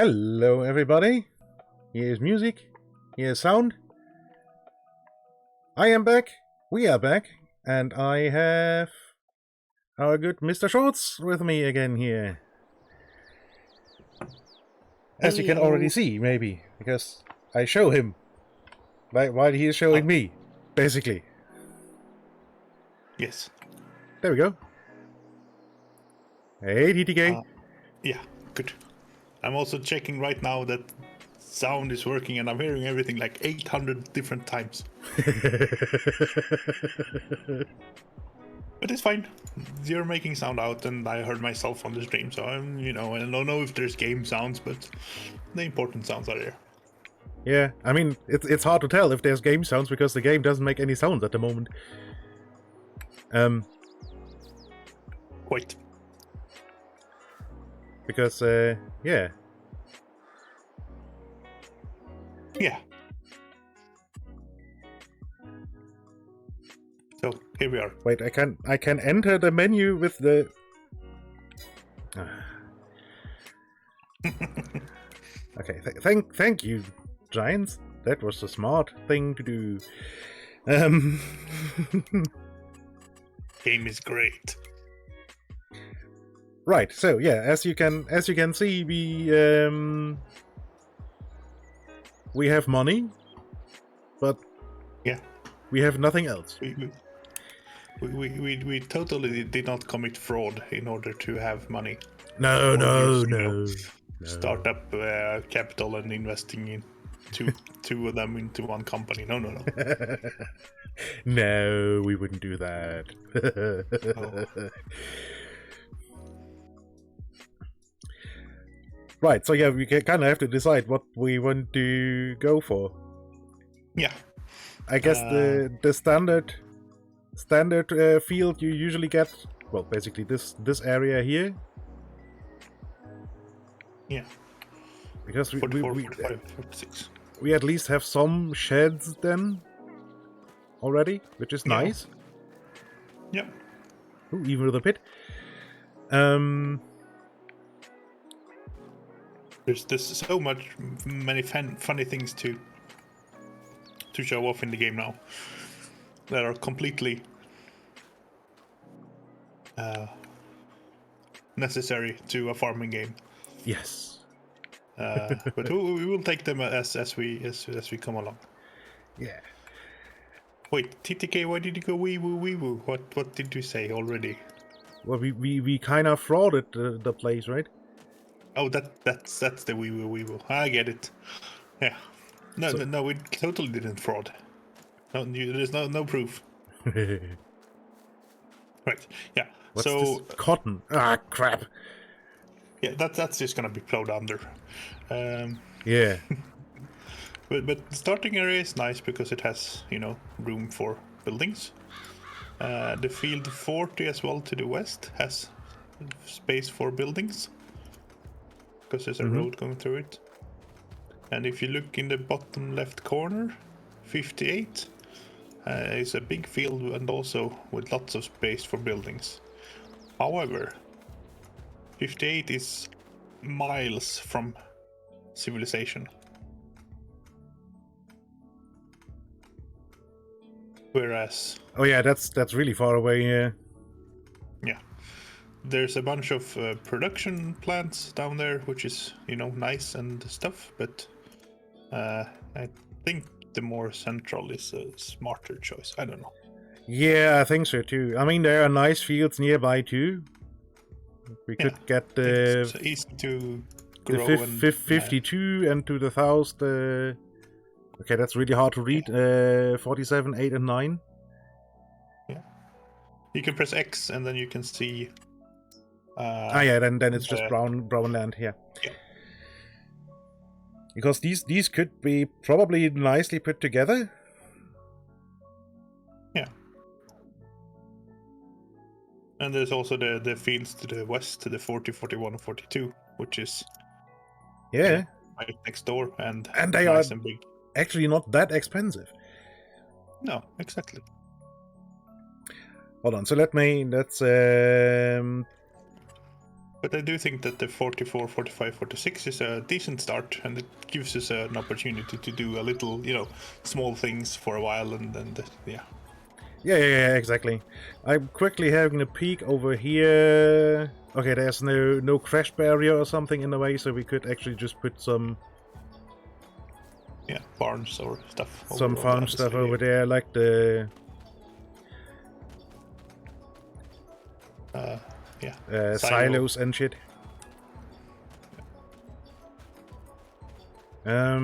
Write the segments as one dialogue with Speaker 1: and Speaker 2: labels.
Speaker 1: Hello everybody, here's music, here's sound. I am back, we are back, and I have our good Mr. Zhorts with me again here. As you can already see, maybe, because I show him, while he is showing me, basically.
Speaker 2: Yes.
Speaker 1: There we go. Hey TTK.
Speaker 2: Yeah, good. I'm also checking right now that sound is working and I'm hearing everything like 800 different times. But it's fine. You're making sound out and I heard myself on the stream, so I'm, I don't know if there's game sounds, but the important sounds are there.
Speaker 1: Yeah, I mean, it's hard to tell if there's game sounds because the game doesn't make any sounds at the moment.
Speaker 2: Quite.
Speaker 1: Because, yeah.
Speaker 2: Yeah. So, here we are.
Speaker 1: Wait, I can enter the menu with the... Okay, thank you, Giants. That was a smart thing to do.
Speaker 2: Game is great.
Speaker 1: Right, so yeah, as you can see, we have money, but
Speaker 2: yeah,
Speaker 1: we have nothing else.
Speaker 2: We totally did not commit fraud in order to have money.
Speaker 1: No.
Speaker 2: Start up capital and investing in two of them into one company. No.
Speaker 1: No, we wouldn't do that.
Speaker 2: Oh.
Speaker 1: Right, so yeah, we kind of have to decide what we want to go for.
Speaker 2: Yeah.
Speaker 1: I guess the standard field you usually get, well, basically this area here.
Speaker 2: Yeah.
Speaker 1: Because
Speaker 2: 44, 45, 46.
Speaker 1: We at least have some sheds then already, which is nice.
Speaker 2: Yeah.
Speaker 1: Ooh, even with a pit.
Speaker 2: There's so many funny things to show off in the game now that are completely necessary to a farming game.
Speaker 1: Yes.
Speaker 2: But we will take them as we come along.
Speaker 1: Yeah.
Speaker 2: Wait, TTK, why did you go wee woo? What did you say already?
Speaker 1: Well, we kind of frauded the place, right?
Speaker 2: Oh, that's the wee woo. I get it. Yeah. No, we totally didn't fraud. No, there's no proof. Right. Yeah.
Speaker 1: What's this? Cotton. Ah, crap.
Speaker 2: Yeah, that's just gonna be plowed under.
Speaker 1: Yeah.
Speaker 2: But the starting area is nice because it has room for buildings. The field 40 as well to the west has space for buildings because there's a road going through it. And if you look in the bottom left corner, 58 is a big field and also with lots of space for buildings. However, 58 is miles from civilization. Whereas...
Speaker 1: Oh yeah, that's really far away, yeah.
Speaker 2: Yeah. There's a bunch of production plants down there, which is, nice and stuff, but I think the more central is a smarter choice. I don't know.
Speaker 1: Yeah, I think so too. I mean, there are nice fields nearby too. We could get the...
Speaker 2: It's easy to grow
Speaker 1: the 52 and to the south, okay, that's really hard to read. 47, 8 and 9.
Speaker 2: Yeah. You can press X and then you can see...
Speaker 1: yeah, then it's just brown land here.
Speaker 2: Yeah.
Speaker 1: Because these could be probably nicely put together.
Speaker 2: Yeah. And there's also the fields to the west, to the 40, 41, and 42, which is right next door and
Speaker 1: they
Speaker 2: nice
Speaker 1: are
Speaker 2: and big.
Speaker 1: Actually not that expensive.
Speaker 2: No, exactly.
Speaker 1: Hold on, so let's
Speaker 2: But I do think that the 44, 45, 46 is a decent start, and it gives us an opportunity to do a little, small things for a while, and yeah.
Speaker 1: Yeah, exactly. I'm quickly having a peek over here. Okay, there's no crash barrier or something in the way, so we could actually just put some
Speaker 2: Barns or stuff.
Speaker 1: some farm stuff over there, like the silos and shit. I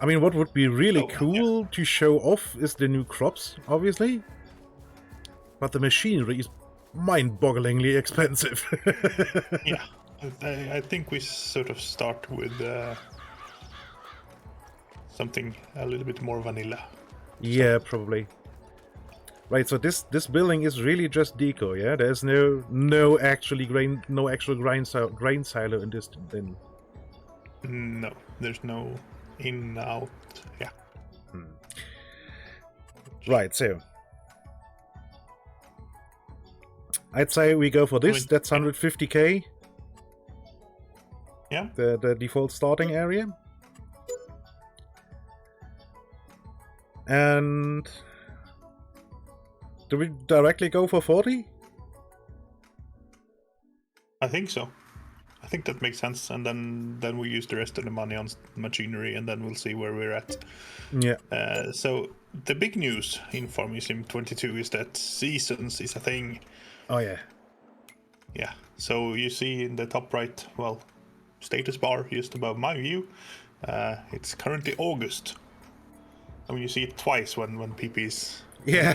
Speaker 1: mean, what would be really cool to show off is the new crops, obviously. But the machinery is mind-bogglingly expensive.
Speaker 2: Yeah, I think we sort of start with something a little bit more vanilla.
Speaker 1: Yeah, probably. Right, so this building is really just deco, yeah? There's no actual grain silo in this then.
Speaker 2: No, there's no in out. Yeah.
Speaker 1: Right, so I'd say we go for this. That's 150k.
Speaker 2: Yeah.
Speaker 1: The default starting area. And do we directly go for 40?
Speaker 2: I think so. I think that makes sense, and then we use the rest of the money on machinery, and then we'll see where we're at.
Speaker 1: Yeah.
Speaker 2: So the big news in Farming Sim 22 is that seasons is a thing.
Speaker 1: Oh yeah.
Speaker 2: Yeah. So you see in the top right, status bar just above my view, it's currently August. I mean, you see it twice when PP is.
Speaker 1: Yeah.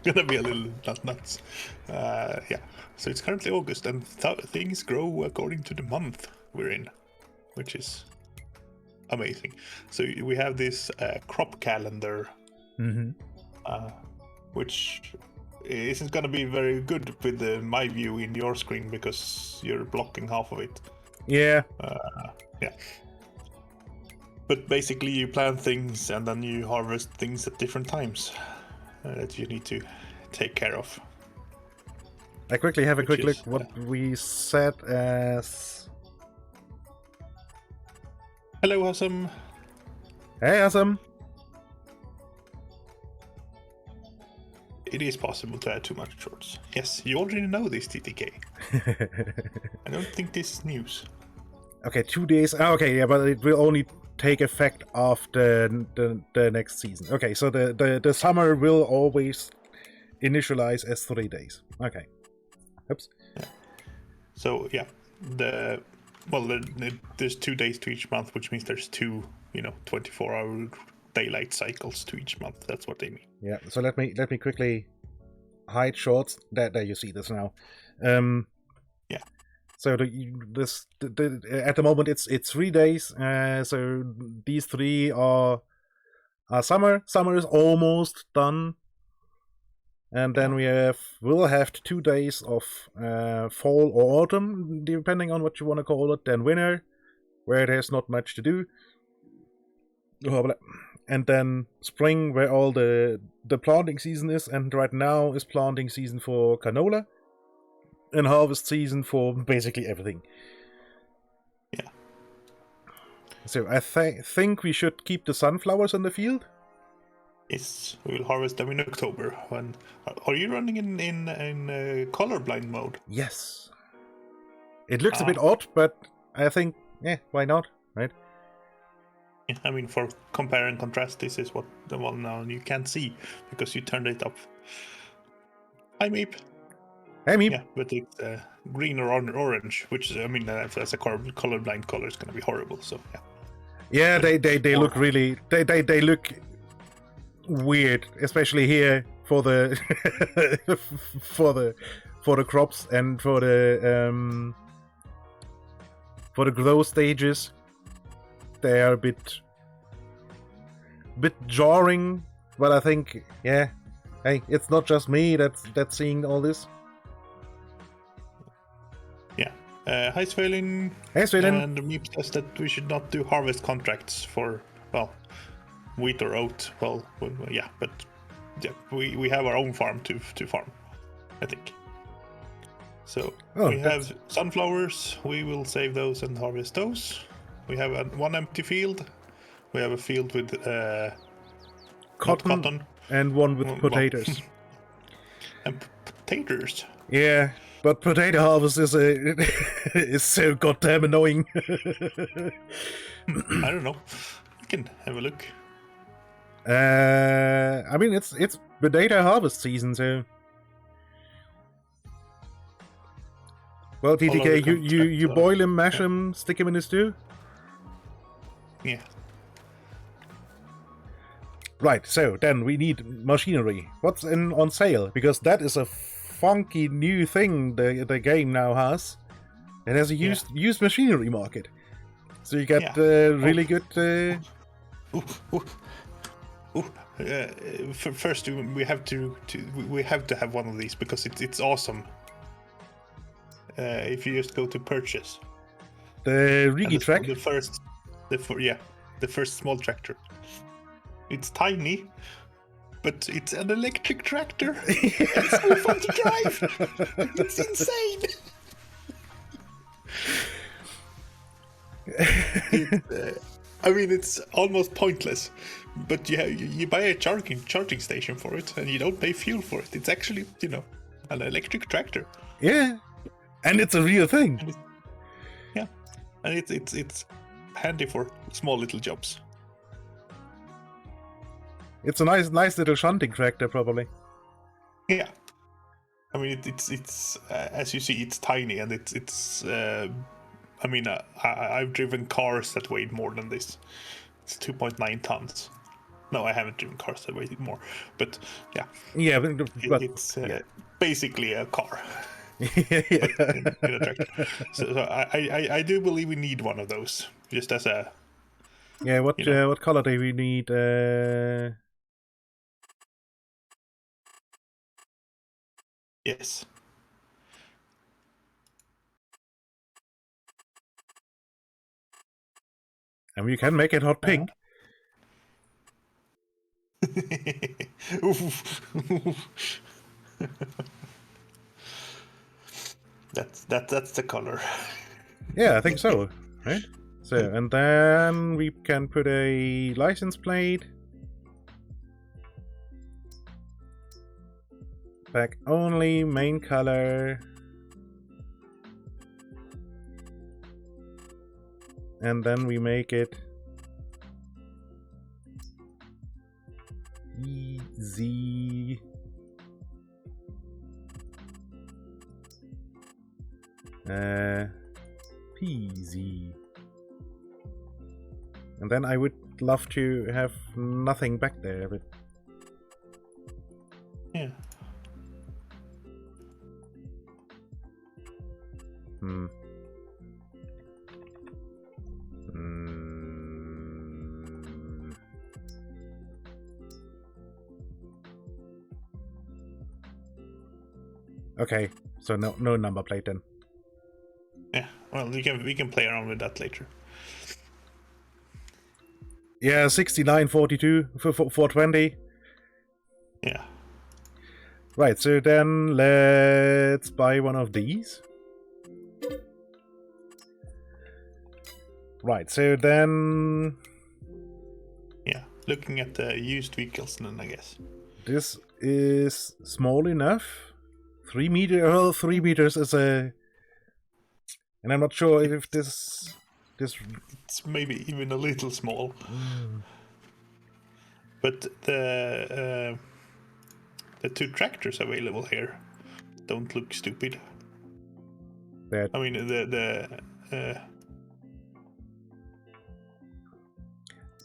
Speaker 2: Gonna be a little nuts. Yeah. So it's currently August, and things grow according to the month we're in, which is amazing. So we have this crop calendar, which isn't gonna be very good with my view in your screen because you're blocking half of it.
Speaker 1: Yeah.
Speaker 2: Yeah. But basically, you plant things and then you harvest things at different times that you need to take care of.
Speaker 1: I quickly have a quick look what we set as.
Speaker 2: Hello, Awesome.
Speaker 1: Hey, Awesome.
Speaker 2: It is possible to add too much shorts. Yes, you already know this, TTK. I don't think this is news.
Speaker 1: Okay, 2 days. Okay, yeah, but it will only take effect after the next season. Okay, so the summer will always initialize as 3 days. Okay. Oops.
Speaker 2: Yeah. So yeah, there's 2 days to each month, which means there's two 24-hour daylight cycles to each month. That's what they mean.
Speaker 1: Yeah. So let me quickly hide shorts. There you see this now.
Speaker 2: Yeah.
Speaker 1: So at the moment it's 3 days. So these 3 are summer. Summer is almost done, and then we'll have 2 days of fall or autumn, depending on what you want to call it. Then winter, where there's not much to do, and then spring, where all the planting season is. And right now is planting season for canola. And harvest season for basically everything.
Speaker 2: Yeah.
Speaker 1: So I think we should keep the sunflowers in the field.
Speaker 2: Yes, we will harvest them in October. When are you running in colorblind mode?
Speaker 1: Yes. It looks a bit odd, but I think why not, right?
Speaker 2: Yeah, I mean, for compare and contrast, this is what the one now you can't see because you turned it up. Hi, Meep.
Speaker 1: Hey, Meep.
Speaker 2: Yeah, but it's green or orange, which is, I mean, as a colorblind color, is going to be horrible. So yeah.
Speaker 1: Yeah, they look really they look weird, especially here for the for the crops and for the growth stages. They are a bit jarring, but I think hey, it's not just me that's seeing all this.
Speaker 2: Yeah. Hi, Svelin.
Speaker 1: Hey, Svelin.
Speaker 2: And Meep says that we should not do harvest contracts for, wheat or oat. Yeah, but yeah, we have our own farm to farm. I think. So
Speaker 1: Oh,
Speaker 2: we have sunflowers. We will save those and harvest those. We have one empty field. We have a field with cotton
Speaker 1: and one with potatoes.
Speaker 2: And potatoes.
Speaker 1: Yeah, but potato harvest is is so goddamn annoying.
Speaker 2: I don't know. We can have a look.
Speaker 1: I mean, it's potato harvest season, so. Well, TTK, you boil them, mash them, stick them in the stew.
Speaker 2: Yeah.
Speaker 1: Right. So then we need machinery. What's on sale? Because that is a funky new thing the game now has. It has a used machinery market. So you get really good.
Speaker 2: First, we have to have one of these because it's awesome. If you just go to purchase
Speaker 1: The Rigi track.
Speaker 2: The first small tractor. It's tiny, but it's an electric tractor. It's so fun to drive. It's insane. I mean, it's almost pointless, but you buy a charging station for it, and you don't pay fuel for it. It's actually, an electric tractor.
Speaker 1: Yeah, and it's a real thing.
Speaker 2: And it's handy for small little jobs.
Speaker 1: It's a nice little shunting tractor, probably.
Speaker 2: Yeah, I mean it's as you see, it's tiny, and it's. I mean, I've driven cars that weighed more than this. It's 2.9 tons. No, I haven't driven cars that weighed more, but yeah.
Speaker 1: Yeah, but
Speaker 2: it's basically a car.
Speaker 1: Yeah.
Speaker 2: in a tractor. So I do believe we need one of those, just as a.
Speaker 1: Yeah, what color do we need?
Speaker 2: Yes.
Speaker 1: And you can make it hot pink.
Speaker 2: That's the color.
Speaker 1: Yeah, I think so. Right? So, and then we can put a license plate. Back only, main color. And then we make it easy. Peasy. And then I would love to have nothing back there, but
Speaker 2: yeah.
Speaker 1: Okay, so no number plate then.
Speaker 2: Yeah, well, we can play around with that later.
Speaker 1: Yeah, 6942 for 420.
Speaker 2: Yeah.
Speaker 1: Right, so then let's buy one of these. Right, so then...
Speaker 2: Yeah, looking at the used vehicles then, I guess.
Speaker 1: This is small enough. 3 meters is a... And I'm not sure if this...
Speaker 2: It's maybe even a little small. But the 2 tractors available here don't look stupid. I mean,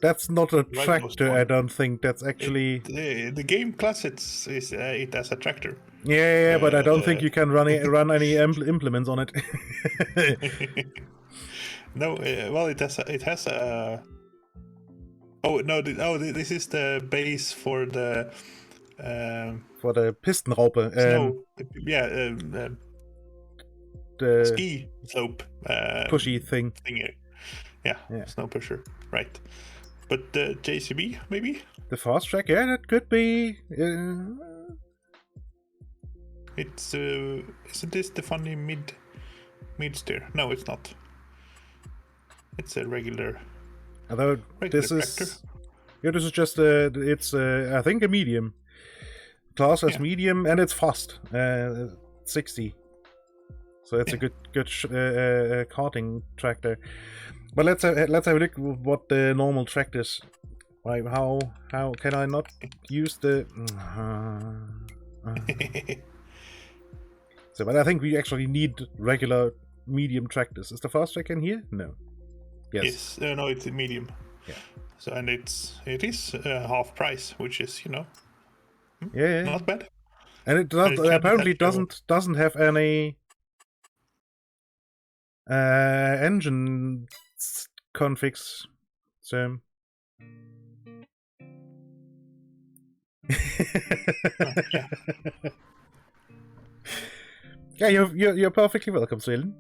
Speaker 1: that's not a tractor, I don't think. That's actually...
Speaker 2: The game class it as a tractor.
Speaker 1: Yeah, but I don't think you can run any implements on it.
Speaker 2: No, well, it has a. This is the base for the.
Speaker 1: For the Pistenraupe.
Speaker 2: The ski slope.
Speaker 1: Pushy thing.
Speaker 2: Yeah, snow pusher, right? But the JCB maybe.
Speaker 1: The fast track, yeah, that could be.
Speaker 2: It's isn't this the funny mid steer? No, it's not. It's a regular.
Speaker 1: Although this
Speaker 2: tractor.
Speaker 1: is, yeah, this is just it's I think a medium class as medium, and it's fast, 60. So it's a good karting tractor. But let's have a look what the normal tractors. Right? How can I not use the? So, but I think we actually need regular medium tractors. Is the fast track in here? No.
Speaker 2: Yes. No, it's a medium.
Speaker 1: Yeah.
Speaker 2: So and it is half price, which is
Speaker 1: yeah,
Speaker 2: not bad.
Speaker 1: And it apparently doesn't have any engine configs. So. Yeah, you're perfectly welcome, Sweden.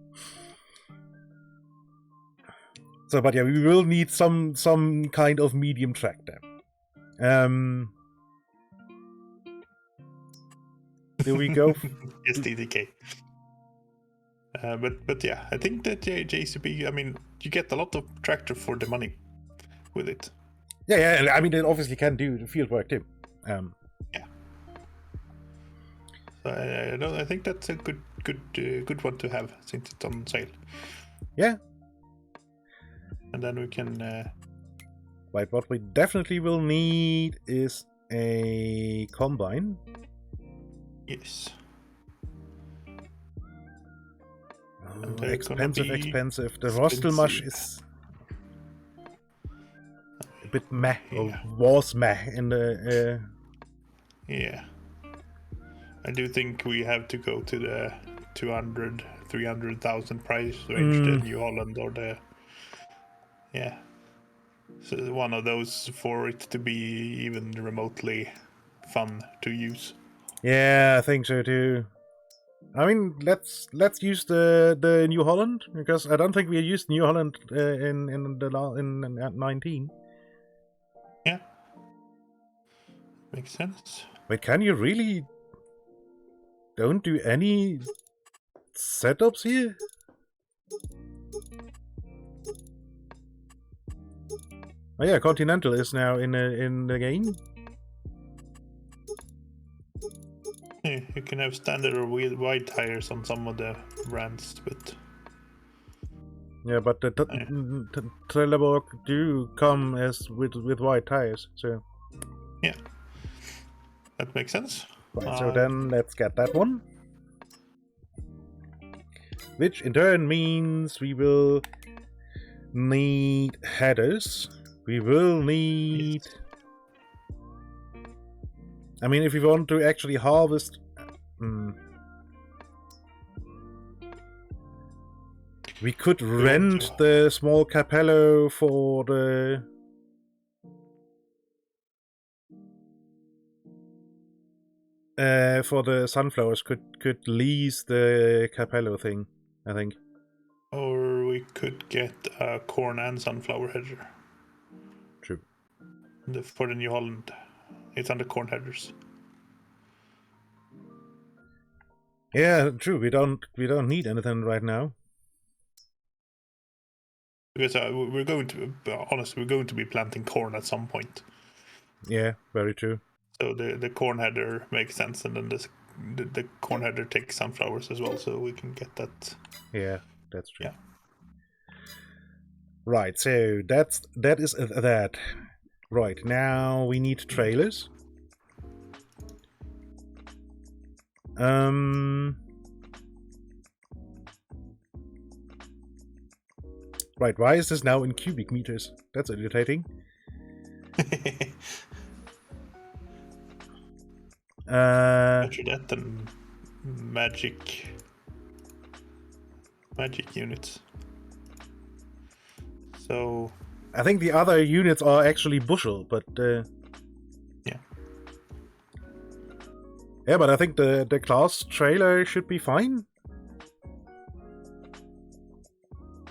Speaker 1: So, but yeah, we will need some kind of medium tractor. Do we go?
Speaker 2: Yes, TDK. But yeah, I think that JCB. I mean, you get a lot of tractor for the money with it.
Speaker 1: Yeah. I mean, it obviously can do the field work too.
Speaker 2: Yeah. So I think that's a good one to have since it's on sale.
Speaker 1: Yeah.
Speaker 2: And then we can.
Speaker 1: Right, what we definitely will need is a combine.
Speaker 2: Yes.
Speaker 1: Oh, expensive. The Rostelmash is a bit meh, or was meh in the.
Speaker 2: Yeah. I do think we have to go to the 200,000-300,000 price range, the New Holland or the. Yeah. So one of those for it to be even remotely fun to use.
Speaker 1: Yeah, I think so too. I mean, let's use the New Holland, because I don't think we used New Holland in 19.
Speaker 2: Yeah. Makes sense.
Speaker 1: Wait, can you really don't do any setups here? Oh yeah, Continental is now in the game.
Speaker 2: Yeah, you can have standard or wide tires on some of the brands, but
Speaker 1: yeah, but the Trelleborg do come as with wide tires, so
Speaker 2: yeah, that makes sense.
Speaker 1: Right, so then let's get that one, which in turn means we will need headers. We will need. I mean, if we want to actually harvest, we could rent the small capello for the sunflowers. Could lease the capello thing, I think.
Speaker 2: Or we could get a corn and sunflower header.
Speaker 1: True.
Speaker 2: For the New Holland. It's under corn headers.
Speaker 1: Yeah, true. We don't need anything right now.
Speaker 2: Because we're going to be planting corn at some point.
Speaker 1: Yeah, very true.
Speaker 2: So the corn header makes sense, and then the corn header takes sunflowers as well, so we can get that.
Speaker 1: Yeah, that's true.
Speaker 2: Yeah.
Speaker 1: Right. So that is that. Right, now we need trailers. Right, why is this now in cubic meters? That's irritating.
Speaker 2: After that, then magic units. So
Speaker 1: I think the other units are actually bushel, but
Speaker 2: yeah.
Speaker 1: Yeah, but I think the class trailer should be fine.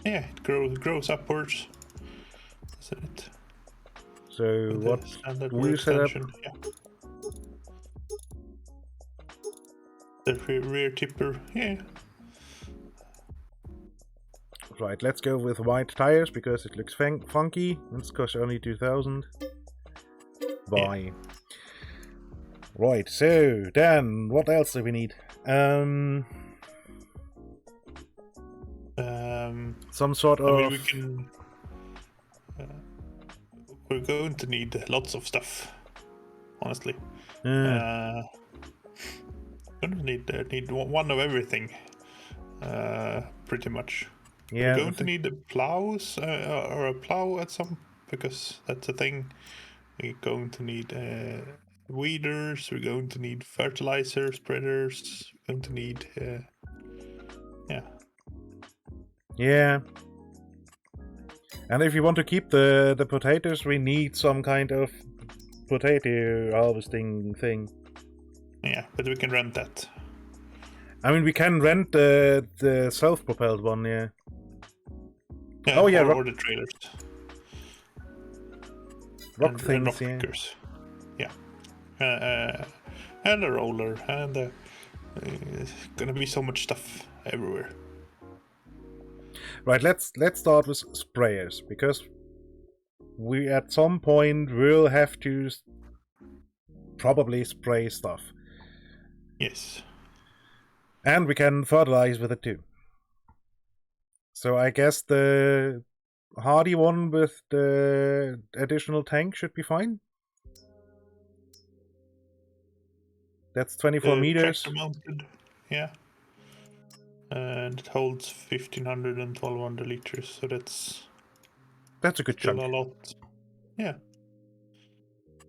Speaker 2: Yeah, it grows upwards. That's it.
Speaker 1: So what we set up?
Speaker 2: Yeah. rear tipper. Yeah.
Speaker 1: Right, let's go with white tires because it looks funky. It's cost only 2,000. Bye. Yeah. Right, so then what else do we need? Some sort of.
Speaker 2: I mean, we can. We're going to need lots of stuff, honestly. Gonna need one of everything, pretty much.
Speaker 1: Yeah,
Speaker 2: we're going to need the plows or a plow at some, because that's a thing. We're going to need weeders. We're going to need fertilizer spreaders. We're going to need
Speaker 1: yeah. And if you want to keep the potatoes, we need some kind of potato harvesting thing.
Speaker 2: Yeah, but we can rent that.
Speaker 1: I mean, we can rent the self-propelled one, yeah.
Speaker 2: Yeah,
Speaker 1: oh yeah,
Speaker 2: or the trailers.
Speaker 1: Rock things,
Speaker 2: rock pickers. Yeah. And a roller, and there's gonna be so much stuff everywhere.
Speaker 1: Right, let's start with sprayers, because we at some point will have to probably spray stuff.
Speaker 2: Yes.
Speaker 1: And we can fertilize with it too. So I guess the hardy one with the additional tank should be fine. That's 24 meters.
Speaker 2: Tractor mounted, yeah. And it holds 1,500 and 1,200 liters, so that's
Speaker 1: a good
Speaker 2: still
Speaker 1: chunk.
Speaker 2: a lot. Yeah.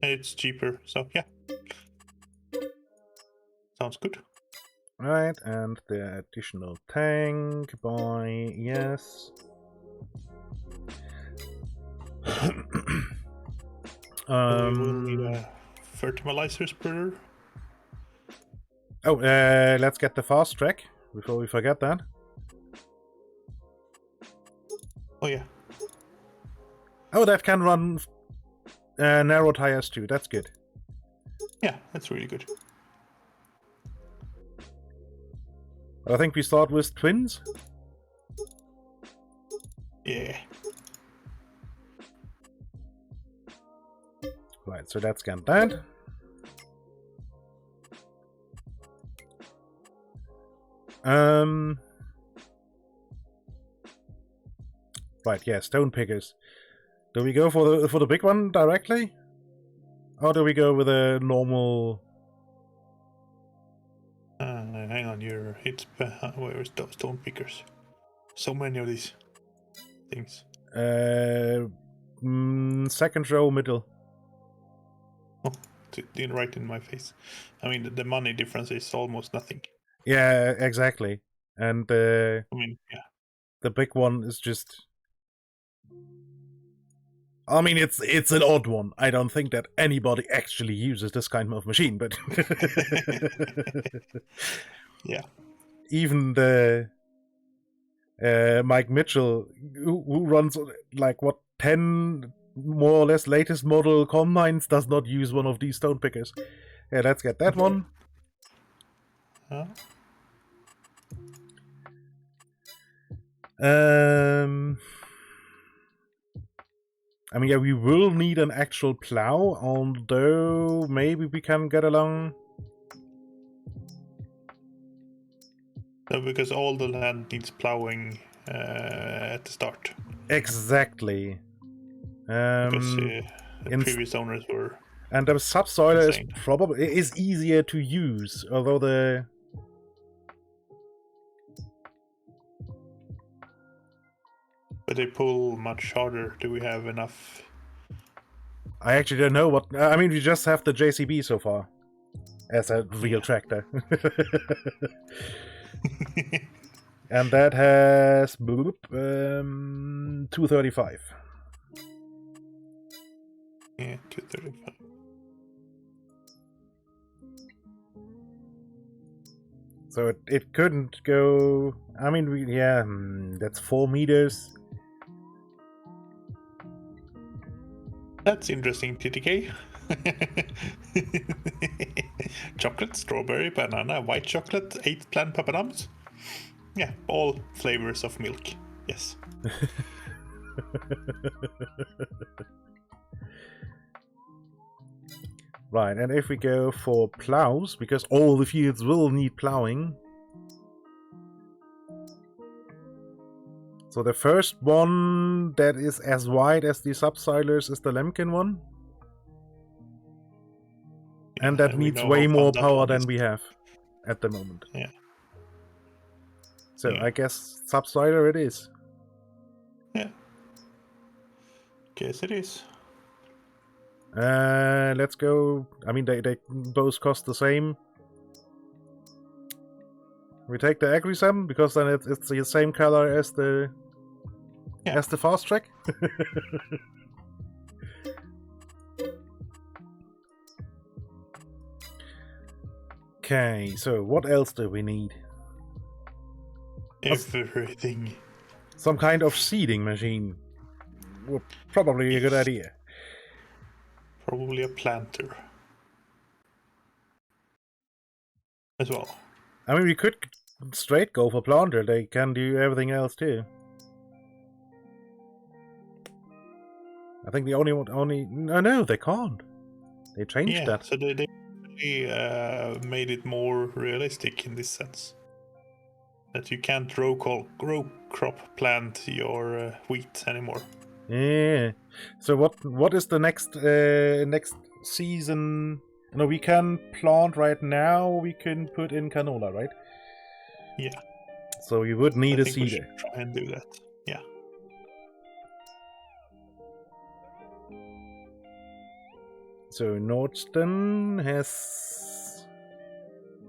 Speaker 2: And it's cheaper, so yeah. Sounds good.
Speaker 1: Right, and the additional tank by yes.
Speaker 2: We will need a fertilizer spreader.
Speaker 1: Oh, let's get the fast track before we forget that.
Speaker 2: Oh yeah.
Speaker 1: Oh, that can run narrow tires too. That's good.
Speaker 2: Yeah, that's really good.
Speaker 1: I think we start with twins.
Speaker 2: Yeah.
Speaker 1: Right, so let's get that. Right, yeah, stone pickers. Do we go for the big one directly? Or do we go with a normal?
Speaker 2: Hang on, it's where's those stone pickers? So many of these things.
Speaker 1: Second row, middle.
Speaker 2: Oh, right in my face. I mean, the money difference is almost nothing.
Speaker 1: Yeah, exactly. And
Speaker 2: I mean, yeah.
Speaker 1: The big one is just. I mean, it's an odd one. I don't think that anybody actually uses this kind of machine, but
Speaker 2: yeah.
Speaker 1: Even the Mike Mitchell, who runs like 10 more or less latest model combines, does not use one of these stone pickers. Yeah, let's get that one.
Speaker 2: Huh?
Speaker 1: I mean, yeah, we will need an actual plow, although maybe we can get along.
Speaker 2: No, because all the land needs plowing at the start.
Speaker 1: Exactly.
Speaker 2: Because the previous owners were.
Speaker 1: And the subsoiler is easier to use, although the.
Speaker 2: But they pull much harder. Do we have enough?
Speaker 1: I actually don't know what. I mean, we just have the JCB so far as a real tractor. And that has 235.
Speaker 2: Yeah, 235.
Speaker 1: So it couldn't go. I mean, that's 4 meters.
Speaker 2: That's interesting, TTK. Chocolate, strawberry, banana, white chocolate, 8 plant papadums. Yeah, all flavors of milk. Yes.
Speaker 1: Right, and if we go for plows, because all the fields will need plowing. So the first one that is as wide as the subsilers is the Lemkin one. And that needs way more power than we have at the moment.
Speaker 2: Yeah.
Speaker 1: So I guess subsiler it is.
Speaker 2: Yeah. Guess it is.
Speaker 1: Let's go. I mean, they both cost the same. We take the Agrisam because then it's the same color as the fast track. Okay, so what else do we need?
Speaker 2: Everything.
Speaker 1: Some kind of seeding machine. Well, probably a good idea.
Speaker 2: Probably a planter as well.
Speaker 1: I mean, we could straight go for planter. They can do everything else too. I think the no, they can't. They changed that.
Speaker 2: So they made it more realistic in this sense. That you can't row crop plant your wheat anymore.
Speaker 1: Yeah. So what is the next season? No, we can plant right now. We can put in canola, right?
Speaker 2: Yeah.
Speaker 1: So you would need a seeder.
Speaker 2: We should try and do that. Yeah.
Speaker 1: So Nordston has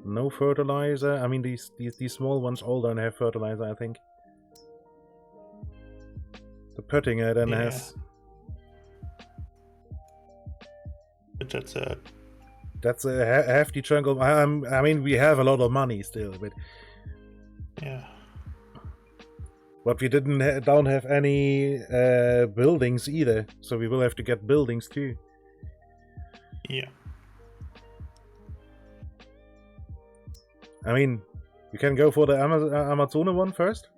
Speaker 1: no fertilizer. I mean, these small ones all don't have fertilizer, I think. The Pöttinger then has.
Speaker 2: But
Speaker 1: that's a hefty chunk of. I mean, we have a lot of money still, but.
Speaker 2: Yeah.
Speaker 1: But we don't have any buildings either, so we will have to get buildings too.
Speaker 2: Yeah.
Speaker 1: I mean, you can go for the Amazona one first.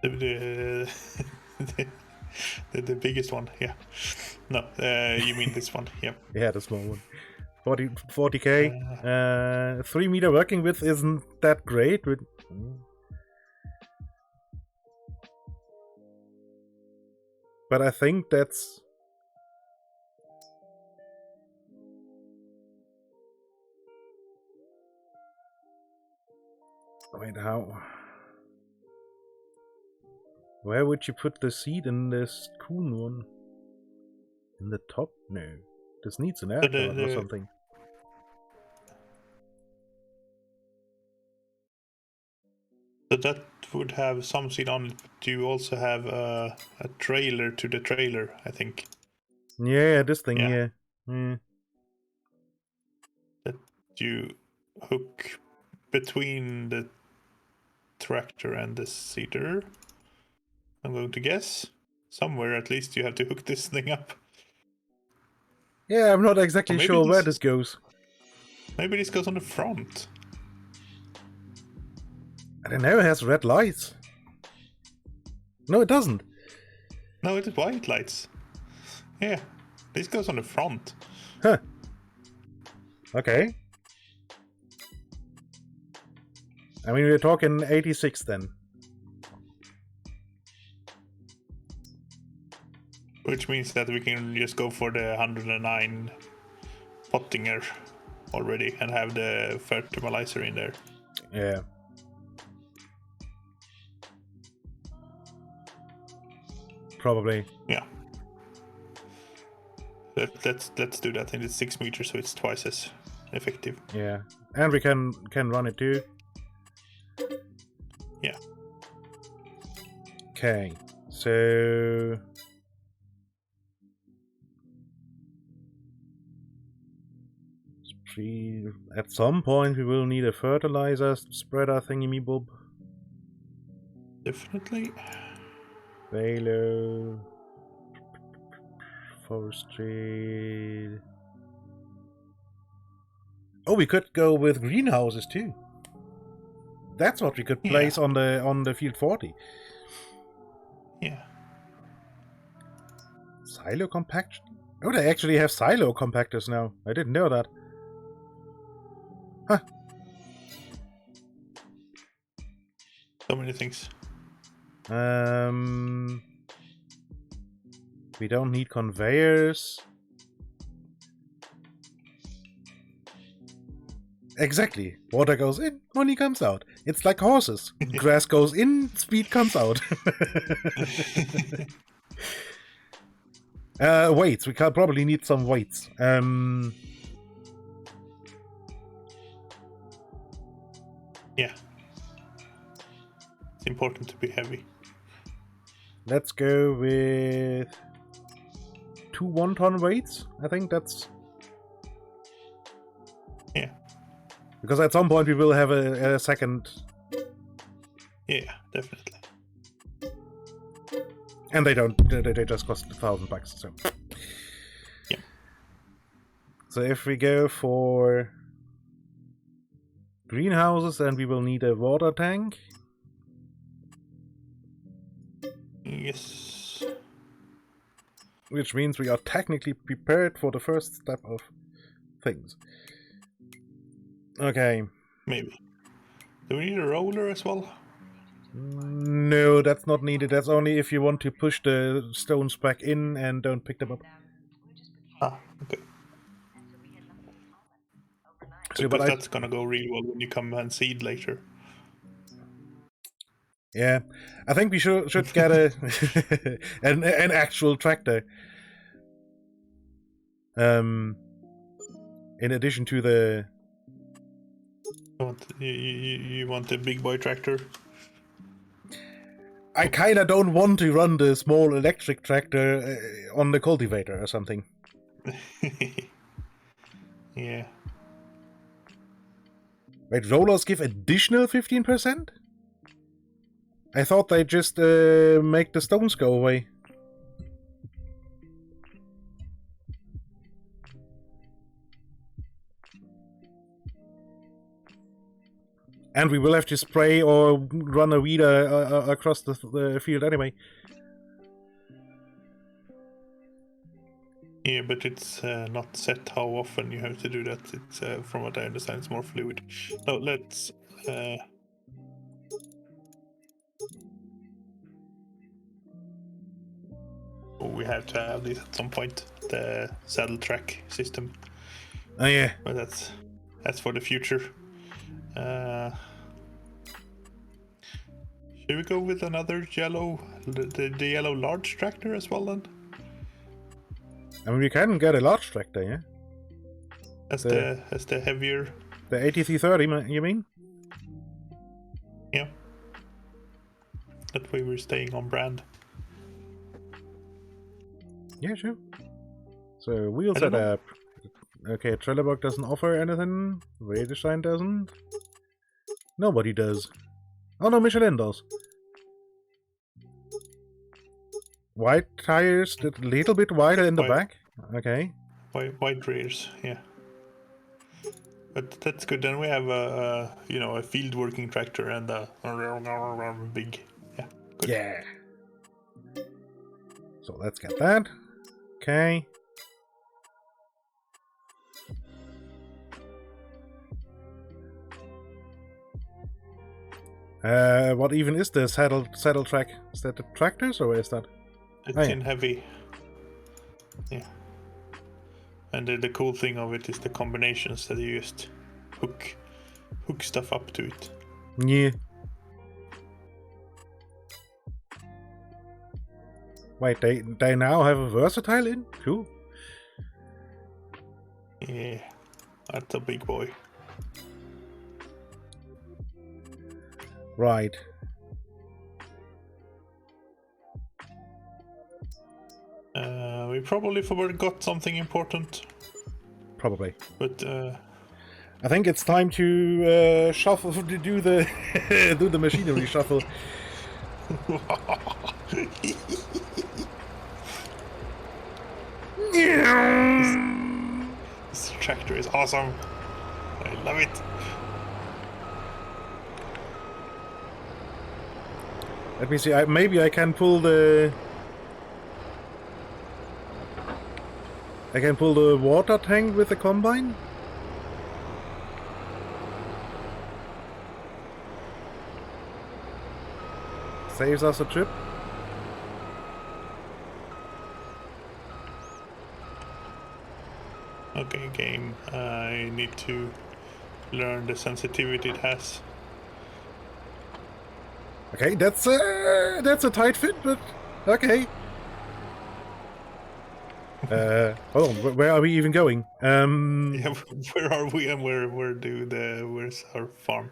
Speaker 2: The biggest one, yeah. No, you mean this one, yeah.
Speaker 1: Yeah, the small one. 40k. 3 meter working width isn't that great. But I think that's... Wait, how... Where would you put the seed in this Kuhn one? In the top? No. This needs an air or something.
Speaker 2: So that would have some seed on it, but you also have a trailer to the trailer, I think.
Speaker 1: Yeah, this thing here.
Speaker 2: That you hook between the tractor and the seeder. I'm going to guess. Somewhere at least you have to hook this thing up.
Speaker 1: Yeah, I'm not exactly sure where this goes.
Speaker 2: Maybe this goes on the front.
Speaker 1: I don't know, it has red lights. No, it doesn't.
Speaker 2: No, it is white lights. Yeah, this goes on the front.
Speaker 1: Huh. Okay. I mean, we're talking 86 then.
Speaker 2: Which means that we can just go for the 109 Pottinger already and have the fertilizer in there.
Speaker 1: Yeah. Probably.
Speaker 2: Yeah. Let's do that. And it's 6 meters, so it's twice as effective.
Speaker 1: Yeah, and we can run it too.
Speaker 2: Yeah.
Speaker 1: Okay, so at some point we will need a fertilizer spreader thingy-me-bob.
Speaker 2: Definitely.
Speaker 1: Velo, forestry. Oh, we could go with greenhouses too. That's what we could place on the field 40.
Speaker 2: Yeah.
Speaker 1: Silo compaction? Oh, they actually have silo compactors now. I didn't know that. Huh.
Speaker 2: So many things.
Speaker 1: We don't need conveyors. Exactly. Water goes in, money comes out. It's like horses. Grass goes in, speed comes out. Weights. We can probably need some weights.
Speaker 2: Yeah. It's important to be heavy.
Speaker 1: Let's go with 2 1-ton weights. I think that's...
Speaker 2: Yeah.
Speaker 1: Because at some point we will have a second...
Speaker 2: Yeah, definitely.
Speaker 1: And they don't... They just cost $1,000, so...
Speaker 2: Yeah.
Speaker 1: So if we go for... greenhouses, then we will need a water tank.
Speaker 2: Yes.
Speaker 1: Which means we are technically prepared for the first step of things. Okay.
Speaker 2: Maybe. Do we need a roller as well?
Speaker 1: No, that's not needed. That's only if you want to push the stones back in and don't pick them up.
Speaker 2: Ah, okay.
Speaker 1: So,
Speaker 2: because that's gonna go really well when you come and seed later.
Speaker 1: Yeah, I think we should get a an actual tractor. In addition to the...
Speaker 2: You want the big boy tractor?
Speaker 1: I kinda don't want to run the small electric tractor on the cultivator or something.
Speaker 2: Yeah.
Speaker 1: Wait, rollers give additional 15%? I thought they just make the stones go away. And we will have to spray or run a weeder across the field anyway.
Speaker 2: Yeah, but it's not set how often you have to do that. It's from what I understand, it's more fluid. No, let's. We have to have this at some point. The saddle track system.
Speaker 1: Oh yeah,
Speaker 2: but that's for the future. Should we go with another yellow, the yellow large tractor as well then?
Speaker 1: I mean we can get a large tractor, yeah.
Speaker 2: As the heavier.
Speaker 1: The 8330, you mean?
Speaker 2: Yeah. That way we're staying on brand.
Speaker 1: Yeah, sure. So wheel setup. Okay, Trelleborg doesn't offer anything. Radestein doesn't. Nobody does. Oh no, Michelin does. White tires, a little bit wider in the back. Okay.
Speaker 2: White rears, yeah. But that's good. Then we have a field working tractor and a big, yeah. Good.
Speaker 1: Yeah. So let's get that. Okay. What even is the saddle track? Is that the tractors or is that?
Speaker 2: It's in heavy. Yeah. And the cool thing of it is the combinations that you just hook stuff up to it.
Speaker 1: Yeah. Wait, they now have a versatile in? Cool.
Speaker 2: Yeah. That's a big boy.
Speaker 1: Right.
Speaker 2: We probably forgot something important.
Speaker 1: Probably.
Speaker 2: But
Speaker 1: I think it's time to shuffle, to do the do the machinery shuffle.
Speaker 2: This tractor is awesome. I love it.
Speaker 1: Let me see. Maybe I can pull the. I can pull the water tank with the combine. Saves us a trip.
Speaker 2: Okay, game. I need to learn the sensitivity it has.
Speaker 1: Okay, that's a tight fit, but okay. Hold on. Where are we even going?
Speaker 2: Yeah, where are we and where's our farm?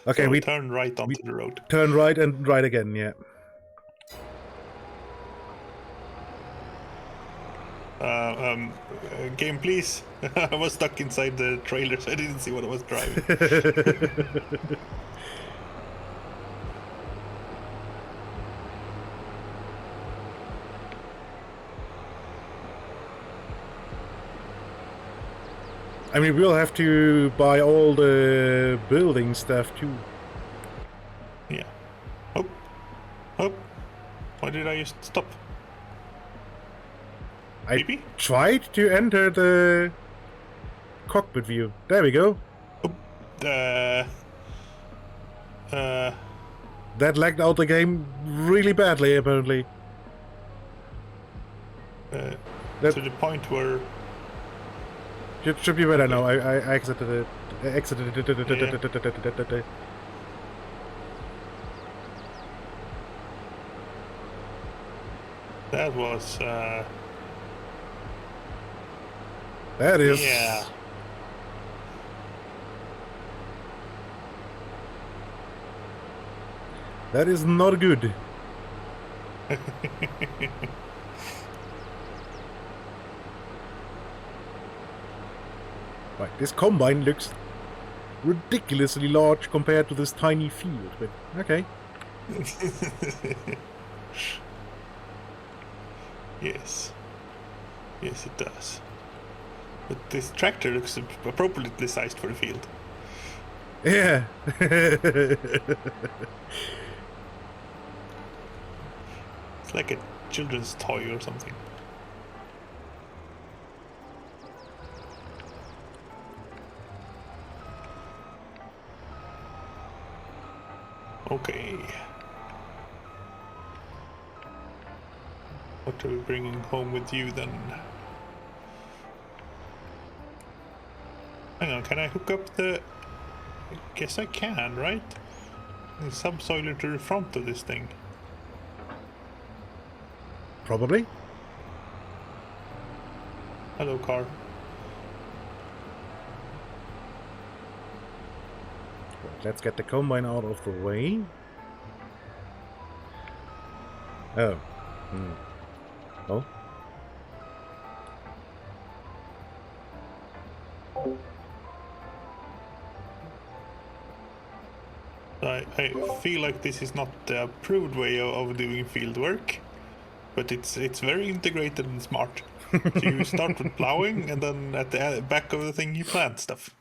Speaker 1: Okay,
Speaker 2: so
Speaker 1: we
Speaker 2: turn right onto the road.
Speaker 1: Turn right and right again. Yeah.
Speaker 2: Game, please. I was stuck inside the trailer, so I didn't see what I was driving.
Speaker 1: I mean, we'll have to buy all the building stuff too.
Speaker 2: Yeah. Oh. Oh. Why did I just stop?
Speaker 1: I tried to enter the cockpit view. There we go.
Speaker 2: Oh.
Speaker 1: That lagged out the game really badly, apparently.
Speaker 2: To the point where...
Speaker 1: Should be better now. I exited it.
Speaker 2: Yeah. That was...
Speaker 1: That is...
Speaker 2: Yeah.
Speaker 1: That is not good. Right, this combine looks ridiculously large compared to this tiny field, but okay.
Speaker 2: Yes. Yes, it does. But this tractor looks appropriately sized for the field.
Speaker 1: Yeah.
Speaker 2: It's like a children's toy or something. Okay. What are we bringing home with you then? Hang on, can I hook up the... I guess I can, right? The subsoiler to the front of this thing.
Speaker 1: Probably.
Speaker 2: Hello, car.
Speaker 1: Let's get the combine out of the way. Oh. Oh.
Speaker 2: I feel like this is not the approved way of doing field work, but it's very integrated and smart. So you start with plowing, and then at the back of the thing you plant stuff.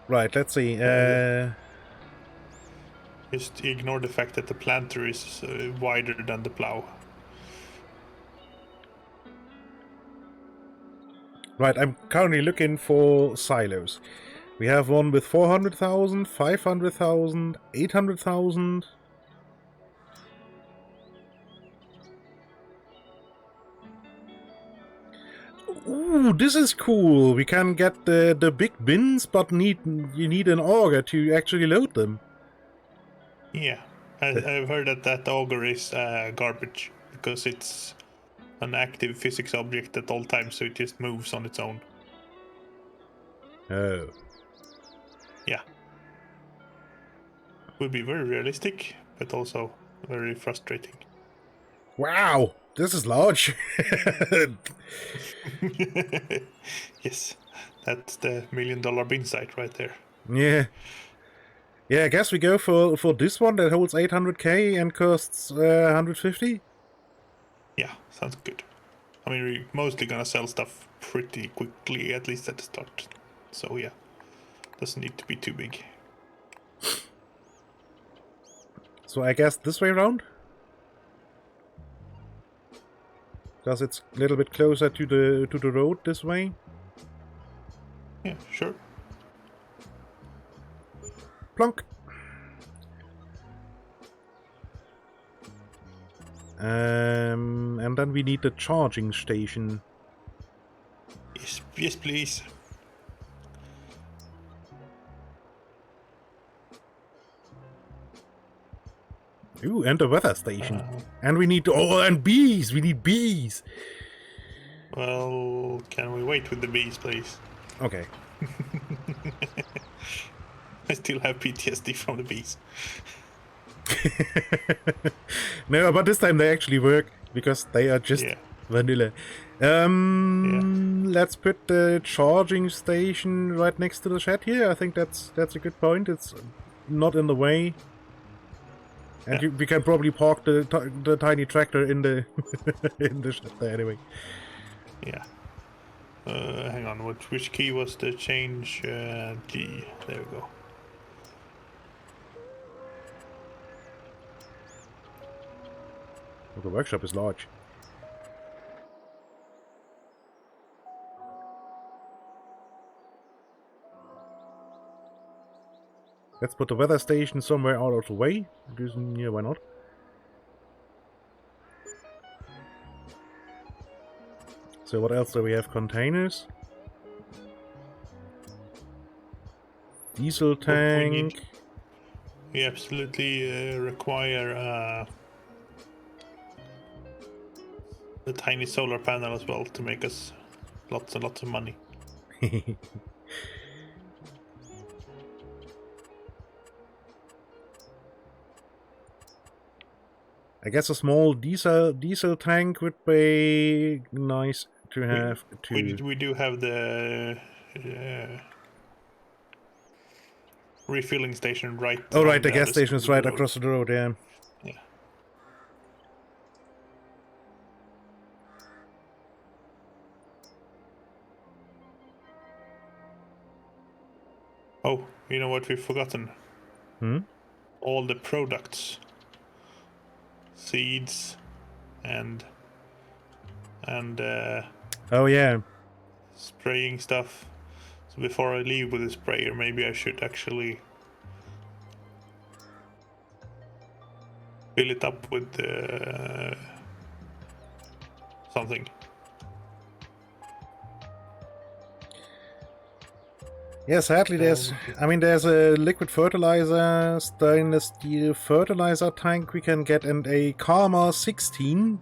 Speaker 1: Right, let's see.
Speaker 2: Just ignore the fact that the planter is wider than the plow.
Speaker 1: Right, I'm currently looking for silos. We have one with 400,000, 500,000, 800,000. Ooh, this is cool. We can get the big bins, but you need an auger to actually load them.
Speaker 2: Yeah, I've heard that auger is garbage because it's an active physics object at all times, so it just moves on its own.
Speaker 1: Oh.
Speaker 2: Yeah. Would be very realistic, but also very frustrating.
Speaker 1: Wow, this is large.
Speaker 2: Yes, that's the $1 million bin site right there.
Speaker 1: Yeah. Yeah, I guess we go for this one that holds 800k and costs 150.
Speaker 2: Yeah, sounds good. I mean, we're mostly gonna sell stuff pretty quickly, at least at the start. So yeah, doesn't need to be too big.
Speaker 1: So I guess this way around? Because it's a little bit closer to the road this way.
Speaker 2: Yeah, sure.
Speaker 1: Plonk. And then we need the charging station.
Speaker 2: Yes, please.
Speaker 1: Ooh, and the weather station. And we need and bees. We need bees.
Speaker 2: Well, can we wait with the bees, please?
Speaker 1: Okay.
Speaker 2: I still have PTSD from the bees.
Speaker 1: No, but this time they actually work because they are just vanilla. Let's put the charging station right next to the shed here. I think that's a good point. It's not in the way, and we can probably park the tiny tractor in the in the shed there anyway.
Speaker 2: Yeah. Hang on. Which key was the change? G. There we go.
Speaker 1: Well, the workshop is large. Let's put the weather station somewhere out of the way. Because, yeah, why not? So what else do we have? Containers. Diesel tank.
Speaker 2: We absolutely require the tiny solar panel as well to make us lots and lots of money.
Speaker 1: I guess a small diesel tank would be nice to have.
Speaker 2: We do have the refilling station right.
Speaker 1: Oh right, the gas station is right across the road. Yeah.
Speaker 2: Yeah. Oh, you know what we've forgotten? All the products. Seeds and
Speaker 1: oh yeah,
Speaker 2: spraying stuff. So before I leave with the sprayer, maybe I should actually fill it up with something.
Speaker 1: Yeah, sadly there's a liquid fertilizer, stainless steel fertilizer tank we can get, and a Karma 16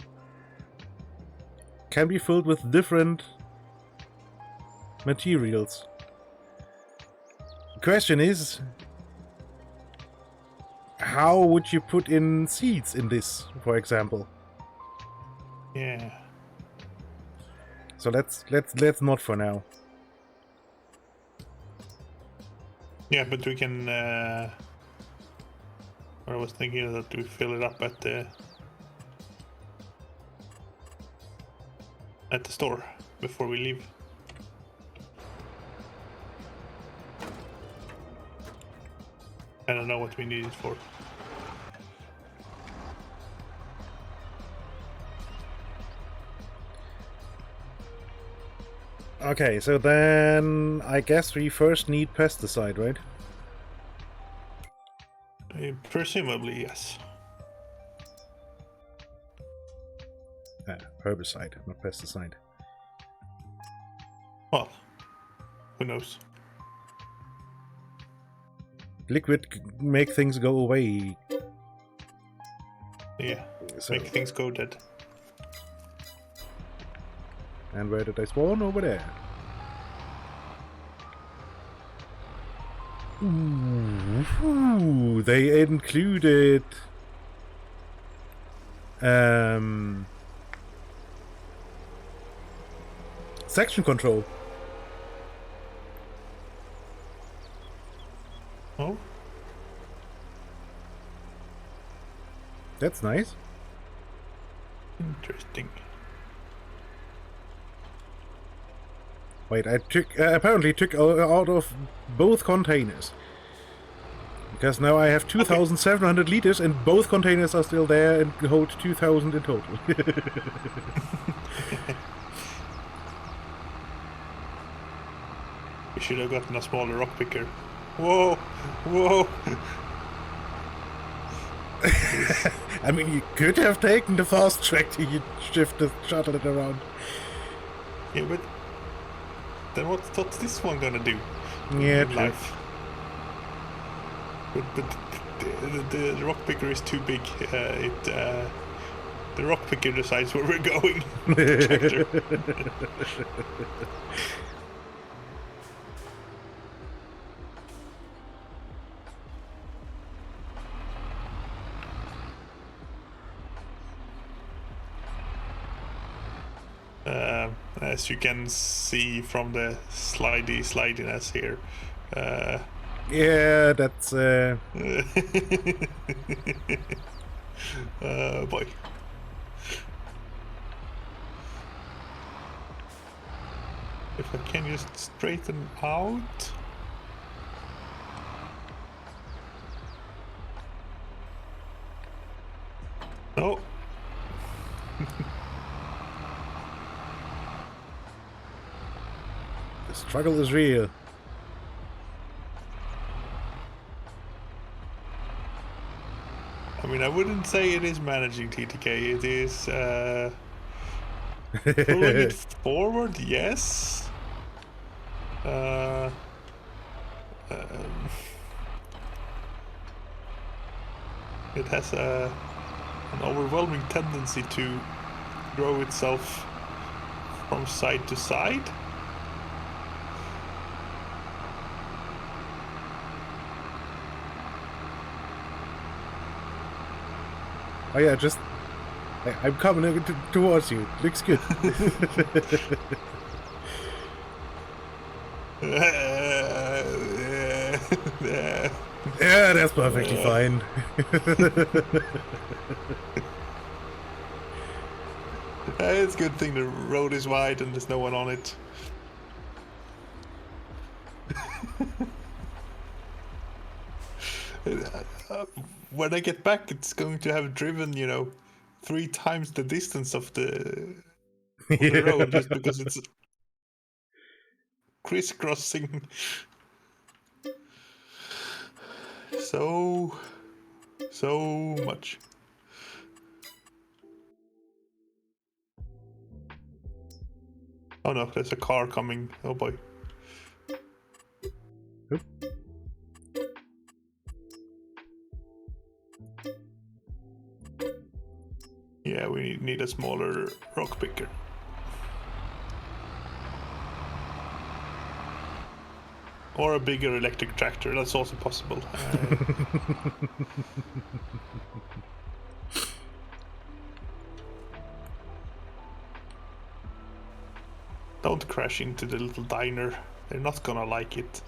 Speaker 1: can be filled with different materials. The question is, how would you put in seeds in this, for example?
Speaker 2: Yeah.
Speaker 1: So let's not for now.
Speaker 2: Yeah, but we can. I was thinking that we fill it up at the store before we leave. I don't know what we need it for.
Speaker 1: Okay, so then I guess we first need pesticide, right?
Speaker 2: Presumably, yes.
Speaker 1: Herbicide, not pesticide.
Speaker 2: Well, who knows?
Speaker 1: Liquid make things go away.
Speaker 2: Yeah,
Speaker 1: so.
Speaker 2: Make things go dead.
Speaker 1: And where did I spawn? Over there. Ooh, they included section control.
Speaker 2: Oh,
Speaker 1: that's nice.
Speaker 2: Interesting.
Speaker 1: Wait, I apparently took out of both containers. Because now I have 2,700 liters and both containers are still there and hold 2,000 in total.
Speaker 2: You should have gotten a smaller rock picker. Whoa! Whoa!
Speaker 1: I mean, you could have taken the fast track to shift the shuttle it around.
Speaker 2: Yeah, but then what's this one gonna do?
Speaker 1: Yeah,
Speaker 2: in
Speaker 1: true.
Speaker 2: life? But the rock picker is too big. The rock picker decides where we're going. Tractor. As you can see from the slidiness here.
Speaker 1: Yeah, that's
Speaker 2: boy. If I can just straighten out. No.
Speaker 1: the struggle is real.
Speaker 2: I mean, I wouldn't say it is managing TTK. It is pulling it forward, yes. It has an overwhelming tendency to grow itself from side to side.
Speaker 1: Oh yeah, just... I'm coming towards you. Looks good. Yeah, that's perfectly fine.
Speaker 2: It's a good thing the road is wide and there's no one on it. When I get back, it's going to have driven, 3 times the distance of the road just because it's crisscrossing so much. Oh no, there's a car coming. Oh boy.
Speaker 1: Oop.
Speaker 2: Yeah, we need a smaller rock picker. Or a bigger electric tractor, that's also possible. Don't crash into the little diner. They're not gonna like it.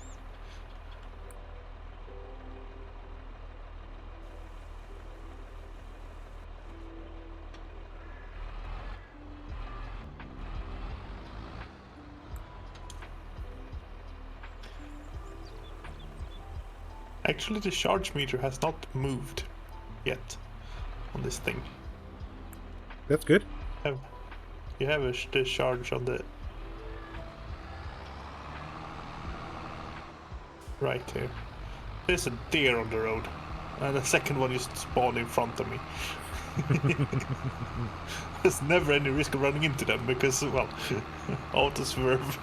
Speaker 2: Actually, the charge meter has not moved yet on this thing.
Speaker 1: That's good.
Speaker 2: You have the charge on the right here. There's a deer on the road, and the second one just spawned in front of me. There's never any risk of running into them because, well, auto swerve.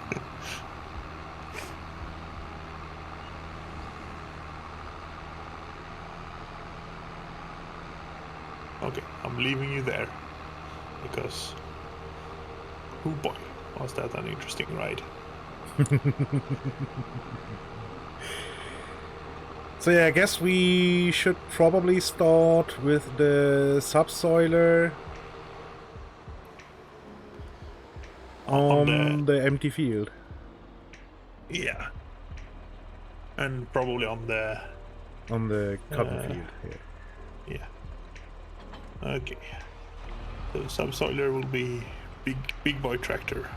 Speaker 2: Okay, I'm leaving you there because, oh boy, was that an interesting ride.
Speaker 1: So yeah, I guess we should probably start with the subsoiler on the empty field.
Speaker 2: Yeah. And probably on the
Speaker 1: cotton field here.
Speaker 2: Yeah. Okay. So subsoiler will be big boy tractor.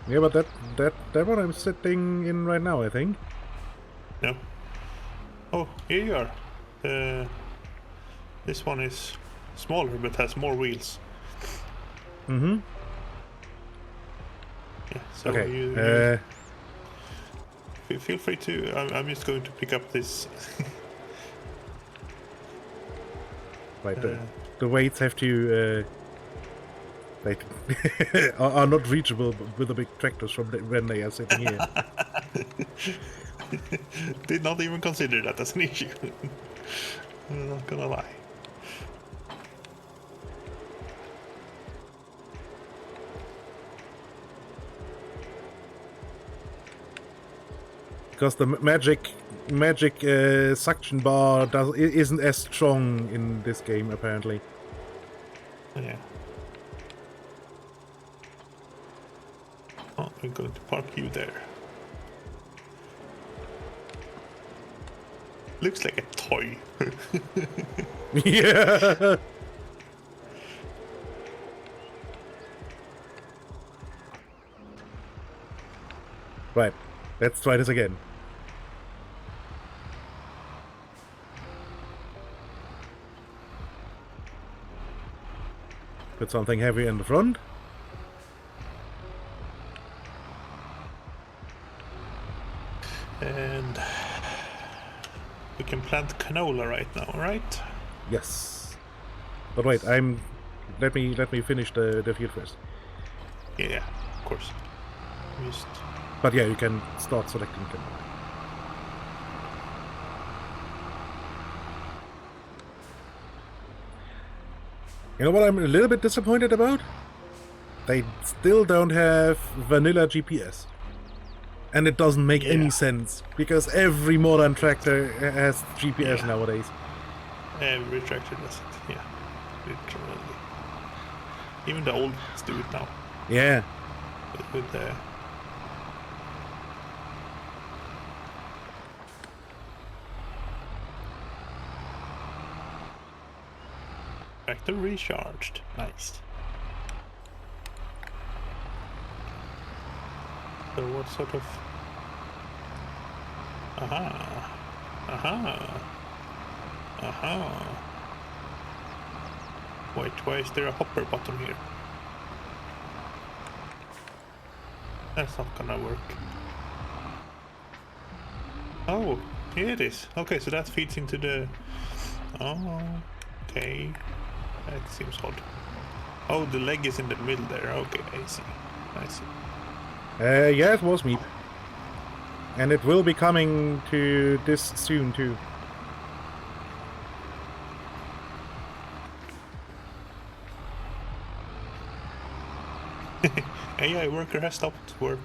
Speaker 1: Yeah, but that one I'm sitting in right now, I think.
Speaker 2: No. Oh, here you are. This one is smaller but has more wheels.
Speaker 1: Mm-hmm.
Speaker 2: Yeah. So
Speaker 1: Okay.
Speaker 2: you feel free to. I'm just going to pick up this.
Speaker 1: Right. The weights have to. They are not reachable with the big tractors from when they are sitting here.
Speaker 2: Did not even consider that as an issue. I'm not gonna lie.
Speaker 1: Because the magic suction bar isn't as strong in this game, apparently.
Speaker 2: Yeah. Oh, we're going to park you there. Looks like a toy.
Speaker 1: Yeah. Right. Let's try this again. Put something heavy in the front.
Speaker 2: And we can plant canola right now, right?
Speaker 1: Yes. But wait, let me finish the field first.
Speaker 2: Yeah, of course. Just
Speaker 1: But yeah, you can start selecting them. You know what I'm a little bit disappointed about? They still don't have vanilla GPS. And it doesn't make any sense, because every modern tractor has GPS nowadays.
Speaker 2: every tractor does it. Yeah, literally. Even the old ones do it now.
Speaker 1: Yeah.
Speaker 2: With the tractor recharged. Nice. So what sort of... Aha. Aha. Aha. Wait, why is there a hopper button here? That's not gonna work. Oh, here it is. Okay, so that feeds into the... Oh, okay. That seems odd. Oh, the leg is in the middle there. Okay, I see. I see.
Speaker 1: Yeah, it was Meep. And it will be coming to this soon, too.
Speaker 2: AI worker has stopped work.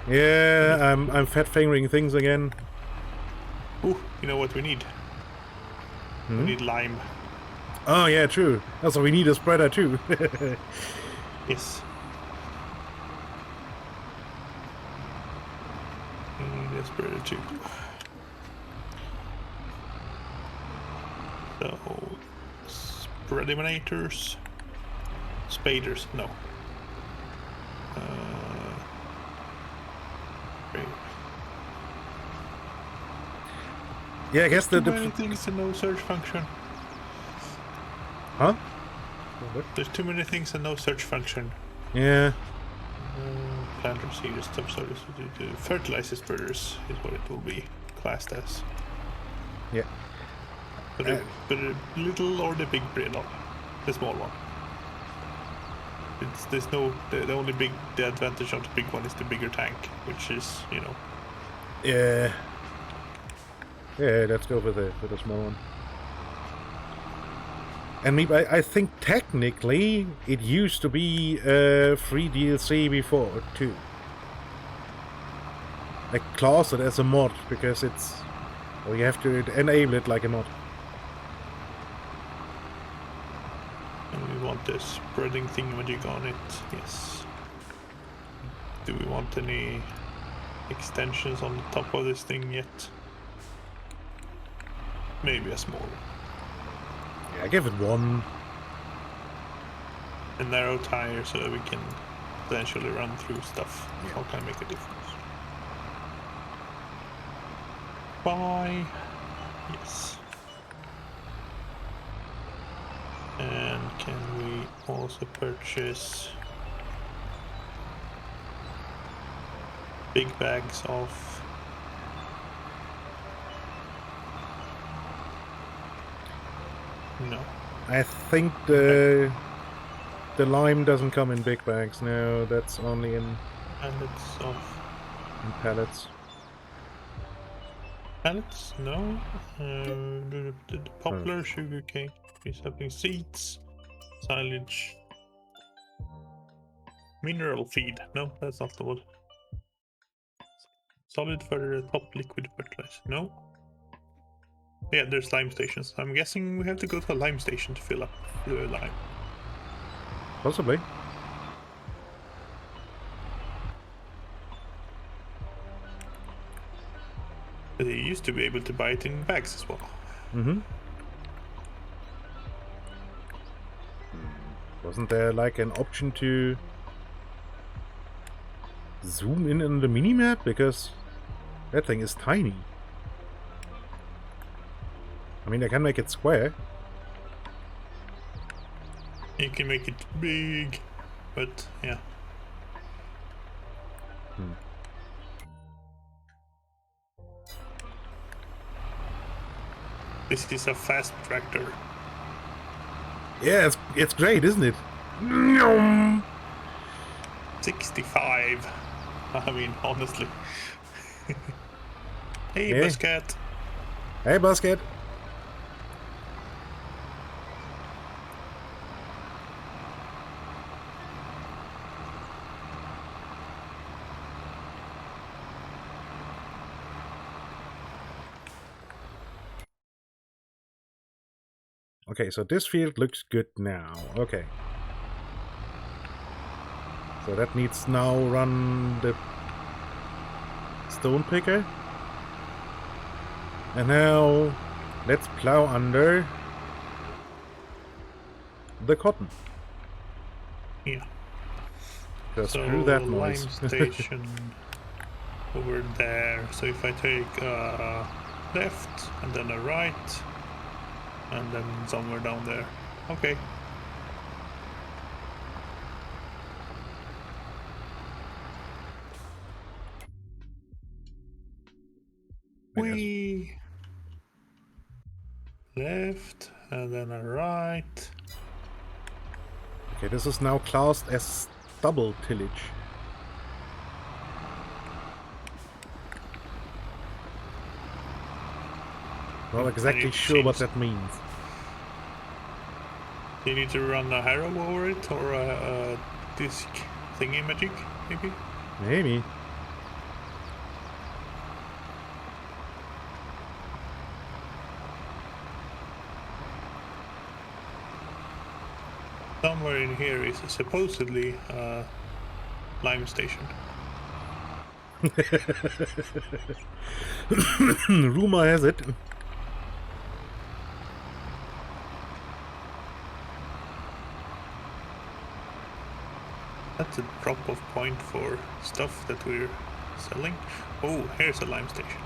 Speaker 1: Yeah, I'm fat fingering things again.
Speaker 2: Ooh, you know what we need? We need lime.
Speaker 1: Oh yeah, true. Also, we need a spreader too.
Speaker 2: Yes. We need a spreader too. So, spread eliminators. Spaders, no. Great.
Speaker 1: Yeah, I guess
Speaker 2: Too many things and no search function.
Speaker 1: Huh?
Speaker 2: There's too many things and no search function.
Speaker 1: Yeah.
Speaker 2: Planter seeders, subsoilers, fertilizer spreaders is what it will be classed as.
Speaker 1: Yeah.
Speaker 2: But a little or the big bridle, the small one. There's no the only the advantage of the big one is the bigger tank, which is, you know.
Speaker 1: Yeah. Yeah, let's go with the small one. And maybe I think technically it used to be free DLC before too. Like class it as a mod because it's, well, you have to enable it like a mod.
Speaker 2: And we want the spreading thingamajig on it, yes. Do we want any extensions on the top of this thing yet? Maybe a small one.
Speaker 1: Yeah, I give it one.
Speaker 2: a narrow tire so that we can potentially run through stuff.
Speaker 1: Yeah.
Speaker 2: How can make a difference? Buy. Yes. And can we also purchase big bags of no.
Speaker 1: I think the lime doesn't come in big bags. No, that's only in
Speaker 2: Pallets of
Speaker 1: pallets.
Speaker 2: pallets? No. The poplar, sugarcane, something seeds, silage, mineral feed. No, that's not the word. Solid further top liquid fertilizer. No. Yeah, there's lime stations. I'm guessing we have to go to a lime station to fill up the lime.
Speaker 1: Possibly.
Speaker 2: But you used to be able to buy it in bags as well.
Speaker 1: Mm-hmm. Wasn't there like an option to zoom in on the minimap? Because that thing is tiny. I mean, I can make it square.
Speaker 2: You can make it big, but yeah. This is a fast tractor.
Speaker 1: Yeah, it's great, isn't it?
Speaker 2: 65. I mean, honestly. Hey,
Speaker 1: Yeah.
Speaker 2: Buzzcat.
Speaker 1: Hey, Basket. Okay, so this field looks good now. Okay. So that needs now run the stone picker. And now let's plow under the cotton.
Speaker 2: Yeah.
Speaker 1: Just
Speaker 2: So
Speaker 1: screw that noise.
Speaker 2: lime station over there. So if I take a left and then a right and then somewhere down there. Okay. We left and then a right.
Speaker 1: Okay, this is now classed as double tillage. Not exactly sure what that means.
Speaker 2: You need to run a harrow over it or a disc thingy magic, maybe?
Speaker 1: Maybe.
Speaker 2: Somewhere in here is supposedly a lime station.
Speaker 1: Rumor has it.
Speaker 2: That's a drop-off point for stuff that we're selling. Oh, here's a lime station.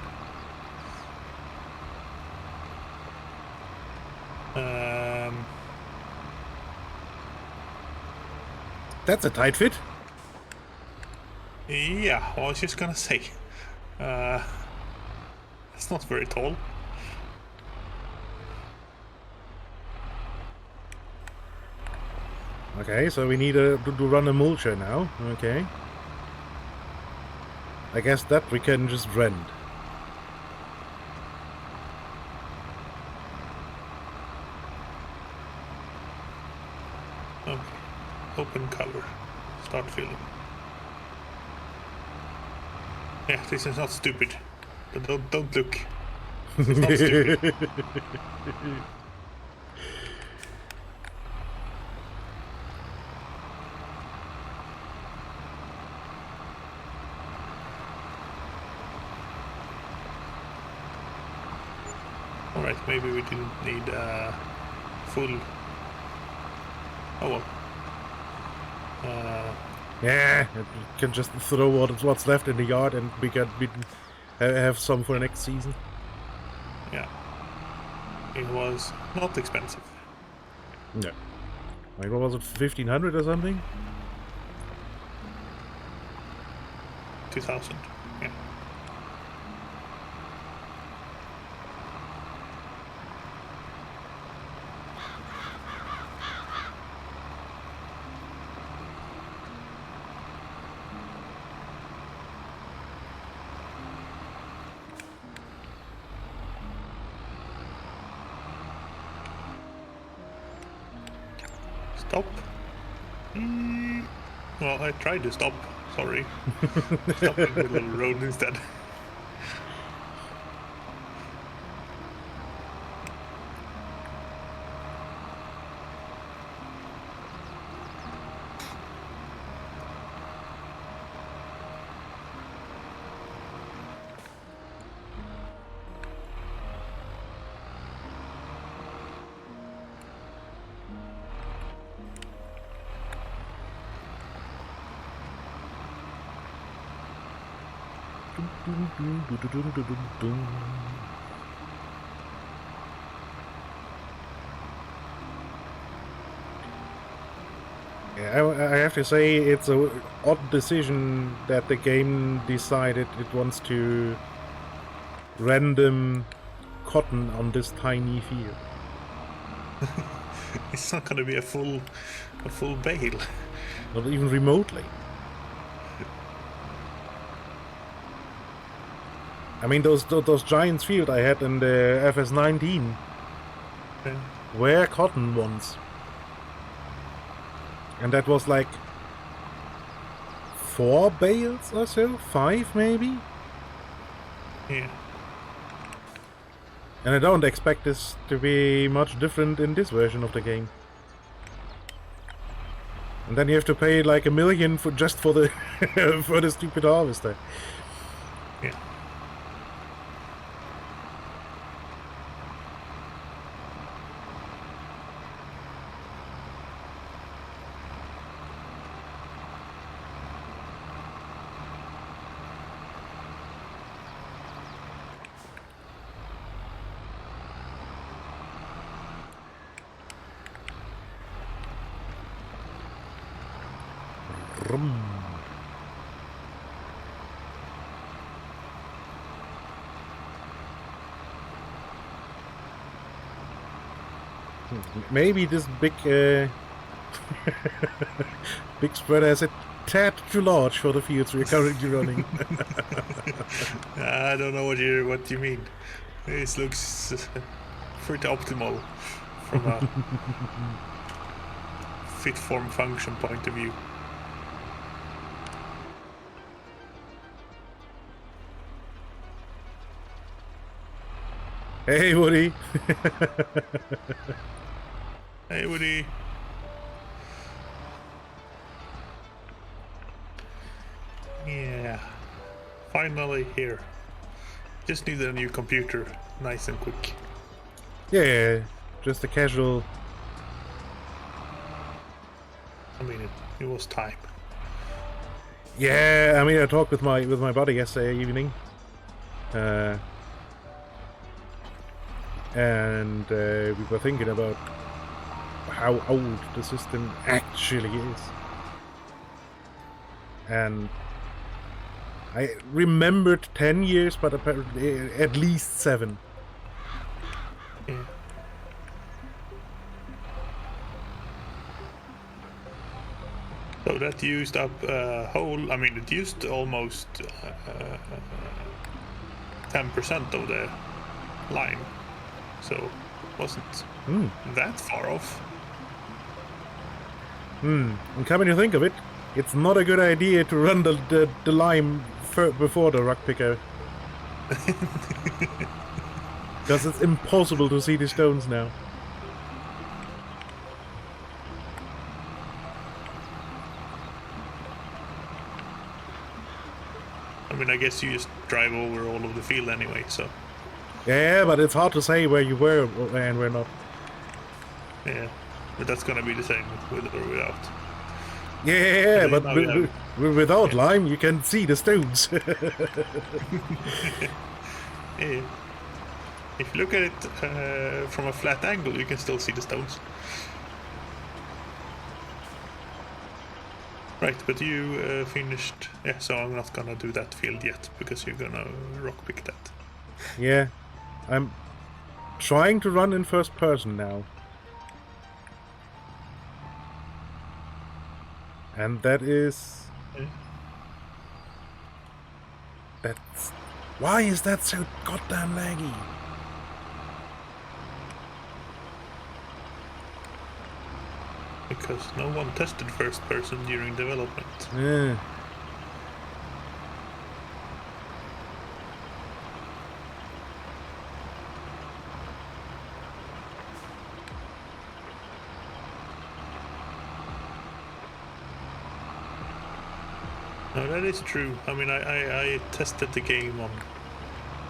Speaker 1: That's a tight fit.
Speaker 2: Yeah, I was just gonna say. It's not very tall.
Speaker 1: Okay, so we need to run a mulcher now. Okay. I guess that we can just rent.
Speaker 2: Okay. Open cover. Start filling. Yeah, this is not stupid. Don't look. It's not stupid. Alright, maybe we didn't need full... Oh well.
Speaker 1: Yeah, you can just throw what's left in the yard and we have some for next season.
Speaker 2: Yeah. It was not expensive.
Speaker 1: No. Like, what was it, 1,500 or something?
Speaker 2: 2,000. Yeah. Stop. Well, I tried to stop. Sorry. Stop in the middle of the road instead.
Speaker 1: Yeah, I have to say it's a odd decision that the game decided it wants to random cotton on this tiny field.
Speaker 2: It's not going to be a full bale.
Speaker 1: Not even remotely. I mean, those Giants field I had in the FS19 were cotton ones. And that was like 4 bales or so? 5 maybe?
Speaker 2: Yeah.
Speaker 1: And I don't expect this to be much different in this version of the game. And then you have to pay like $1 million for just for the for the stupid harvester.
Speaker 2: Yeah.
Speaker 1: Maybe this big big spreader is a tad too large for the fields we're currently running.
Speaker 2: I don't know what you mean. This looks pretty optimal from a fit form function point of view.
Speaker 1: Hey, Woody.
Speaker 2: Hey, Woody. Yeah, finally here. Just needed a new computer, nice and quick.
Speaker 1: Yeah, just a casual.
Speaker 2: I mean, it was time.
Speaker 1: Yeah, I mean, I talked with my buddy yesterday evening, and we were thinking about how old the system actually is, and I remembered 10 years, but apparently at least 7.
Speaker 2: Yeah. So that used up whole. I mean, it used almost 10% of the line, so it wasn't that far off.
Speaker 1: And coming to think of it, it's not a good idea to run the lime before the rock picker. Because it's impossible to see the stones now.
Speaker 2: I mean, I guess you just drive over all of the field anyway, so.
Speaker 1: Yeah, but it's hard to say where you were and where not.
Speaker 2: Yeah, but that's gonna be the same with or without.
Speaker 1: Yeah, but
Speaker 2: now
Speaker 1: without lime, you can see the stones.
Speaker 2: Yeah. If you look at it from a flat angle, you can still see the stones. Right, but you finished. Yeah, so I'm not gonna do that field yet because you're gonna rock pick that.
Speaker 1: Yeah, I'm trying to run in first person now. And that is... That's... Why is that so goddamn laggy?
Speaker 2: Because no one tested first person during development.
Speaker 1: Yeah.
Speaker 2: No, that is true. I mean, I tested the game on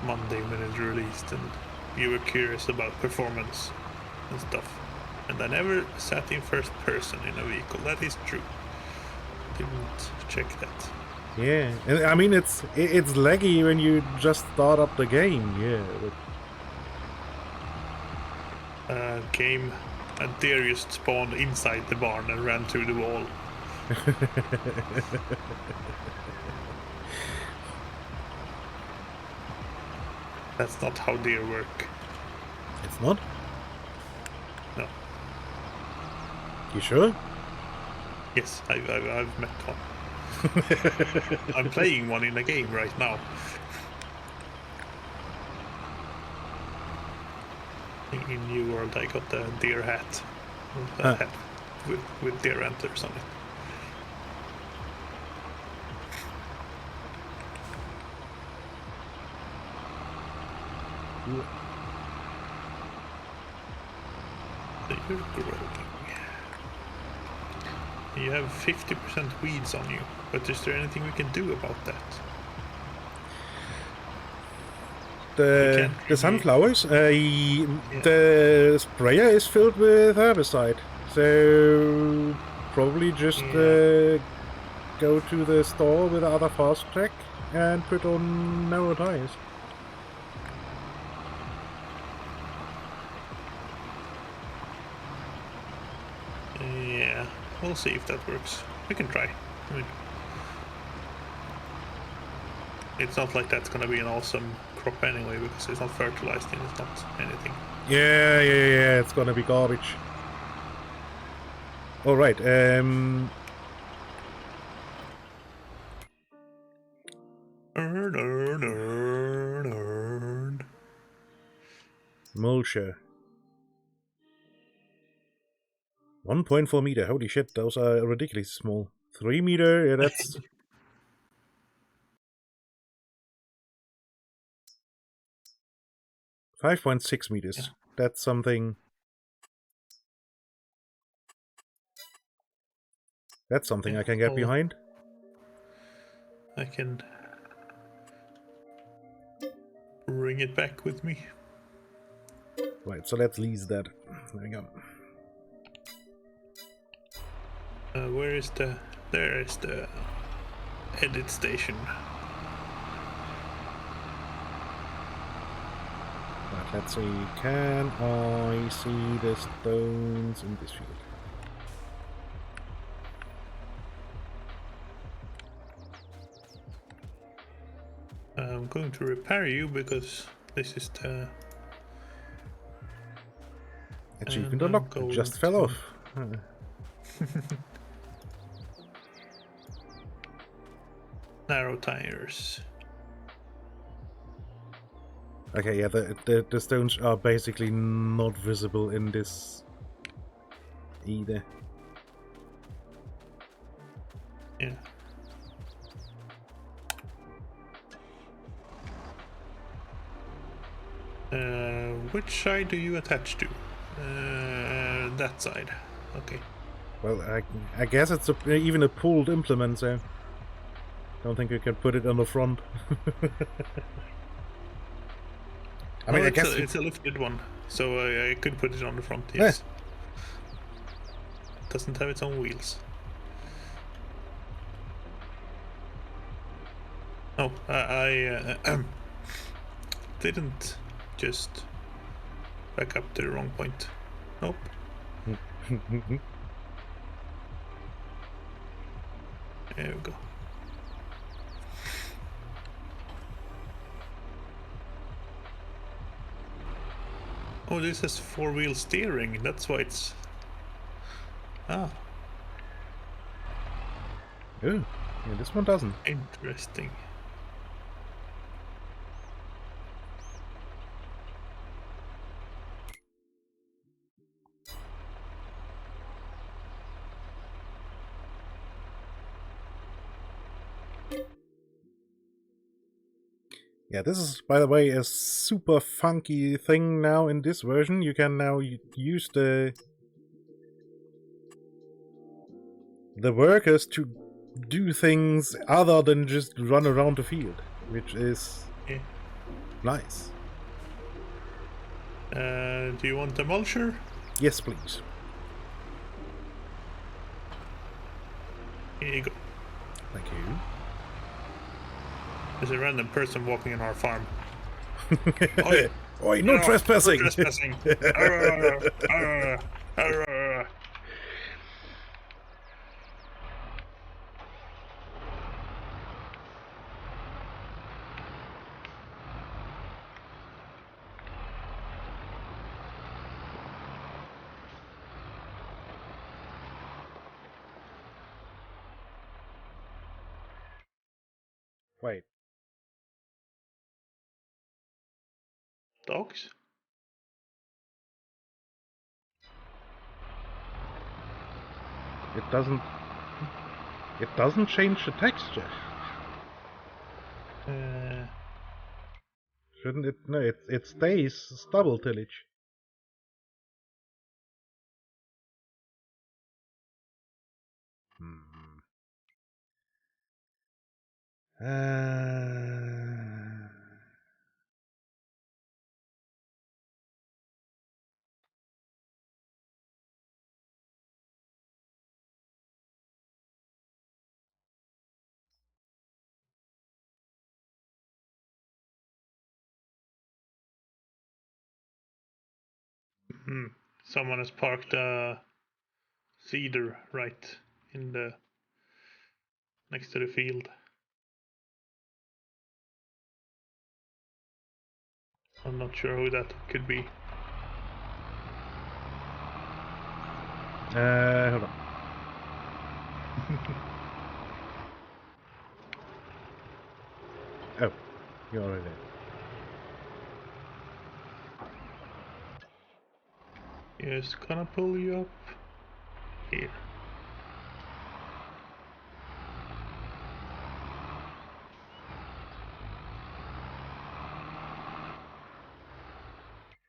Speaker 2: Monday when it released, and you were curious about performance and stuff. And I never sat in first person in a vehicle. That is true. Didn't check that.
Speaker 1: Yeah, and I mean it's laggy when you just start up the game. Yeah. But...
Speaker 2: Game, a deer just spawned inside the barn and ran through the wall. That's not how deer work.
Speaker 1: It's not?
Speaker 2: No.
Speaker 1: You sure?
Speaker 2: Yes, I've met one. I'm playing one in a game right now. In New World, I got a deer hat. A hat with deer antlers on it. So you're growing. You have 50% weeds on you, but is there anything we can do about that?
Speaker 1: The sunflowers, the sprayer is filled with herbicide, so probably just go to the store with the other fast track and put on narrow tires.
Speaker 2: Yeah, we'll see if that works. We can try. I mean, it's not like that's gonna be an awesome crop anyway, because it's not fertilized and it's not anything.
Speaker 1: Yeah, it's gonna be garbage. Alright, Mulcher. 1.4 meter, holy shit, those are ridiculously small. 3 meter, yeah, that's... 5.6 meters. Yeah. That's something... That's something I can get behind.
Speaker 2: I can bring it back with me.
Speaker 1: Right, so let's lease that. There we go.
Speaker 2: Where is the... There is the edit station.
Speaker 1: Right, let's see. Can I see the stones in this field?
Speaker 2: I'm going to repair you because this is the...
Speaker 1: Achievement unlocked. It just fell off.
Speaker 2: Narrow tires.
Speaker 1: Okay, yeah, the stones are basically not visible in this either.
Speaker 2: Yeah. Which side do you attach to? That side. Okay.
Speaker 1: Well, I guess it's even a pulled implement, so don't think we can put it on the front. I mean, I guess
Speaker 2: it's a lifted one, so I could put it on the front. Yes. Doesn't have its own wheels. Oh, I didn't just back up to the wrong point. Nope. There we go. Oh, this has four-wheel steering. That's why it's... Ah.
Speaker 1: Oh, yeah, this one doesn't.
Speaker 2: Interesting.
Speaker 1: Yeah, this is, by the way, a super funky thing now in this version. You can now use the workers to do things other than just run around the field, which is nice.
Speaker 2: Do you want a mulcher?
Speaker 1: Yes, please.
Speaker 2: Here you go.
Speaker 1: Thank you.
Speaker 2: There's a random person walking on our farm.
Speaker 1: Oi, oi, no trespassing!
Speaker 2: No trespassing.
Speaker 1: Wait.
Speaker 2: Dogs?
Speaker 1: It doesn't change the texture. Shouldn't it? No, it stays stubble tillage.
Speaker 2: Someone has parked a cedar right in the next to the field. I'm not sure who that could be.
Speaker 1: Hold on. Oh, you're already there.
Speaker 2: Yes, gonna pull you up here.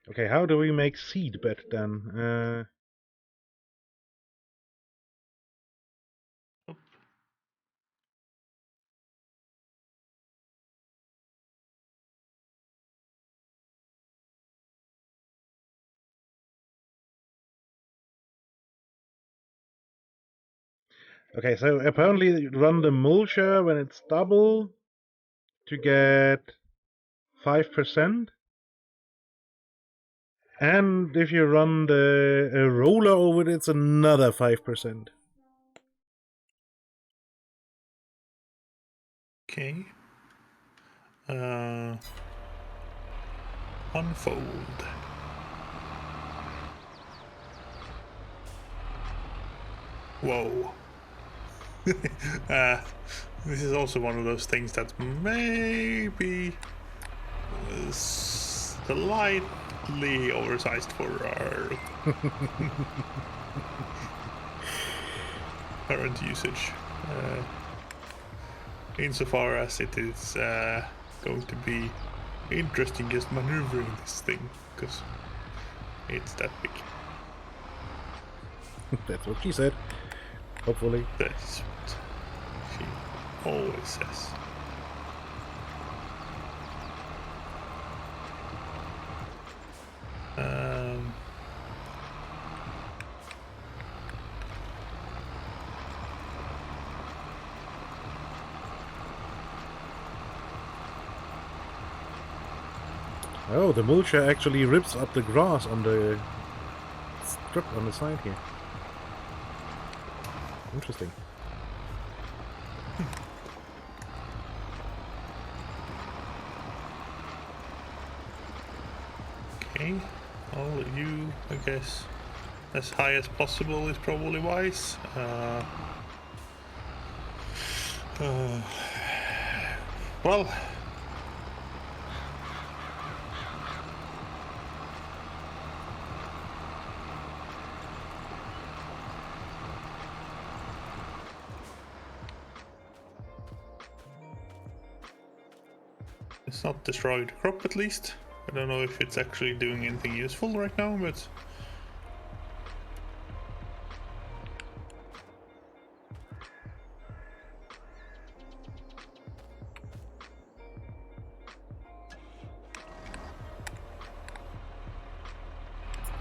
Speaker 1: Okay, how do we make seed bed then? Okay, so apparently you run the mulcher when it's double to get 5%. And if you run the roller over it, it's another 5%.
Speaker 2: Okay. Unfold. Whoa. This is also one of those things that maybe slightly oversized for our current usage. Insofar as it is going to be interesting just maneuvering this thing, because it's that big.
Speaker 1: That's what she said. Hopefully.
Speaker 2: That's what she always says.
Speaker 1: Oh, the mulcher actually rips up the grass on the strip on the side here. Interesting.
Speaker 2: Okay, well, you, I guess, as high as possible is probably wise. Well, it's not destroyed crop at least. I don't know if it's actually doing anything useful right now, but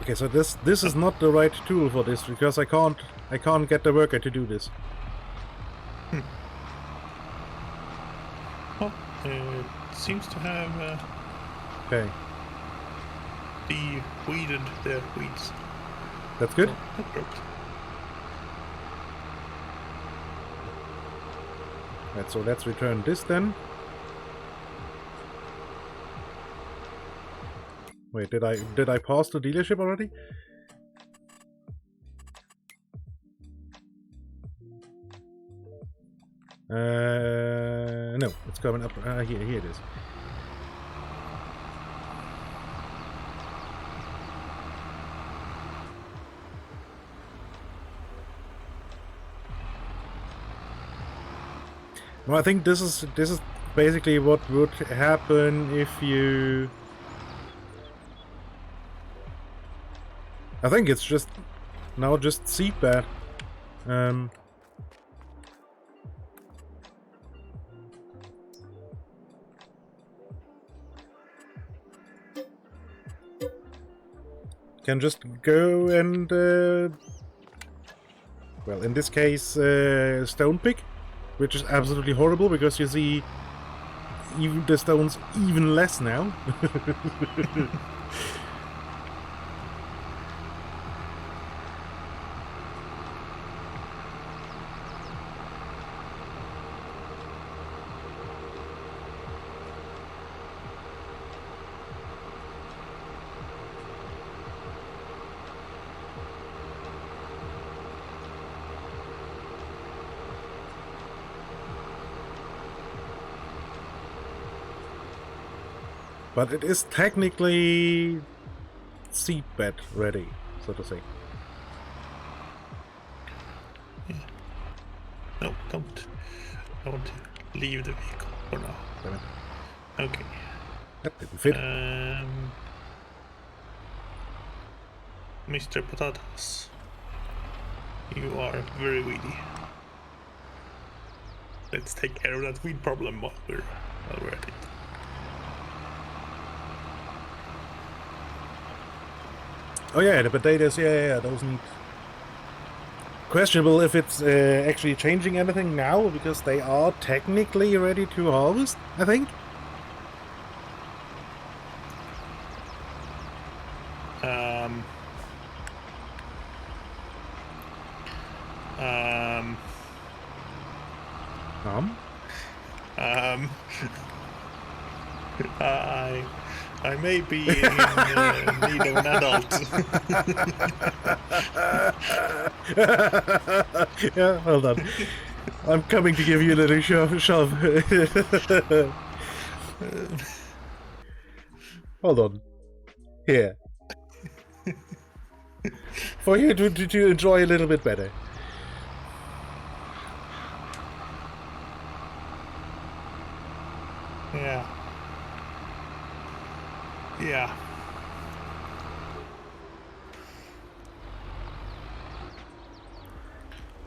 Speaker 1: Okay, so this is not the right tool for this because I can't get the worker to do this.
Speaker 2: well, it seems to have
Speaker 1: Okay,
Speaker 2: de-weeded the weeds.
Speaker 1: that's good.
Speaker 2: Oh, that worked.
Speaker 1: Right, so let's return this then. Wait, did I pass the dealership already? No, it's coming up. Here it is. No, I think this is basically what would happen if you. I think it's just now just seed bed. Can just go and well, in this case, stone pick, which is absolutely horrible because you see even the stones even less now. But it is technically seedbed ready, so to say.
Speaker 2: Yeah. No, don't. I want to leave the vehicle for now.
Speaker 1: Damn it.
Speaker 2: Okay.
Speaker 1: That didn't fit.
Speaker 2: Mr. Patatas, you are very weedy. Let's take care of that weed problem while we're at it.
Speaker 1: Oh yeah, the potatoes, yeah, those need... Questionable if it's actually changing anything now, because they are technically ready to harvest, I think.
Speaker 2: I may be in need of an adult.
Speaker 1: Yeah, hold on. I'm coming to give you a little shove. Hold on. Here. For you to enjoy a little bit better.
Speaker 2: Yeah. Yeah.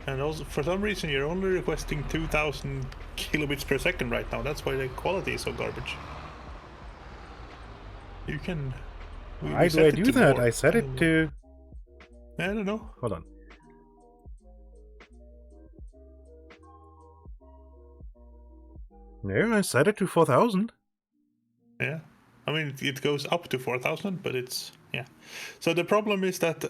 Speaker 2: And also, for some reason, you're only requesting 2,000 kilobits per second right now. That's why the quality is so garbage. You can...
Speaker 1: Why do I do that? I set it to...
Speaker 2: I don't know.
Speaker 1: Hold on. No, I set it to 4,000.
Speaker 2: Yeah. I mean, it goes up to 4,000, but it's, yeah. So the problem is that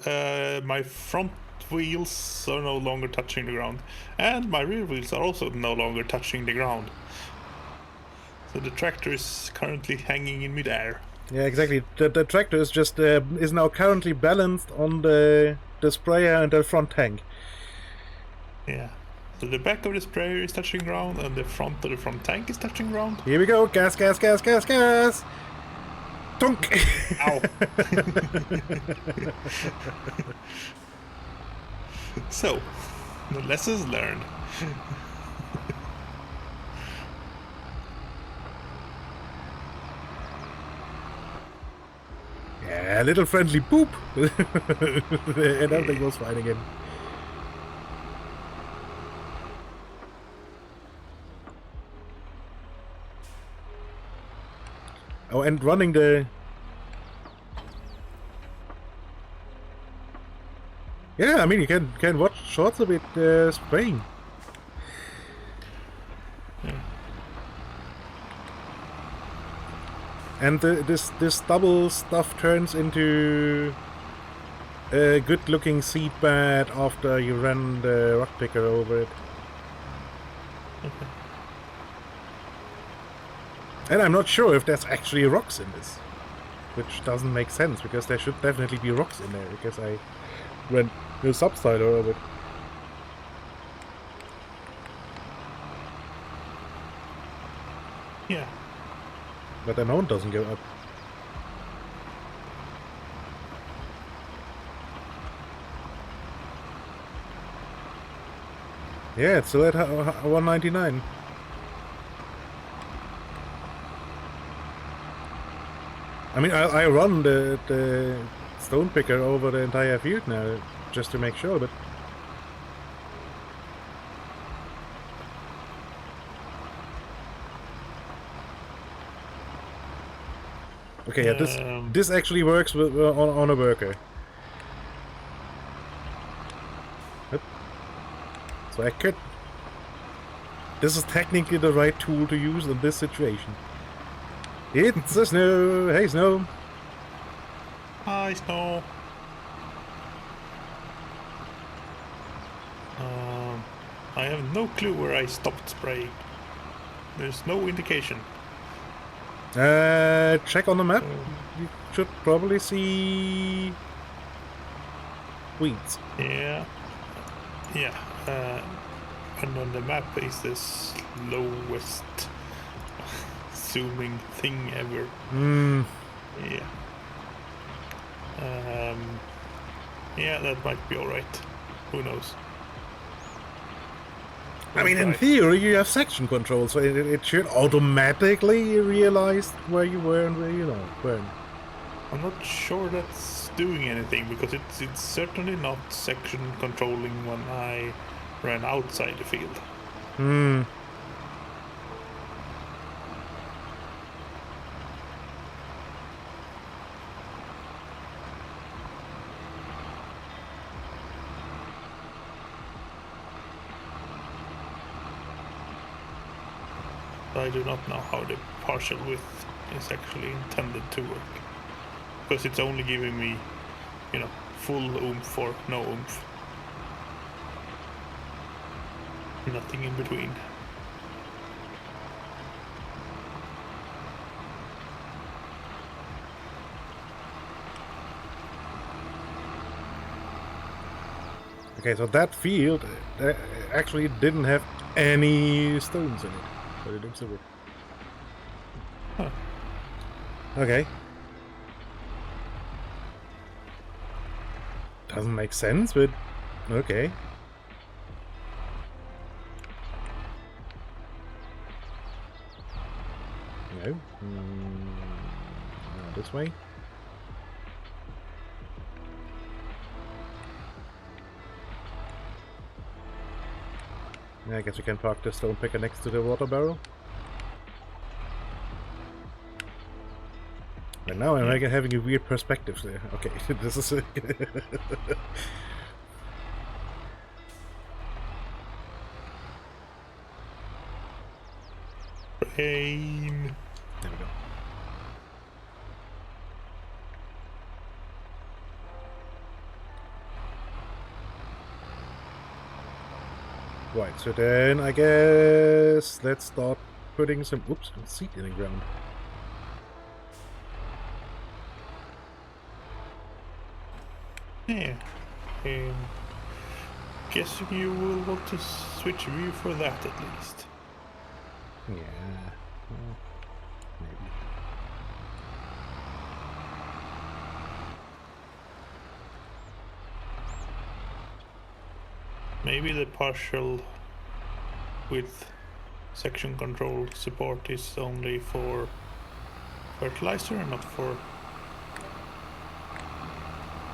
Speaker 2: my front wheels are no longer touching the ground, and my rear wheels are also no longer touching the ground. So the tractor is currently hanging in midair.
Speaker 1: Yeah, exactly. The tractor is just is now currently balanced on the sprayer and the front tank.
Speaker 2: Yeah. So the back of the sprayer is touching ground, and the front of the front tank is touching ground.
Speaker 1: Here we go. Gas, gas, gas, gas, gas. Tunk!
Speaker 2: Ow! So, the lessons learned.
Speaker 1: Yeah, a little friendly poop. And everything was fine again. Oh, and running the... Yeah, I mean, you can watch shorts of it spraying. And this double stuff turns into a good-looking seed bed after you run the rock picker over it.
Speaker 2: Okay.
Speaker 1: And I'm not sure if there's actually rocks in this, which doesn't make sense because there should definitely be rocks in there because I ran the substyler over it.
Speaker 2: Yeah.
Speaker 1: But the amount doesn't go up. Yeah, it's still at 199. I mean, I run the stone picker over the entire field now, just to make sure, but... Okay, yeah, this actually works with, on a worker. Yep. So I could... This is technically the right tool to use in this situation. It's a snow! Hey, snow!
Speaker 2: Hi, snow! I have no clue where I stopped spraying. There's no indication.
Speaker 1: Check on the map. You should probably see... weeds.
Speaker 2: Yeah. Yeah. And on the map is the slowest zooming thing ever. Yeah. Yeah, that might be alright. Who knows?
Speaker 1: I mean, in theory, you have section control, so it should automatically realize where you were and where you weren't.
Speaker 2: I'm not sure that's doing anything, because it's certainly not section controlling when I ran outside the field. I do not know how the partial width is actually intended to work, because it's only giving me, you know, full oomph or no oomph. Nothing in between.
Speaker 1: Okay, so that field actually didn't have any stones in it, but it looks a bit.
Speaker 2: Huh.
Speaker 1: Okay. Doesn't make sense, but okay. No. No, this way. Yeah, I guess we can park the stone picker next to the water barrel. And now I'm having a weird perspective there. Okay, this is a
Speaker 2: Rain.
Speaker 1: There we go. Right, so then I guess let's start putting some seed in the ground.
Speaker 2: Yeah. Guessing you will want to switch view for that at least.
Speaker 1: Yeah. Well, maybe.
Speaker 2: Maybe the partial with section control support is only for fertilizer and not for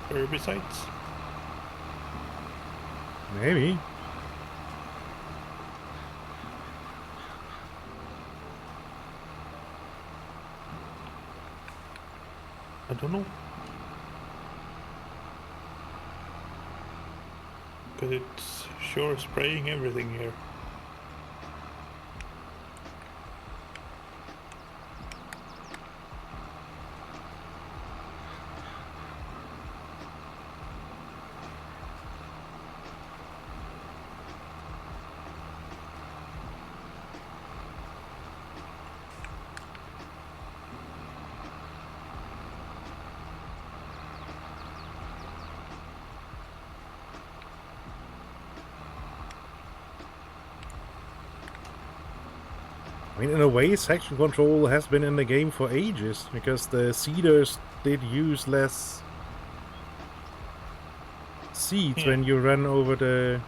Speaker 2: herbicides.
Speaker 1: Maybe.
Speaker 2: I don't know. Because it's sure spraying everything here.
Speaker 1: I mean, in a way, section control has been in the game for ages, because the seeders did use less seeds
Speaker 2: Yeah.
Speaker 1: when you run over the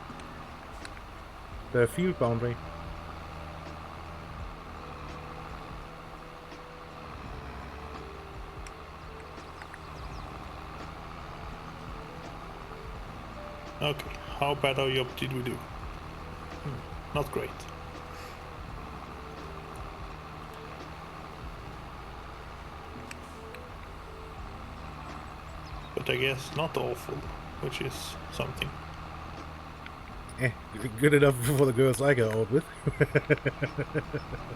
Speaker 1: field boundary.
Speaker 2: Okay, how bad a job did we do? Not great. But I guess not awful, which is something.
Speaker 1: Good enough for the girls I go out with.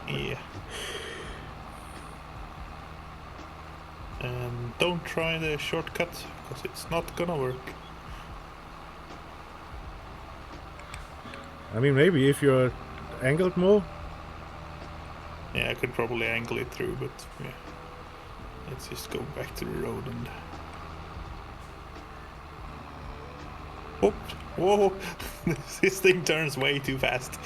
Speaker 2: Yeah. And don't try the shortcut, because it's not gonna work.
Speaker 1: I mean, maybe if you're angled more.
Speaker 2: Yeah, I could probably angle it through, but yeah. Let's just go back to the road and... Oh, whoa! This thing turns way too fast.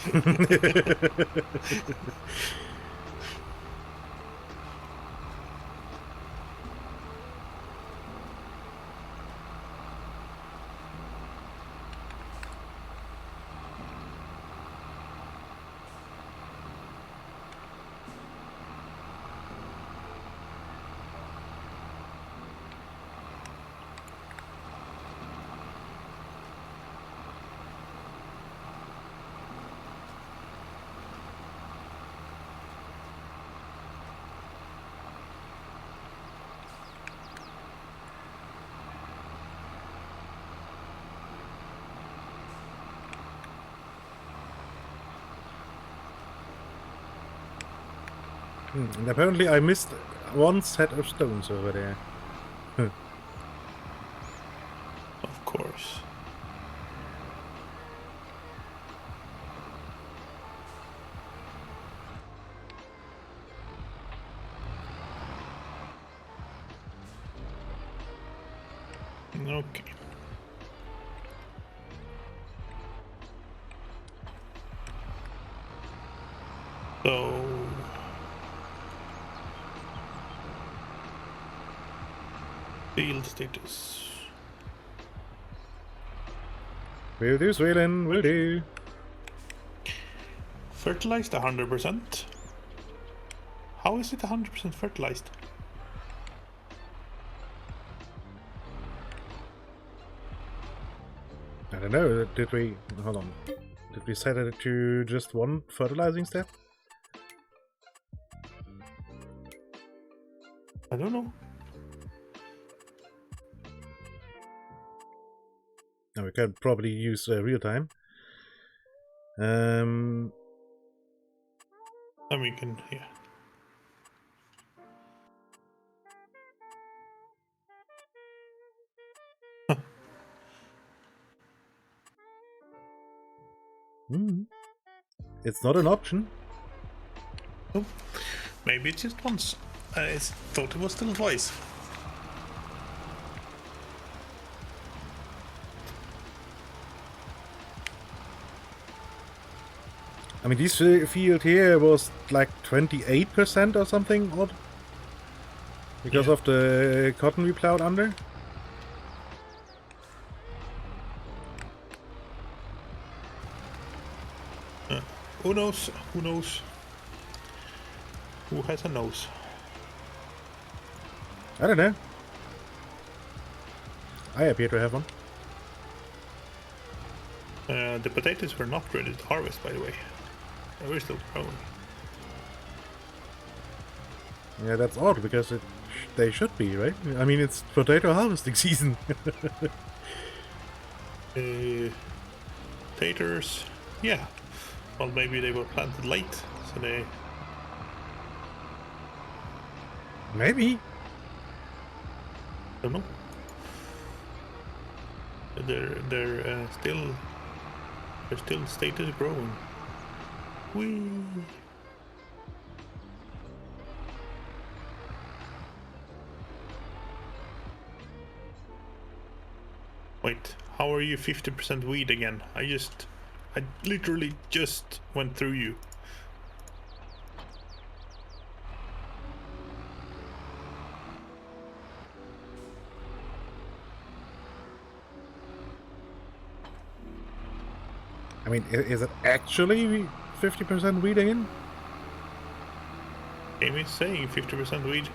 Speaker 1: And apparently I missed one set of stones over there.
Speaker 2: Of course. Okay. So... Field status.
Speaker 1: Will do, Sweden, will do.
Speaker 2: Fertilized 100%. How is it 100% fertilized?
Speaker 1: I don't know, did we... hold on. Did we set it to just one fertilizing step?
Speaker 2: I don't know.
Speaker 1: Now we can probably use real time.
Speaker 2: And we can, yeah.
Speaker 1: It's not an option.
Speaker 2: Oh, maybe it's just once. I thought it was still twice.
Speaker 1: I mean, this field here was like 28% or something odd. Because of the cotton we plowed under.
Speaker 2: Who knows? Who knows? Who has a nose?
Speaker 1: I don't know. I appear to have one.
Speaker 2: The potatoes were not ready to harvest, by the way. They were still growing.
Speaker 1: Yeah, that's odd because they should be, right? I mean, it's potato harvesting season.
Speaker 2: Taters, yeah. Well, maybe they were planted late, so they...
Speaker 1: Maybe.
Speaker 2: Don't know. They're still status growing. Whee! Wait, how are you 50% weed again? I literally just went through you.
Speaker 1: I mean, is it actually 50% weed again?
Speaker 2: Game is saying 50% weed.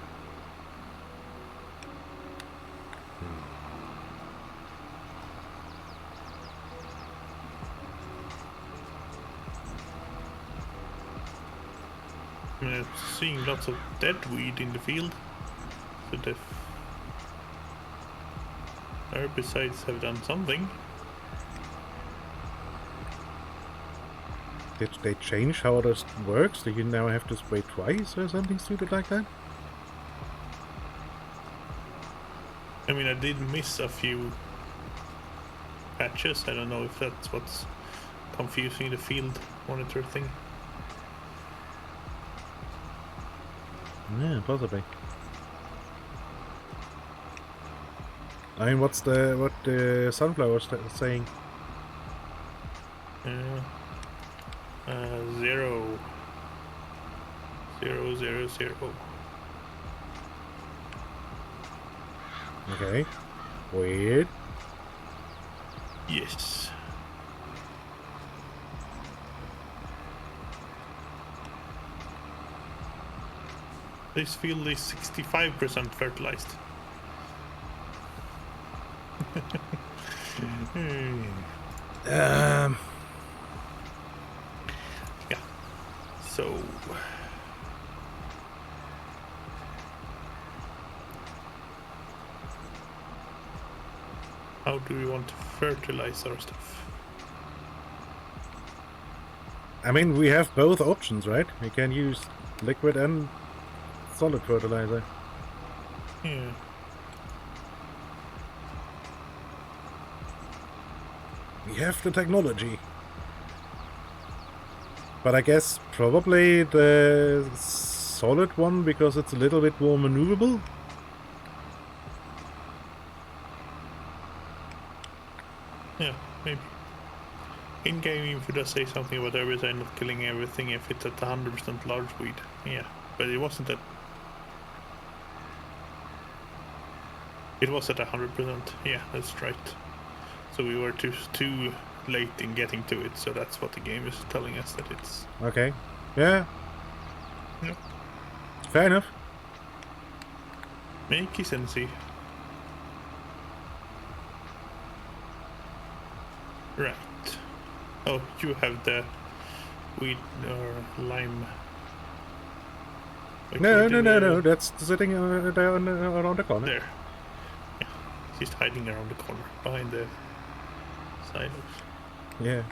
Speaker 2: I'm seeing lots of dead weed in the field. So the herbicides have done something.
Speaker 1: Did they change how this works? Do you now have to spray twice or something stupid like that?
Speaker 2: I mean, I did miss a few patches. I don't know if that's what's confusing the field monitor thing.
Speaker 1: Yeah, possibly. I mean, what the sunflower saying?
Speaker 2: 0 0 0 0.
Speaker 1: Okay. Weird.
Speaker 2: Yes. This field is 65% fertilized.
Speaker 1: Um.
Speaker 2: Yeah. So. How do we want to fertilize our stuff?
Speaker 1: I mean, we have both options, right? We can use liquid and solid fertilizer.
Speaker 2: Yeah.
Speaker 1: We have the technology. But I guess probably the solid one because it's a little bit more maneuverable.
Speaker 2: Yeah, maybe. In-game info does say something about herbicide not killing everything if it's at 100% large weed. Yeah, but it wasn't at... It was at 100%. Yeah, that's right. So we were too late in getting to it, so that's what the game is telling us, that it's...
Speaker 1: Okay. Yeah.
Speaker 2: Yeah.
Speaker 1: Fair enough.
Speaker 2: Make sense. Right. Oh, you have the weed or lime. Wait,
Speaker 1: No. That's sitting there around the corner.
Speaker 2: There. Yeah. She's hiding around the corner, behind the silos.
Speaker 1: Yeah.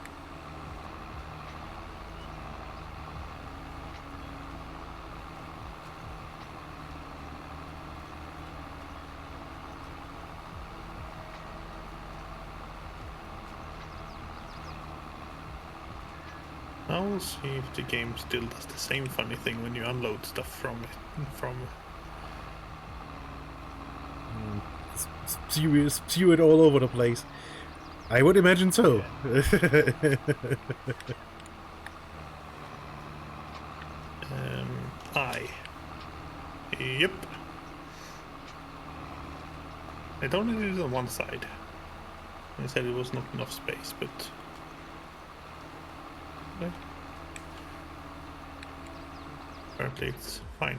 Speaker 2: Now we'll see if the game still does the same funny thing when you unload stuff from it.
Speaker 1: Spew it all over the place. I would imagine so.
Speaker 2: Yep. It only did it on one side. I said it was not enough space, but yeah. Apparently it's fine.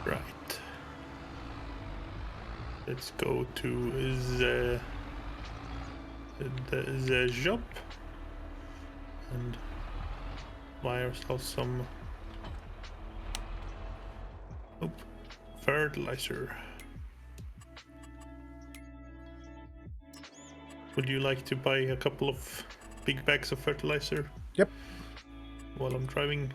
Speaker 2: Right. Let's go to the shop and buy ourselves some fertilizer. Would you like to buy a couple of big bags of fertilizer?
Speaker 1: Yep.
Speaker 2: While I'm driving.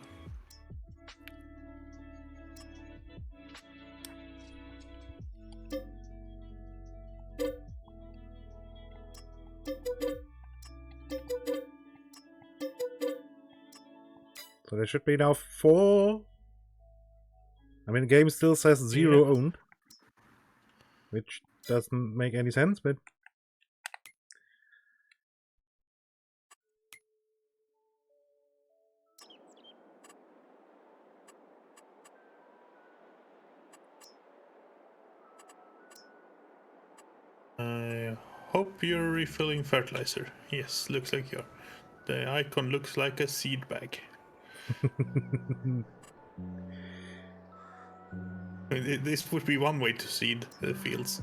Speaker 1: So there should be now 4. I mean, the game still says 0 owned, which doesn't make any sense, but
Speaker 2: I hope you're refilling fertilizer. Yes, looks like you are. The icon looks like a seed bag. This would be one way to seed the fields.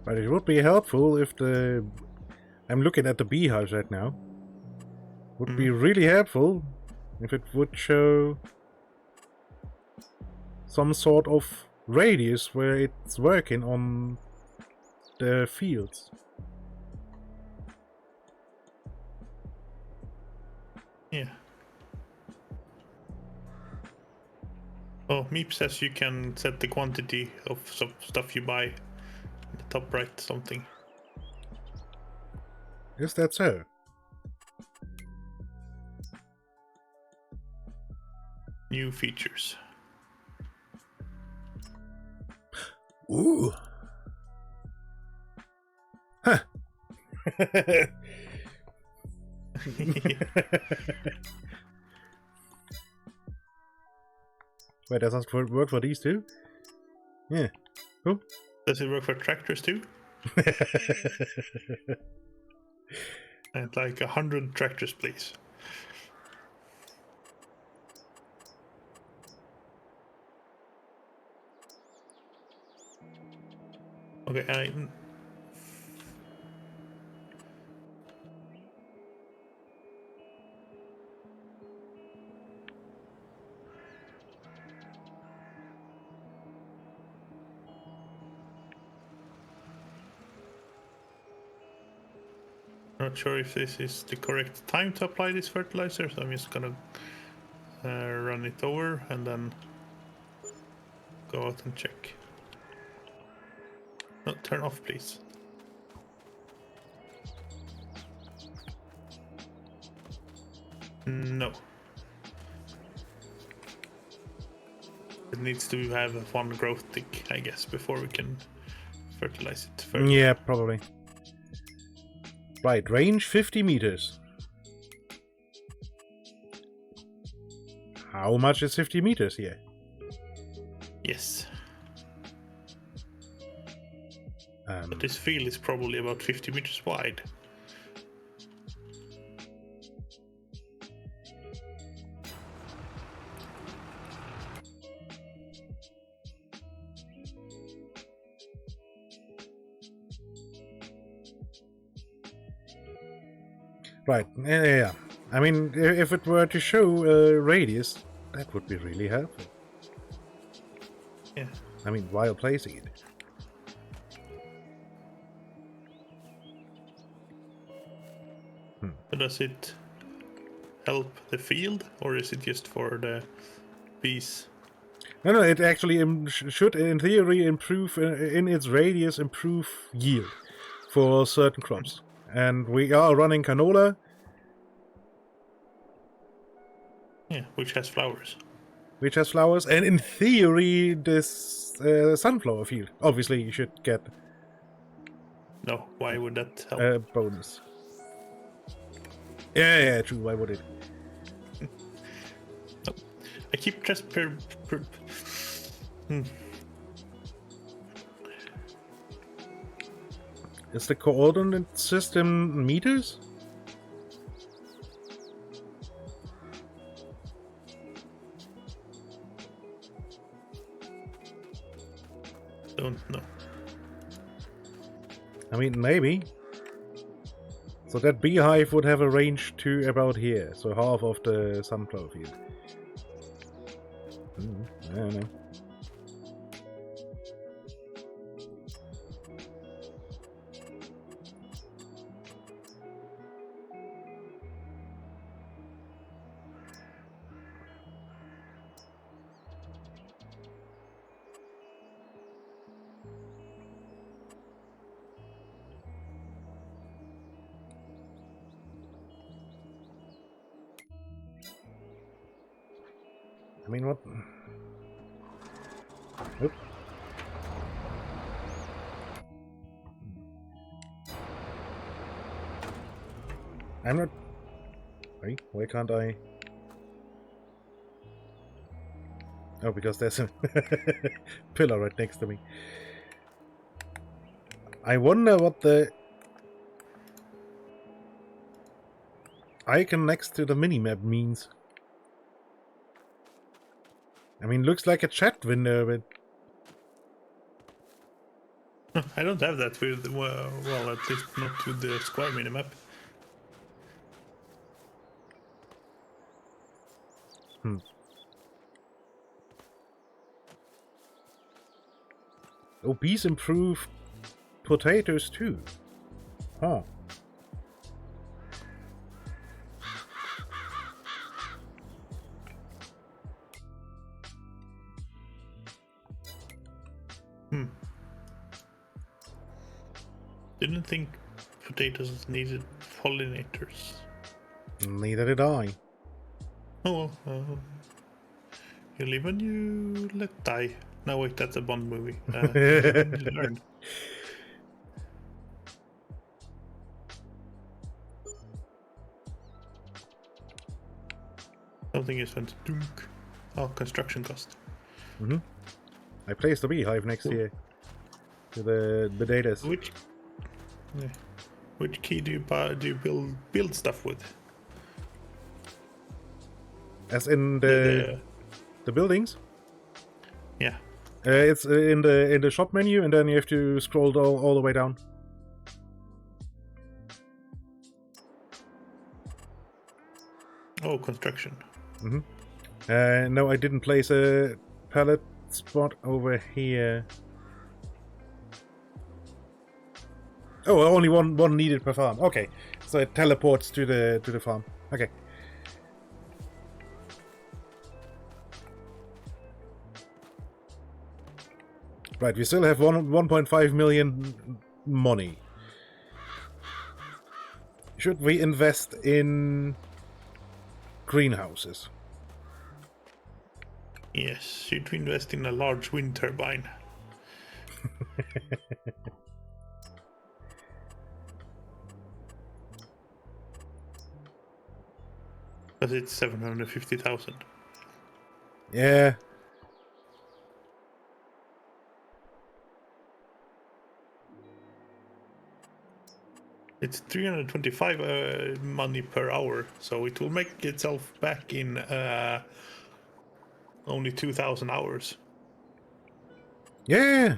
Speaker 1: But it would be helpful if the... I'm looking at the beehives right now. Would be really helpful if it would show some sort of radius where it's working on the fields.
Speaker 2: Yeah. Oh, Meep says you can set the quantity of stuff you buy. In the top right, something.
Speaker 1: Is that so?
Speaker 2: New features.
Speaker 1: Ooh. Huh. Wait, does that work for these two? Yeah. Cool.
Speaker 2: Does it work for tractors too? And like 100 tractors, please. Okay, not sure if this is the correct time to apply this fertilizer, so I'm just gonna run it over and then go out and check. No, turn off, please. No. It needs to have one growth tick, I guess, before we can fertilize it further.
Speaker 1: Yeah, probably. Right, range 50 meters. How much is 50 meters here?
Speaker 2: Yes. But this field is probably about 50 meters wide.
Speaker 1: Right, yeah. I mean, if it were to show a radius, that would be really helpful.
Speaker 2: Yeah.
Speaker 1: I mean, while placing it.
Speaker 2: So does it help the field, or is it just for the bees?
Speaker 1: No, it actually should, in theory, improve, in its radius, improve yield for certain crops. And we are running canola.
Speaker 2: Yeah, which has flowers.
Speaker 1: Which has flowers, and in theory, this sunflower field obviously you should get
Speaker 2: No, why would that help?
Speaker 1: a bonus. Yeah, true. Why would it?
Speaker 2: No. I keep just
Speaker 1: Is the coordinate system meters?
Speaker 2: Don't know.
Speaker 1: I mean, maybe. So that beehive would have a range to about here, so half of the sunflower field. I don't know. I mean, what? Oop. I'm not... Wait, why can't I... Oh, because there's a pillar right next to me. I wonder what the icon next to the minimap means. I mean, looks like a chat window, but...
Speaker 2: I don't have that with, well, at least not with the square minimap.
Speaker 1: Oh, bees improve potatoes too. Huh.
Speaker 2: Didn't think potatoes needed pollinators.
Speaker 1: Neither did I.
Speaker 2: Oh well, you live and you let die. No wait, that's a Bond movie. You learn. Something is went dunk. Oh, construction cost.
Speaker 1: I placed a beehive next here to the potatoes.
Speaker 2: Which key do you build stuff with?
Speaker 1: As in the buildings?
Speaker 2: Yeah.
Speaker 1: It's in the shop menu, and then you have to scroll all the way down.
Speaker 2: Oh, construction.
Speaker 1: No, I didn't place a pallet spot over here. Oh, only one needed per farm. Okay, so it teleports to the farm. Okay. Right, we still have 1.5 million money. Should we invest in greenhouses?
Speaker 2: Yes, should we invest in a large wind turbine? Because it's 750,000.
Speaker 1: Yeah.
Speaker 2: It's 325 money per hour, so it will make itself back in only 2,000 hours.
Speaker 1: Yeah.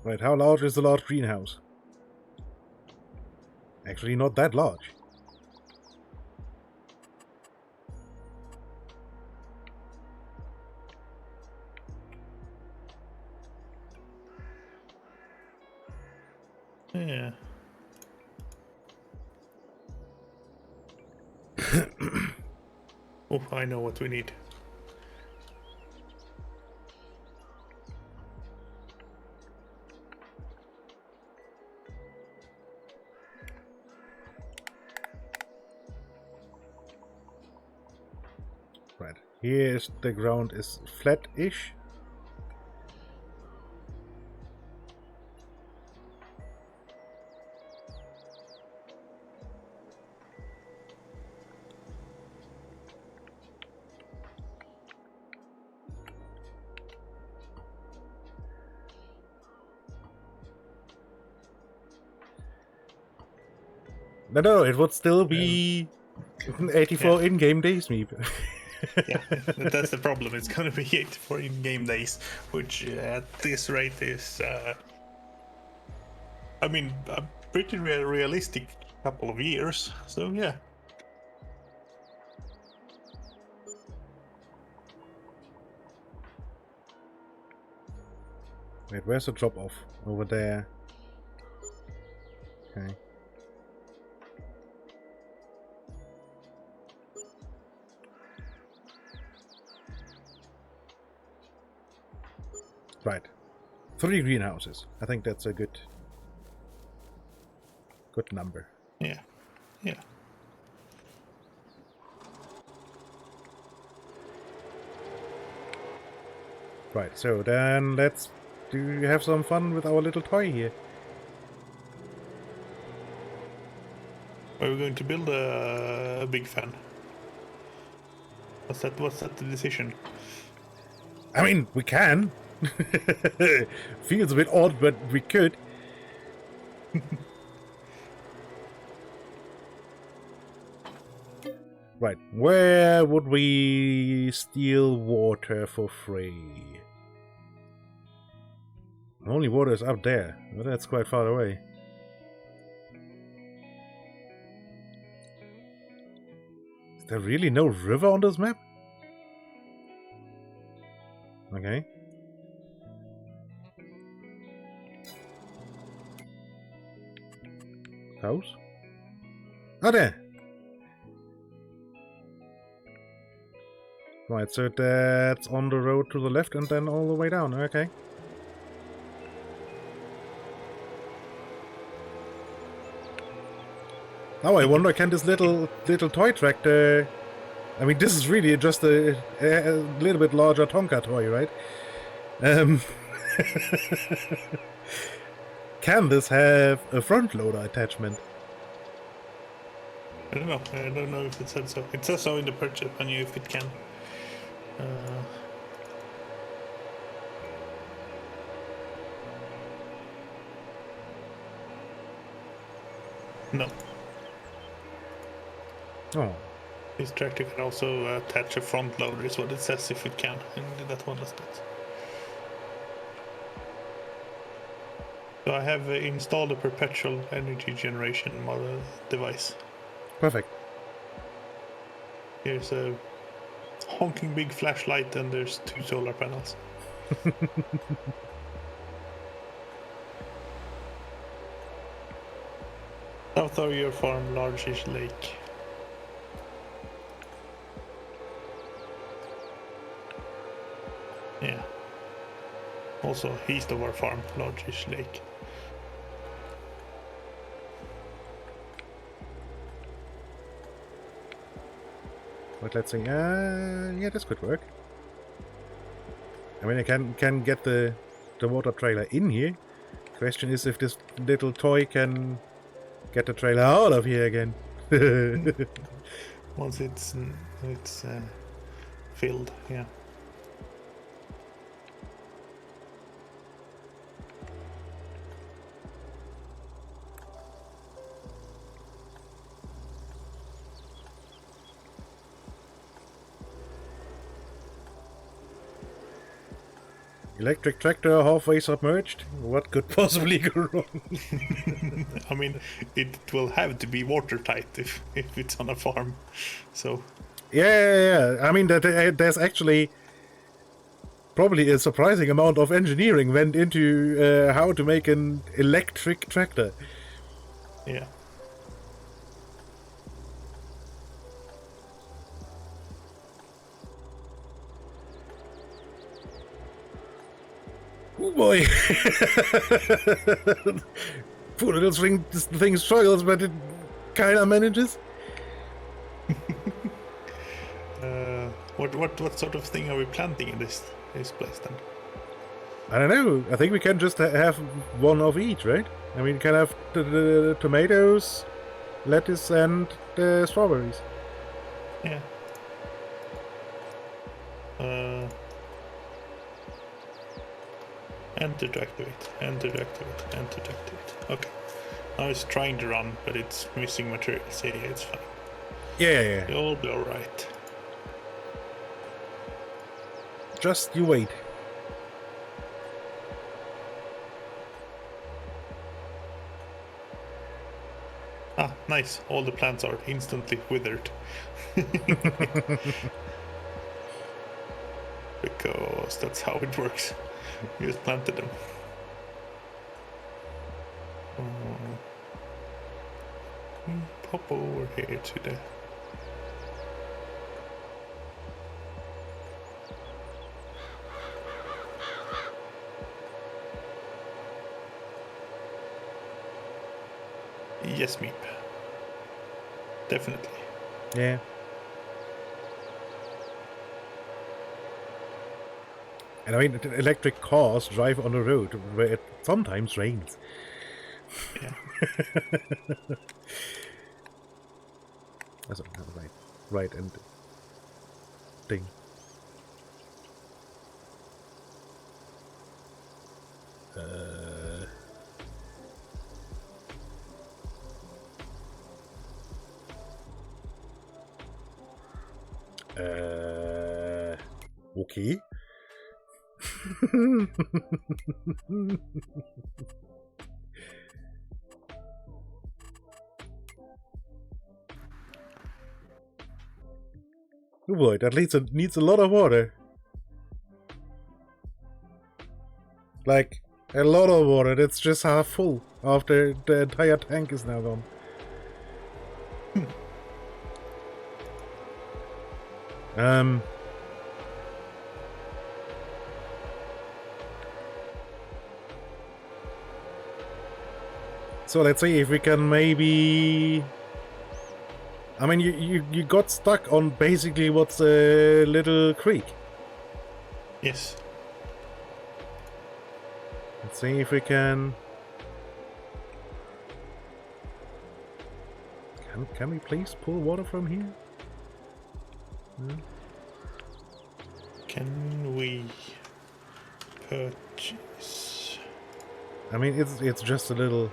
Speaker 1: Right, how large is the large greenhouse? Actually, not that large.
Speaker 2: Yeah. Oh, I know what we need.
Speaker 1: Right, here's the ground is flat-ish. No, it would still be 84 in-game days, maybe.
Speaker 2: Yeah, that's the problem. It's gonna be 84 in-game days, which at this rate is, I mean, a pretty realistic couple of years. So yeah.
Speaker 1: Wait, where's the drop-off? Over there. Okay. Right. 3 greenhouses. I think that's a good number.
Speaker 2: Yeah. Yeah.
Speaker 1: Right, so then let's have some fun with our little toy here.
Speaker 2: Are we going to build a big fan? What's that the decision?
Speaker 1: I mean, we can. Feels a bit odd, but we could. Right, where would we steal water for free? Only water is up there. Well, that's quite far away. Is there really no river on this map? Okay. House? Oh, there! Right, so that's on the road to the left and then all the way down. Okay. Oh, I wonder, can this little toy tractor... I mean, this is really just a little bit larger Tonka toy, right? Can this have a front loader attachment?
Speaker 2: I don't know. I don't know if it said so. It says so in the purchase menu if it can. No.
Speaker 1: Oh.
Speaker 2: This tractor can also attach a front loader, is what it says if it can. And that one does not. So I have installed a perpetual energy generation model device.
Speaker 1: Perfect.
Speaker 2: Here's a honking big flashlight and there's 2 solar panels. South of your farm, large-ish lake. Yeah. Also east of our farm, large-ish lake.
Speaker 1: But let's see. Yeah, this could work. I mean, I can get the water trailer in here. Question is if this little toy can get the trailer out of here again.
Speaker 2: once it's filled. Yeah.
Speaker 1: Electric tractor halfway submerged? What could possibly go wrong?
Speaker 2: I mean, it will have to be watertight if it's on a farm. So.
Speaker 1: Yeah. I mean, there's actually probably a surprising amount of engineering went into how to make an electric tractor.
Speaker 2: Yeah.
Speaker 1: Oh boy! Poor little thing struggles, but it kinda manages.
Speaker 2: What sort of thing are we planting in this place then?
Speaker 1: I don't know. I think we can just have one of each, right? I mean, we can have the tomatoes, lettuce, and the strawberries.
Speaker 2: Yeah. Enter to activate. Enter to activate. Enter to activate. Okay. Now it's trying to run, but it's missing materials. Yeah, it's fine.
Speaker 1: Yeah.
Speaker 2: It'll be alright.
Speaker 1: Just you wait.
Speaker 2: Ah, nice. All the plants are instantly withered. Because that's how it works. You just planted them. Pop over here to the... Yes, Meep. Definitely.
Speaker 1: Yeah. And I mean, electric cars drive on a road where it sometimes rains.
Speaker 2: Yeah.
Speaker 1: That's right, and thing. Okay. Oh boy, that needs a lot of water. Like, a lot of water. That's just half full after the entire tank is now gone. So let's see if we can maybe... I mean, you got stuck on basically what's a little creek.
Speaker 2: Yes.
Speaker 1: Let's see if we can... Can we please pull water from here? No?
Speaker 2: Can we purchase?
Speaker 1: I mean, it's just a little...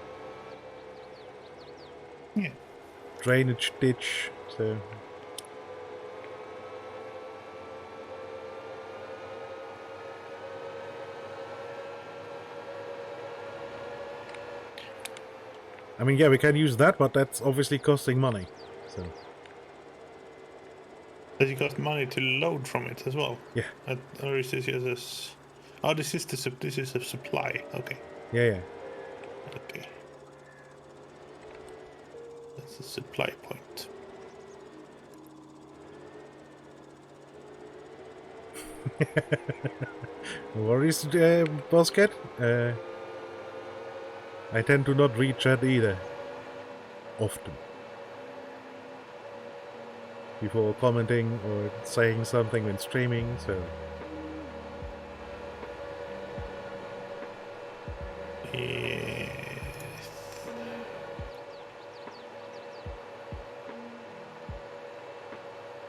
Speaker 2: Yeah.
Speaker 1: drainage ditch, so... I mean, yeah, we can use that, but that's obviously costing money, so...
Speaker 2: Does it cost money to load from it as well?
Speaker 1: Yeah.
Speaker 2: Or is this just a... Oh, this is a supply. Okay.
Speaker 1: Yeah.
Speaker 2: Okay. That's a supply point.
Speaker 1: No worries, Bosket. I tend to not read chat either. Often. Before commenting or saying something when streaming, so...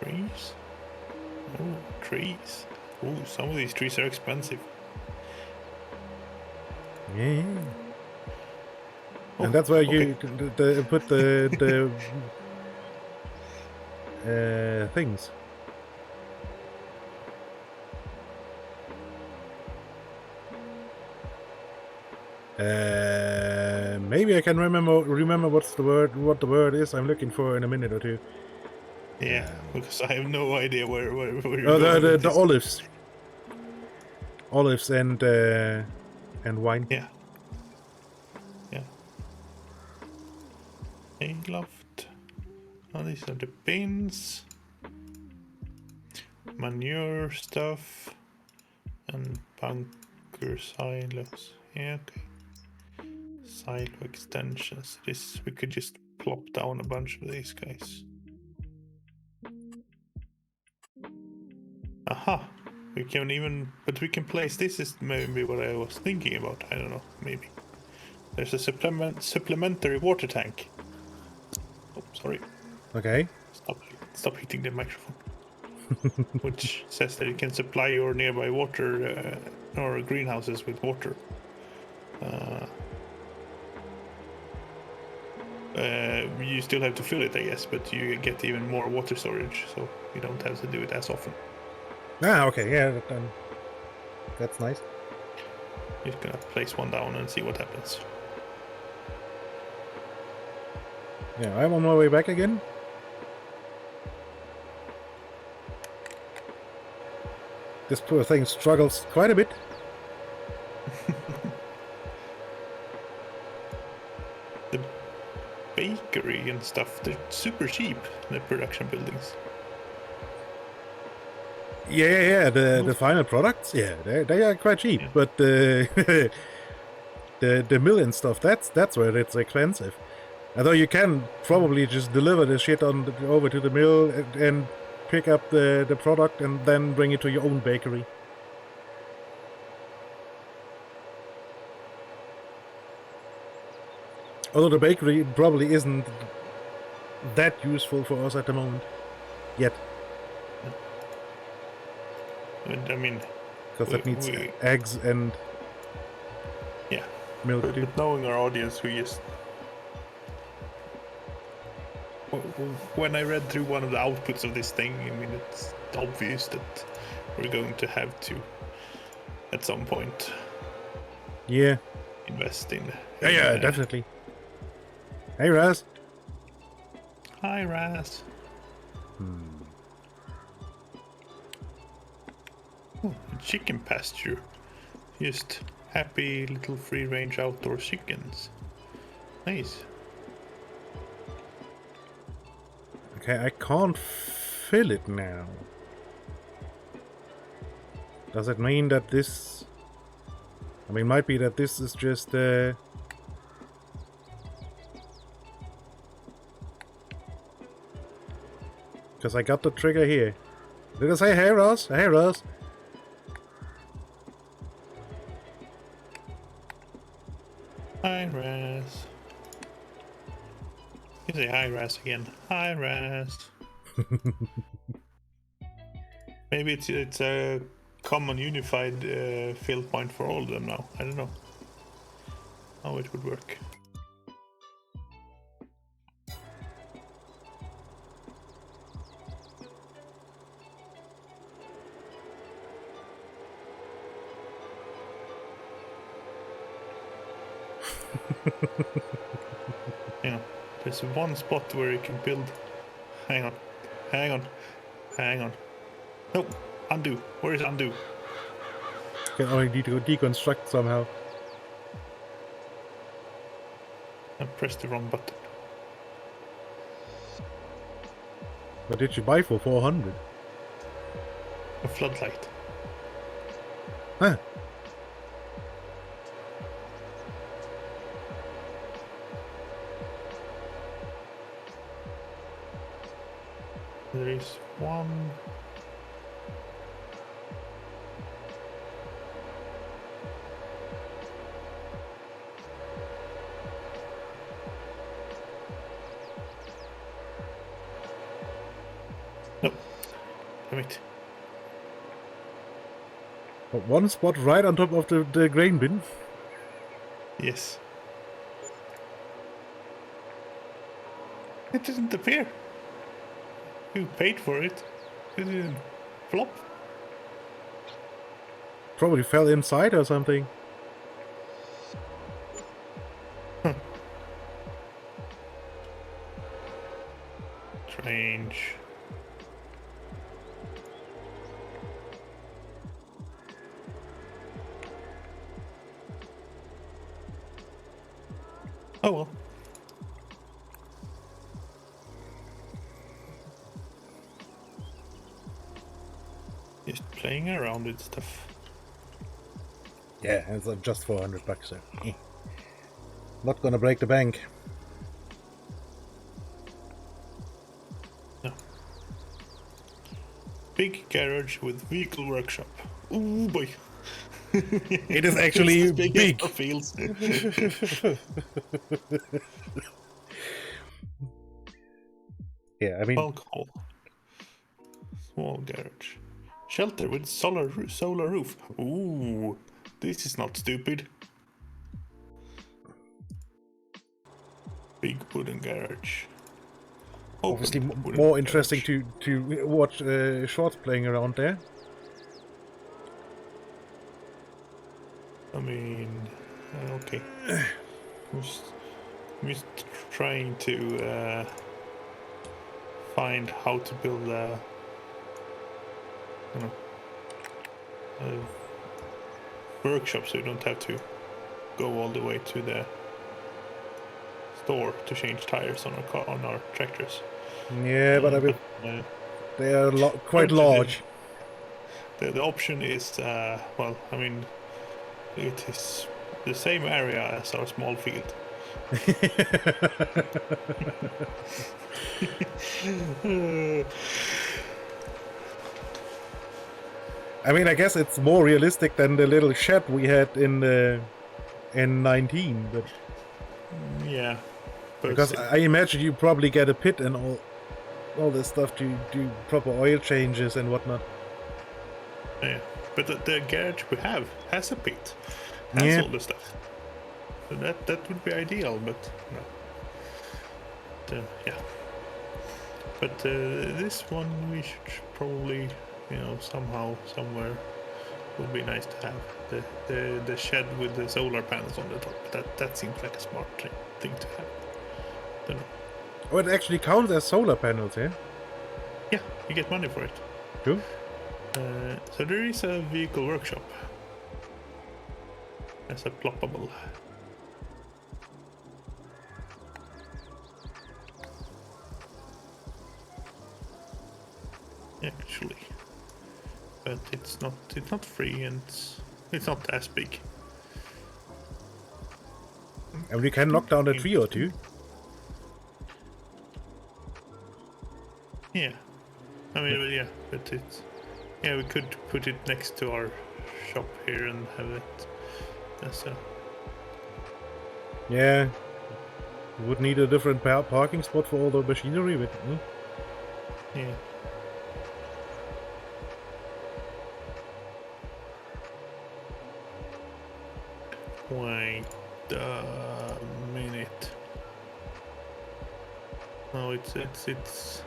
Speaker 2: Trees. Oh, trees. Oh, some of these trees are expensive.
Speaker 1: Yeah.
Speaker 2: Oh,
Speaker 1: And that's where
Speaker 2: okay.
Speaker 1: you put the things. Maybe I can remember what the word is I'm looking for in a minute or two.
Speaker 2: Yeah, because I have no idea where you're
Speaker 1: Oh,
Speaker 2: going with
Speaker 1: the
Speaker 2: this.
Speaker 1: olives and wine.
Speaker 2: Yeah. Hay loft. Oh, these are the bins. Manure stuff. And bunker silos. Yeah, okay. Silo extensions. This, we could just plop down a bunch of these guys. Aha! We can even, but we can place, this is maybe what I was thinking about. I don't know, maybe. There's a supplementary water tank. Oh, sorry.
Speaker 1: Okay.
Speaker 2: Stop hitting the microphone. Which says that you can supply your nearby water or greenhouses with water. You still have to fill it, I guess, but you get even more water storage, so you don't have to do it as often.
Speaker 1: Ah, okay, yeah, that's nice.
Speaker 2: You're gonna place one down and see what happens.
Speaker 1: Yeah, I'm on my way back again. This poor thing struggles quite a bit.
Speaker 2: The bakery and stuff, they're super cheap, the production buildings.
Speaker 1: Yeah, the final products, yeah, they are quite cheap,
Speaker 2: Yeah.
Speaker 1: but the the mill and stuff, that's where it's expensive. Although you can probably just deliver the shit over to the mill and pick up the product and then bring it to your own bakery. Although the bakery probably isn't that useful for us at the moment. Yet.
Speaker 2: I mean...
Speaker 1: Because that needs eggs and...
Speaker 2: Yeah.
Speaker 1: Milk
Speaker 2: but
Speaker 1: too.
Speaker 2: Knowing our audience, we just... When I read through one of the outputs of this thing, I mean, it's obvious that we're going to have to, at some point...
Speaker 1: Yeah.
Speaker 2: Invest in...
Speaker 1: Yeah, definitely. Hey, Raz.
Speaker 2: Hi, Raz. Oh, chicken pasture. Just happy little free-range outdoor chickens. Nice.
Speaker 1: Okay, I can't fill it now. Does it mean that this... I mean, might be that this is just... Because I got the trigger here. Did I say hey, Ross? Hey, Ross.
Speaker 2: Hi, Raz. You say hi, Raz again. Hi, Raz. Maybe it's a common unified fill point for all of them now. I don't know how it would work. Yeah, there's one spot where you can build. Hang on. Nope, undo. Where is undo?
Speaker 1: Can only need to deconstruct somehow.
Speaker 2: I pressed the wrong button.
Speaker 1: What did you buy for 400?
Speaker 2: A floodlight.
Speaker 1: Huh.
Speaker 2: There is one. Nope, damn it.
Speaker 1: But one spot right on top of the grain bin.
Speaker 2: Yes. It didn't appear. You paid for it. It didn't flop.
Speaker 1: Probably fell inside or something.
Speaker 2: Strange. Oh well. Just playing around with stuff.
Speaker 1: Yeah, it's just $400, so not gonna break the bank.
Speaker 2: No. Big garage with vehicle workshop. Ooh boy.
Speaker 1: It is actually
Speaker 2: It's as big.
Speaker 1: big.
Speaker 2: As our fields.
Speaker 1: Yeah, I mean,
Speaker 2: Alcohol. Small garage. Shelter with solar roof. Ooh, this is not stupid. Big wooden garage. Open
Speaker 1: obviously
Speaker 2: wooden
Speaker 1: more interesting
Speaker 2: garage.
Speaker 1: to watch Zhorts playing around there.
Speaker 2: I mean, okay. Just trying to find how to build a workshop so you don't have to go all the way to the store to change tires on our tractors.
Speaker 1: Yeah, but I mean, they are quite large.
Speaker 2: The option is well, I mean, it is the same area as our small field.
Speaker 1: I mean, I guess it's more realistic than the little shed we had in 19, but
Speaker 2: Yeah,
Speaker 1: because I imagine you probably get a pit and all this stuff to do proper oil changes and whatnot.
Speaker 2: yeah, but the garage we have has a pit, has all the stuff. So that would be ideal, but no. Yeah. But this one we should probably, somehow, somewhere, would be nice to have the shed with the solar panels on the top. That seems like a smart thing to have. Don't know.
Speaker 1: Oh, it actually counts as solar panels, yeah?
Speaker 2: Yeah, you get money for it.
Speaker 1: Cool.
Speaker 2: So there is a vehicle workshop as a ploppable. Actually, but it's not free and it's not as big.
Speaker 1: And we can knock down a tree or two.
Speaker 2: Yeah, I mean, but it's we could put it next to our shop here and have it as a.
Speaker 1: Yeah, we would need a different parking spot for all the machinery, but
Speaker 2: Yeah. Wait a minute. No, it's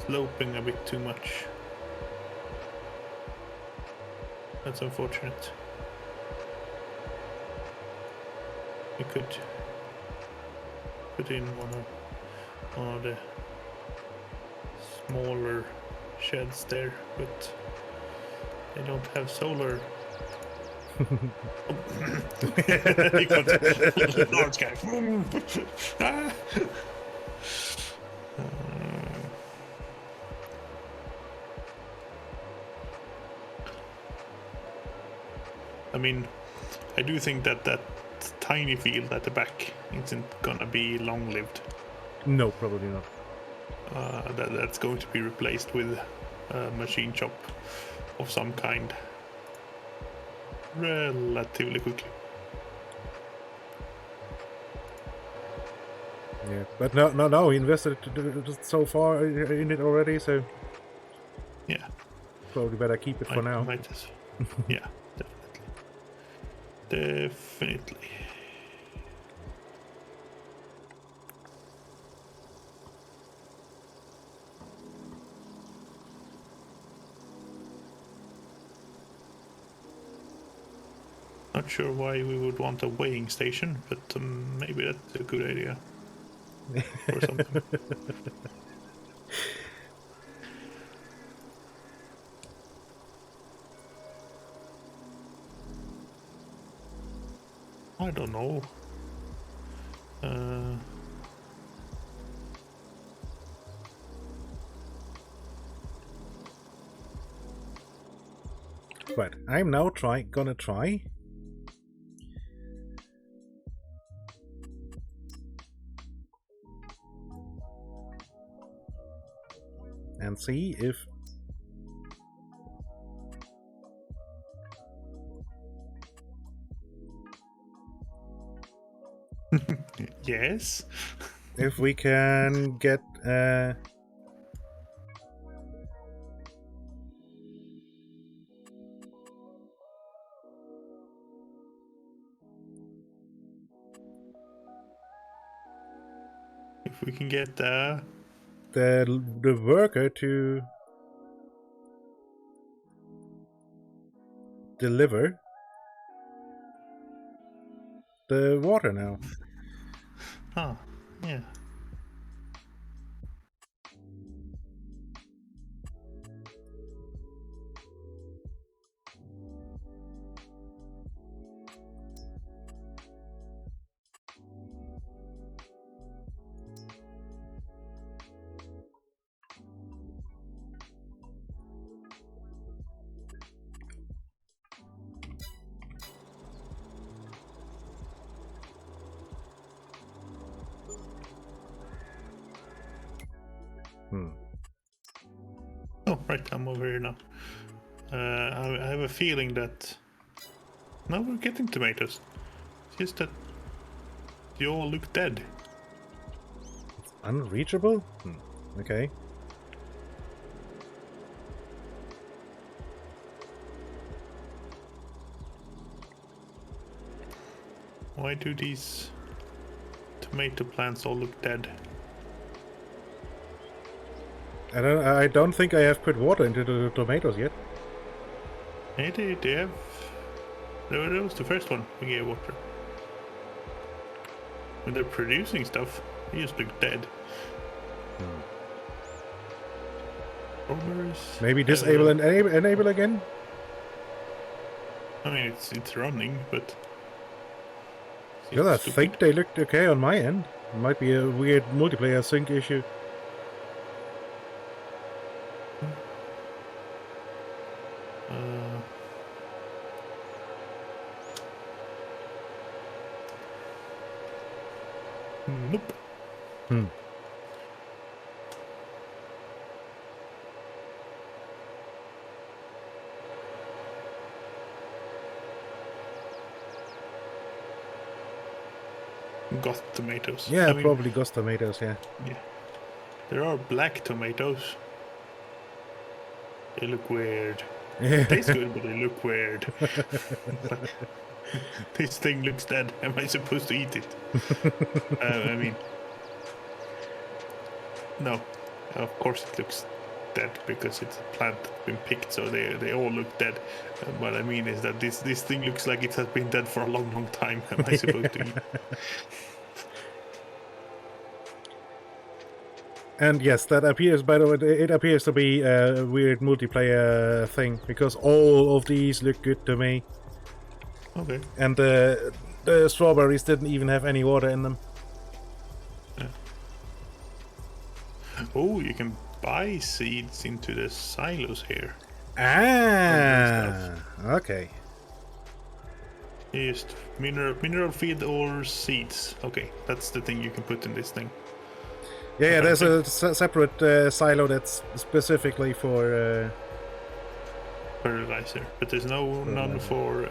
Speaker 2: sloping a bit too much. That's unfortunate. We could put in one of the smaller sheds there, but they don't have solar. He got large guy. I mean, I do think that tiny field at the back isn't gonna be long-lived.
Speaker 1: no, probably not.
Speaker 2: That's going to be replaced with a machine shop of some kind relatively quickly.
Speaker 1: Yeah, but no, we invested so far in it already, so
Speaker 2: Yeah.
Speaker 1: Probably better keep it for now.
Speaker 2: Might as well. Yeah, definitely. Definitely. Not sure why we would want a weighing station, but maybe that's a good idea. Or something. I don't know.
Speaker 1: But I'm now gonna try. And see if
Speaker 2: Yes.
Speaker 1: if we can get
Speaker 2: If we can get
Speaker 1: the worker to deliver the water now.
Speaker 2: Ah, yeah. Oh, right, I'm over here now. I have a feeling that now we're getting tomatoes. It's just that they all look dead.
Speaker 1: Unreachable? Okay.
Speaker 2: Why do these tomato plants all look dead?
Speaker 1: I don't think I have put water into the tomatoes yet.
Speaker 2: Hey, they have. That was the first one we gave water. When they're producing stuff, they just look dead. Strawberries.
Speaker 1: Maybe disable and enable again?
Speaker 2: I mean, it's running, but.
Speaker 1: Because I think they looked okay on my end. It might be a weird multiplayer sync issue.
Speaker 2: Nope. Goth tomatoes.
Speaker 1: Yeah,
Speaker 2: I mean,
Speaker 1: probably Ghost tomatoes, yeah.
Speaker 2: Yeah. There are black tomatoes. They look weird. They taste good, but they look weird. This thing looks dead. Am I supposed to eat it? I mean, no. Of course it looks dead because it's a plant that's been picked, so they all look dead. What I mean is that this thing looks like it has been dead for a long time. Am I supposed to eat?
Speaker 1: And yes, that appears, by the way, it appears to be a weird multiplayer thing, because all of these look good to me.
Speaker 2: Okay.
Speaker 1: And the strawberries didn't even have any water in them.
Speaker 2: Yeah. Oh, you can buy seeds into the silos here.
Speaker 1: Ah, okay.
Speaker 2: Just mineral feed or seeds. Okay, that's the thing you can put in this thing.
Speaker 1: Yeah, there's a separate silo that's specifically for
Speaker 2: fertilizer, but there's none for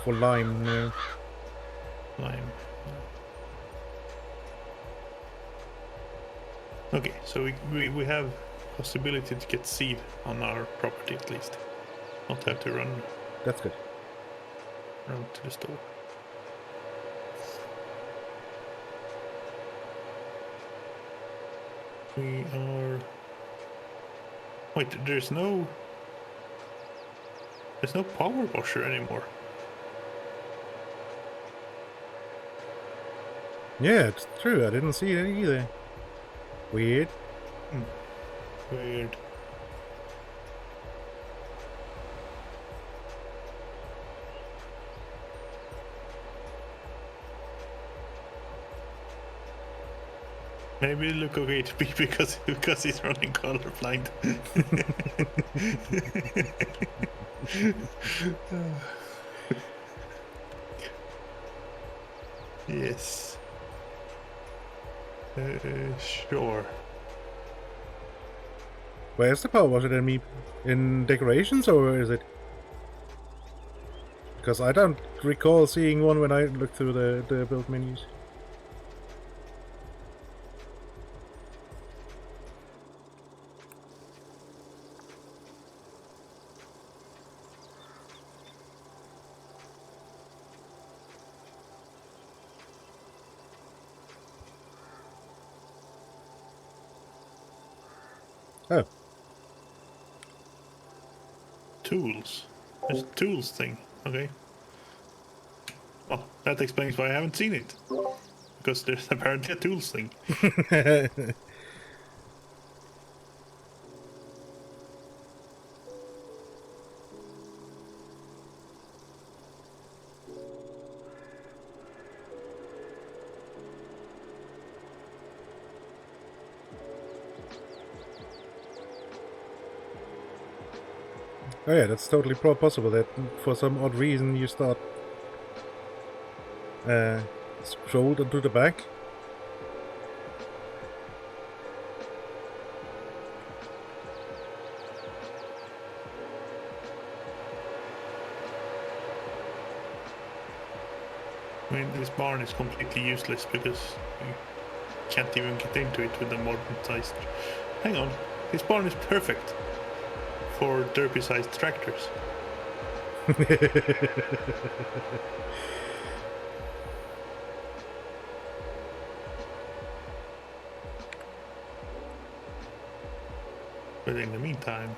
Speaker 1: lime. No.
Speaker 2: lime. Okay, so we have possibility to get seed on our property at least. Not have to run
Speaker 1: That's good.
Speaker 2: to the store. We are... Wait, there's no power washer anymore.
Speaker 1: Yeah, it's true. I didn't see it either. Weird.
Speaker 2: Weird. Maybe look okay to be because he's running colorblind. Yes. Sure.
Speaker 1: Where's the power washer then, me? In decorations, or is it? Because I don't recall seeing one when I looked through the build menus. Oh.
Speaker 2: Tools. There's a tools thing. Okay. Well, that explains why I haven't seen it. Because there's apparently a tools thing.
Speaker 1: Oh yeah, that's totally possible that for some odd reason you start scrolled onto the back.
Speaker 2: I mean, this barn is completely useless because you can't even get into it with a modern sized... Hang on, this barn is perfect for derpy sized tractors. But in the meantime...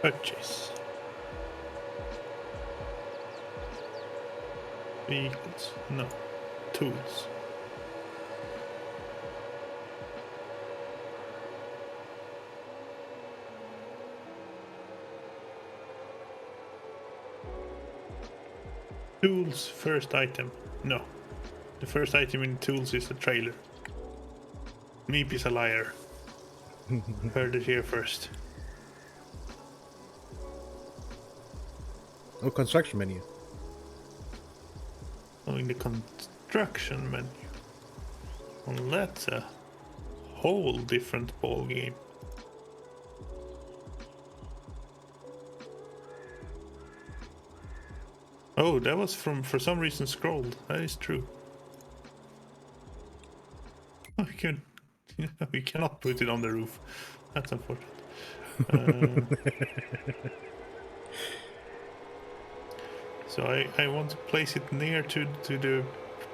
Speaker 2: Purchase. Vehicles. No. Tools. Tools, first item. No. The first item in tools is the trailer. Meep is a liar. Heard it here first.
Speaker 1: Oh, construction menu.
Speaker 2: Oh, in the construction menu. Well, that's a whole different ball game. Oh, that was for some reason scrolled. That is true. We cannot put it on the roof. That's unfortunate. So I want to place it near to the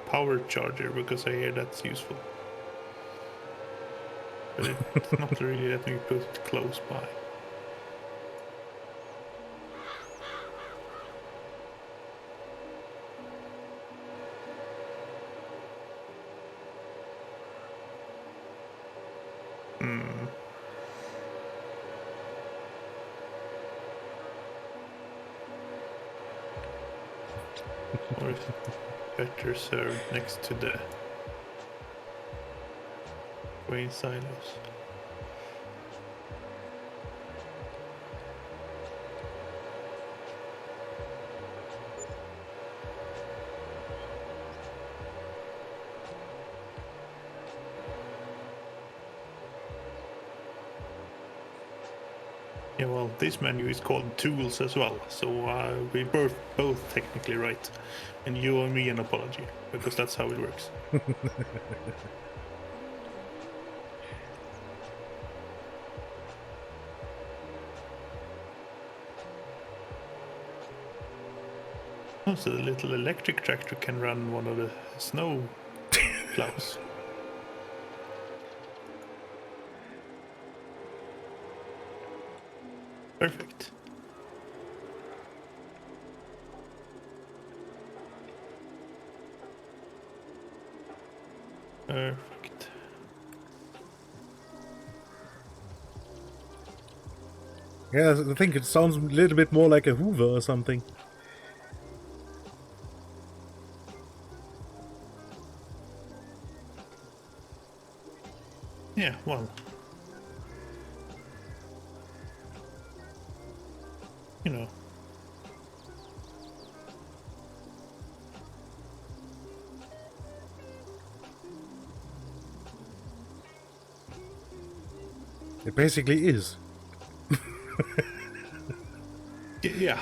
Speaker 2: power charger because I hear that's useful. But it's not really letting me put it close by. Or is it better served next to the grain silos? Yeah, well, this menu is called Tools as well, so we both technically right. And you owe me an apology, because that's how it works. Oh, so the little electric tractor can run one of the snow plows. Perfect. Perfect.
Speaker 1: Yeah, I think it sounds a little bit more like a Hoover or something.
Speaker 2: Yeah, well. You know.
Speaker 1: It basically is.
Speaker 2: Yeah.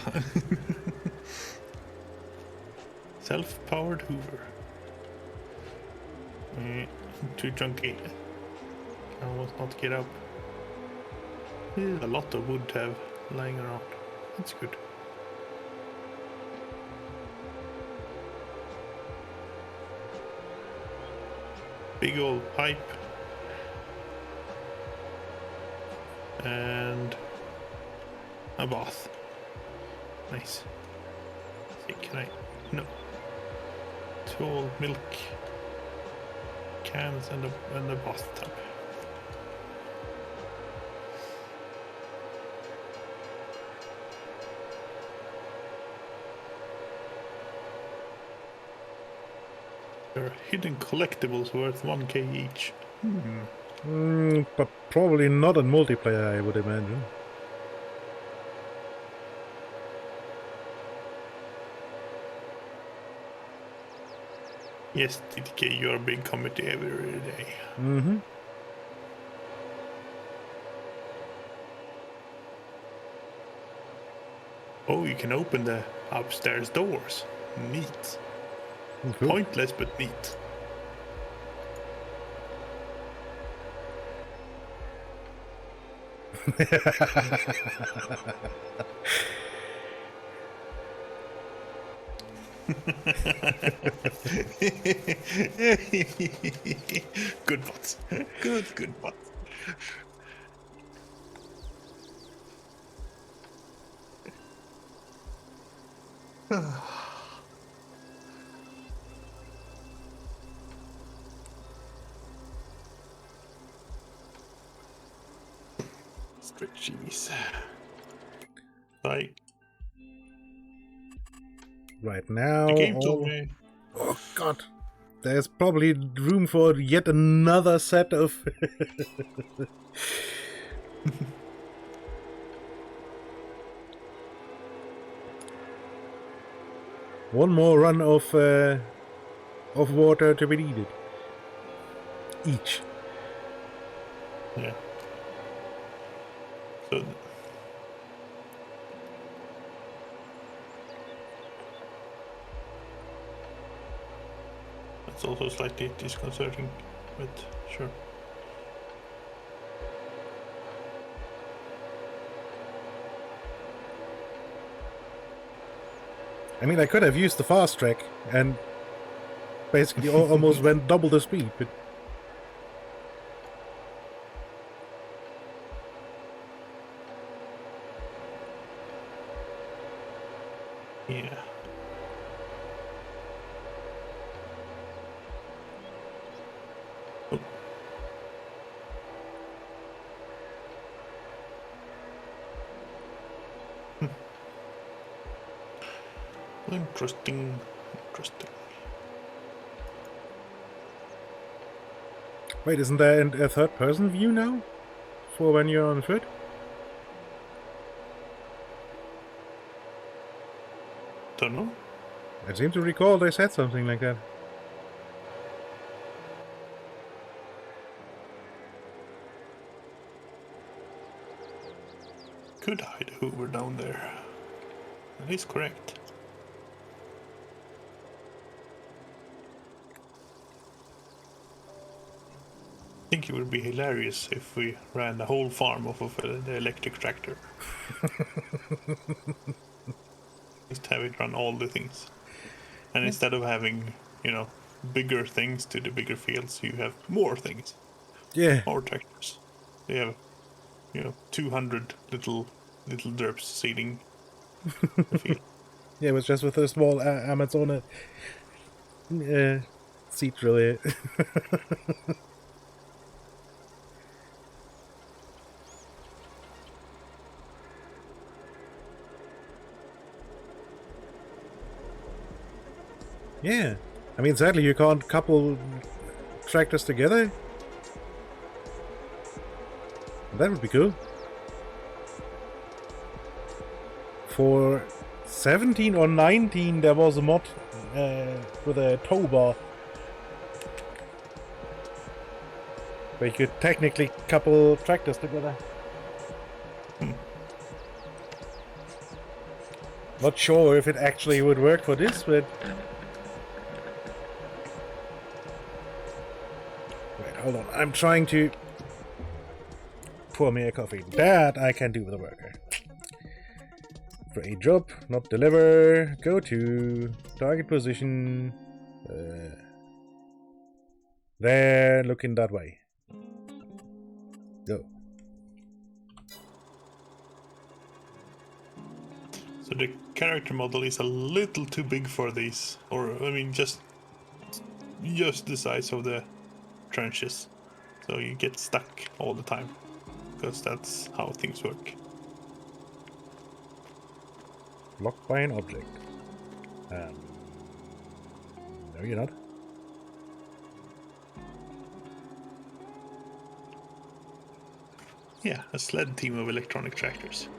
Speaker 2: Self-powered Hoover. Too chunky. I almost not get up. A lot of wood to have lying around. That's good. Big old pipe. And a bath. Nice. See, can I? No. 2 old milk cans and a bathtub. There are hidden collectibles worth 1k each.
Speaker 1: But probably not in multiplayer, I would imagine.
Speaker 2: Yes, TTK, you're a big committee every day.
Speaker 1: Mm-hmm.
Speaker 2: Oh, you can open the upstairs doors. Neat.
Speaker 1: Cool.
Speaker 2: Pointless, but neat. Good bots. Good bots. Stretchies. Like.
Speaker 1: Right now.
Speaker 2: The game told me.
Speaker 1: Oh god. There's probably room for yet another set of one more run of water to be needed. Each.
Speaker 2: Yeah. So. That's also slightly disconcerting, but sure.
Speaker 1: I mean, I could have used the fast track and basically almost went double the speed, but
Speaker 2: Yeah. Oh. Interesting.
Speaker 1: wait, isn't there a third-person view now for when you're on foot?
Speaker 2: Don't know.
Speaker 1: I seem to recall they said something like that.
Speaker 2: could hide a Hoover down there. That is correct. I think it would be hilarious if we ran the whole farm off of the electric tractor. Just have it run all the things. And instead of having, bigger things to the bigger fields, you have more things.
Speaker 1: Yeah.
Speaker 2: More tractors. You have, 200 little derps seeding the field.
Speaker 1: Yeah, it was just with a small Amazon seed drill. Yeah, I mean, sadly, you can't couple tractors together. That would be cool. For 17 or 19, there was a mod with a tow bar where you could technically couple tractors together. Not sure if it actually would work for this, but... Wait, hold on. I'm trying to pour me a coffee. That I can do with a worker. For a job, not deliver, go to target position. There, looking that way. Go.
Speaker 2: So the character model is a little too big for these, or I mean, just the size of the trenches. So you get stuck all the time, because that's how things work.
Speaker 1: Blocked by an object. No, you're not.
Speaker 2: Yeah, a sled team of electronic tractors.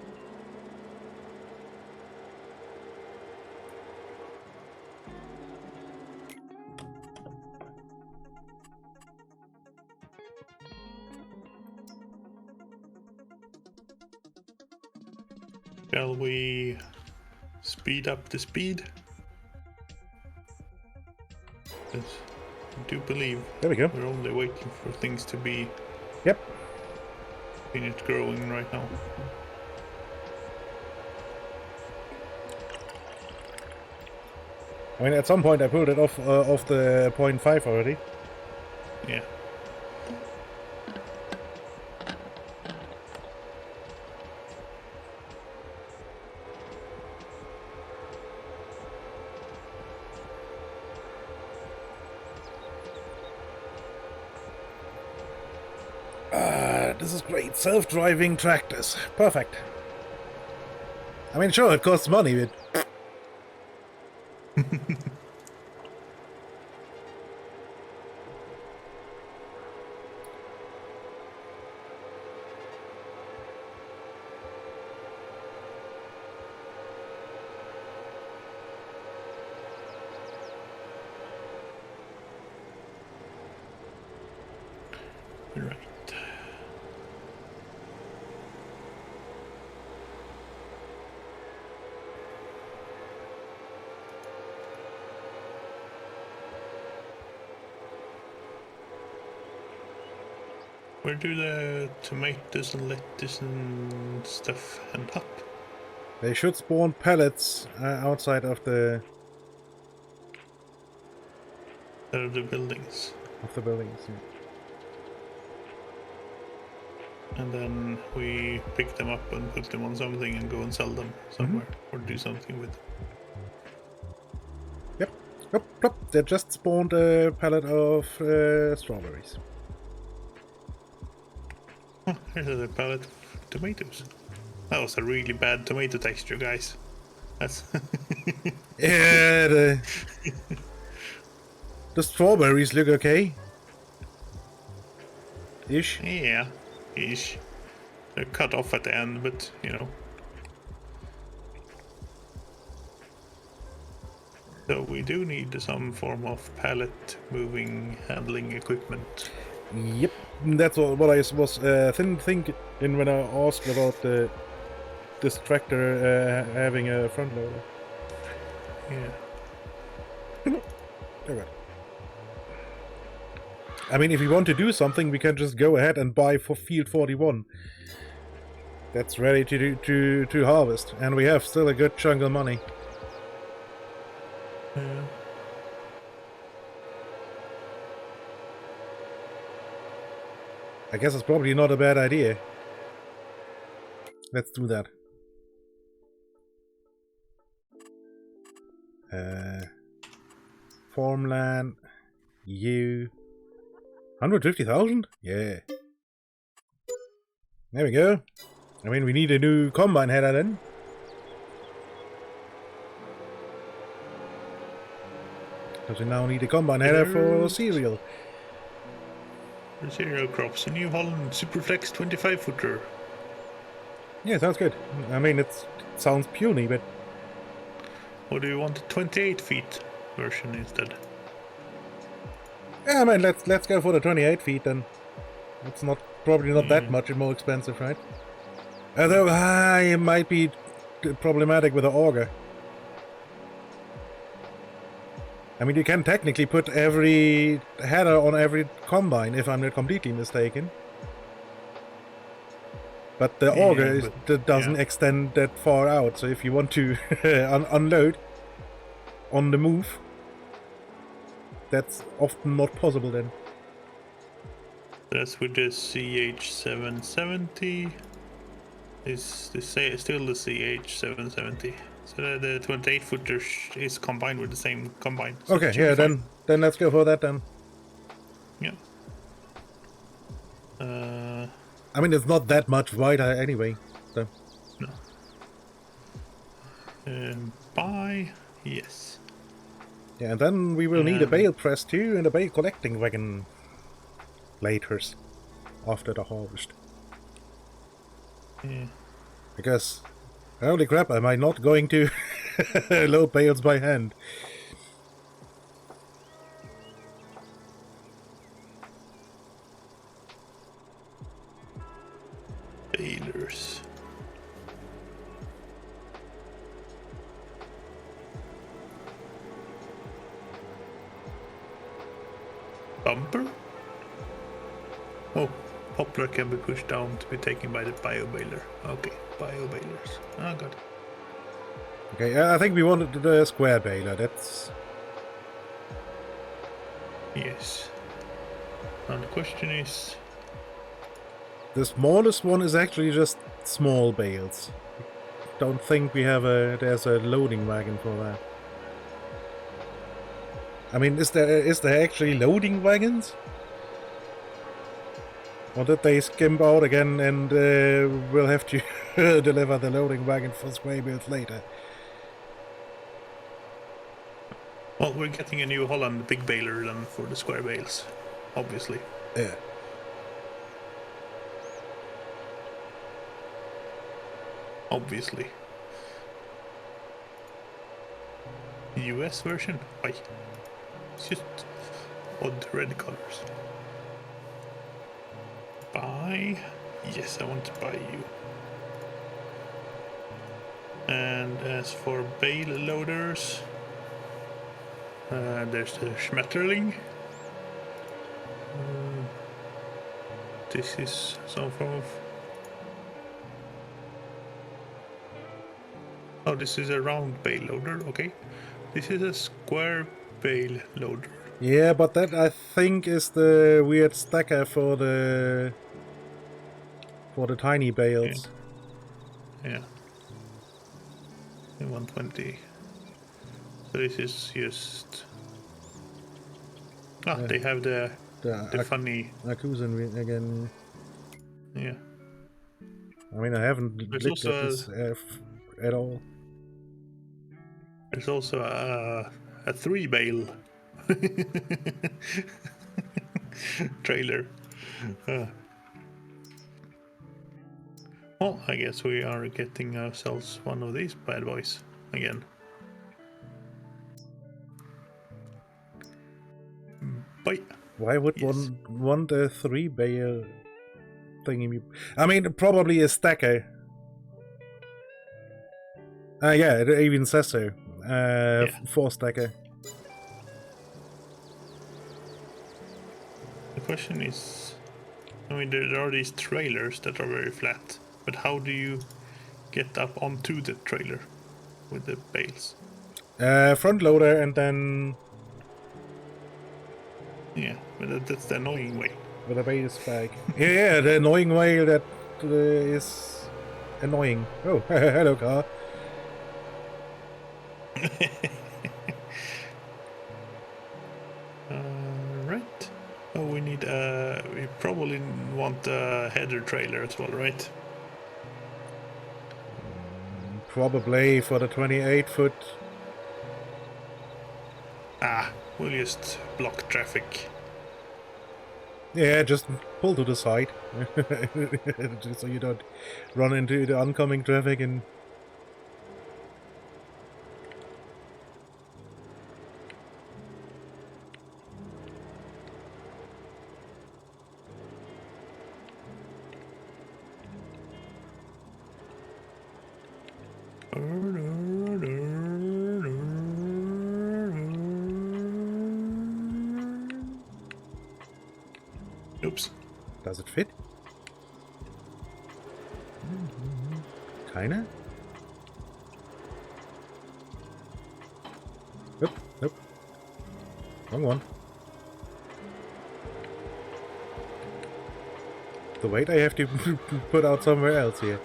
Speaker 2: Shall we speed up the speed? Yes, I do believe
Speaker 1: There we go.
Speaker 2: we're only waiting for things to be finished growing right now.
Speaker 1: I mean, at some point I pulled it off the 0.5 already.
Speaker 2: Yeah.
Speaker 1: This is great. Self-driving tractors. Perfect. I mean, sure, it costs money, but...
Speaker 2: Right. Where do the tomatoes and lettuce and stuff end up?
Speaker 1: They should spawn pellets outside of the
Speaker 2: Out of the buildings.
Speaker 1: buildings. Yeah.
Speaker 2: And then we pick them up and put them on something and go and sell them somewhere or do something with them.
Speaker 1: Yep. They just spawned a pallet of strawberries.
Speaker 2: Oh, here's a pallet of tomatoes. That was a really bad tomato texture, guys. That's
Speaker 1: Yeah, the strawberries look okay. Ish.
Speaker 2: yeah, ish. They're cut off at the end, but So we do need some form of pallet moving handling equipment.
Speaker 1: Yep, that's what I was thinking when I asked about the this tractor having a front loader.
Speaker 2: Yeah.
Speaker 1: Alright. I mean, if we want to do something, we can just go ahead and buy for Field 41. That's ready to harvest, and we have still a good chunk of money.
Speaker 2: Yeah.
Speaker 1: I guess it's probably not a bad idea. Let's do that. Farmland, you 150,000? Yeah. There we go. I mean, we need a new combine header then. Because we now need a combine header for cereal.
Speaker 2: For cereal crops, a New Holland Superflex 25-footer.
Speaker 1: Yeah, sounds good. I mean, it sounds puny, but...
Speaker 2: Or do you want a 28 feet version instead?
Speaker 1: Yeah, I mean, let's go for the 28 feet then. It's probably not that much more expensive, right? Although, it might be problematic with the auger. I mean, you can technically put every header on every combine, if I'm not completely mistaken. But the auger doesn't extend that far out, so if you want to unload on the move, that's often not possible then.
Speaker 2: That's with the CH770. Is still the CH770. So the 28-footer is combined with the same combine. So
Speaker 1: okay, yeah, then let's go for that then.
Speaker 2: Yeah.
Speaker 1: I mean, it's not that much wider anyway. So.
Speaker 2: No. Buy, yes.
Speaker 1: Yeah, and then we will need a bale press too, and a bale collecting wagon later, after the harvest.
Speaker 2: Yeah.
Speaker 1: Because, holy crap, am I not going to load bales by hand?
Speaker 2: Balers. Bumper? Oh, poplar can be pushed down to be taken by the bio baler. Okay, bio balers. Ah, got it.
Speaker 1: Okay, I think we wanted the square baler, that's...
Speaker 2: Yes. And the question is...
Speaker 1: The smallest one is actually just small bales. Don't think we have there's a loading wagon for that. I mean, is there actually loading wagons? Or did they skimp out again and we'll have to deliver the loading wagon for square bales later?
Speaker 2: Well, we're getting a New Holland big baler then for the square bales, obviously.
Speaker 1: Yeah.
Speaker 2: Obviously. US version? Why? It's just odd red colors. Buy? Yes, I want to buy you. And as for bale loaders, there's the Schmetterling. This is some form of... Oh, this is a round bale loader, okay. This is a square bale loader.
Speaker 1: Yeah, but that I think is the weird stacker for the tiny bales.
Speaker 2: Yeah. 120. So this is just... Ah, they have the funny...
Speaker 1: Akusen again.
Speaker 2: Yeah.
Speaker 1: I mean, I haven't
Speaker 2: There's
Speaker 1: looked at
Speaker 2: also
Speaker 1: this at all.
Speaker 2: There's also a 3-bale trailer. Well, I guess we are getting ourselves one of these bad boys again. Bye.
Speaker 1: Why would one want a 3-bale thingy? I mean, probably a stacker. Yeah, it even says so.
Speaker 2: Yeah.
Speaker 1: 4-stacker.
Speaker 2: The question is, I mean, there are these trailers that are very flat, but how do you get up onto the trailer with the bales?
Speaker 1: Front loader and then
Speaker 2: Yeah, but that's the annoying way.
Speaker 1: with a base bag. Yeah, the annoying way that is annoying. Oh, hello, car.
Speaker 2: Right. Oh, we need we probably want a header trailer as well, right?
Speaker 1: Probably for the 28-foot.
Speaker 2: We'll just block traffic.
Speaker 1: Yeah, just pull to the side. So you don't run into the oncoming traffic and...
Speaker 2: Oops.
Speaker 1: Does it fit? Kinda? Nope, nope. Wrong one. The weight I have to put out somewhere else here.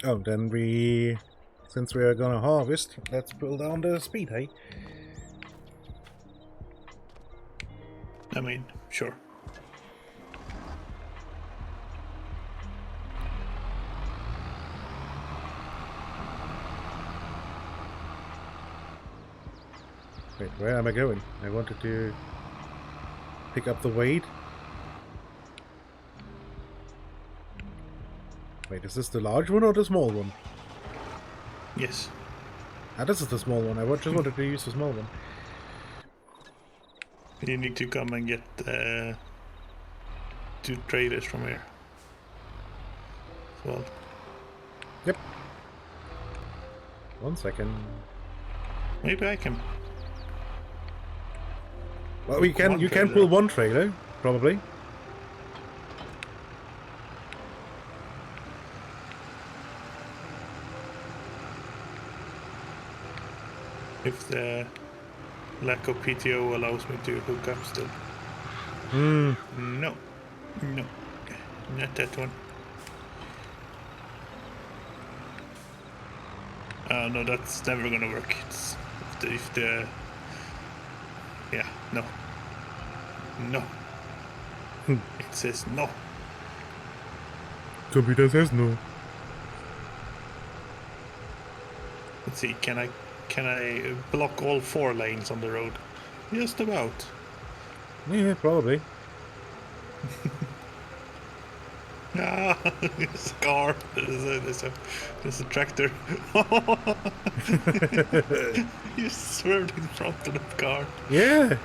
Speaker 1: Oh, then since we are gonna harvest, let's pull down the speed, hey?
Speaker 2: I mean, sure.
Speaker 1: Wait, where am I going? I wanted to pick up the weight. Wait, is this the large one or the small one?
Speaker 2: Yes.
Speaker 1: Ah, this is the small one. I just wanted to use the small one.
Speaker 2: You need to come and get 2 trailers from here. Well.
Speaker 1: Yep. 1 second.
Speaker 2: Maybe I can.
Speaker 1: Well, you can pull one trailer, probably.
Speaker 2: If the lack of PTO allows me to hook up still.
Speaker 1: Hmm.
Speaker 2: No. No. Not that one. No, that's never gonna work. It's if the yeah, no. No. It says no.
Speaker 1: Computer says no.
Speaker 2: Let's see, can I block all 4 lanes on the road? Just about.
Speaker 1: Yeah, probably.
Speaker 2: It's a car. There's a tractor. You swerved in front of the car.
Speaker 1: Yeah.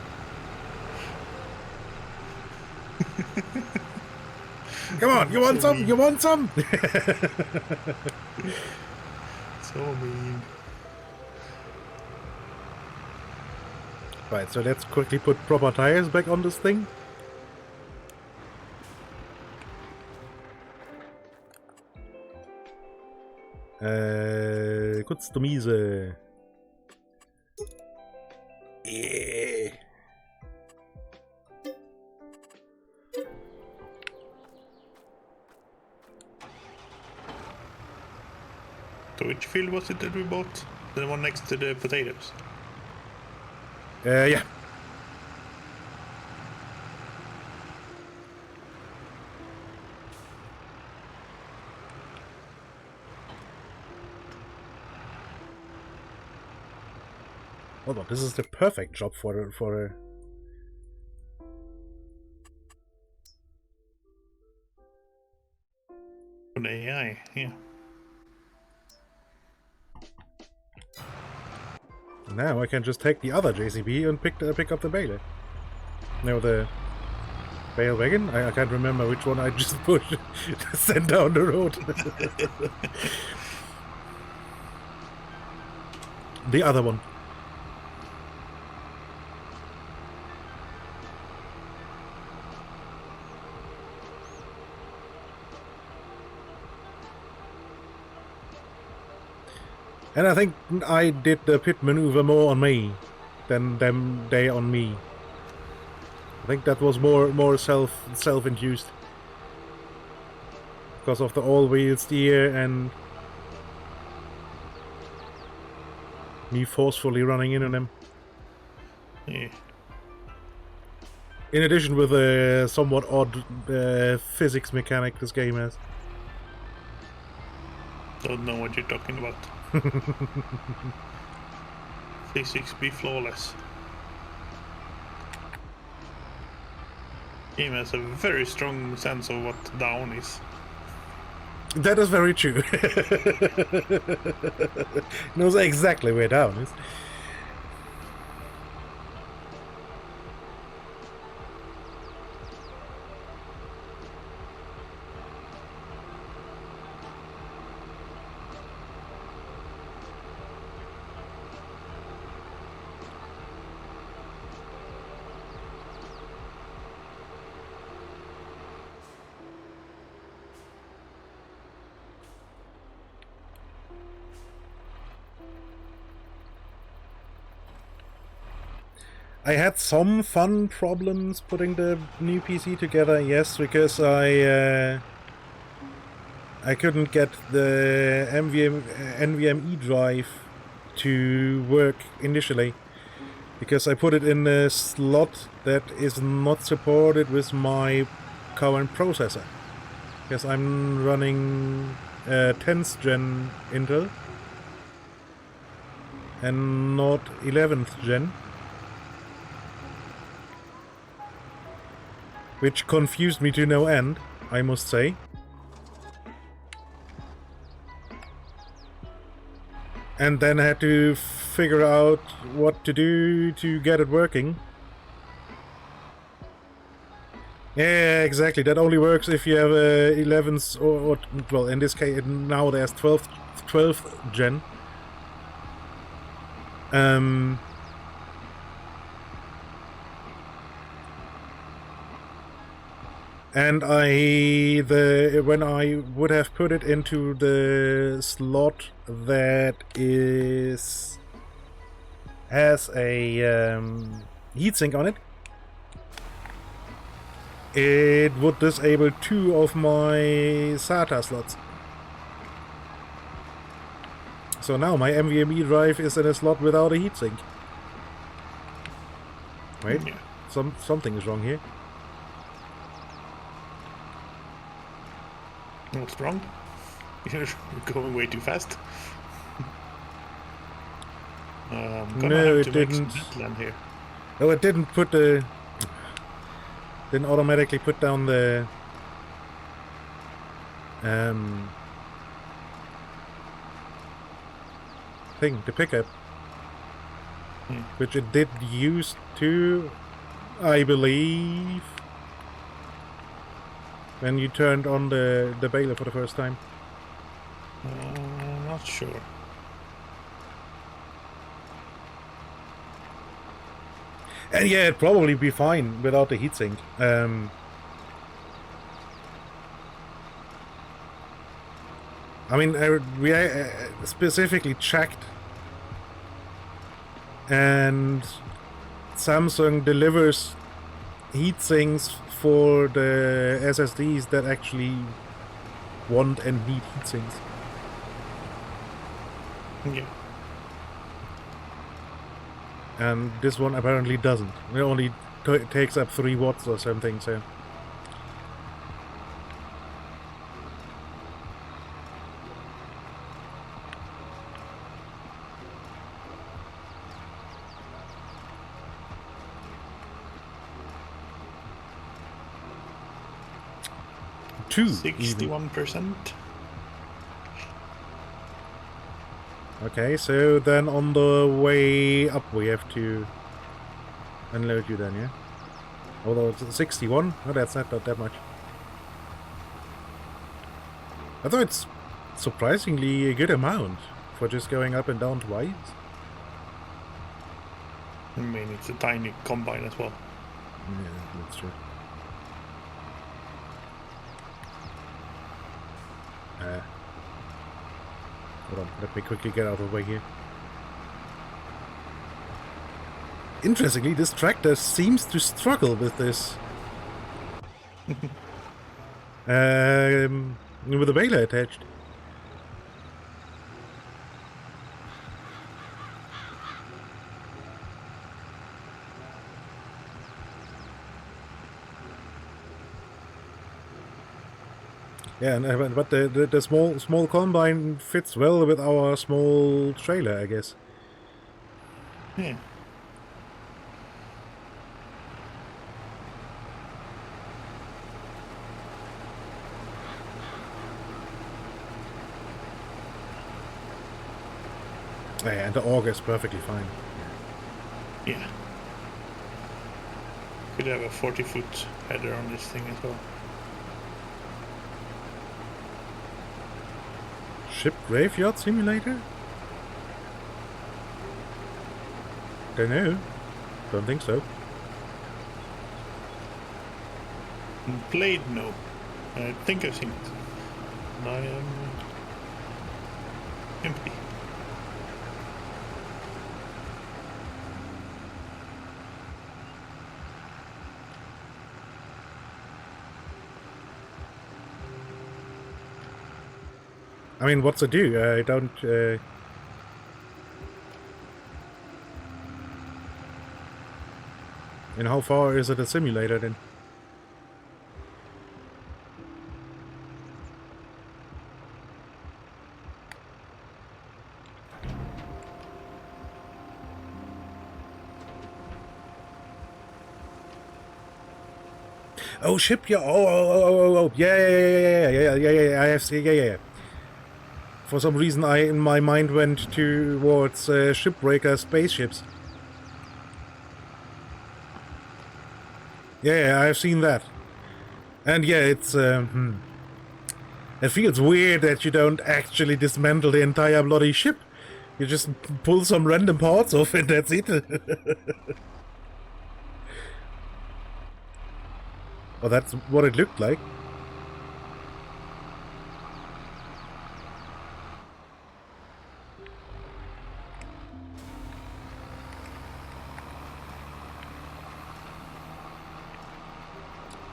Speaker 1: Come on, you want some?
Speaker 2: Mean.
Speaker 1: You want some?
Speaker 2: So mean.
Speaker 1: Right, so let's quickly put proper tires back on this thing. Kurz zur Miese. Yeah.
Speaker 2: So which field was it that we bought? The one next to the potatoes?
Speaker 1: Yeah. Hold on, this is the perfect job for
Speaker 2: the AI, yeah.
Speaker 1: Now I can just take the other JCB and pick up the baler. No, the bale wagon? I can't remember which one I just pushed sent down the road. The other one. And I think I did the pit maneuver more on me than they on me. I think that was more self-induced because of the all-wheel steer and me forcefully running in on them.
Speaker 2: Yeah.
Speaker 1: In addition with a somewhat odd physics mechanic this game has.
Speaker 2: Don't know what you're talking about. Physics be flawless. Game has a very strong sense of what down is.
Speaker 1: That is very true. Knows exactly where down is. I had some fun problems putting the new PC together, yes, because I couldn't get the NVMe drive to work initially, because I put it in a slot that is not supported with my current processor, because I'm running 10th gen Intel and not 11th gen. Which confused me to no end, I must say. And then I had to figure out what to do to get it working. Yeah, exactly. That only works if you have a 11th or well, in this case, now there's 12th gen. And when I would have put it into the slot that has a heatsink on it, it would disable 2 of my SATA slots. So now my NVMe drive is in a slot without a heatsink. Wait,
Speaker 2: Yeah.
Speaker 1: something is wrong here.
Speaker 2: What's wrong? You're going way too fast.
Speaker 1: No, it didn't.
Speaker 2: Here.
Speaker 1: Oh, it didn't put the... Didn't automatically put down the... thing, the pickup. Which it did use to, I believe, when you turned on the baler for the first time.
Speaker 2: Not sure.
Speaker 1: And yeah, it'd probably be fine without the heatsink. I mean, we specifically checked, and Samsung delivers heatsinks for the SSDs that actually want and need heatsinks.
Speaker 2: Yeah.
Speaker 1: And this one apparently doesn't. It only takes up 3 watts or something, so... Two,
Speaker 2: 61%.
Speaker 1: Okay, so then on the way up we have to unload you then, yeah? Although it's 61? No, that's not that much. I thought it's surprisingly a good amount for just going up and down twice.
Speaker 2: I mean, it's a tiny combine as well.
Speaker 1: Yeah, that's true. Hold on, let me quickly get out of the way here. Interestingly, this tractor seems to struggle with this. With the baler attached. Yeah, but the small combine fits well with our small trailer, I guess.
Speaker 2: Yeah.
Speaker 1: Yeah, and the auger is perfectly fine.
Speaker 2: Yeah. Could have a 40-foot header on this thing as well.
Speaker 1: Ship graveyard simulator? Don't know. Don't think so.
Speaker 2: Played, no. I think I've seen it. I am empty.
Speaker 1: I mean, what's it do? I don't... And how far is it a simulator then? Oh, shipyard! Oh! Yeah. I have seen. Yeah. For some reason, in my mind went towards shipbreaker spaceships. Yeah, I've seen that. And yeah, it's it feels weird that you don't actually dismantle the entire bloody ship. You just pull some random parts off and that's it. Well, that's what it looked like.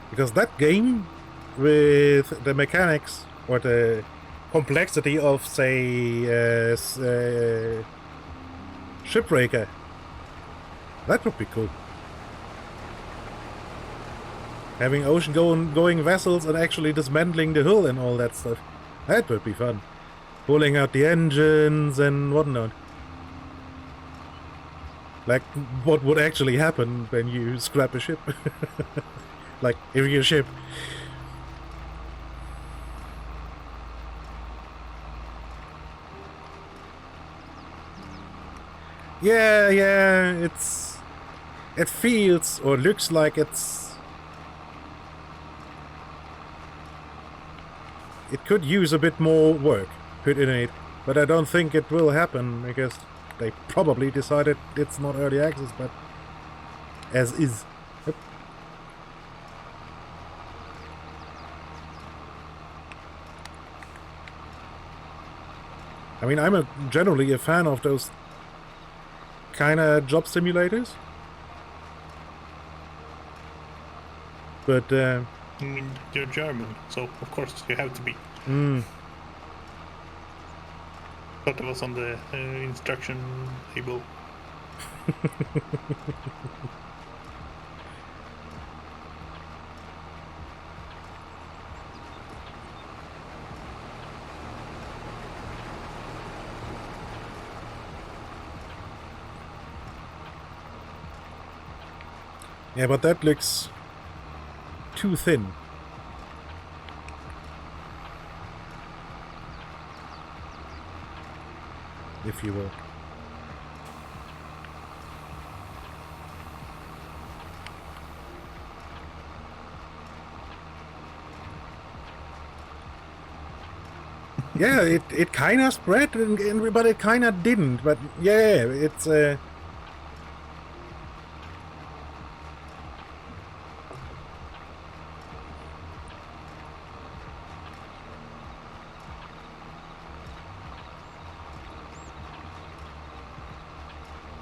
Speaker 1: Because that game, with the mechanics or the complexity of, say, Shipbreaker, that would be cool. Having ocean-going vessels and actually dismantling the hull and all that stuff. That would be fun. Pulling out the engines and whatnot. Like, what would actually happen when you scrap a ship? Like, if your ship... Yeah, it feels or looks like it could use a bit more work put in it, but I don't think it will happen because they probably decided it's not early access, but as is. Yep. I mean, I'm generally a fan of those kind of job simulators, but
Speaker 2: I mean, you're German, so of course you have to be. Thought it was on the instruction table.
Speaker 1: Yeah, but that looks too thin. if you will. Yeah, it kind of spread, but it kind of didn't. But yeah, it's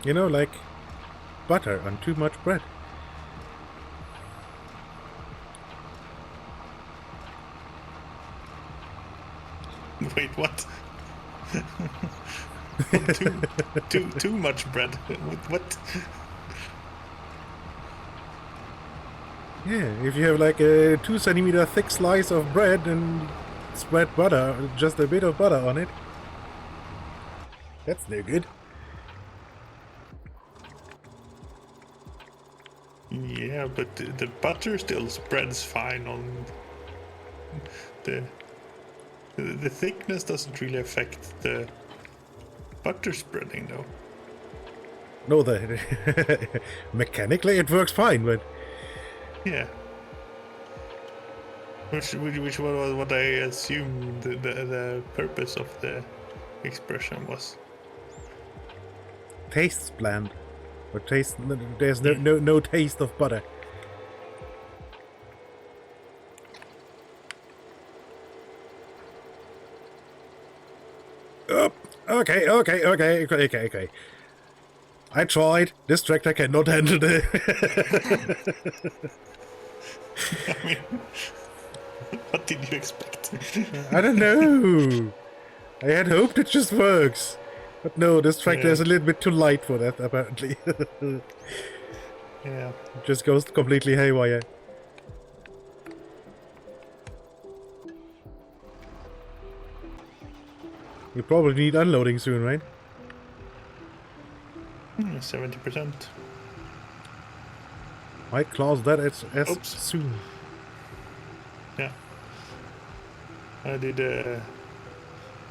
Speaker 1: you know, like butter on too much bread.
Speaker 2: Wait, what? too much bread. What?
Speaker 1: Yeah, if you have like a 2 centimeter thick slice of bread and spread butter, just a bit of butter on it, that's no good.
Speaker 2: Yeah, but the butter still spreads fine on the thickness doesn't really affect the butter spreading though.
Speaker 1: No, mechanically it works fine, but
Speaker 2: yeah. Which was what I assumed the purpose of the expression was.
Speaker 1: tastes bland. Or taste, there's no taste of butter. Oh, okay. I tried. This tractor cannot handle it.
Speaker 2: I mean, what did you expect?
Speaker 1: I don't know. I had hoped it just works. But no, this tractor is a little bit too light for that, apparently.
Speaker 2: Yeah.
Speaker 1: It just goes completely haywire. You probably need unloading soon, right?
Speaker 2: 70%.
Speaker 1: Might class that as soon.
Speaker 2: Yeah. I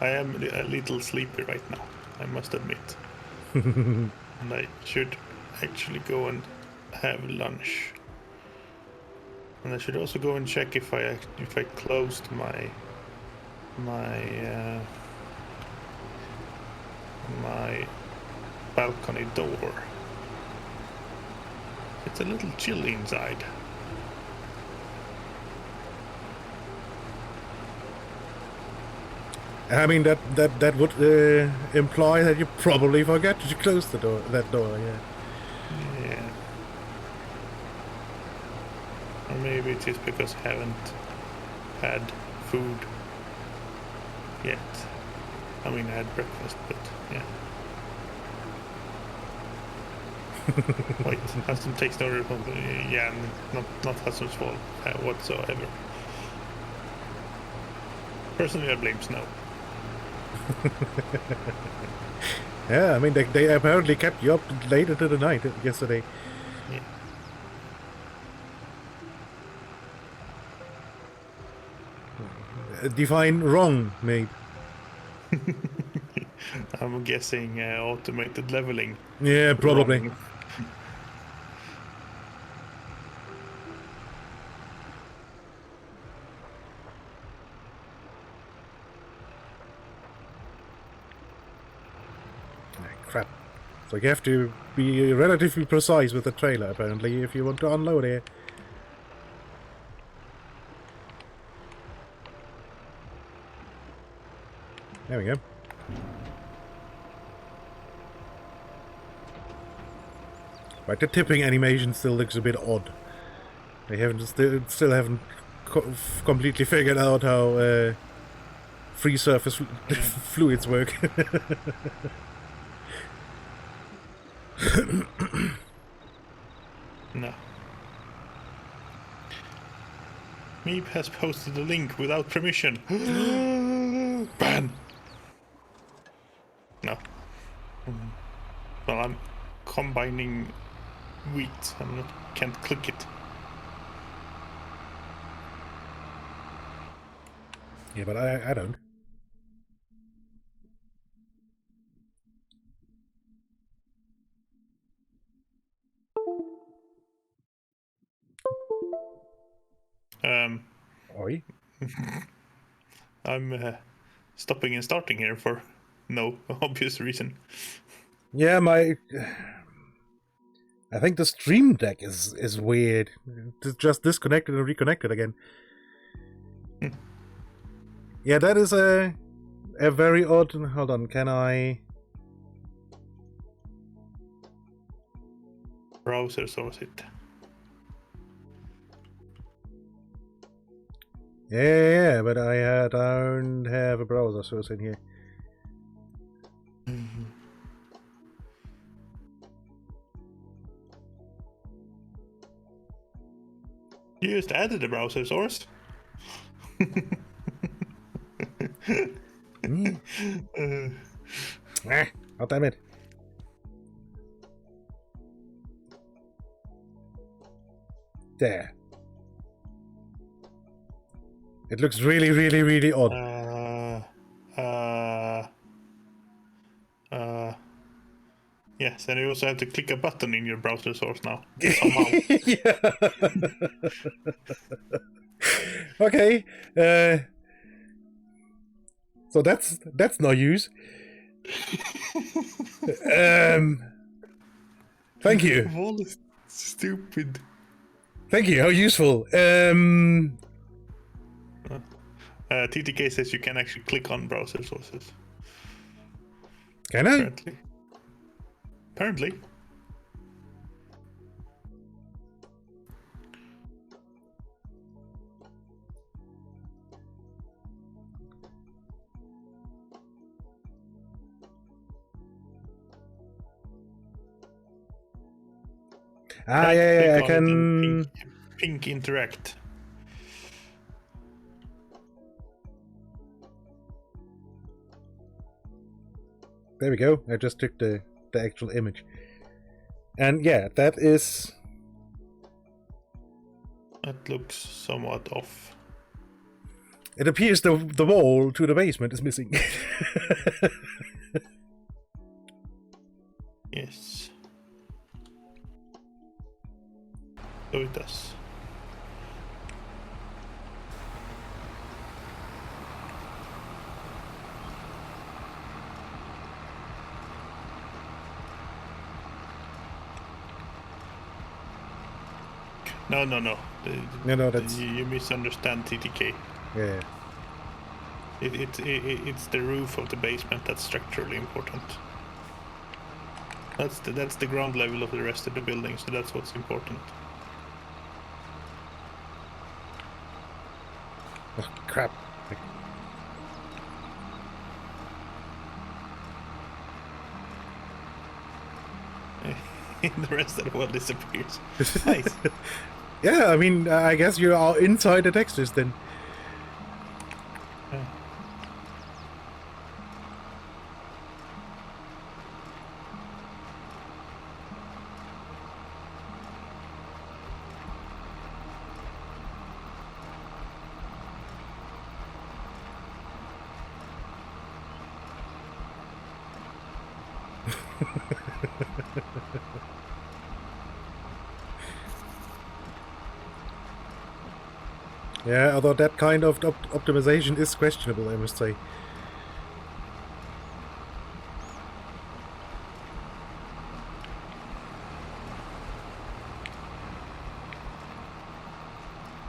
Speaker 2: am a little sleepy right now, I must admit. And I should actually go and have lunch. And I should also go and check if I closed my balcony door. It's a little chilly inside.
Speaker 1: I mean, that would imply that you probably forgot to close that door, yeah.
Speaker 2: Yeah. Or maybe it is because I haven't had food yet. I mean, I had breakfast, but yeah. Wait, Hudson takes no responsibility. Yeah, not Hudson's fault whatsoever. Personally, I blame Snow.
Speaker 1: Yeah, I mean, they apparently kept you up late into the night yesterday.
Speaker 2: Yeah.
Speaker 1: Define wrong, mate.
Speaker 2: I'm guessing automated leveling.
Speaker 1: Yeah, probably.
Speaker 2: Wrong.
Speaker 1: Crap. So you have to be relatively precise with the trailer, apparently, if you want to unload it. There we go. Right, the tipping animation still looks a bit odd. They still haven't completely figured out how free surface fluids work.
Speaker 2: No. Meep has posted a link without permission. Ban! No. Well, I'm combining wheat. Can't click it.
Speaker 1: Yeah, but I don't.
Speaker 2: I'm stopping and starting here for no obvious reason.
Speaker 1: Yeah, I think the Stream Deck is weird. It's just disconnected and reconnected again. Yeah, that is a very odd. Hold on, can I?
Speaker 2: Browser source it.
Speaker 1: Yeah, but I don't have a browser source in here.
Speaker 2: You just added a browser source.
Speaker 1: Oh, damn it. There. It looks really, really, really odd.
Speaker 2: Yes, and you also have to click a button in your browser source now. Somehow.
Speaker 1: Yeah. Okay. So that's no use. Thank you.
Speaker 2: All is stupid.
Speaker 1: Thank you. How useful.
Speaker 2: TTK says you can actually click on browser sources.
Speaker 1: Can I?
Speaker 2: Apparently.
Speaker 1: Yeah, I can.
Speaker 2: Pink interact.
Speaker 1: There we go. I just took the actual image. And yeah, that is...
Speaker 2: That looks somewhat off.
Speaker 1: It appears the wall to the basement is missing.
Speaker 2: Yes. So it does. No.
Speaker 1: No, that's...
Speaker 2: You misunderstand TTK.
Speaker 1: Yeah.
Speaker 2: It's the roof of the basement that's structurally important. That's the ground level of the rest of the building, so that's what's important.
Speaker 1: Oh, crap.
Speaker 2: The rest of the world disappears. Nice.
Speaker 1: Yeah, I mean, I guess you are inside the textures then. Yeah, although that kind of optimization is questionable, I must say.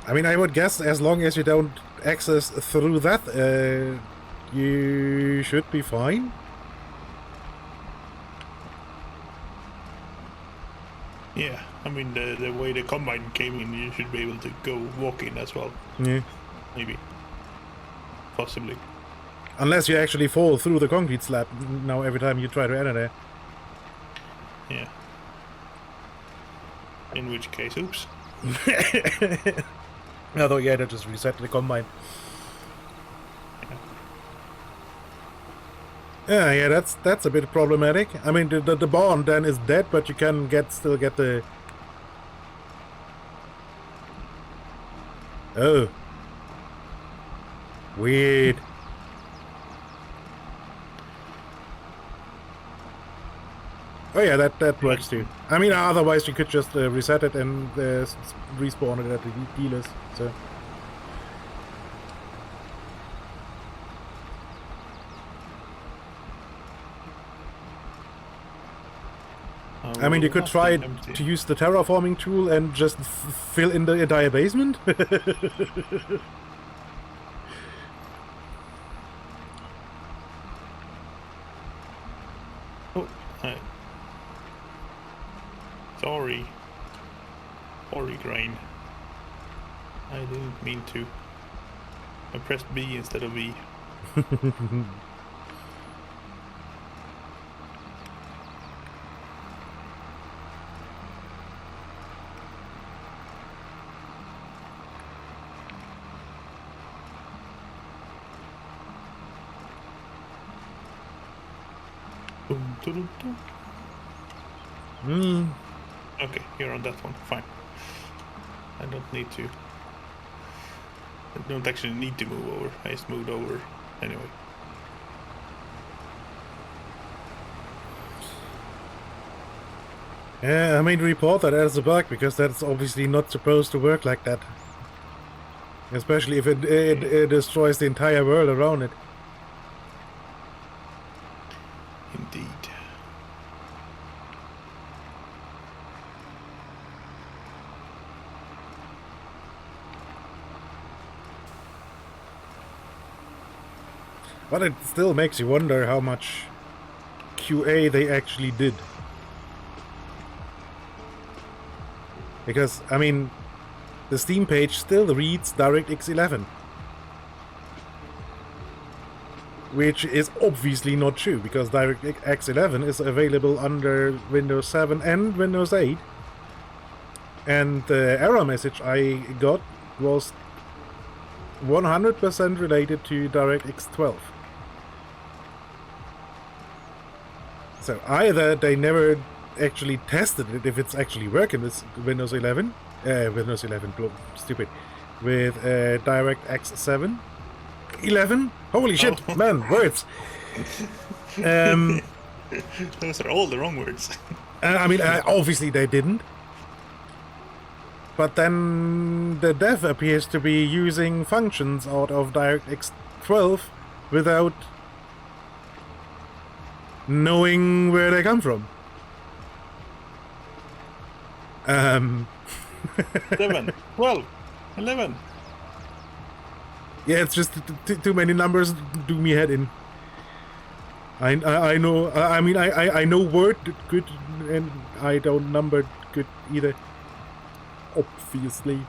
Speaker 1: I mean, I would guess as long as you don't access through that, you should be fine.
Speaker 2: Yeah, I mean, the way the combine came in, you should be able to go walk in as well.
Speaker 1: Yeah.
Speaker 2: Maybe. Possibly.
Speaker 1: Unless you actually fall through the concrete slab now every time you try to enter there.
Speaker 2: Yeah. In which case, oops.
Speaker 1: Although, yeah, that just reset the combine. Yeah, that's a bit problematic. I mean, the barn then is dead, but you can still get the... Oh. Weird. Oh yeah, that works too. I mean, otherwise you could just reset it and respawn it at the dealers, so... I mean, you could try to use the terraforming tool and just fill in the entire basement.
Speaker 2: Oh, sorry. Sorry, Grain. I didn't mean to. I pressed B instead of V. Okay, you're on that one. Fine. I don't need to. I don't actually need to move over. I just moved over anyway.
Speaker 1: Yeah, I mean, report that as a bug because that's obviously not supposed to work like that. Especially if it destroys the entire world around it.
Speaker 2: Indeed.
Speaker 1: But it still makes you wonder how much QA they actually did. Because, I mean, the Steam page still reads DirectX 11. Which is obviously not true, because DirectX 11 is available under Windows 7 and Windows 8. And the error message I got was 100% related to DirectX 12. So either they never actually tested it if it's actually working with Windows 11, stupid, with DirectX 7, 11. Holy shit, man, words.
Speaker 2: Those are all the wrong words.
Speaker 1: I mean, obviously they didn't. But then the dev appears to be using functions out of DirectX 12 without knowing where they come from.
Speaker 2: 11, 12, 11.
Speaker 1: Yeah, it's just too many numbers do me head in. I know. I mean, I know word good, and I don't number good either. Obviously.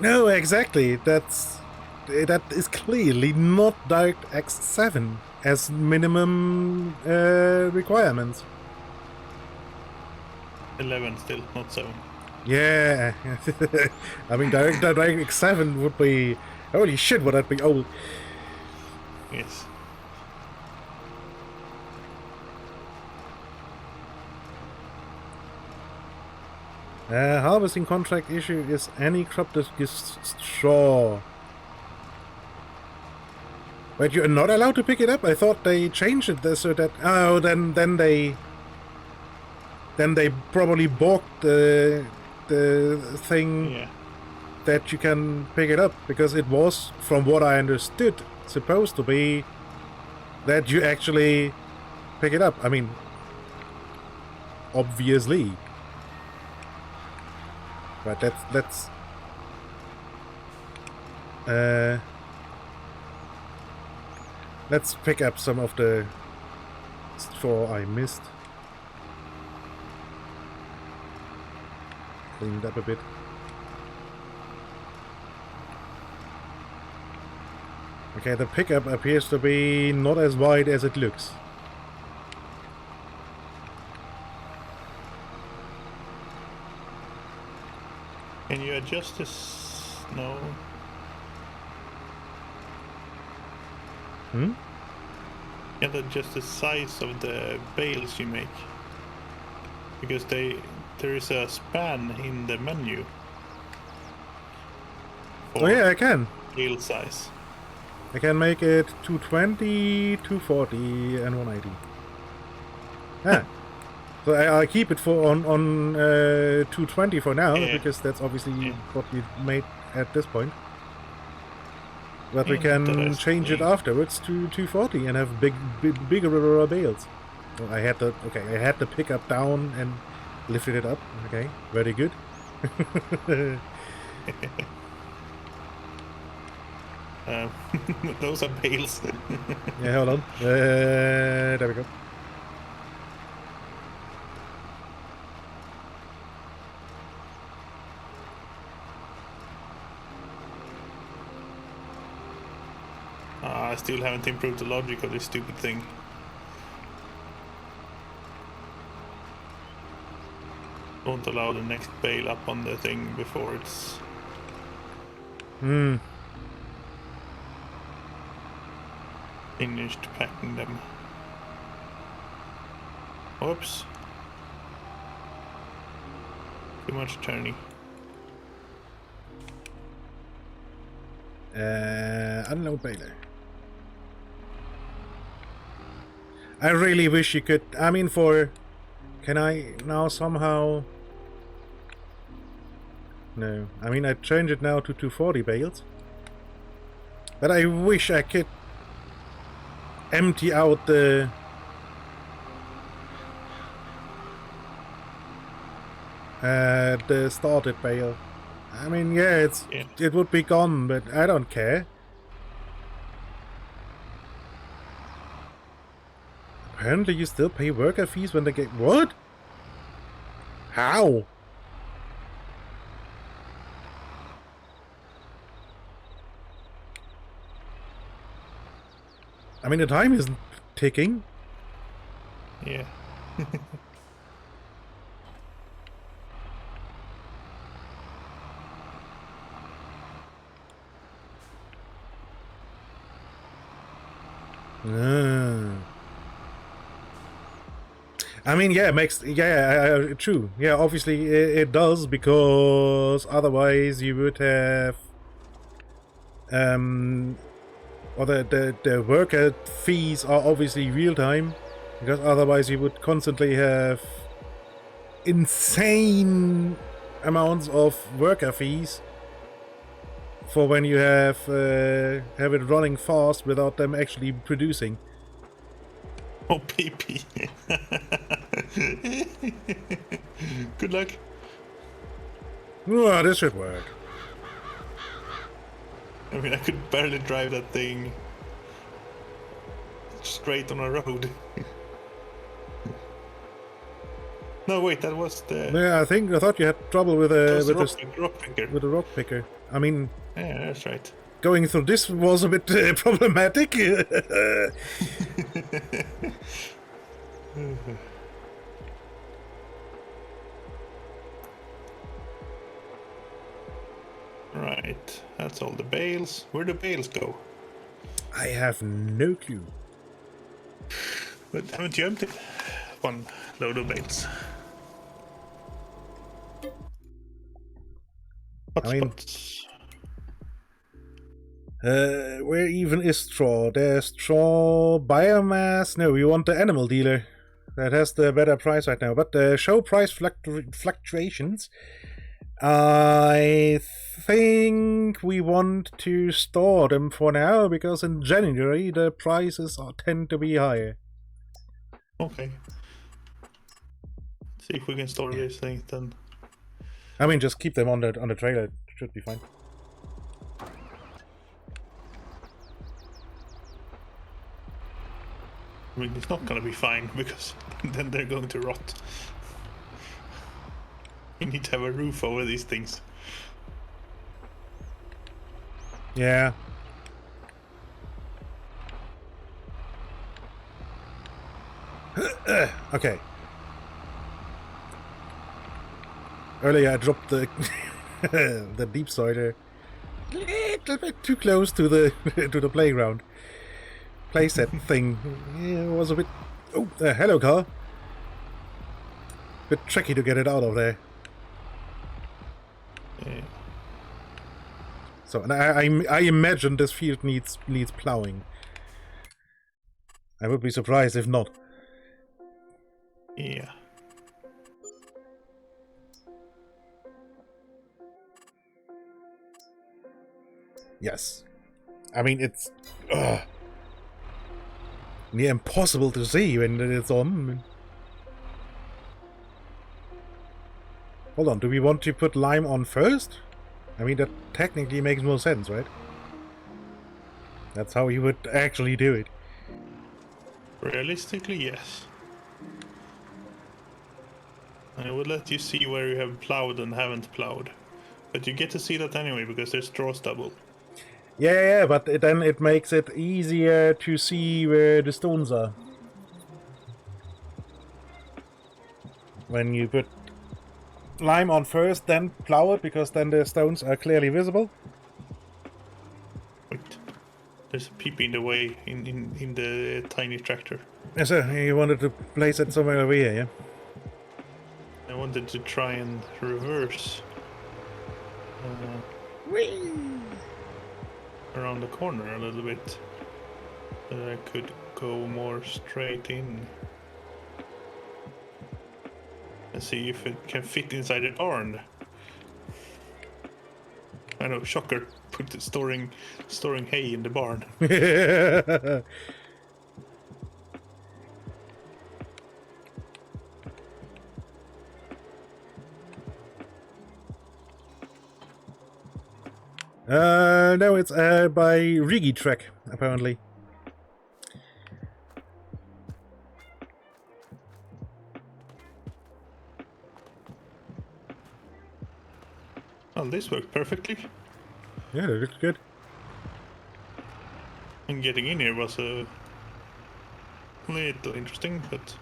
Speaker 1: No, exactly. That is clearly not DirectX 7 as minimum requirements.
Speaker 2: 11 still, not 7.
Speaker 1: Yeah. I mean, DirectX 7 would be... Holy shit, would that be old.
Speaker 2: Yes.
Speaker 1: Harvesting contract issue is any crop that gives straw. But you're not allowed to pick it up? I thought they changed it so that... Oh, then they probably balked the thing that you can pick it up. Because it was, from what I understood, supposed to be that you actually pick it up. I mean, obviously. But let's pick up some of the straw I missed. Clean it up a bit. Okay, the pickup appears to be not as wide as it looks.
Speaker 2: Can you adjust this? No.
Speaker 1: Hmm?
Speaker 2: You can adjust the size of the bales you make. Because there is a span in the menu.
Speaker 1: Oh yeah, I can.
Speaker 2: Bale size.
Speaker 1: I can make it 220, 240, and 180. Yeah. So I'll keep it for on 220 for now,
Speaker 2: Yeah.
Speaker 1: because that's obviously
Speaker 2: Yeah.
Speaker 1: what we made at this point. But we
Speaker 2: Yeah,
Speaker 1: can
Speaker 2: that is
Speaker 1: change it
Speaker 2: clean.
Speaker 1: afterwards to 240 and have bigger bales. So I had the pickup down and lifted it up. Okay, very good.
Speaker 2: Those are bales.
Speaker 1: Yeah, hold on. There we go.
Speaker 2: I still haven't improved the logic of this stupid thing. Don't allow the next bale up on the thing before it's finished packing them. Whoops. Too much turny.
Speaker 1: Unload baler. I really wish you could. I mean, can I now somehow? No. I mean, I change it now to 240 bales. But I wish I could empty out the started bale. I mean, yeah, it would be gone, but I don't care. Apparently, you still pay worker fees when they get what? How? I mean, the time isn't ticking.
Speaker 2: Yeah.
Speaker 1: I mean, yeah, it makes true. Yeah, obviously it does, because otherwise you would have or the worker fees are obviously real time, because otherwise you would constantly have insane amounts of worker fees for when you have it running fast without them actually producing.
Speaker 2: Oh, PP. Good luck.
Speaker 1: Oh, this should work.
Speaker 2: I mean, I could barely drive that thing straight on a road. No, wait, that was the...
Speaker 1: Yeah, I thought you had trouble with
Speaker 2: rock picker.
Speaker 1: with the rock picker. I mean,
Speaker 2: Yeah, that's right.
Speaker 1: going through this was a bit problematic.
Speaker 2: Right, that's all the bales. Where do bales go?
Speaker 1: I have no clue.
Speaker 2: But haven't you emptied one load of bales?
Speaker 1: I mean,
Speaker 2: Hotspots.
Speaker 1: where even is straw? There's straw biomass. No, we want the animal dealer. That has the better price right now. But show price fluctuations. I think we want to store them for now, because in January the prices tend to be higher.
Speaker 2: Okay. See if we can store these things then.
Speaker 1: I mean, just keep them on the trailer. It should be fine.
Speaker 2: I mean, it's not gonna be fine, because then they're going to rot. You need to have a roof over these things.
Speaker 1: Yeah. Okay. Earlier I dropped the the deep soil a little bit too close to the to the playground. Playset thing. Yeah, it was a bit... Oh, hello, car. Bit tricky to get it out of there.
Speaker 2: Yeah.
Speaker 1: So, and I imagine this field needs plowing. I would be surprised if not.
Speaker 2: Yeah.
Speaker 1: Yes. I mean, it's near impossible to see when it's on. Hold on, do we want to put lime on first? I mean, that technically makes more sense, right? That's how you would actually do it.
Speaker 2: Realistically, yes. I would let you see where you have plowed and haven't plowed. But you get to see that anyway, because there's straw stubble.
Speaker 1: Yeah, but then it makes it easier to see where the stones are. When you put lime on first, then plow it, because then the stones are clearly visible.
Speaker 2: Wait. There's a peep in the way in the tiny tractor.
Speaker 1: So, you wanted to place it somewhere over here, yeah?
Speaker 2: I wanted to try and reverse around the corner a little bit, so that I could go more straight in and see if it can fit inside the barn. I know, shocker, storing hay in the barn.
Speaker 1: No, it's by Rigi Trek, apparently.
Speaker 2: Well, this worked perfectly.
Speaker 1: Yeah, that looks good.
Speaker 2: And getting in here was a little interesting, but...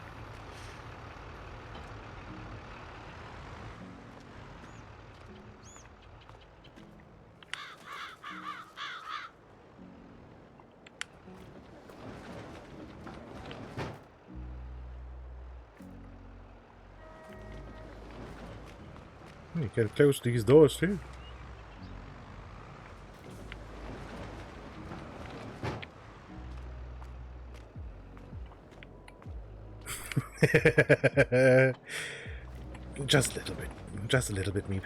Speaker 1: You can close these doors too. Just a little bit. Just a little bit, Meep.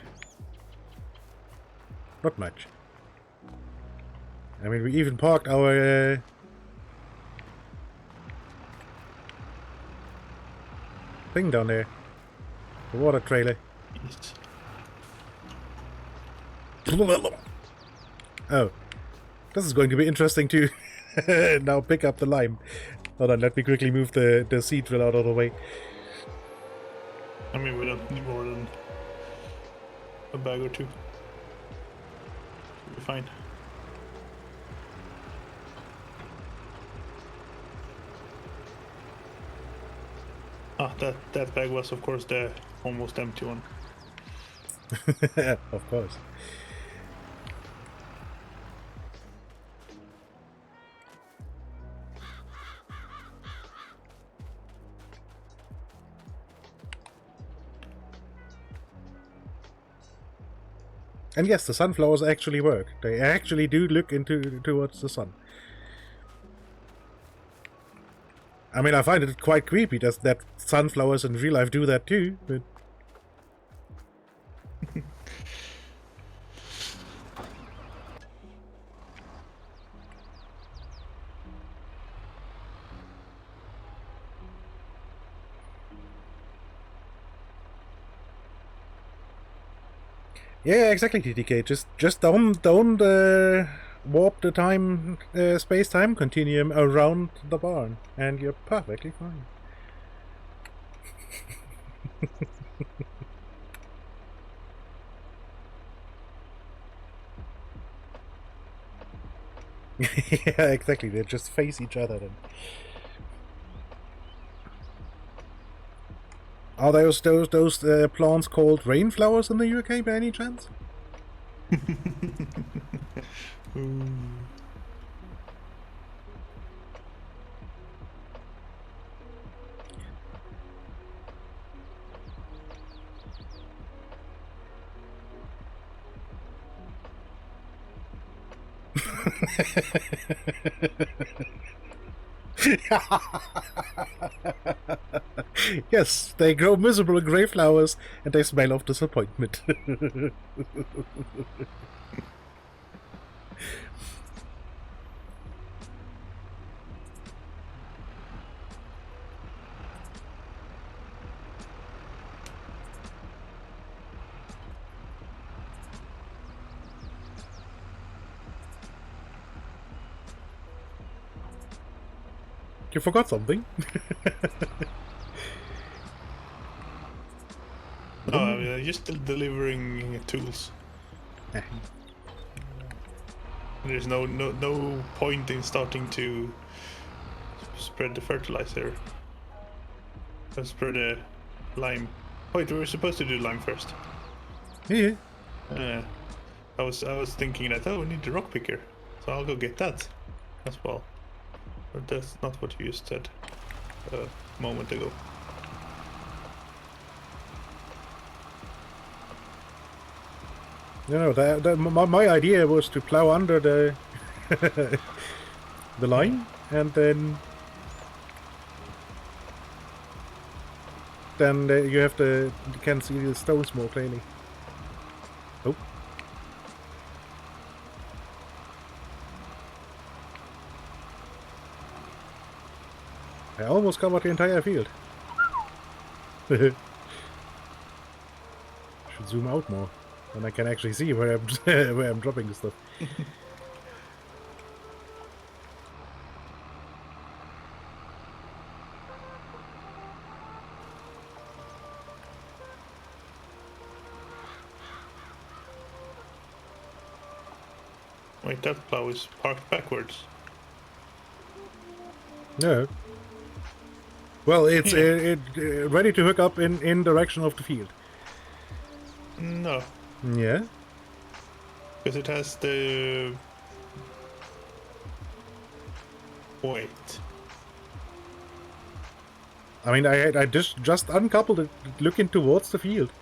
Speaker 1: Not much. I mean, we even parked our... thing down there. The water trailer.
Speaker 2: Yes.
Speaker 1: Oh. This is going to be interesting to now pick up the lime. Hold on, let me quickly move the seed drill out of the way.
Speaker 2: I mean, we don't need more than a bag or two. Should be fine. Ah, that bag was, of course, the almost empty one.
Speaker 1: Of course. And yes, the sunflowers actually work. They actually do look towards the sun. I mean, I find it quite creepy that sunflowers in real life do that too, but... Yeah, exactly, TTK. Just don't warp the time space-time continuum around the barn, and you're perfectly fine. Yeah, exactly. They just face each other then. Are those plants called rainflowers in the UK by any chance?
Speaker 2: Ooh.
Speaker 1: Yes, they grow miserable grey flowers and they smell of disappointment. You forgot something?
Speaker 2: No, I mean, I'm just delivering tools. There's no point in starting to spread the fertilizer. Spread the lime. Wait, we were supposed to do lime first.
Speaker 1: Yeah.
Speaker 2: I was thinking that, oh, we need the rock picker, so I'll go get that as well. But that's not what you just said a moment ago.
Speaker 1: No, my idea was to plow under the the line, and then you have you can see the stones more clearly. Oh. I almost covered the entire field. Should zoom out more, and I can actually see where I'm where I'm dropping the stuff.
Speaker 2: Wait, that plow is parked backwards.
Speaker 1: No. Well, it's ready to hook up in direction of the field.
Speaker 2: No.
Speaker 1: Yeah.
Speaker 2: Because it has the... Wait.
Speaker 1: I mean, I just uncoupled it, looking towards the field.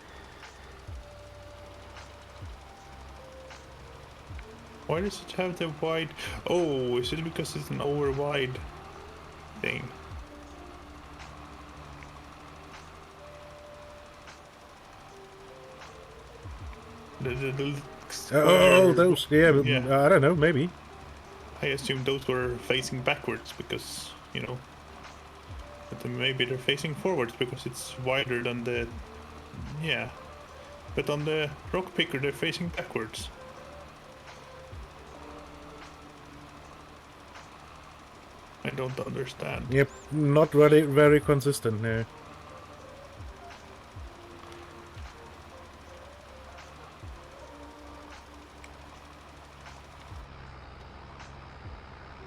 Speaker 2: Why does it have the wide... Oh, is it because it's an over wide thing? The
Speaker 1: Oh, those, yeah,
Speaker 2: yeah.
Speaker 1: I don't know, maybe.
Speaker 2: I assume those were facing backwards because, you know, but then maybe they're facing forwards because it's wider than the... Yeah. But on the rock picker, they're facing backwards. I don't understand.
Speaker 1: Yep, not really very consistent, no.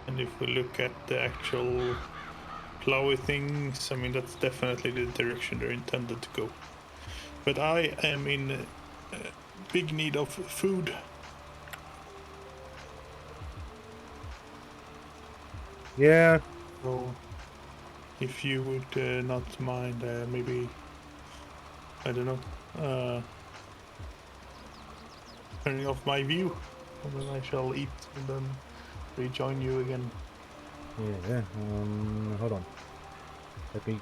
Speaker 2: And if we look at the actual plowy things, I mean, that's definitely the direction they're intended to go. But I am in big need of food.
Speaker 1: Yeah.
Speaker 2: So, if you would not mind, maybe, I don't know, turning off my view, and then I shall eat and then rejoin you again.
Speaker 1: Yeah, hold on. Let me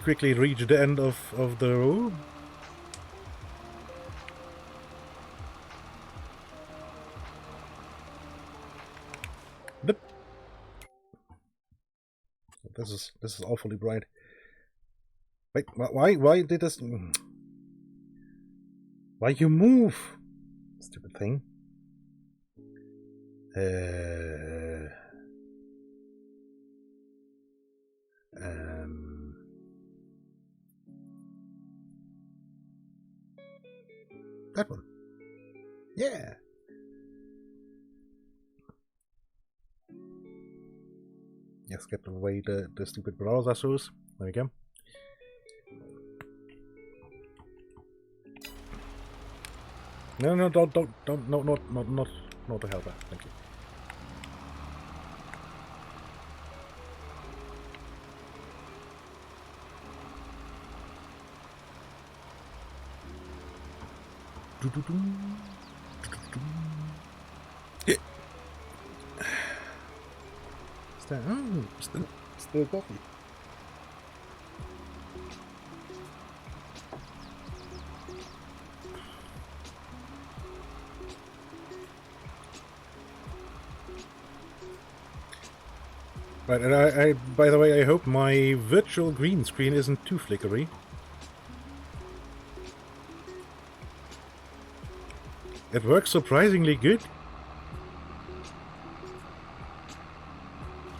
Speaker 1: quickly reach the end of the road. Yep. This is awfully bright. Wait, why did this? Why you move? Stupid thing. That one. Yeah. Yes, get away the stupid browser source. There we go. No, don't, no, not the helper. Thank you. Still coffee. Right, and I, by the way, I hope my virtual green screen isn't too flickery. It works surprisingly good,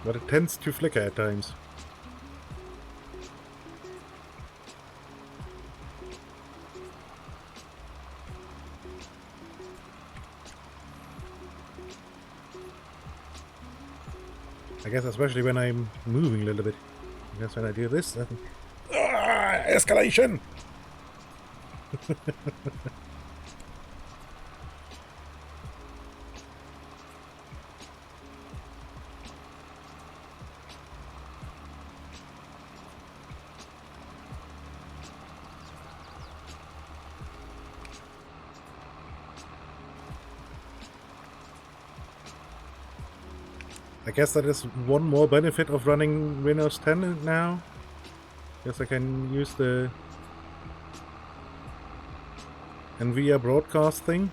Speaker 1: but it tends to flicker at times. I guess especially when I'm moving a little bit. I guess when I do this, then... escalation! I guess that is one more benefit of running Windows 10 now. Guess I can use the NVIDIA broadcast thing.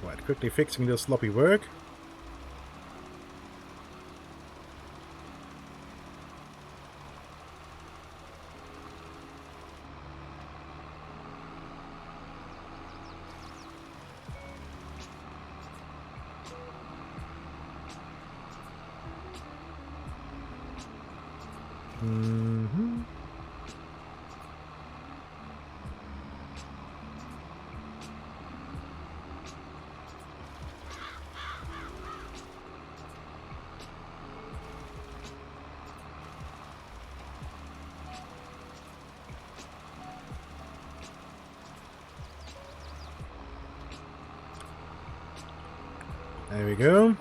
Speaker 1: Right, quickly fixing the sloppy work. There we go.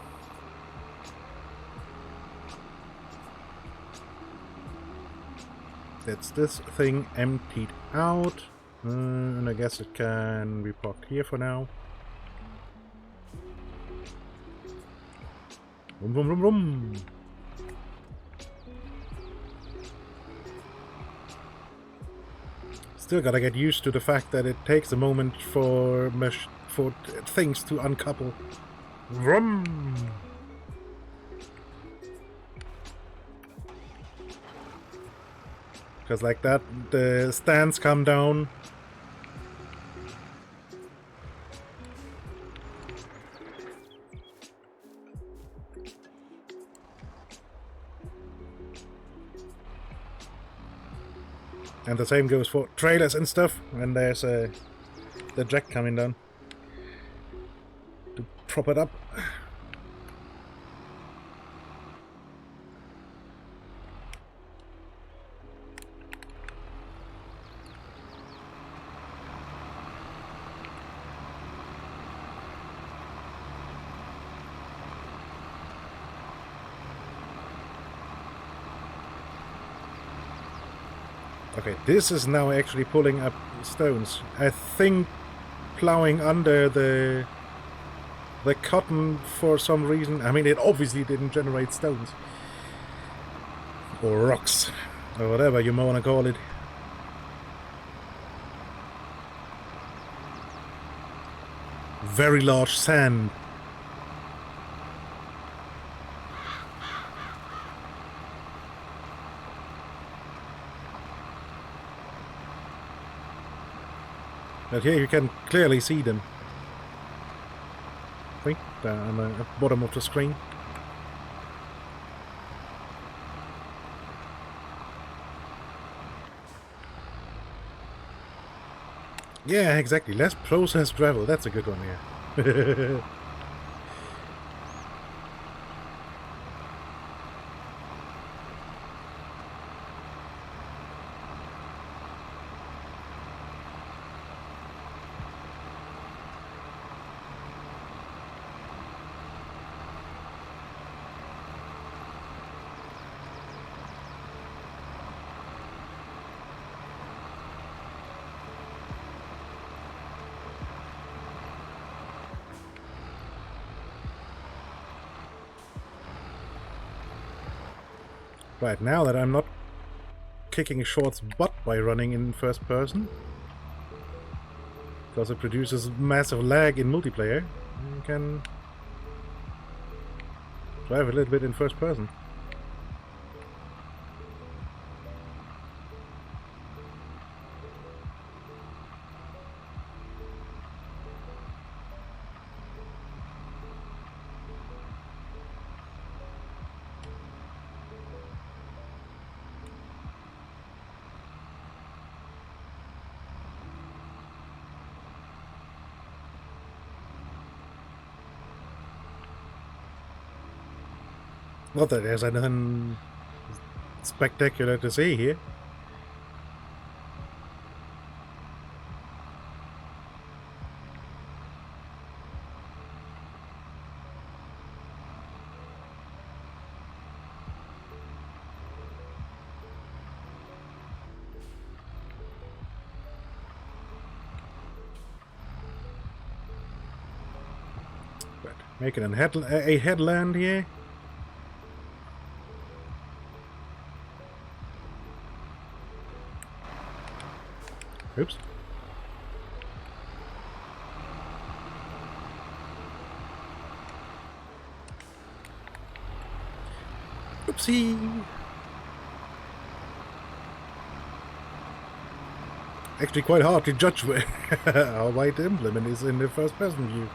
Speaker 1: That's this thing emptied out. And I guess it can be parked here for now. Vroom, vroom, vroom, vroom. Still gotta get used to the fact that it takes a moment for things to uncouple. Vroom. Because like that, the stands come down. And the same goes for trailers and stuff, when there's the jack coming down to prop it up. Okay, this is now actually pulling up stones. I think plowing under the cotton for some reason. I mean, it obviously didn't generate stones. Or rocks. Or whatever you might want to call it. Very large sand. But here you can clearly see them. Right down on the bottom of the screen. Yeah, exactly. Less processed gravel. That's a good one, yeah. Right, now that I'm not kicking Zhorts' butt by running in first person, because it produces massive lag in multiplayer, you can drive a little bit in first person. Not that there's anything spectacular to see here. But making a headland here. Oops. Oopsie. Actually quite hard to judge how wide the implement is in the first person view.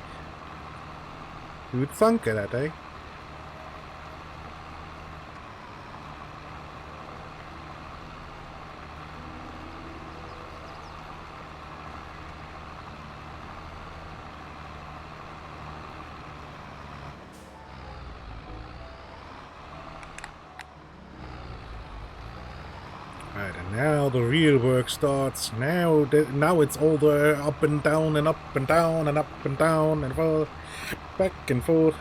Speaker 1: You would thunk that, eh? Right, and now the real work starts. Now it's all the up and down and up and down and up and down and forth, back and forth.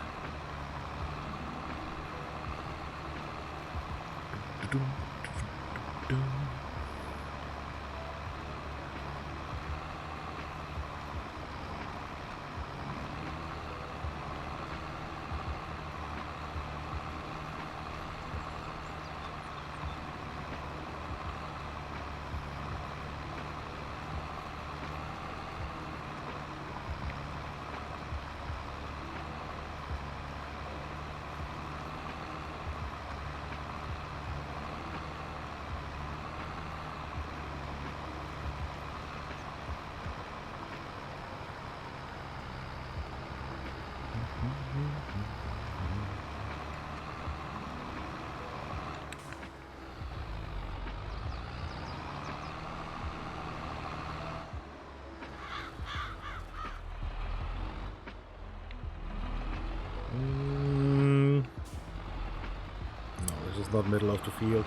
Speaker 1: No, this is not middle of the field.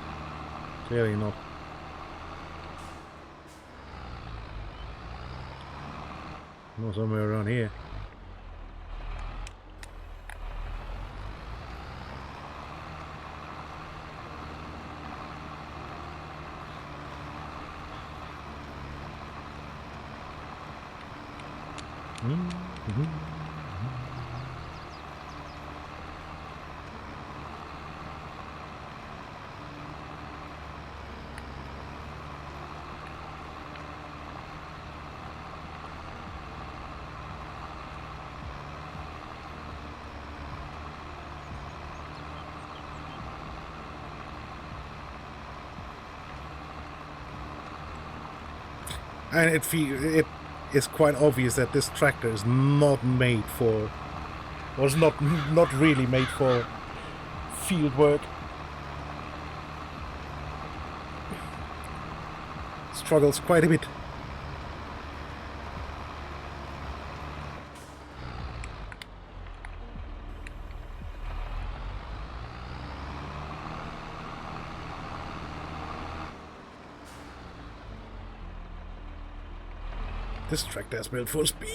Speaker 1: Clearly not. No, somewhere around here. And it is quite obvious that this tractor is not made for, was not really made for field work. Struggles quite a bit. This tractor is built for speed.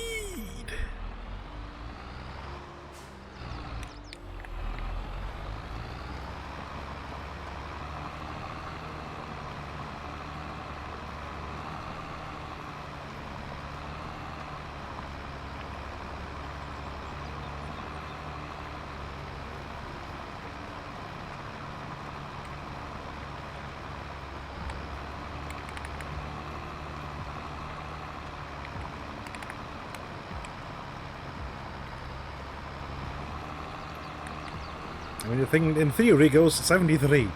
Speaker 1: I mean, the thing in theory goes 73.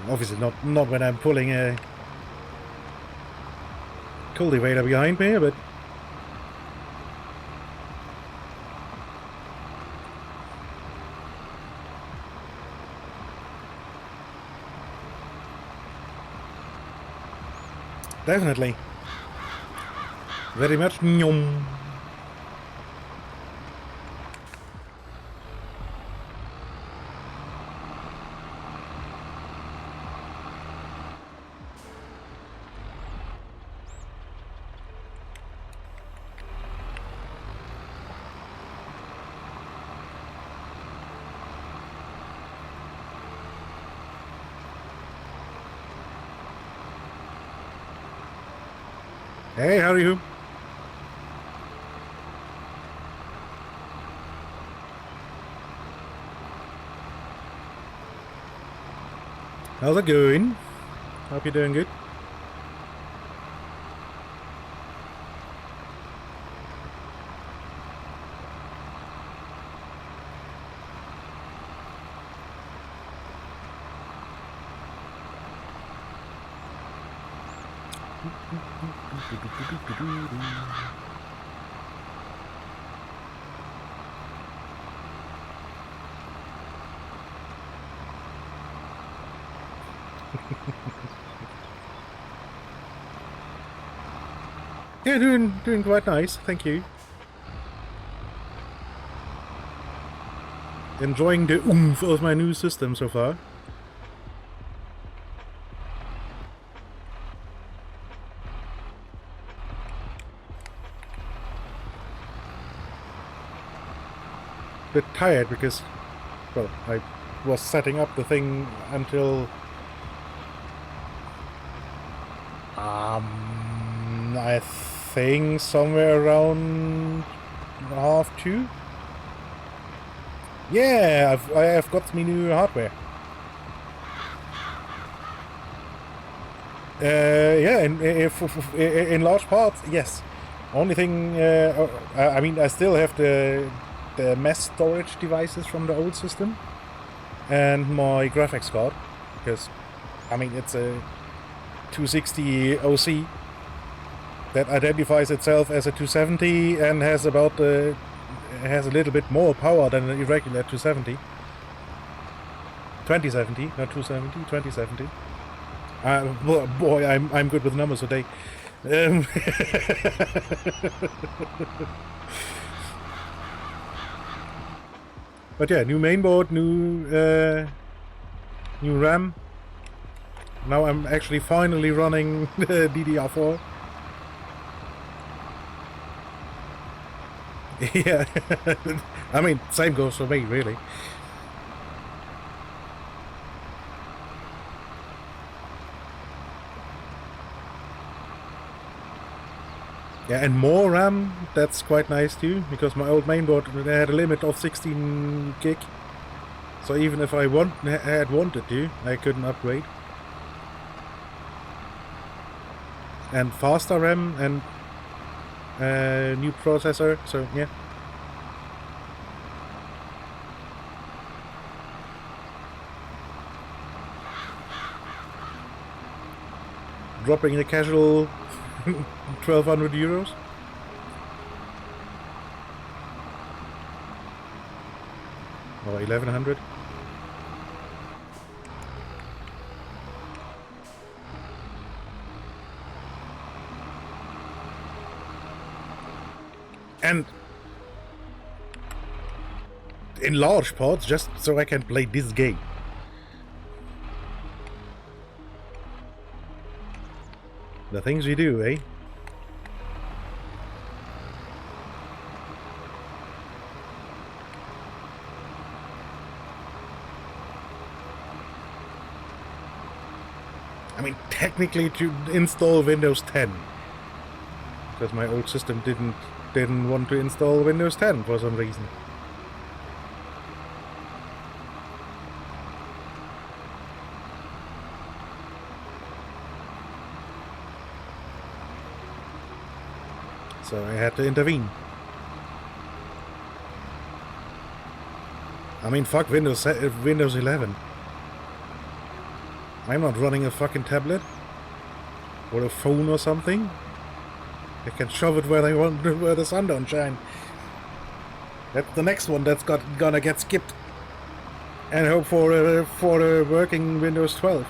Speaker 1: Obviously not when I'm pulling a cultivator behind me, but definitely. Very much nyom. Hey, how are you? How's it going? Hope you're doing good. Yeah, doing quite nice, thank you. Enjoying the oomph of my new system so far. Bit tired because, well, I was setting up the thing until I think somewhere around 2:30. Yeah, I've got me new hardware. Yeah, in large part, yes. Only thing, I mean, I still have the mass storage devices from the old system and my graphics card, because, I mean, it's a 260 OC that identifies itself as a 270 and has about has a little bit more power than an irregular 270. 2070, not 270, 2070. Boy, I'm good with numbers today. But yeah, new mainboard, new RAM. Now I'm actually finally running DDR4. Yeah, I mean, same goes for me, really. Yeah, and more RAM, that's quite nice too, because my old mainboard had a limit of 16 gig. So even if I had wanted to, I couldn't upgrade. And faster RAM and new processor, so yeah. Dropping the casual 1200 euros. Or 1100. And in large parts, just so I can play this game. The things we do, eh? I mean, technically to install Windows 10, because my old system didn't want to install Windows 10 for some reason. So I had to intervene. I mean, fuck Windows 11. I'm not running a fucking tablet or a phone or something. I can shove it where I want, where the sun don't shine. That's the next one that's gonna get skipped, and hope for a working Windows 12.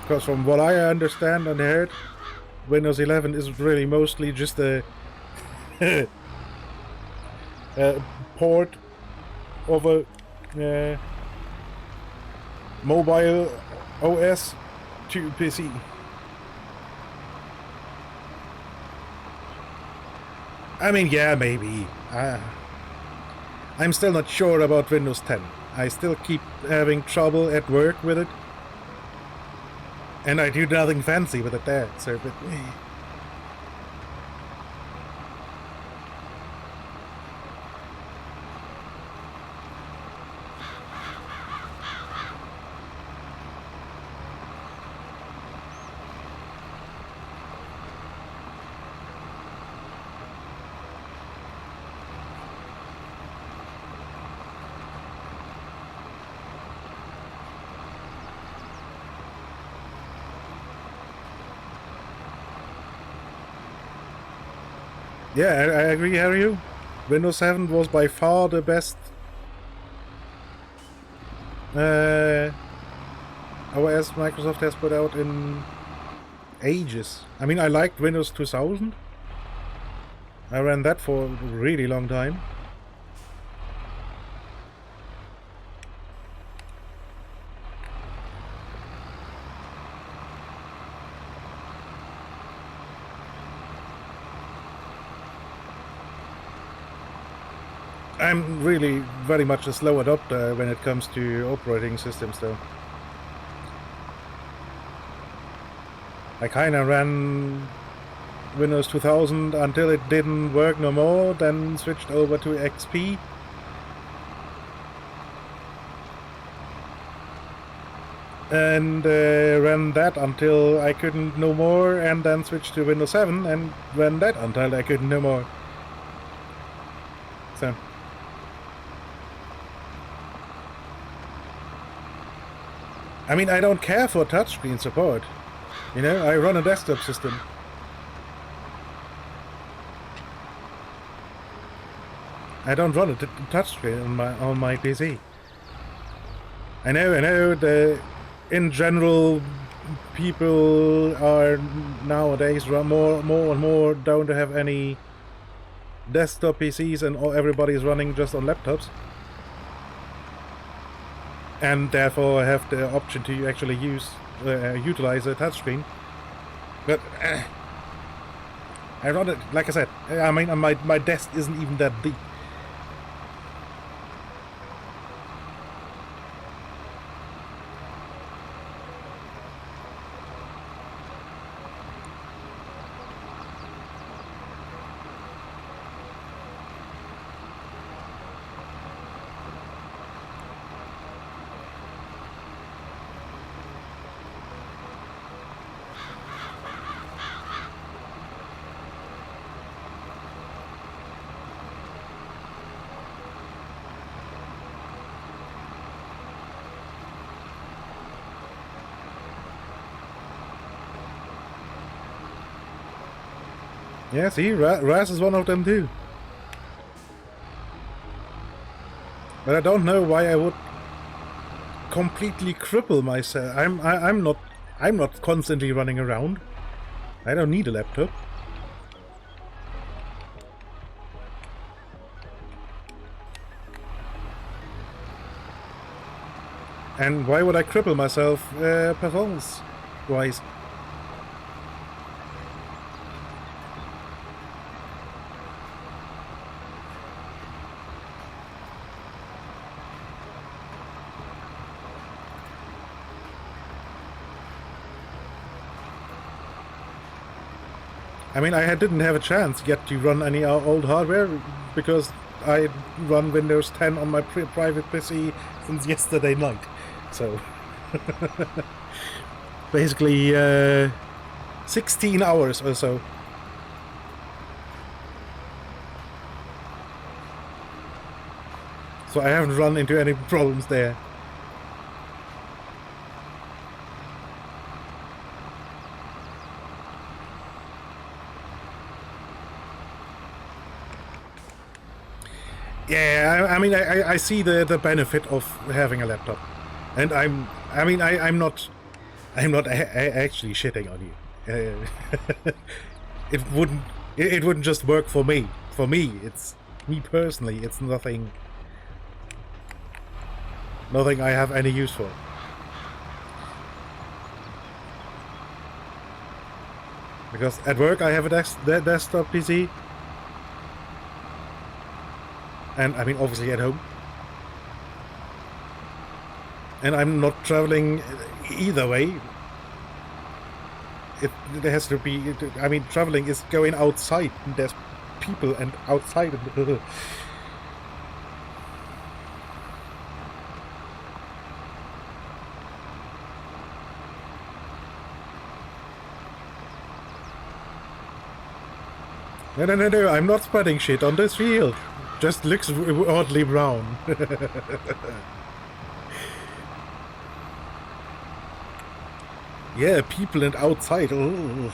Speaker 1: Because from what I understand and heard, Windows 11 is really mostly just a port of a mobile OS to PC. I mean, yeah, maybe. I'm still not sure about Windows 10. I still keep having trouble at work with it. And I do nothing fancy with it there, so but yeah, I agree, Harry. Windows 7 was by far the best OS Microsoft has put out in ages. I mean, I liked Windows 2000. I ran that for a really long time. I'm really very much a slow adopter when it comes to operating systems, though. I kinda ran Windows 2000 until it didn't work no more, then switched over to XP. And ran that until I couldn't no more, and then switched to Windows 7 and ran that until I couldn't no more. So... I mean, I don't care for touchscreen support. You know, I run a desktop system. I don't run a touchscreen on my PC. I know. In general, people are nowadays more and more don't have any desktop PCs, and everybody's running just on laptops. And therefore have the option to actually utilize a touchscreen. But I run it, like I said, I mean, my desk isn't even that deep. Yeah, see, Raz is one of them too. But I don't know why I would completely cripple myself. I'm not constantly running around. I don't need a laptop. And why would I cripple myself performance-wise? I mean, I didn't have a chance yet to run any old hardware because I run Windows 10 on my private PC since yesterday night. So basically 16 hours or so. So I haven't run into any problems there. Yeah, I mean, I see the benefit of having a laptop, and I'm not actually shitting on you. It wouldn't just work for me. For me, it's me personally. It's nothing I have any use for. Because at work I have a desktop PC. And I mean, obviously at home. And I'm not traveling either way. It has to be, I mean, traveling is going outside. And there's people and outside. No, I'm not spreading shit on this field. Just looks oddly brown. Yeah, people and outside. Oh.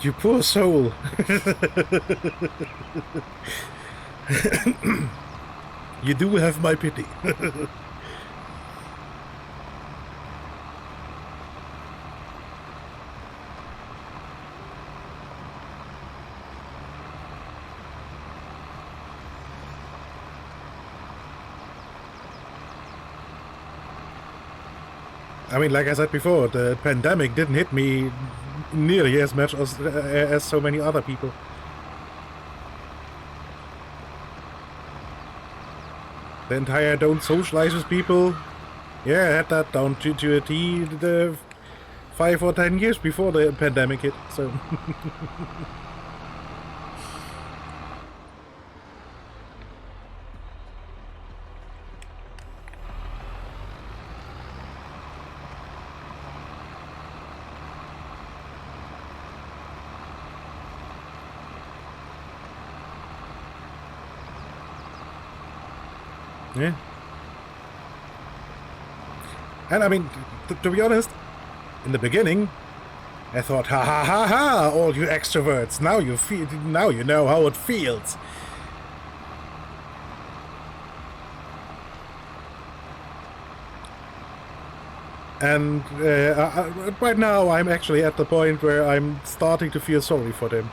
Speaker 1: You poor soul. You do have my pity. I mean, like I said before, the pandemic didn't hit me nearly as much as so many other people. The entire don't socialize with people. Yeah, I had that down to a T the 5 or 10 years before the pandemic hit, so... Yeah. And I mean, to be honest, in the beginning, I thought, ha ha ha ha, all you extroverts, now you know how it feels. And right now I'm actually at the point where I'm starting to feel sorry for them.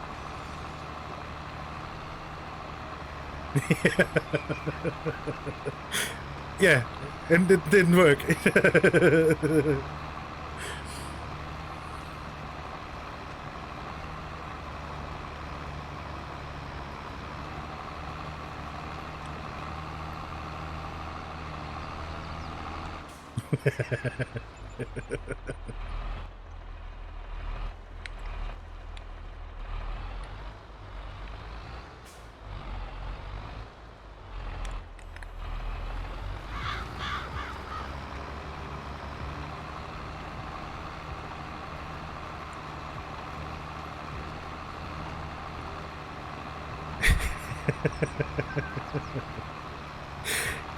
Speaker 1: Yeah, and it didn't work.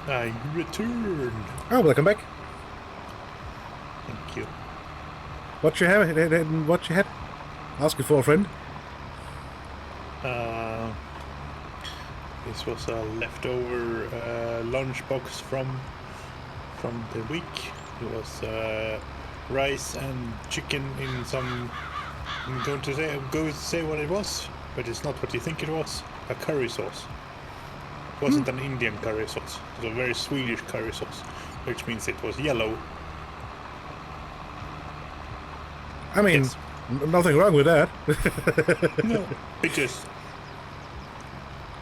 Speaker 2: I returned.
Speaker 1: Oh, welcome back.
Speaker 2: Thank you.
Speaker 1: What you have? What you had? Ask you for a friend.
Speaker 2: This was a leftover lunchbox from the week. It was rice and chicken in some I'm going to say what it was, but it's not what you think it was. A curry sauce. It wasn't an Indian curry sauce. It was a very Swedish curry sauce, which means it was yellow.
Speaker 1: I mean,
Speaker 2: Yes.
Speaker 1: nothing wrong with that.
Speaker 2: No, it just...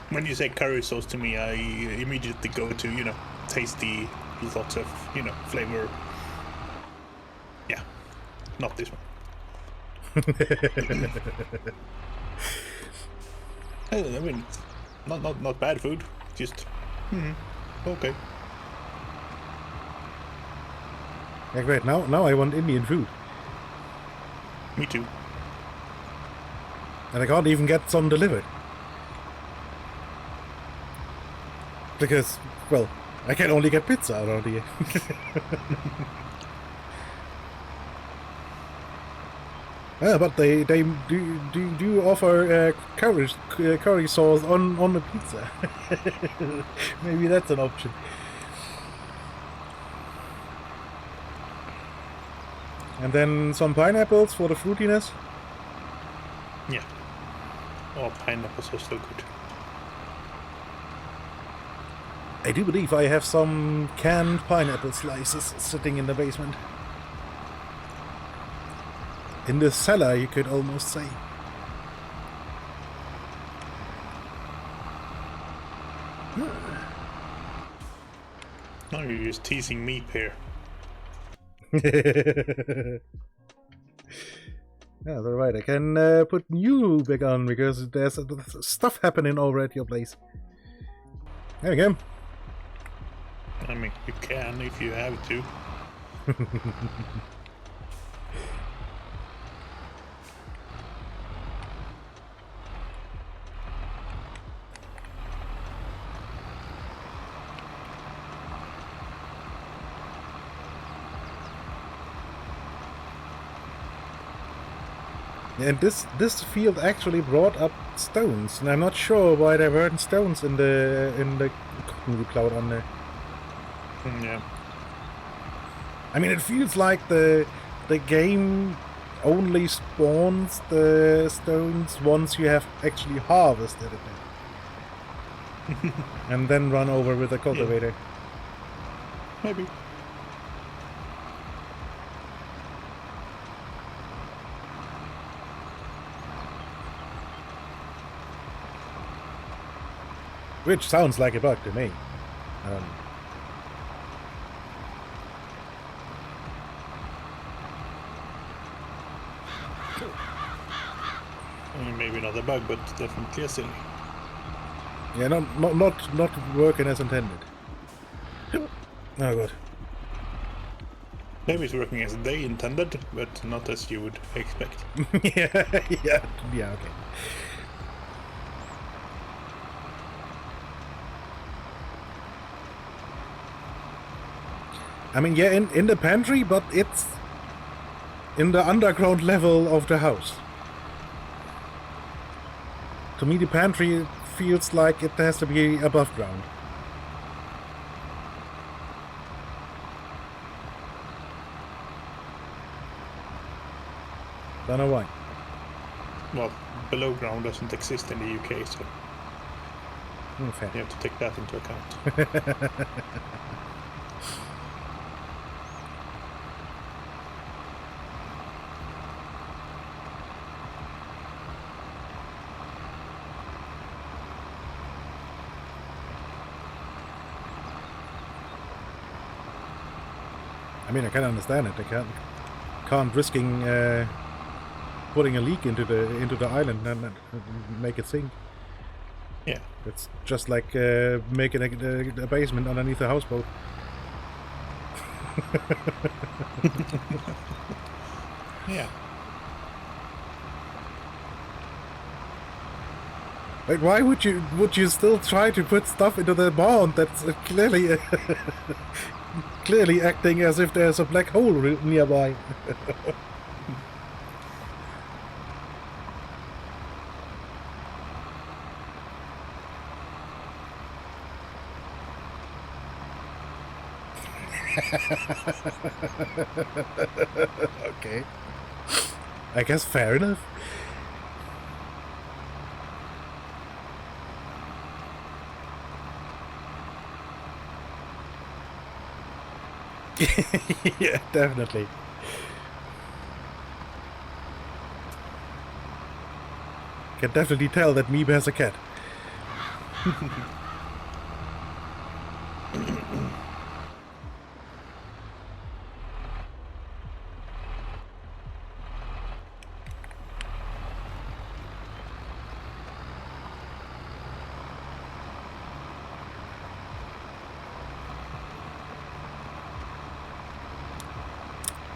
Speaker 2: When you say curry sauce to me, I immediately go to, you know, tasty, lots of, you know, flavor. Yeah, not this one. I mean, not bad food. Just, okay.
Speaker 1: Yeah, great. Now I want Indian food,
Speaker 2: Me too.
Speaker 1: and I can't even get some delivered because, well, I can only get pizza around here. Yeah, but they do offer curry sauce on the pizza. Maybe that's an option. And then some pineapples for the fruitiness.
Speaker 2: Yeah. Oh, pineapples are so good.
Speaker 1: I do believe I have some canned pineapple slices sitting in the basement. In the cellar, you could almost say.
Speaker 2: No, you're just teasing me, Pear.
Speaker 1: Yeah, all right. I can put you back on because there's stuff happening over at your place. There we go.
Speaker 2: I mean, you can if you have to.
Speaker 1: And this field actually brought up stones, and I'm not sure why there weren't stones in the cottonwood cloud on there.
Speaker 2: Yeah.
Speaker 1: I mean, it feels like the game only spawns the stones once you have actually harvested it, and then run over with a cultivator.
Speaker 2: Maybe.
Speaker 1: Which sounds like a bug to me.
Speaker 2: I mean, maybe not a bug, but definitely a silly.
Speaker 1: Yeah, not working as intended. Oh god.
Speaker 2: Maybe it's working as they intended, but not as you would expect.
Speaker 1: yeah, okay. I mean, yeah, in the pantry, but it's in the underground level of the house. To me, the pantry feels like it has to be above ground. Don't know why.
Speaker 2: Well, below ground doesn't exist in the UK, so
Speaker 1: Fair.
Speaker 2: you have to take that into account.
Speaker 1: I mean, I can understand it. I can't risking putting a leak into the island and make it sink.
Speaker 2: Yeah.
Speaker 1: It's just like making a basement underneath a houseboat.
Speaker 2: Yeah.
Speaker 1: Like, why would you still try to put stuff into the barn that's clearly clearly acting as if there's a black hole nearby? Okay. I guess fair enough. Yeah, definitely. Can definitely tell that Meeb has a cat.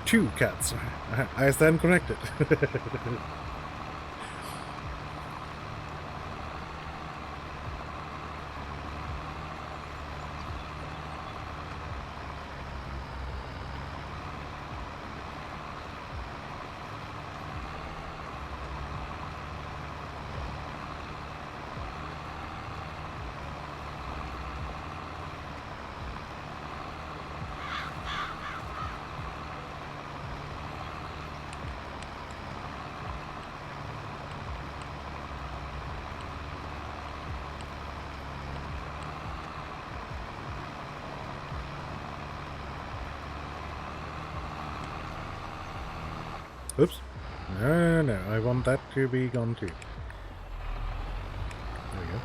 Speaker 1: 2 cats. I stand corrected. Oops. No, I want that to be gone too. There we go.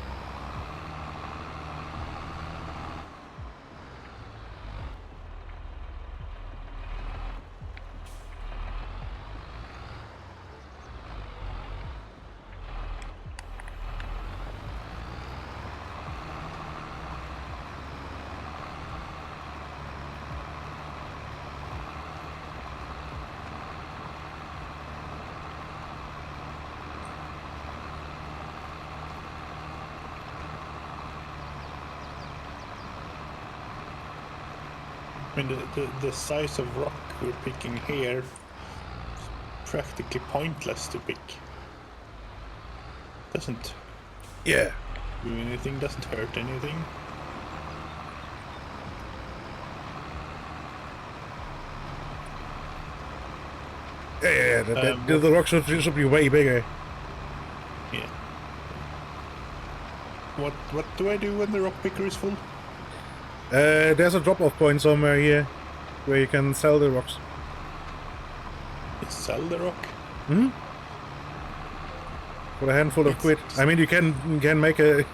Speaker 2: I mean, the size of rock we're picking here is practically pointless to pick. Doesn't do anything, doesn't hurt anything.
Speaker 1: Yeah, the rock should be way bigger.
Speaker 2: Yeah. What do I do when the rock picker is full?
Speaker 1: There's a drop-off point somewhere here where you can sell the rocks.
Speaker 2: You sell the rock?
Speaker 1: Hmm? For a handful of quid. I mean, you can make a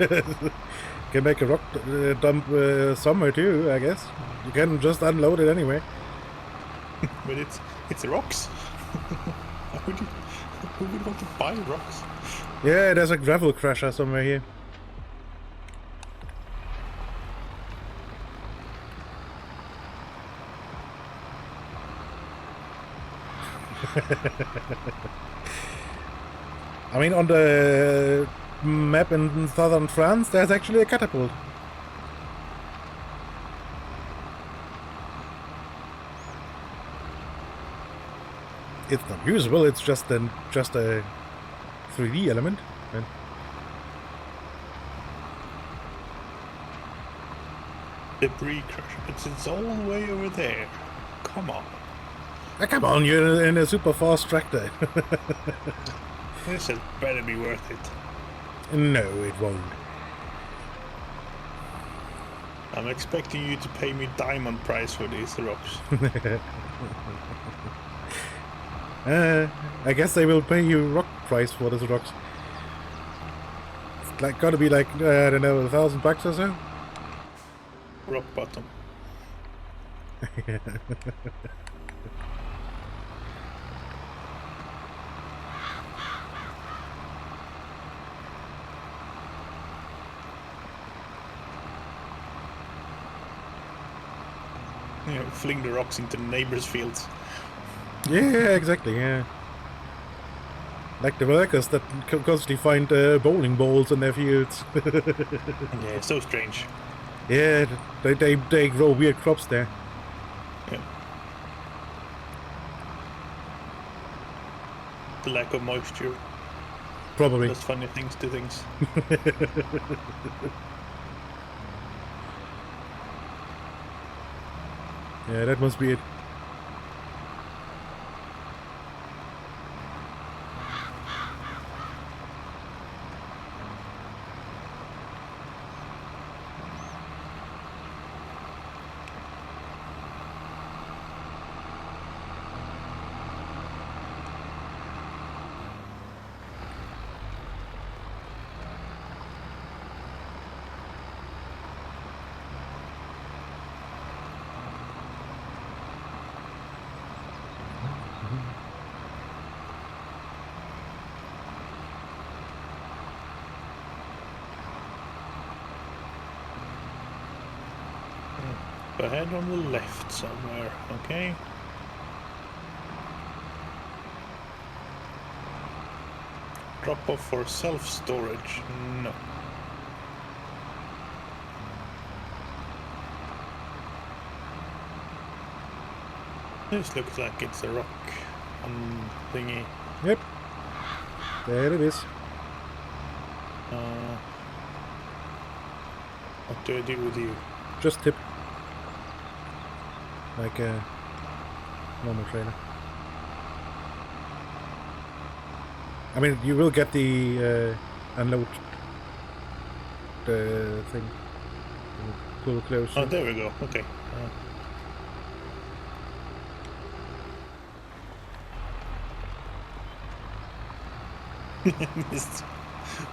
Speaker 1: can make a rock dump somewhere too. I guess you can just unload it anyway.
Speaker 2: But it's rocks. Who would want to buy rocks?
Speaker 1: Yeah, there's a gravel crusher somewhere here. I mean, on the map in southern France, there's actually a catapult. It's not usable. It's just a 3D element. And
Speaker 2: Debris crusher, but it's all the way over there. Come on.
Speaker 1: come on, you're in a super fast tractor.
Speaker 2: This had better be worth it.
Speaker 1: No, it won't.
Speaker 2: I'm expecting you to pay me diamond price for these rocks.
Speaker 1: I guess they will pay you rock price for these rocks. It's like gotta be like I don't know, $1,000 or so.
Speaker 2: Rock bottom. You know, fling the rocks into the neighbors' fields.
Speaker 1: Yeah, exactly. Yeah, like the workers that constantly find bowling balls in their fields.
Speaker 2: Yeah, so strange.
Speaker 1: Yeah, they grow weird crops there.
Speaker 2: Yeah. The lack of moisture
Speaker 1: Probably.
Speaker 2: does funny things to things.
Speaker 1: Yeah, that must be it.
Speaker 2: ahead on the left somewhere, okay? Drop off for self-storage? No. This looks like it's a rock thingy.
Speaker 1: Yep. There it is.
Speaker 2: What do I do with you?
Speaker 1: Just tip. Like a normal trailer. I mean, you will get the unload the thing. Pull closer.
Speaker 2: Oh, there we go. Okay. Just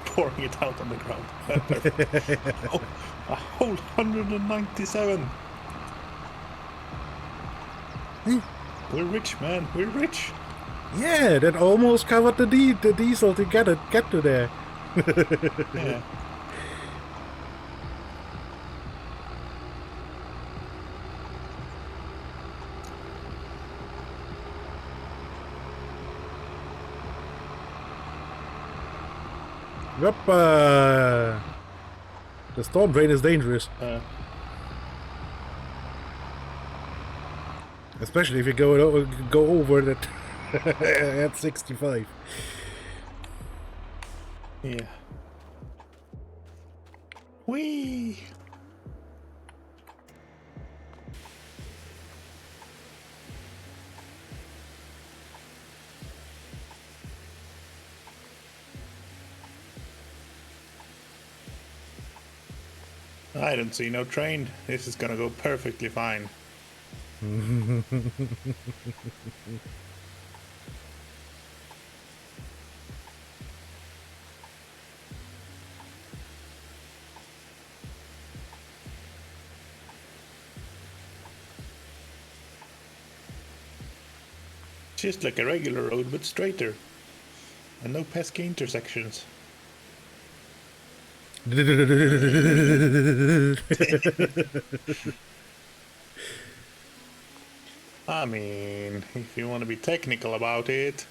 Speaker 2: pouring it out on the ground. Oh, a whole 197. We're rich, man. We're rich.
Speaker 1: Yeah, that almost covered the diesel to get to there.
Speaker 2: Yeah.
Speaker 1: Yep. The storm drain is dangerous. Especially if you go over that at 65.
Speaker 2: Yeah. Whee! I don't see no train. This is gonna go perfectly fine. Just like a regular road, but straighter. And no pesky intersections. I mean, if you want to be technical about it.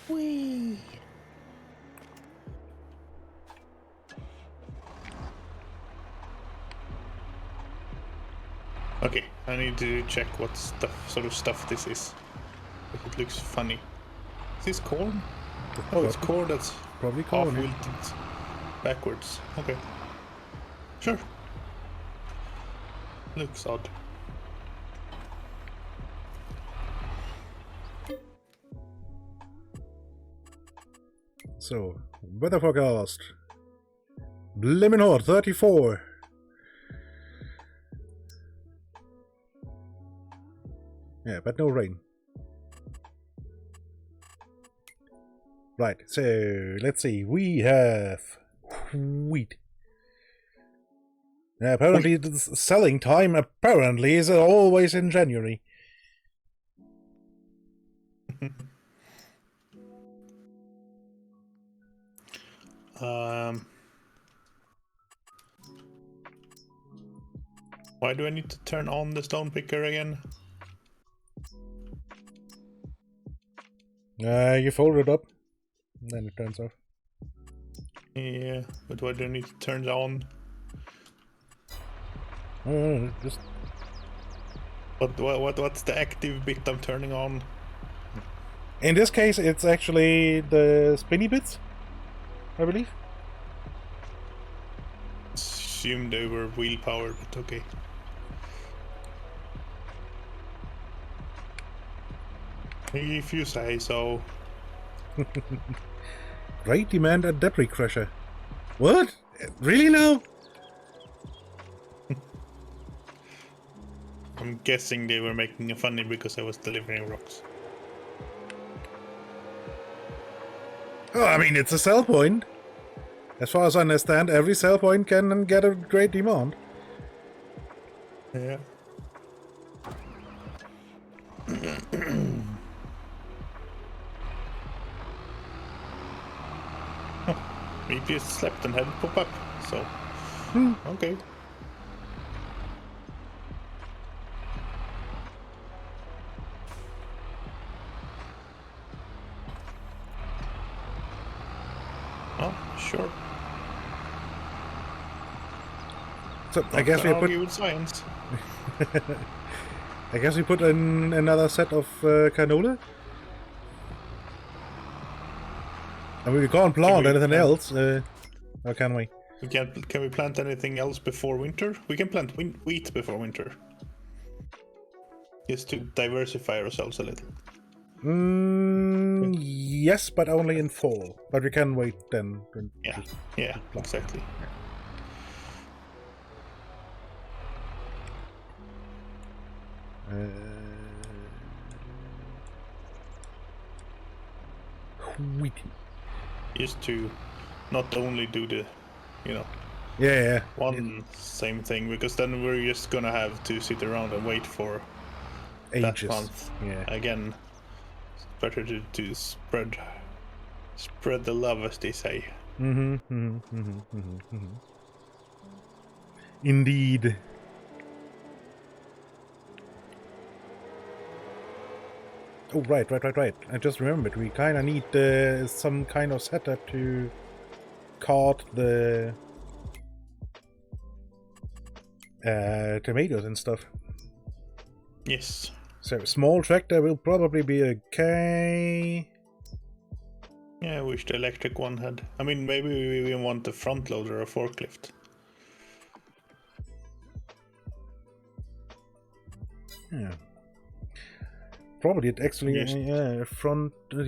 Speaker 2: Whee! Okay, I need to check what sort of stuff this is. If it looks funny. Is this corn? Oh, it's corn that's
Speaker 1: probably corn.
Speaker 2: Half wilted backwards. Okay. Sure. Looks odd.
Speaker 1: So, weather forecast. Blimmin' hot, 34. Yeah, but no rain. Right, so let's see. We have wheat. Apparently, the selling time apparently is always in January.
Speaker 2: Why do I need to turn on the stone picker again?
Speaker 1: You fold it up, then it turns off.
Speaker 2: Yeah, but why do I need to turn it on?
Speaker 1: Just...
Speaker 2: What's the active bit I'm turning on?
Speaker 1: In this case, it's actually the spinny bits, I believe.
Speaker 2: Assumed they were wheel powered, but okay. If you say so.
Speaker 1: Great demand at debris crusher. What? Really now?
Speaker 2: I'm guessing they were making it funny because I was delivering rocks.
Speaker 1: Oh, I mean, it's a sell point. As far as I understand, every sell point can get a great demand.
Speaker 2: Yeah. Maybe you slept and had it pop up. So, okay. Oh, sure.
Speaker 1: So I guess we put.
Speaker 2: With science.
Speaker 1: I guess we put in another set of canola. I mean, we can't plant anything else. Or can we?
Speaker 2: We can't. Can we plant anything else before winter? We can plant wheat before winter. Just to diversify ourselves a little.
Speaker 1: Yes, but only in fall. But we can wait then.
Speaker 2: Yeah, exactly.
Speaker 1: Wheat.
Speaker 2: Just to not only do the, one same thing, because then we're just gonna have to sit around and wait for
Speaker 1: ages.
Speaker 2: That month.
Speaker 1: Yeah.
Speaker 2: Again, it's better to spread the love, as they say.
Speaker 1: Indeed. Oh, right. I just remembered. We kind of need some kind of setup to cart the tomatoes and stuff.
Speaker 2: Yes.
Speaker 1: So, small tractor will probably be okay.
Speaker 2: Yeah, I wish the electric one had. I mean, maybe we even want the front loader or forklift.
Speaker 1: Yeah. Probably it actually front the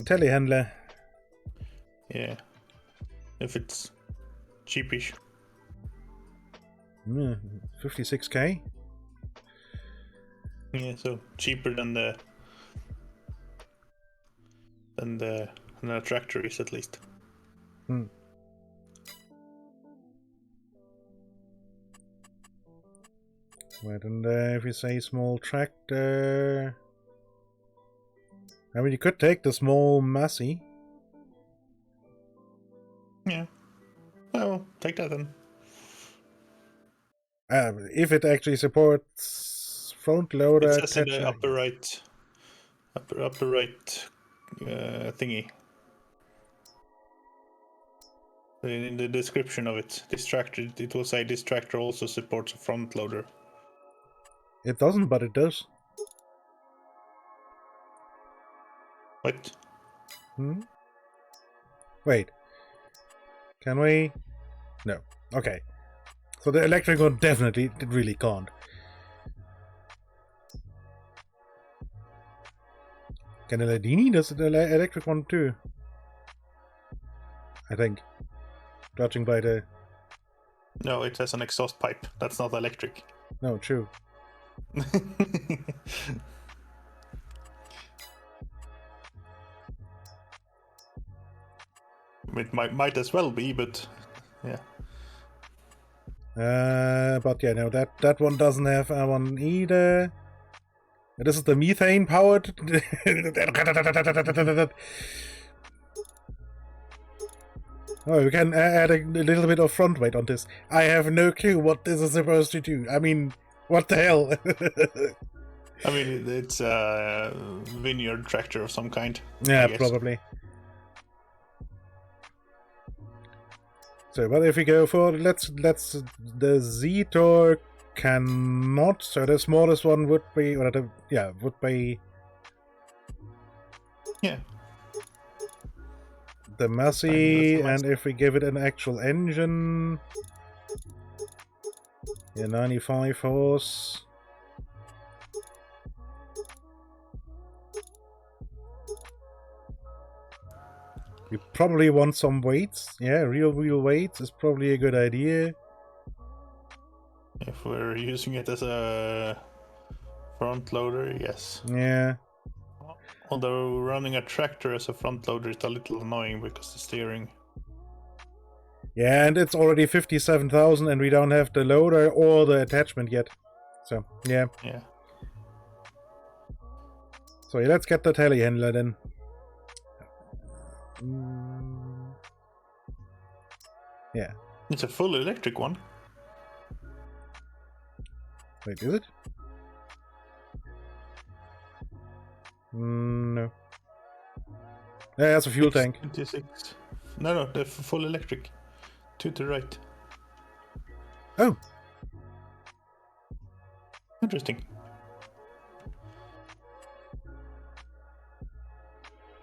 Speaker 1: telehandler.
Speaker 2: Yeah. If it's cheapish.
Speaker 1: 56k.
Speaker 2: Yeah, so cheaper than the tractor is, at least.
Speaker 1: Right, and if you say small tractor, I mean, you could take the small Massey.
Speaker 2: Yeah. Well, take that then.
Speaker 1: If it actually supports front loader.
Speaker 2: It says in the upper right thingy. In the description of it, this tractor, it will say this tractor also supports a front loader.
Speaker 1: It doesn't, but it does.
Speaker 2: What?
Speaker 1: Wait. Can we? No. Okay. So the electric one definitely really can't. Can the Ladini does the electric one too? I think. Judging by the...
Speaker 2: No, it has an exhaust pipe. That's not electric.
Speaker 1: No, true.
Speaker 2: It might as well be, but yeah.
Speaker 1: But yeah, no, that one doesn't have one either. This is the methane powered. Oh, we can add a little bit of front weight on this. I have no clue what this is supposed to do. I mean, what the hell?
Speaker 2: I mean, it's a vineyard tractor of some kind.
Speaker 1: Yeah, probably. So, but if we go for let's the Z-Tor cannot. So the smallest one would be, would be.
Speaker 2: Yeah.
Speaker 1: The Massey, and if we give it an actual engine, 95 horse. We probably want some weights. Yeah, real weights is probably a good idea.
Speaker 2: If we're using it as a front loader, yes.
Speaker 1: Yeah.
Speaker 2: Although running a tractor as a front loader is a little annoying because the steering.
Speaker 1: Yeah, and it's already 57,000 and we don't have the loader or the attachment yet. So, yeah.
Speaker 2: Yeah.
Speaker 1: So let's get the telehandler then. Yeah.
Speaker 2: It's a full electric one.
Speaker 1: Wait, is it? No. Yeah, that's a fuel tank.
Speaker 2: 26. No, the full electric. To the right.
Speaker 1: Oh,
Speaker 2: Interesting.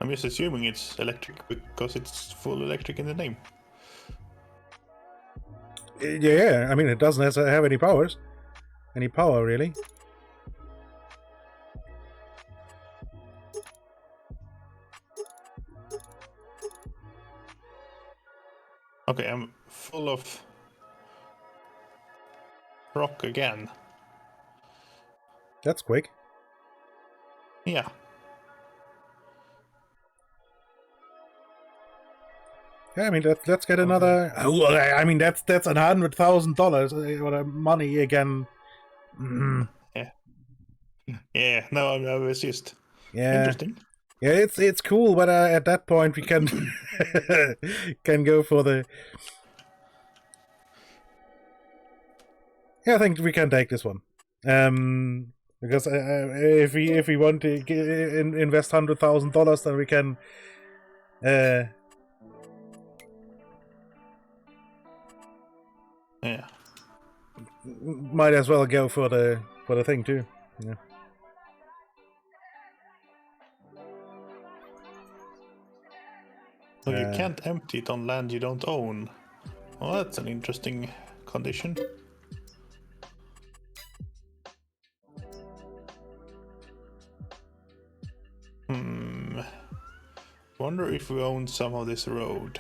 Speaker 2: I'm just assuming it's electric because it's full electric in the name.
Speaker 1: yeah. I mean, it doesn't have any powers. Any power, really.
Speaker 2: Okay, I'm full of rock again.
Speaker 1: That's quick.
Speaker 2: Yeah.
Speaker 1: Yeah, I mean, let's get another. Oh, I mean, that's $100,000 money again. Mm.
Speaker 2: Yeah. No, I was just interesting.
Speaker 1: Yeah, it's cool, but at that point we can can go for the. Yeah, I think we can take this one. Because if we want to invest $100,000, then we can.
Speaker 2: Yeah.
Speaker 1: Might as well go for the thing too. Yeah.
Speaker 2: So you can't empty it on land you don't own. Well, that's an interesting condition. Wonder if we own some of this road.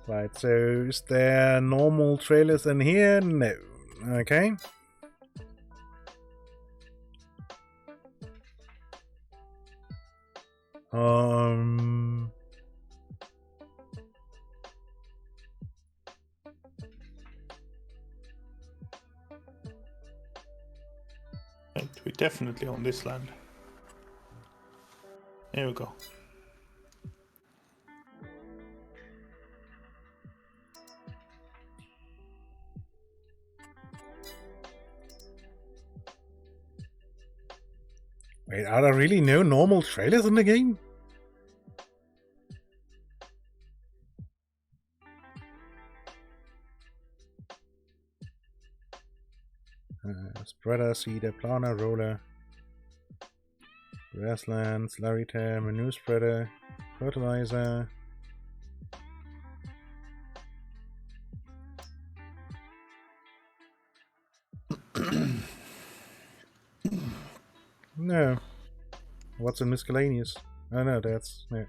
Speaker 1: Right, so is there normal trailers in here? No. Okay.
Speaker 2: Right, we definitely own this land. There we go.
Speaker 1: Wait, are there really no normal trailers in the game? Spreader, seeder, planer, roller, grassland, slurry tear, manure spreader, fertilizer. No. What's in miscellaneous? Oh no, that's... Yeah.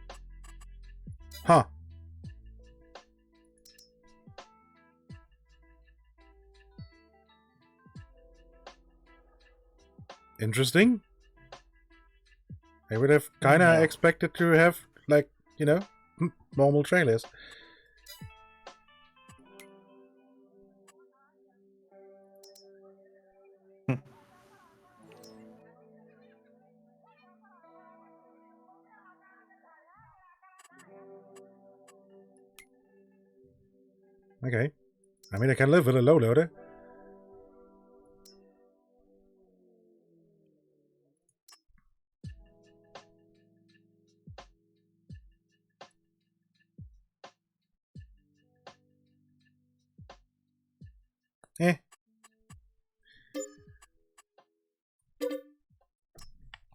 Speaker 1: Huh. Interesting. I would have kinda expected to have, like, you know, normal trailers. Okay. I mean, I can live with a low loader. Eh.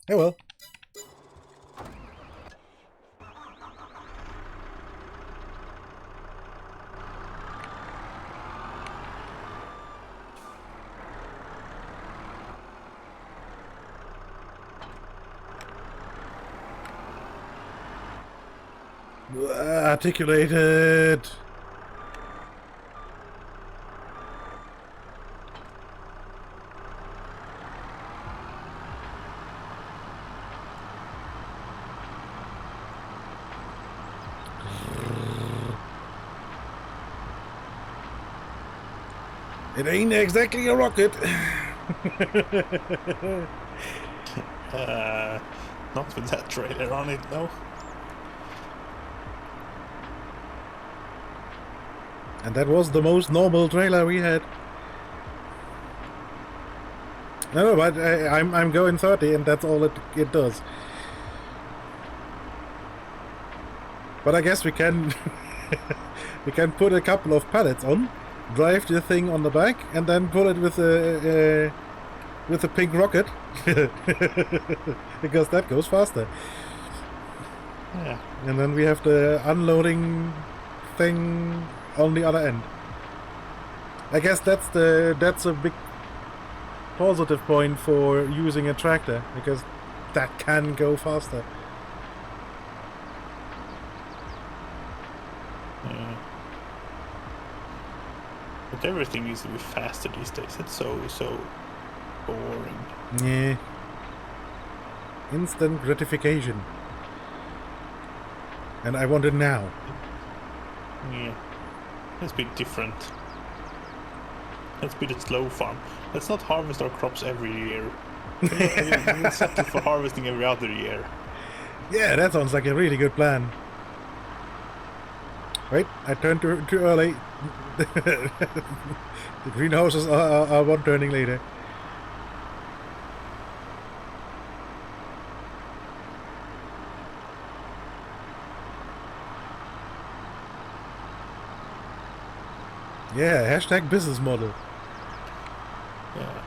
Speaker 1: Oh well. Articulated. It ain't exactly a rocket.
Speaker 2: Not with that trailer on it, no.
Speaker 1: And that was the most normal trailer we had. No, but I'm going 30, and that's all it does. But I guess we can we can put a couple of pallets on, drive the thing on the back, and then pull it with a pink rocket, because that goes faster.
Speaker 2: Yeah.
Speaker 1: And then we have the unloading thing on the other end. I guess that's a big positive point for using a tractor, because that can go faster.
Speaker 2: Yeah. But everything needs to be faster these days. It's so boring.
Speaker 1: Yeah. Instant gratification. And I want it now.
Speaker 2: Yeah. Let's be different. Let's be the slow farm. Let's not harvest our crops every year. We'll settle for harvesting every other year.
Speaker 1: Yeah, that sounds like a really good plan. Wait, I turned too early. The greenhouses are one turning later. Yeah, hashtag business model.
Speaker 2: Yeah.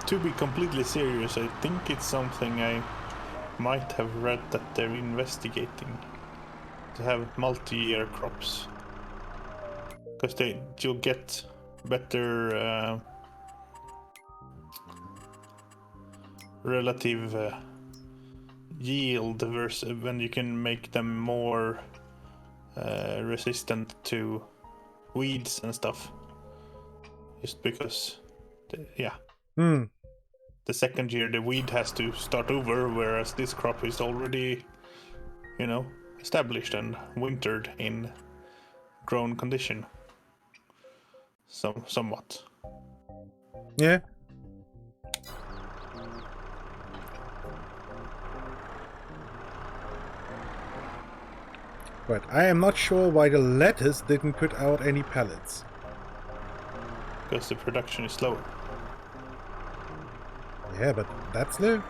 Speaker 2: To be completely serious, I think it's something I might have read that they're investigating, to have multi-year crops, because you'll get better relative yield versus when you can make them more resistant to weeds and stuff, just because the second year the weed has to start over, whereas this crop is already, established and wintered in grown condition. Somewhat.
Speaker 1: Yeah. But I am not sure why the lettuce didn't put out any pellets.
Speaker 2: Because the production is slower.
Speaker 1: Yeah, but that's slow.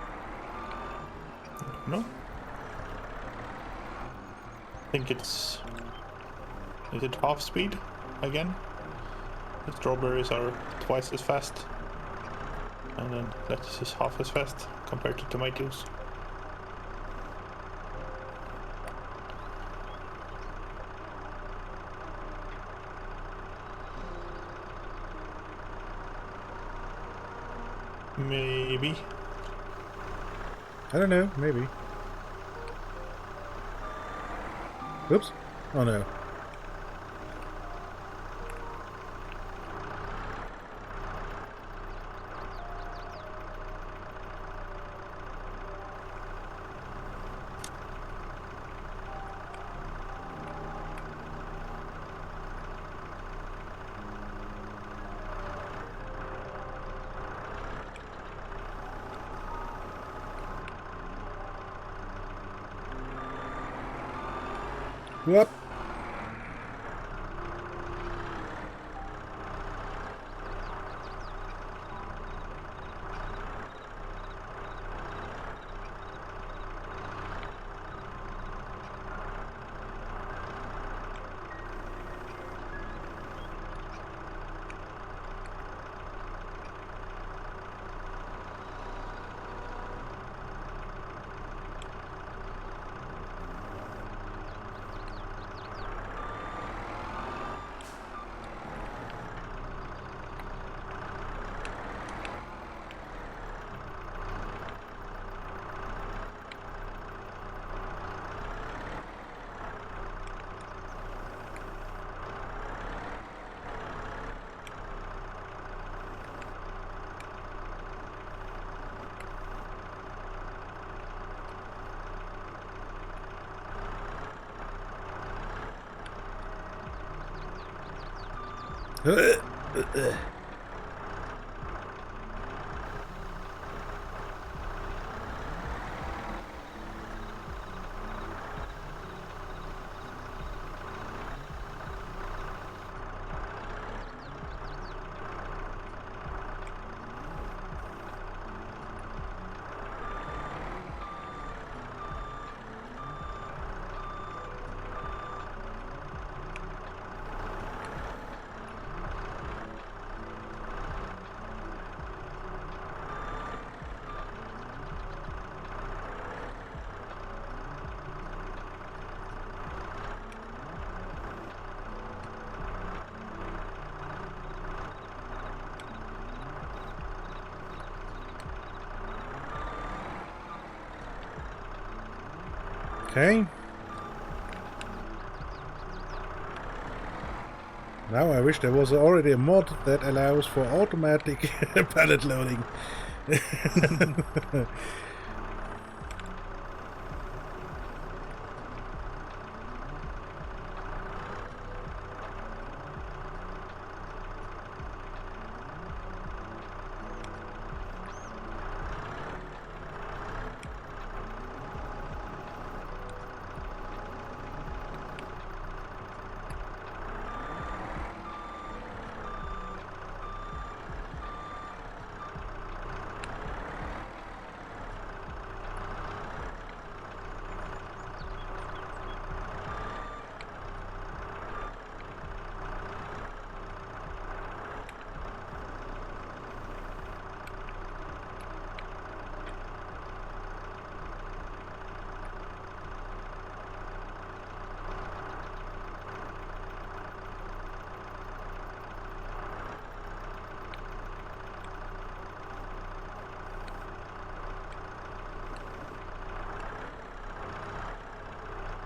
Speaker 2: No? I think it's... Is it half speed again? The strawberries are twice as fast. And then lettuce is half as fast compared to tomatoes. Maybe.
Speaker 1: I don't know, maybe. Oops. Oh no. What? Okay. Now I wish there was already a mod that allows for automatic pallet loading.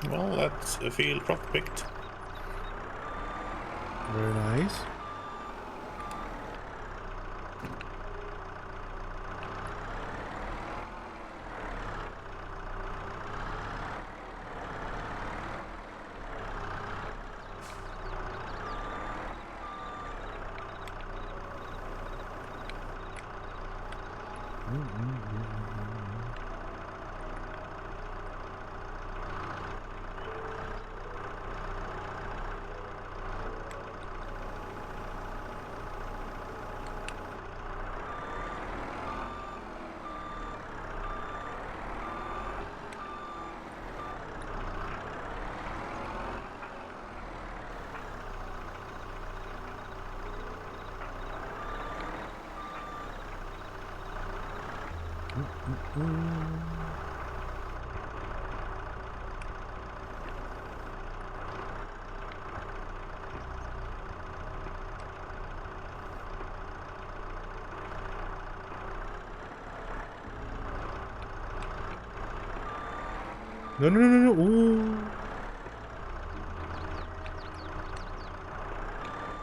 Speaker 2: Well, that's a field drop picked.
Speaker 1: Very nice. No, no, no, no, no. Ooh.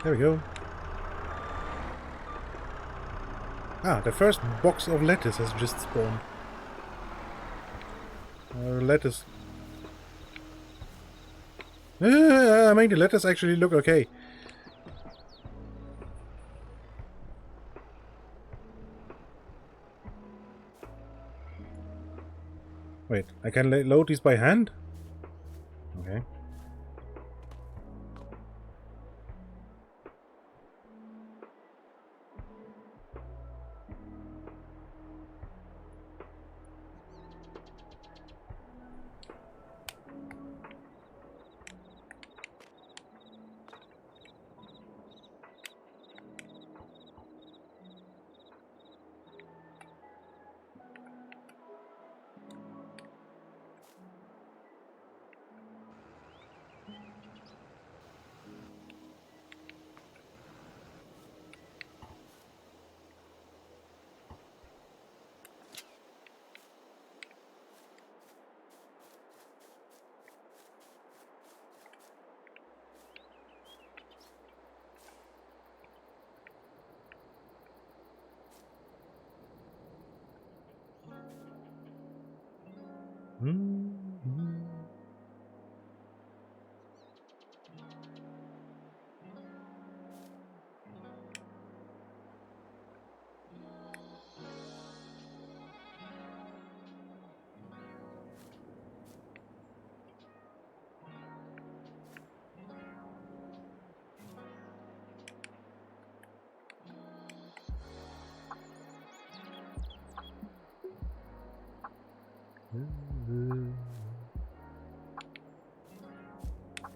Speaker 1: There we go. Ah, the first box of lettuce has just spawned. Lettuce. I mean, the lettuce actually look okay. Wait, I can load these by hand? Okay.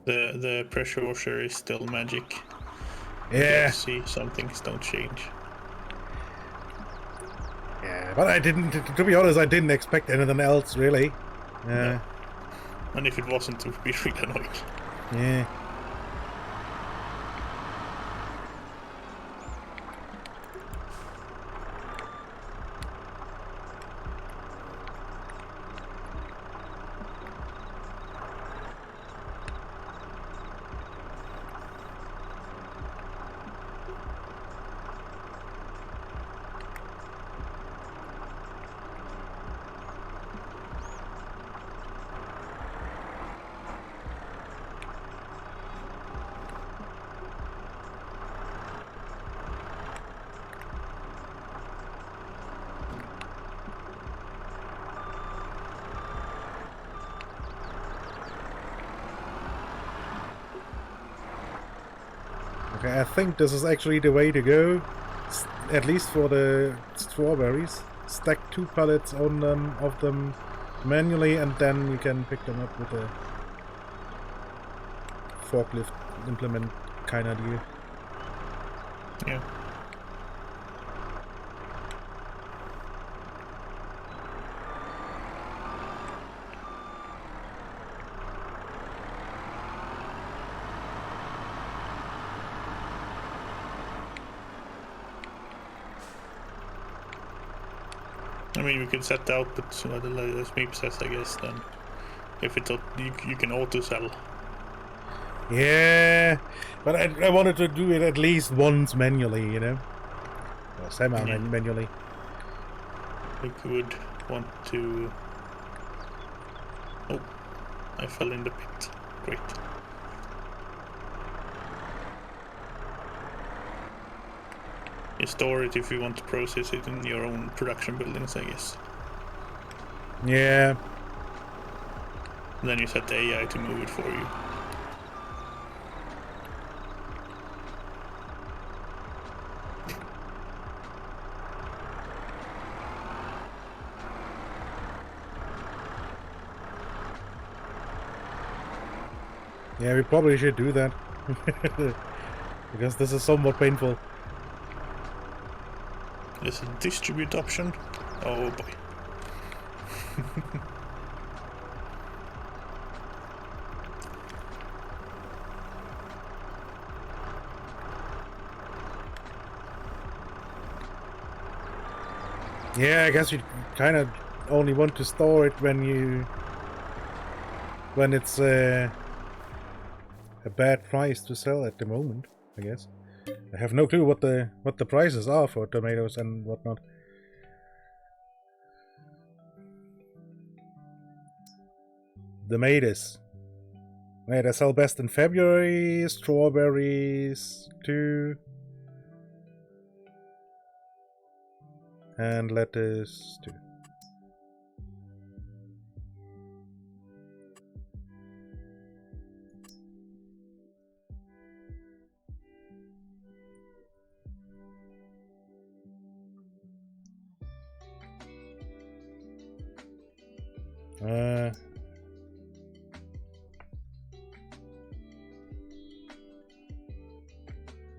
Speaker 2: The pressure washer is still magic.
Speaker 1: Yeah.
Speaker 2: See, some things don't change.
Speaker 1: Yeah, but I didn't, to be honest, I didn't expect anything else, really.
Speaker 2: No. And if it wasn't, it would be really annoying.
Speaker 1: Yeah. Okay, I think this is actually the way to go. At least for the strawberries. Stack 2 pallets on them, of them manually, and then you can pick them up with a forklift implement kind of deal.
Speaker 2: Yeah. I mean, we could set the output as Meep says, I guess, then. If it's you can auto sell.
Speaker 1: Yeah, but I wanted to do it at least once manually, you know? Or semi-manually.
Speaker 2: We would want to... Oh, I fell in the pit. Great. You store it if you want to process it in your own production buildings, I guess.
Speaker 1: Yeah.
Speaker 2: And then you set the AI to move it for you.
Speaker 1: Yeah, we probably should do that. Because this is somewhat painful.
Speaker 2: There's a distribute option. Oh boy.
Speaker 1: Yeah, I guess you kind of only want to store it when it's a bad price to sell at the moment, I guess. I have no clue what the prices are for tomatoes and whatnot. Tomatoes. Yeah, they sell best in February. Strawberries too. And lettuce too.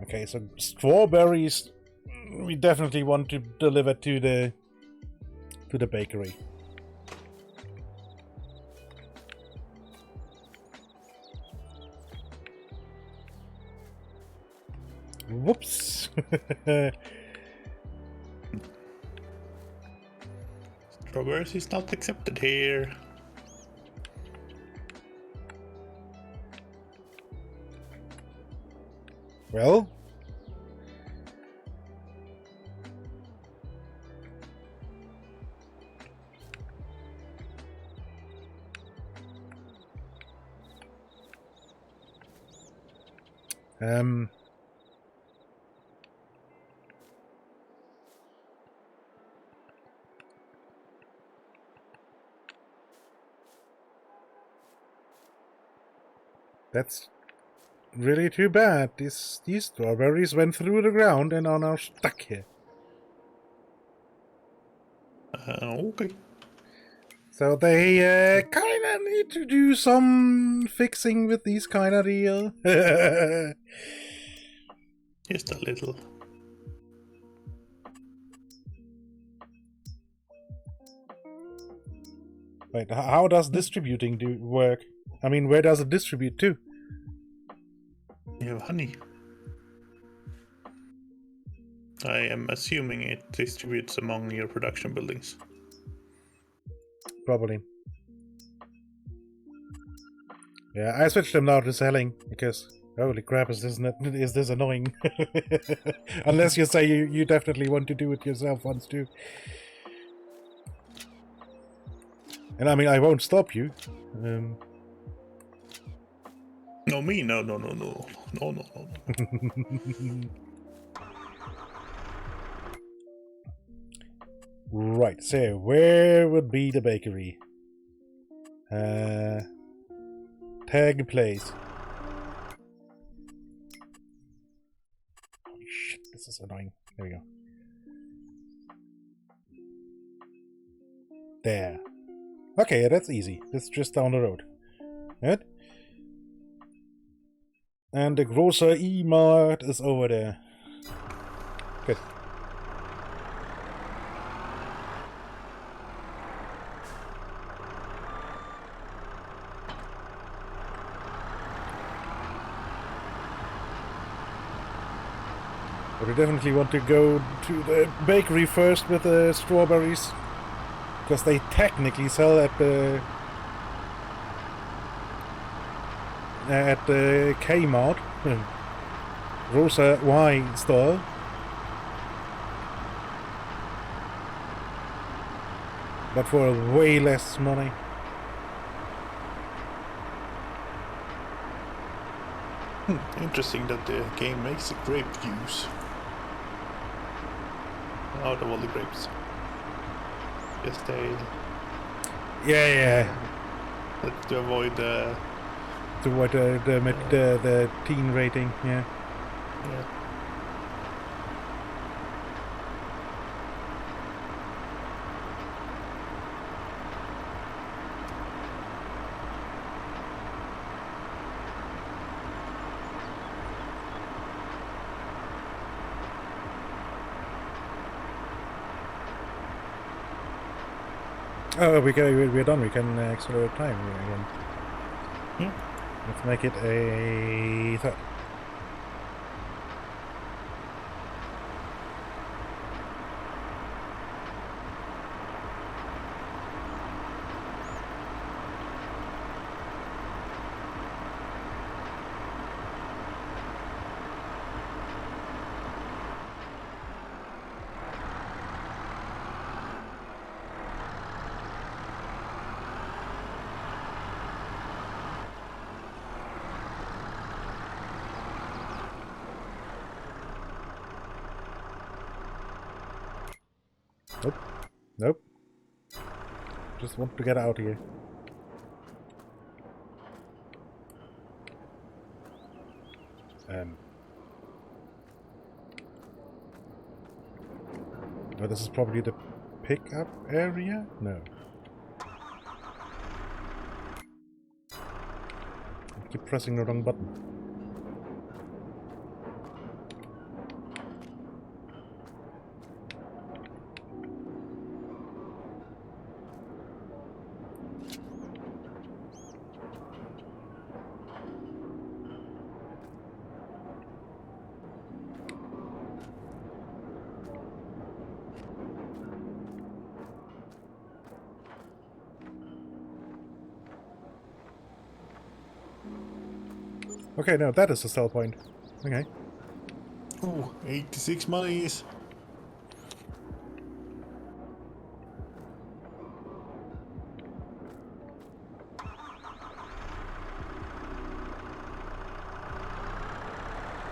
Speaker 1: Okay, so strawberries we definitely want to deliver to the bakery. Whoops.
Speaker 2: Strawberries is not accepted here.
Speaker 1: Well, that's really too bad. These strawberries went through the ground and are now stuck here.
Speaker 2: Okay.
Speaker 1: So they kind of need to do some fixing with these kind of deal.
Speaker 2: Just a little.
Speaker 1: Wait, how does distributing work? I mean, where does it distribute to?
Speaker 2: You have honey. I am assuming it distributes among your production buildings.
Speaker 1: Probably. Yeah, I switched them now to selling because holy crap, is this annoying? Unless you say you definitely want to do it yourself once too. And I mean, I won't stop you.
Speaker 2: No, me? No.
Speaker 1: Right, so where would be the bakery? Tag place. is annoying. There we go. There. Okay, that's easy. It's just down the road. Good. And the grocer E-Mart is over there. Good. But we definitely want to go to the bakery first with the strawberries. Because they technically sell at the Kmart, Rosa wine store. But for way less money.
Speaker 2: Interesting that the game makes grape juice out of all the grapes. Yes, they.
Speaker 1: Yeah.
Speaker 2: To avoid the.
Speaker 1: To avoid the teen rating, yeah.
Speaker 2: Yeah.
Speaker 1: Oh, we're done. We can accelerate time again. Let's make it a third. Nope. Just want to get out here. But this is probably the pickup area? No. I keep pressing the wrong button. Okay, no, that is the sell point. Okay.
Speaker 2: Ooh, 86 monies.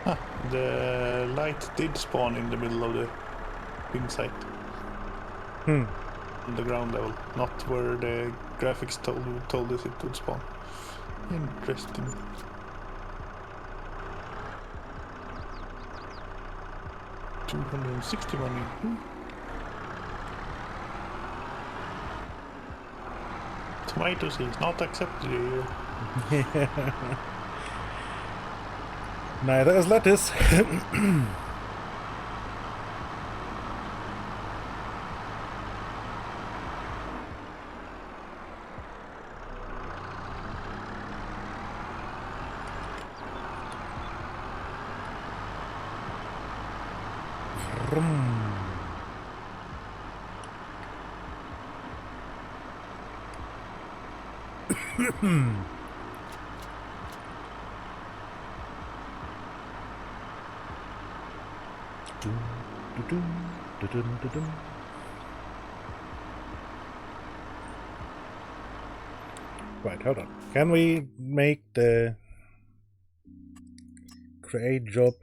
Speaker 2: Huh, the light did spawn in the middle of the ping site. On the ground level, not where the graphics told us it would spawn. Interesting. $260 money. Tomato seeds not accepted here.
Speaker 1: Neither is lettuce. Right, hold on. Can we make the create job?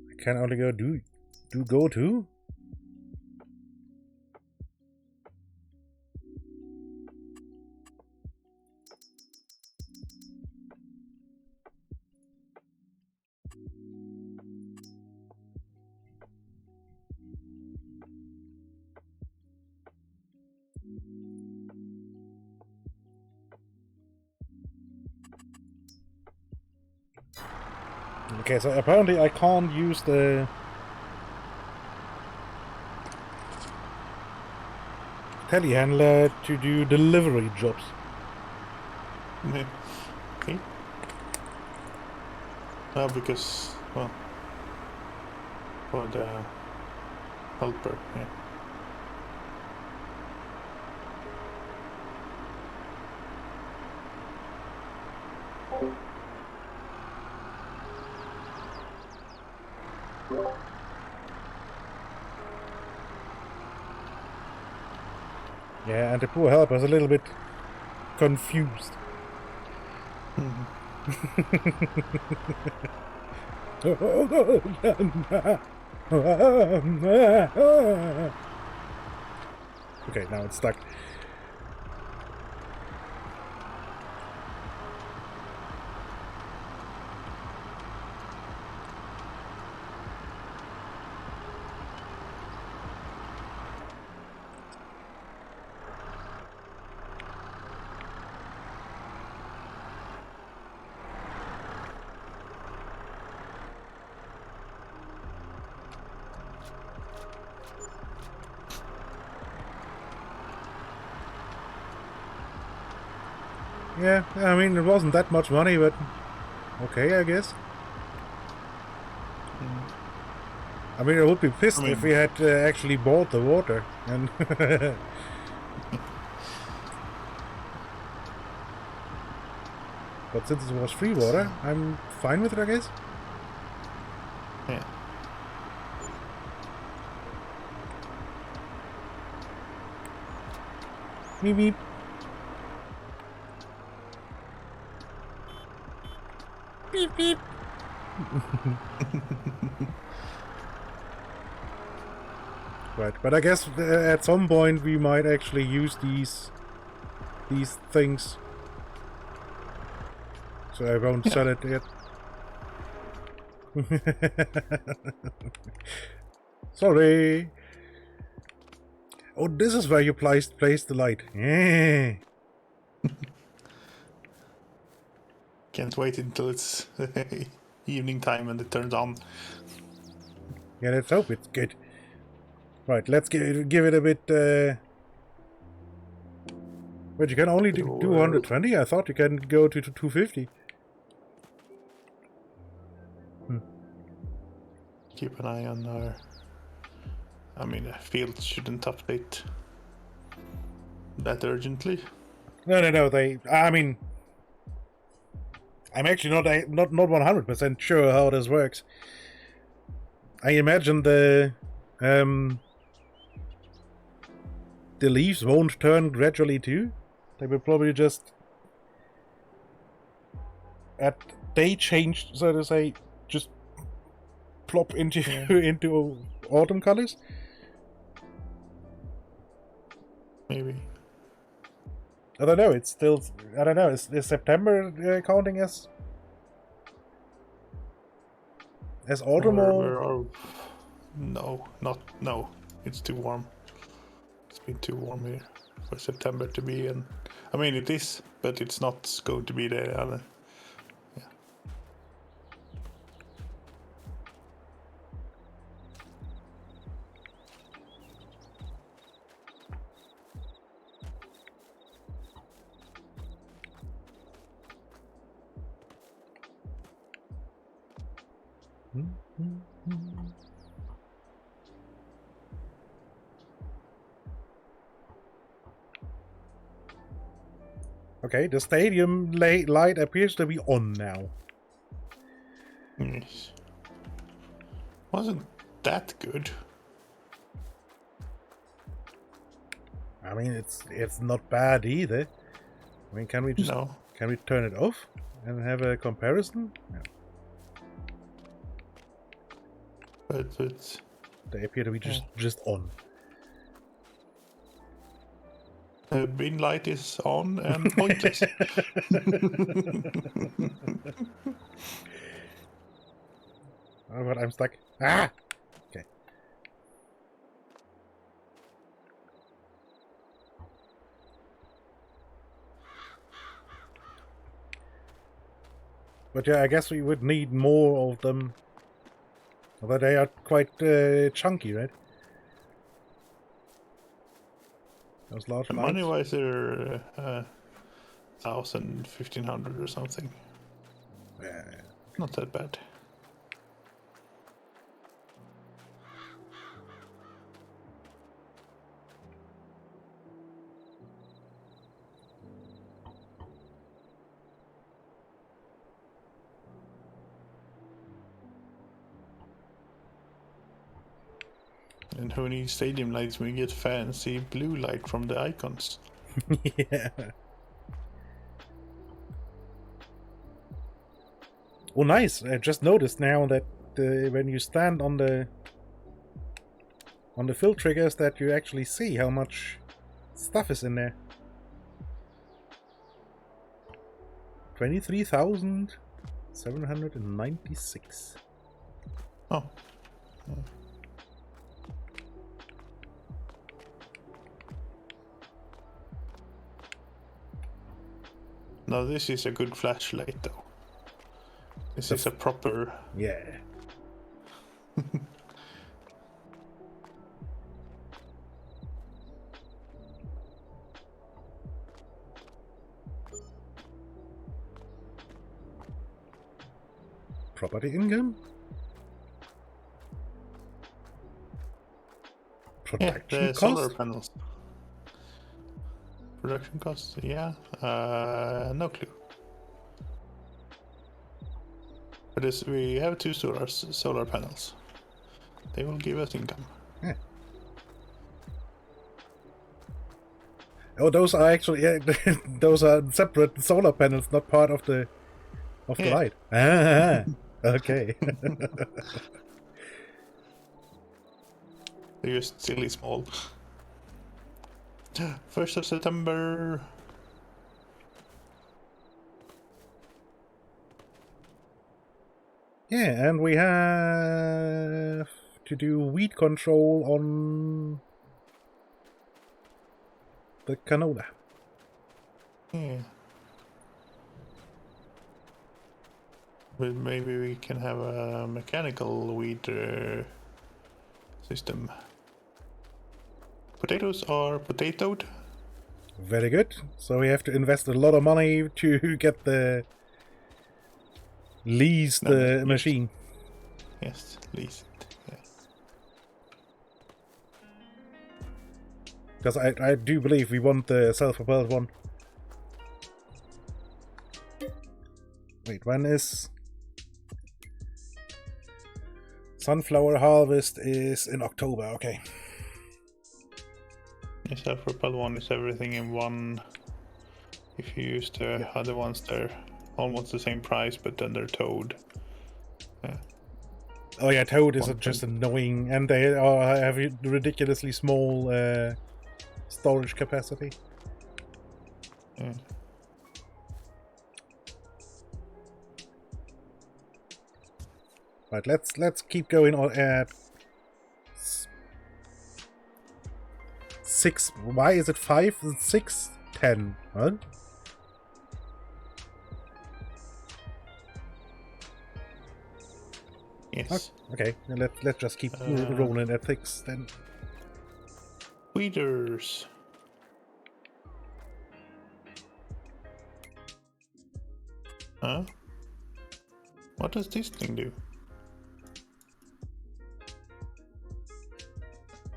Speaker 1: I can only go do go to? Okay, so apparently I can't use the telehandler to do delivery jobs.
Speaker 2: Okay. Because, well, for the helper, yeah.
Speaker 1: Yeah, and the poor helper is a little bit confused. Okay, now it's stuck. Yeah, I mean, it wasn't that much money, but okay, I guess. I mean, I would be pissed if we had actually bought the water. And but since it was free water, I'm fine with it, I guess.
Speaker 2: Yeah.
Speaker 1: Meep meep. Beep beep. Right, but I guess at some point we might actually use these things. So I won't sell it yet. Sorry. Oh, this is where you place the light. Yeah.
Speaker 2: Can't wait until it's evening time and it turns on.
Speaker 1: Yeah, let's hope it's good. Right, let's give it a bit. But you can only do 120. I thought you can go to 250.
Speaker 2: Keep an eye on our. I mean, fields shouldn't update that urgently.
Speaker 1: No. I mean, I'm actually not 100% sure how this works. I imagine the leaves won't turn gradually too. They will probably just at day change, so to say, just plop into into autumn colors.
Speaker 2: Maybe.
Speaker 1: I don't know. It's still. I don't know. Is September counting as autumn or?
Speaker 2: No. It's too warm. It's been too warm here for September to be in. I mean, it is, but it's not going to be there either. Yeah.
Speaker 1: Okay, the stadium light appears to be on now.
Speaker 2: Yes. Wasn't that good?
Speaker 1: I mean, it's not bad either. I mean, can we turn it off and have a comparison? No.
Speaker 2: But it's.
Speaker 1: They appear to be just on.
Speaker 2: The bin light is on and pointless.
Speaker 1: Oh, but I'm stuck. Ah! Okay. But yeah, I guess we would need more of them. Although they are quite chunky, right? Those large lights.
Speaker 2: Money-wise, they're 1,000, 1,500 or something.
Speaker 1: Yeah.
Speaker 2: Not that bad. And who needs stadium lights when you get fancy blue light from the icons?
Speaker 1: Yeah. Oh, nice! I just noticed now that when you stand on the fill triggers, that you actually see how much stuff is in there. 23,796.
Speaker 2: Oh. Now this is a good flashlight, though. This is a proper...
Speaker 1: Yeah. Property income? Production
Speaker 2: yeah, the
Speaker 1: cost?
Speaker 2: solar panels. Production costs, yeah. No clue. But we have 2 solar panels. They will give us income.
Speaker 1: Yeah. Oh, those are actually those are separate solar panels, not part of the light. Ah, okay.
Speaker 2: They're just silly small. 1st of September.
Speaker 1: Yeah, and we have to do weed control on the canola.
Speaker 2: Yeah. But maybe we can have a mechanical weed system. Potatoes are potatoed.
Speaker 1: Very good. So we have to invest a lot of money to get the machine.
Speaker 2: Yes, lease it. Yes.
Speaker 1: Because I do believe we want the self-propelled one. Wait, when is... Sunflower harvest is in October, okay.
Speaker 2: The self-propelled one is everything in one. If you use the other ones, they're almost the same price, but then they're towed. Yeah.
Speaker 1: Oh yeah, towed is just annoying, and they have a ridiculously small storage capacity.
Speaker 2: Yeah.
Speaker 1: Right, let's keep going on at 6. Why is it 5? 6, 10, huh?
Speaker 2: Yes.
Speaker 1: Oh, okay, let's just keep rolling at 6 then.
Speaker 2: Weeders. Huh? What does this thing do?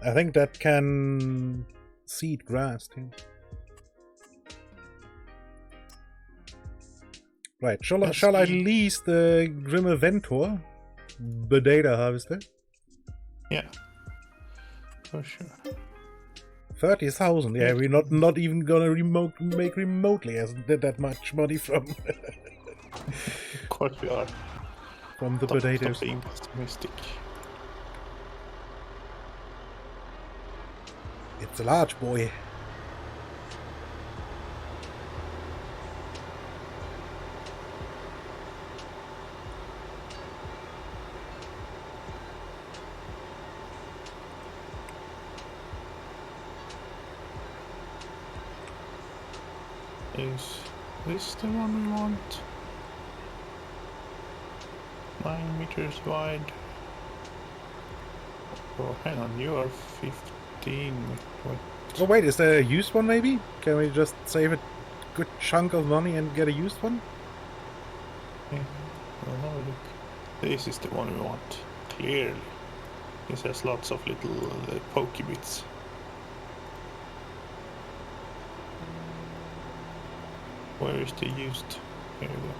Speaker 1: I think that can seed grass too. Right, shall I lease the Grimmer Ventor, the data harvester?
Speaker 2: Yeah, for sure.
Speaker 1: 30,000. Yeah, we're not even gonna make remotely as that much money from.
Speaker 2: Of course we are.
Speaker 1: From the potatoes.
Speaker 2: Stop being pessimistic.
Speaker 1: It's a large boy.
Speaker 2: Is this the one we want? 9 meters wide. Oh, hang on, you are 15. Wait.
Speaker 1: Oh wait, is there a used one maybe? Can we just save a good chunk of money and get a used one?
Speaker 2: Yeah, well, have a look. This is the one we want, clearly. This has lots of little pokey bits. Where is the used? Here we go.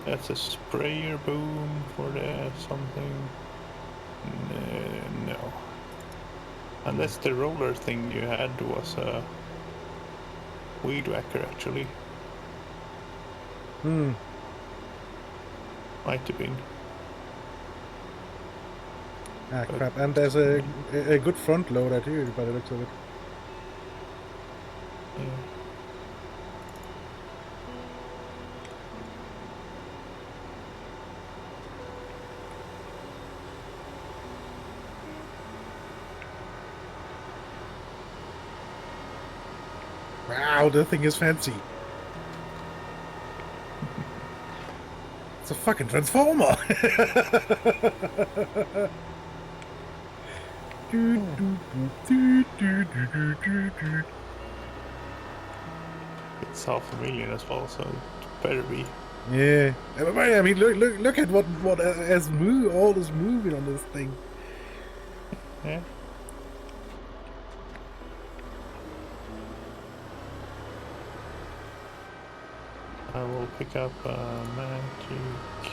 Speaker 2: That's a sprayer boom for the something. No. Unless the roller thing you had was a weed whacker, actually.
Speaker 1: Hmm.
Speaker 2: Might have been.
Speaker 1: Ah, crap. And there's a good front loader too, by the looks of it.
Speaker 2: Yeah.
Speaker 1: Wow, the thing is fancy. It's a fucking transformer.
Speaker 2: It's $500,000 as well, so it better be.
Speaker 1: Yeah, I mean, look at what has all is moving on this thing.
Speaker 2: Yeah. I will pick up magic.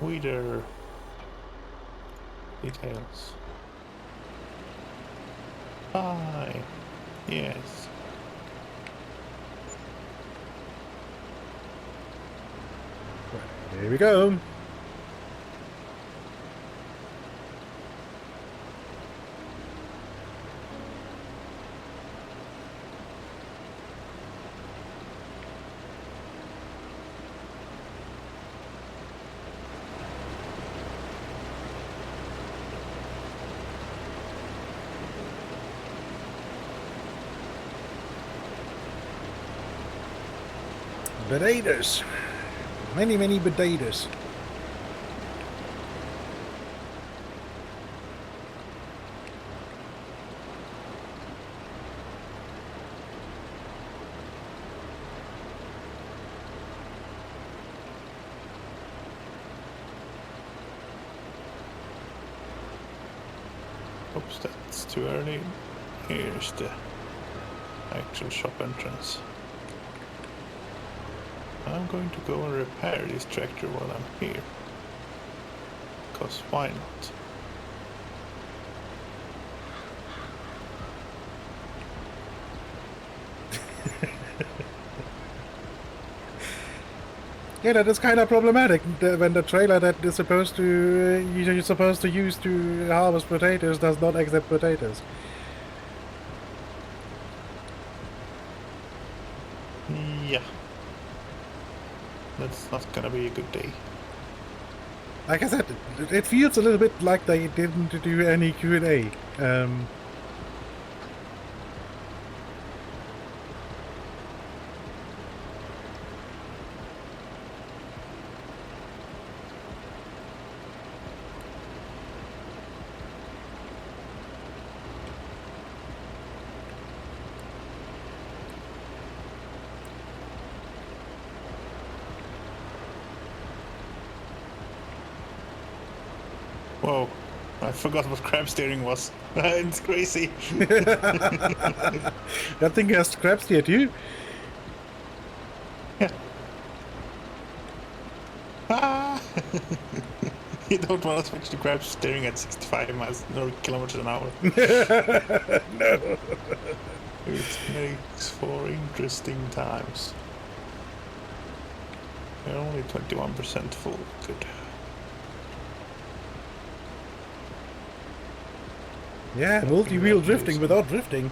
Speaker 2: Weeder details. Hi. Yes.
Speaker 1: Here we go. Potatoes. Many potatoes.
Speaker 2: Oops, that's too early. Here's the actual shop entrance. I'm going to go and repair this tractor while I'm here. Because why not?
Speaker 1: Yeah, that is kind of problematic when the trailer that is supposed to you're supposed to use to harvest potatoes does not accept potatoes.
Speaker 2: Yeah. That's not gonna be a good day.
Speaker 1: Like I said, it feels a little bit like they didn't do any Q&A.
Speaker 2: Whoa, I forgot what crab steering was. It's crazy.
Speaker 1: That thing has crab steer too.
Speaker 2: Yeah. Ah! You don't want to switch to crab steering at 65 miles or kilometers an hour.
Speaker 1: No.
Speaker 2: It makes for interesting times. We're only 21% full. Good.
Speaker 1: Yeah, multi-wheel drifting without drifting.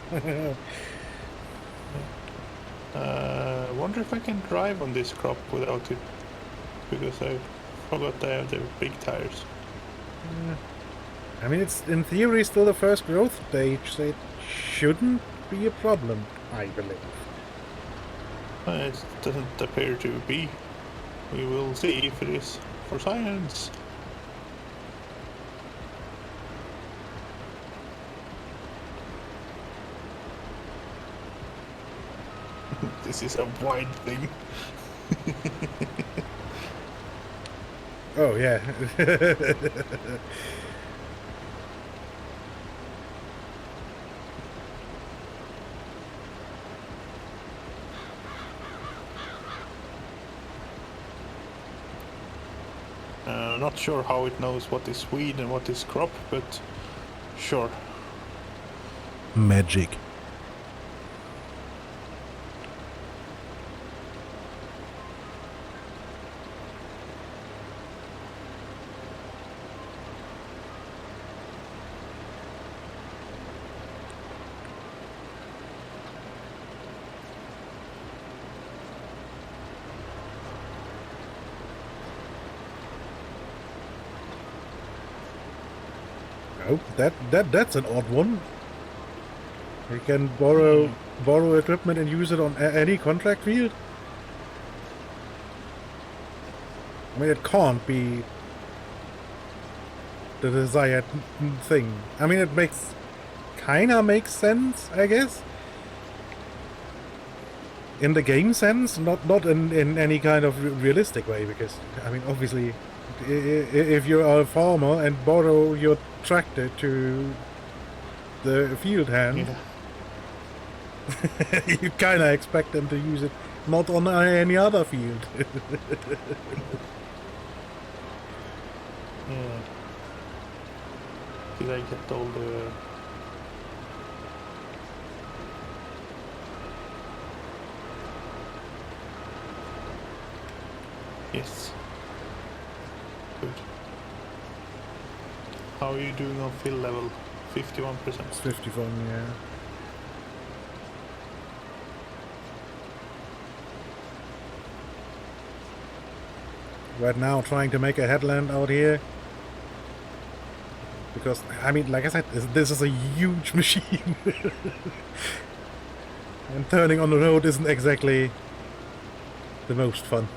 Speaker 2: Wonder if I can drive on this crop without it, because I forgot I have the big tires.
Speaker 1: I mean, it's in theory still the first growth stage, so it shouldn't be a problem. I believe.
Speaker 2: It doesn't appear to be. We will see if it is for science. This is a wide thing.
Speaker 1: Oh yeah.
Speaker 2: Not sure how it knows what is weed and what is crop, but sure.
Speaker 1: Magic. Oh, that's an odd one. You can borrow equipment and use it on any contract field. I mean, it can't be the desired thing. I mean, it kinda makes sense, I guess. In the game sense, not in any kind of realistic way, because I mean, obviously, if you are a farmer and borrow your tractor to the field hand,
Speaker 2: Yeah.
Speaker 1: you kind of expect them to use it not on any other field.
Speaker 2: Yeah. Did I get all the... Yes. Good. How are you doing on fill level? 51%.
Speaker 1: It's 51, yeah. Right now, trying to make a headland out here. Because, I mean, like I said, this is a huge machine. And turning on the road isn't exactly the most fun.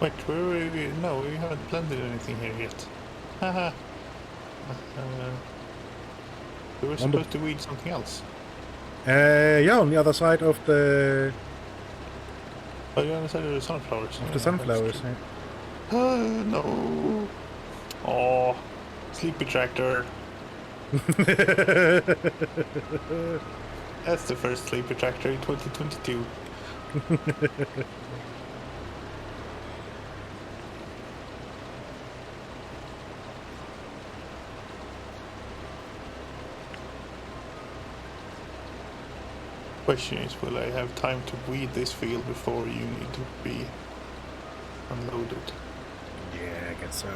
Speaker 2: Wait, where were we? No, we haven't planted anything here yet. Haha. We were supposed to weed something else.
Speaker 1: Yeah, on the other side of the...
Speaker 2: Oh, you're on the side of the sunflowers.
Speaker 1: Of the sunflowers, yeah.
Speaker 2: No. Oh, sleepy tractor. That's the first sleepy tractor in 2022. Question is, will I have time to weed this field before you need to be unloaded?
Speaker 1: Yeah, I guess so.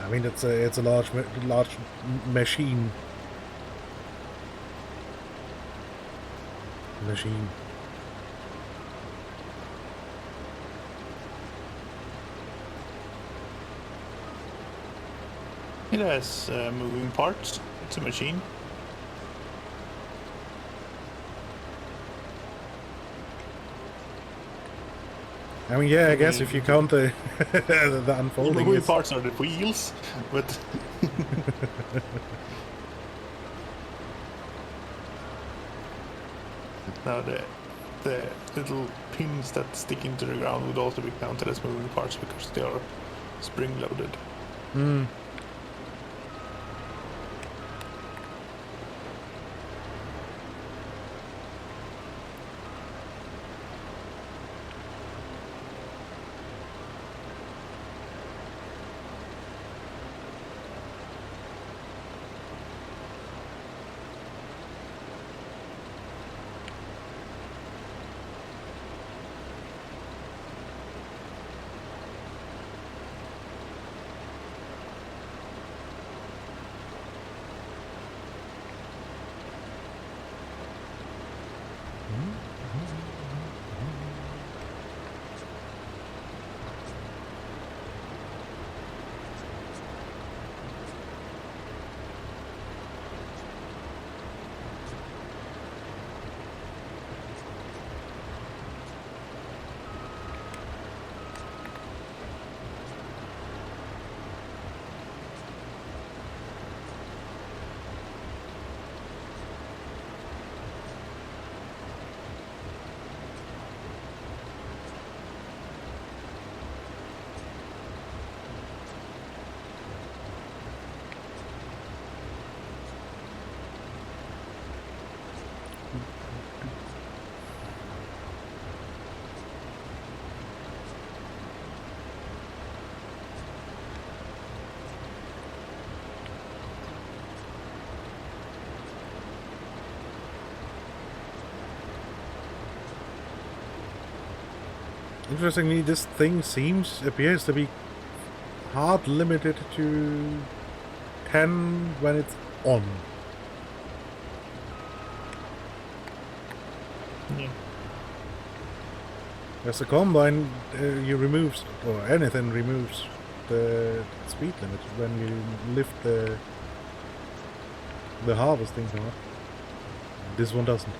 Speaker 1: I mean, it's a large machine.
Speaker 2: It has moving parts. It's a machine.
Speaker 1: I mean, yeah, I guess if you count the the unfolding,
Speaker 2: The moving parts are the wheels, but now the little pins that stick into the ground would also be counted as moving parts because they are spring loaded.
Speaker 1: Hmm. Interestingly, this thing appears to be hard limited to 10 when it's on.
Speaker 2: Yeah.
Speaker 1: As a combine, you remove, or anything removes the speed limit when you lift the harvesting part. This one doesn't.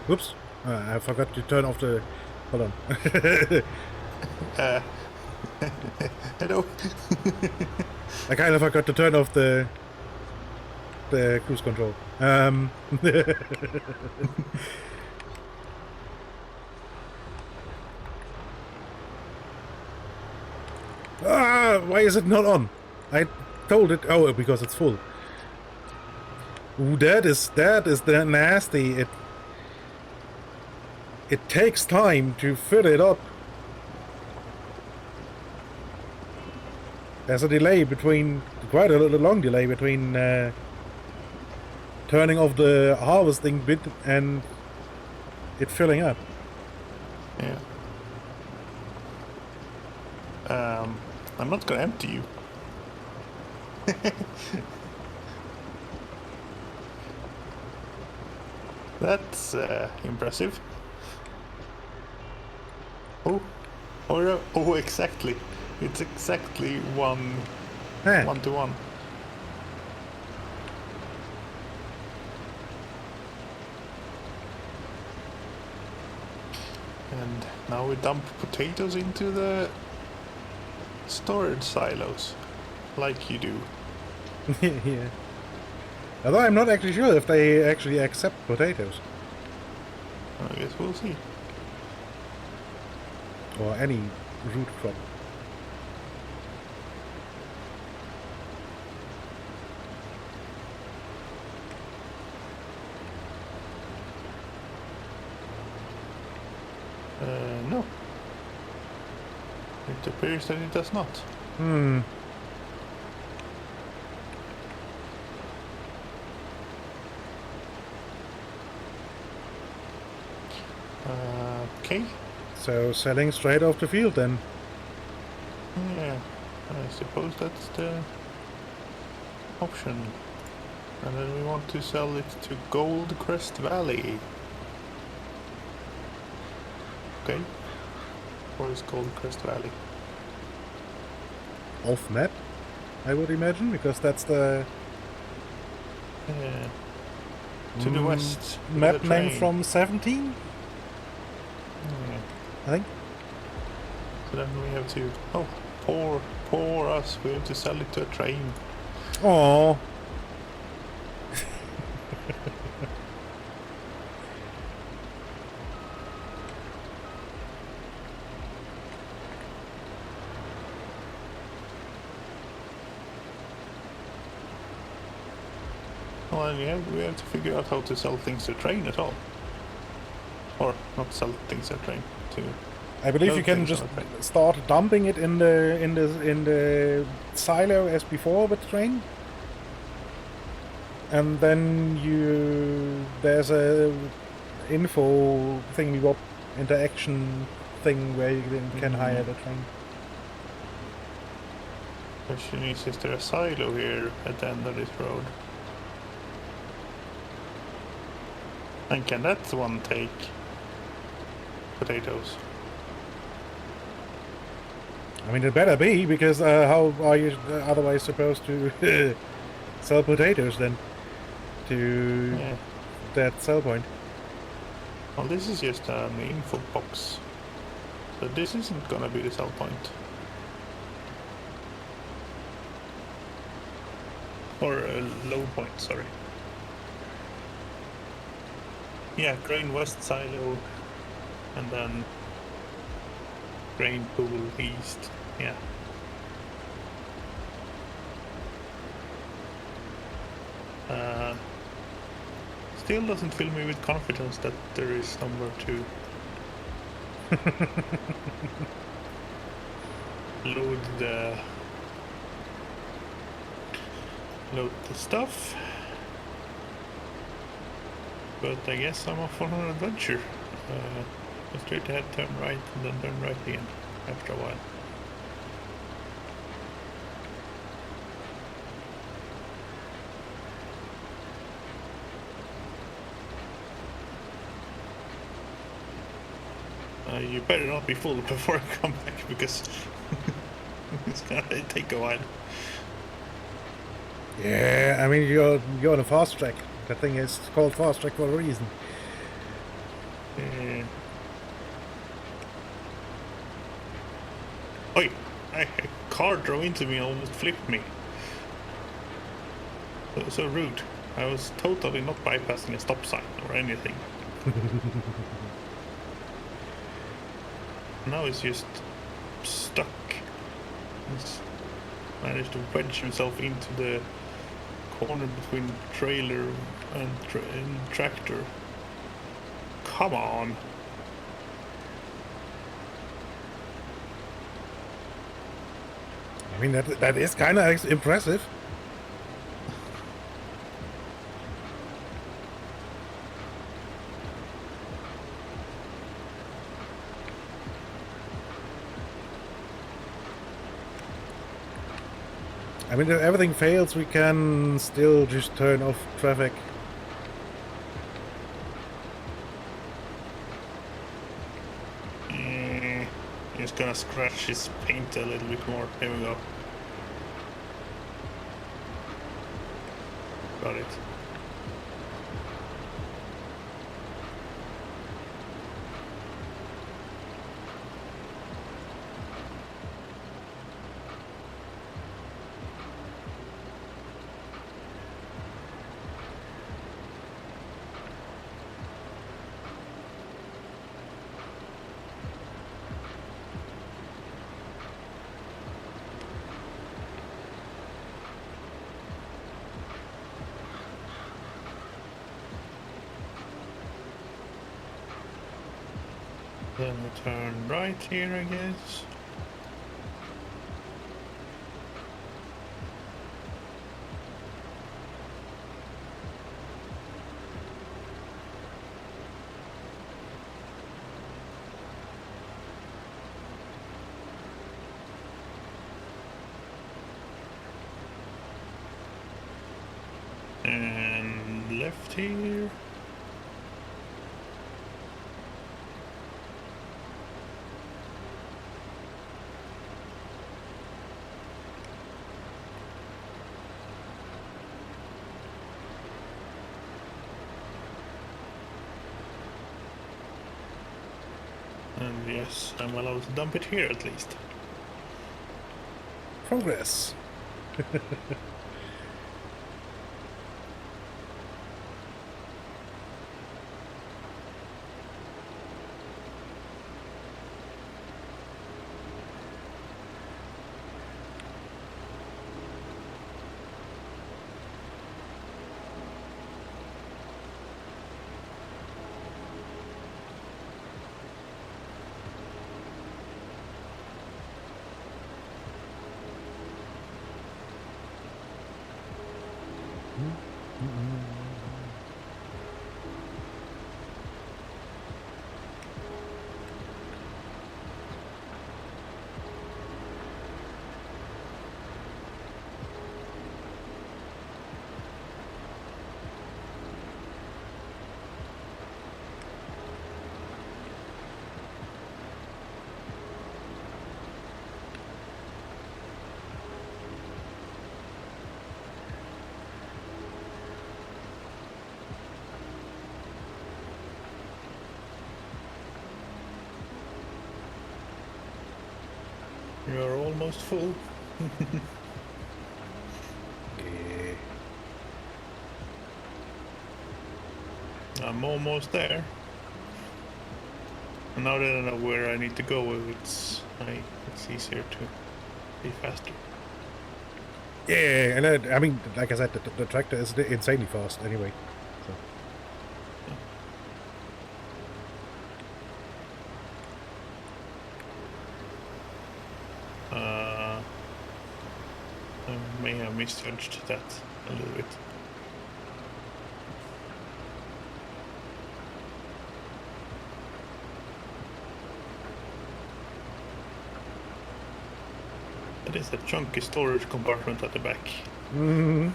Speaker 1: Whoops! I forgot to turn off the. Hold on.
Speaker 2: Hello.
Speaker 1: I kind of forgot to turn off the cruise control. Why is it not on? I told it. Oh, because it's full. Ooh, that is nasty. It takes time to fill it up. There's a delay between, quite a long delay between turning off the harvesting bit and it filling up.
Speaker 2: Yeah. I'm not gonna empty you. That's impressive. Oh, exactly. It's exactly one to one. And now we dump potatoes into the storage silos, like you do.
Speaker 1: Yeah. Although I'm not actually sure if they actually accept potatoes.
Speaker 2: I guess we'll see.
Speaker 1: Or any root crop.
Speaker 2: No. It appears that it does not.
Speaker 1: Hmm.
Speaker 2: Okay.
Speaker 1: So selling straight off the field then.
Speaker 2: Yeah, I suppose that's the option. And then we want to sell it to Goldcrest Valley. Okay. Where is Goldcrest Valley?
Speaker 1: Off map, I would imagine, because that's the
Speaker 2: To the west.
Speaker 1: map name from 17,
Speaker 2: Yeah.
Speaker 1: I think.
Speaker 2: So then we have to... Oh, poor us. We have to sell it to a train.
Speaker 1: Oh.
Speaker 2: Well, and we have to figure out how to sell things to train at all. Or not sell things to train, to...
Speaker 1: I believe you can just start dumping it in the silo as before with train, and then there's a info thingy interaction thing where you can hire the train.
Speaker 2: Question is there a silo here at the end of this road? And can that one take potatoes?
Speaker 1: I mean, it better be, because how are you otherwise supposed to sell potatoes then to that sell point?
Speaker 2: Well, this is just an info box, so this isn't gonna be the sell point. Or a load point, sorry. Yeah, grain west silo, and then Grain pool east. Yeah. Still doesn't fill me with confidence that there is somewhere to load the stuff. But I guess I'm off on an adventure. Go straight ahead, turn right, and then turn right again after a while. You better not be full before I come back, because it's gonna take a while.
Speaker 1: Yeah, I mean, you're on a fast track. That thing is called fast track for a reason.
Speaker 2: Oi! A car drove into me and almost flipped me. So rude. I was totally not bypassing a stop sign or anything. Now he's just stuck. He's managed to wedge himself into the corner between trailer and tractor. Come on!
Speaker 1: I mean, that is kind of impressive. I mean, if everything fails, we can still just turn off traffic.
Speaker 2: He's gonna scratch his paint a little bit more. Here we go. Got it. Then we turn right here, I guess. And left here. And yes, I'm allowed to dump it here at least.
Speaker 1: Progress.
Speaker 2: You're almost full.
Speaker 1: Yeah.
Speaker 2: I'm almost there. And now that I know where I need to go, it's easier to be faster.
Speaker 1: Yeah, and I mean, like I said, the tractor is insanely fast anyway.
Speaker 2: So. I may have misjudged that a little bit. That is a chunky storage compartment at the back.
Speaker 1: Mm-hmm.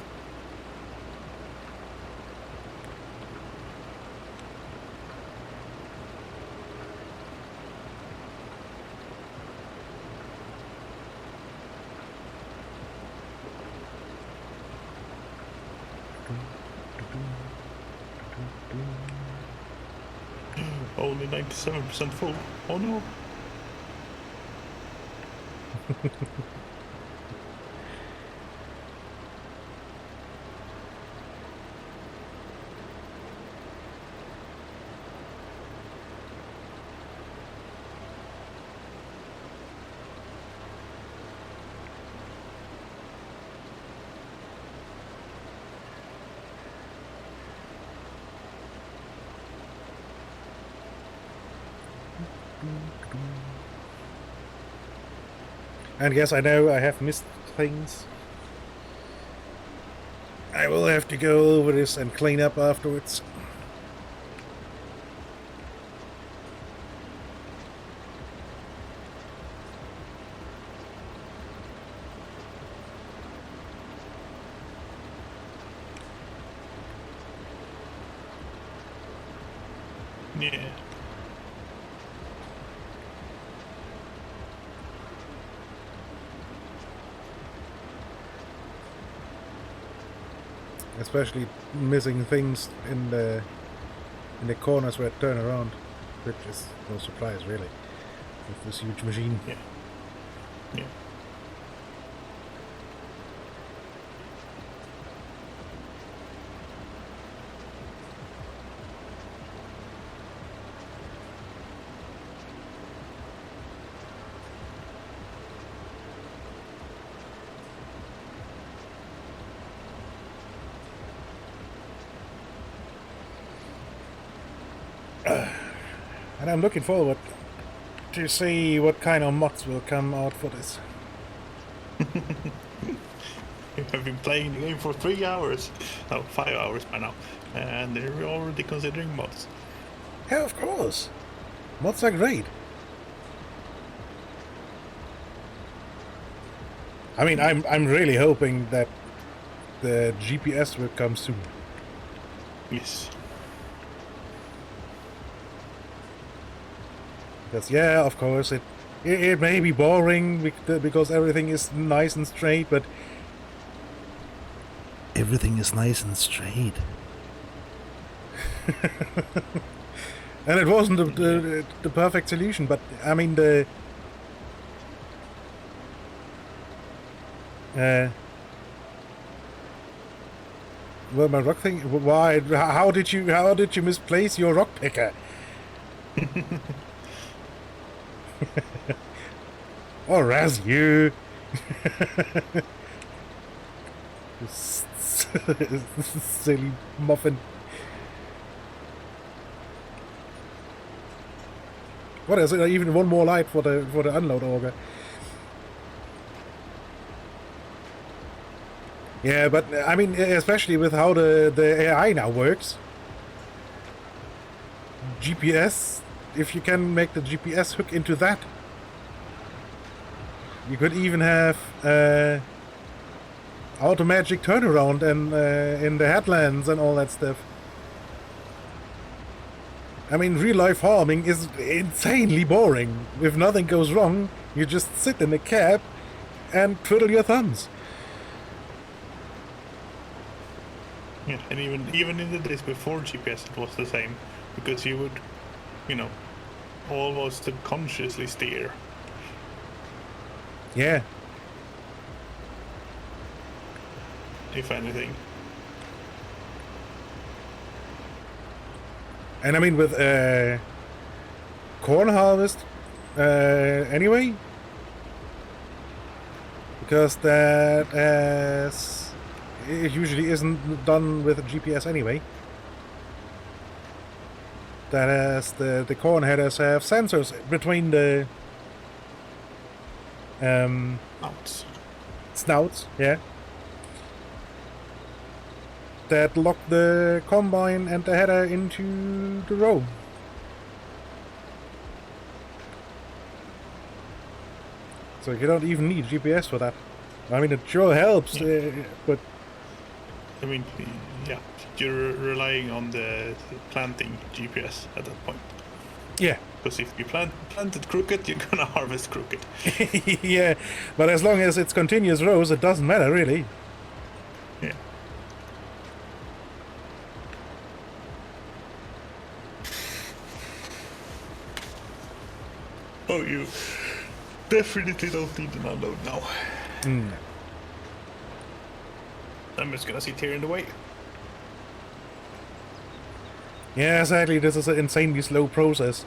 Speaker 2: Only 97% full. Oh no.
Speaker 1: And yes, I know I have missed things. I will have to go over this and clean up afterwards.
Speaker 2: Yeah.
Speaker 1: Especially missing things in the corners where it turn around, which is no surprise really, with this huge machine.
Speaker 2: Yeah. Yeah.
Speaker 1: And I'm looking forward to see what kind of mods will come out for this.
Speaker 2: I've been playing the game for 3 hours. No, 5 hours by now. And they're already considering mods.
Speaker 1: Yeah, of course. Mods are great. I mean, I'm really hoping that the GPS will come soon.
Speaker 2: Yes.
Speaker 1: Because yeah, of course, it may be boring because everything is nice and straight, but everything is nice and straight. And it wasn't the perfect solution, but I mean well, my rock thing. Why? How did you misplace your rock picker? Or razz you. Silly muffin. What is it? Even one more light for the unload auger. Yeah, but I mean, especially with how the AI now works. GPS, if you can make the GPS hook into that, you could even have automatic turnaround and in the headlands and all that stuff. I mean, real life farming is insanely boring. If nothing goes wrong, you just sit in a cab and twiddle your thumbs.
Speaker 2: Yeah, and even in the days before GPS, it was the same, because you would, almost subconsciously steer.
Speaker 1: Yeah.
Speaker 2: If anything.
Speaker 1: And I mean, with corn harvest anyway, because it usually isn't done with a GPS anyway. That as the corn headers have sensors between the snouts, yeah, that lock the combine and the header into the row. So you don't even need GPS for that. I mean, it sure helps, but...
Speaker 2: I mean, yeah, you're relying on the planting GPS at that point.
Speaker 1: Yeah.
Speaker 2: Because if you plant it crooked, you're gonna harvest crooked.
Speaker 1: Yeah, but as long as it's continuous rows, it doesn't matter, really.
Speaker 2: Yeah. Oh, you definitely don't need an unload now. I'm just gonna sit here in the way.
Speaker 1: Yeah, exactly. This is an insanely slow process.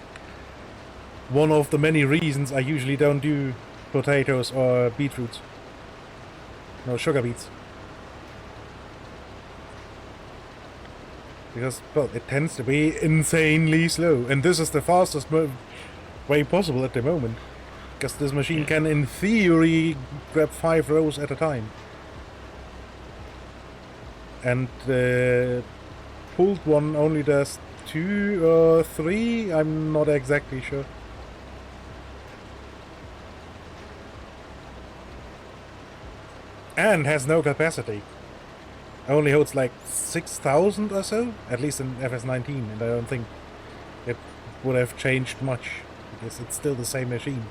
Speaker 1: One of the many reasons I usually don't do potatoes or beetroots. No, sugar beets. Because, well, it tends to be insanely slow. And this is the fastest way possible at the moment. Because this machine can, in theory, grab 5 rows at a time. And the pulled one only does 2 or 3, I'm not exactly sure. And has no capacity. Only holds like 6,000 or so, at least in FS19, and I don't think it would have changed much, because it's still the same machine.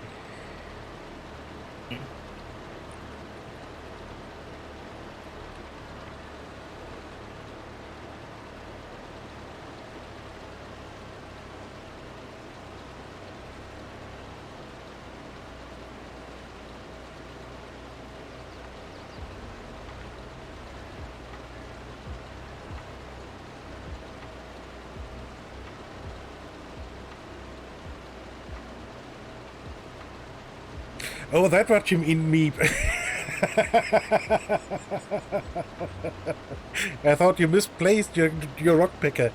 Speaker 1: Oh, that's what you mean, Meep. I thought you misplaced your rock picker.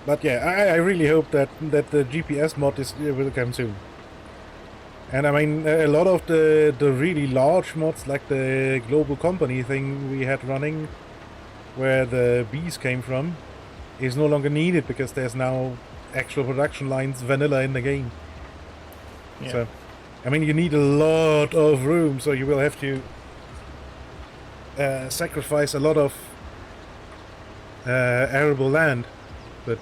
Speaker 1: But yeah, I really hope that the GPS mod will come soon. And I mean, a lot of the really large mods, like the global company thing we had running, where the bees came from, is no longer needed because there's now actual production lines vanilla in the game. Yeah. So, I mean, you need a lot of room, so you will have to sacrifice a lot of arable land, but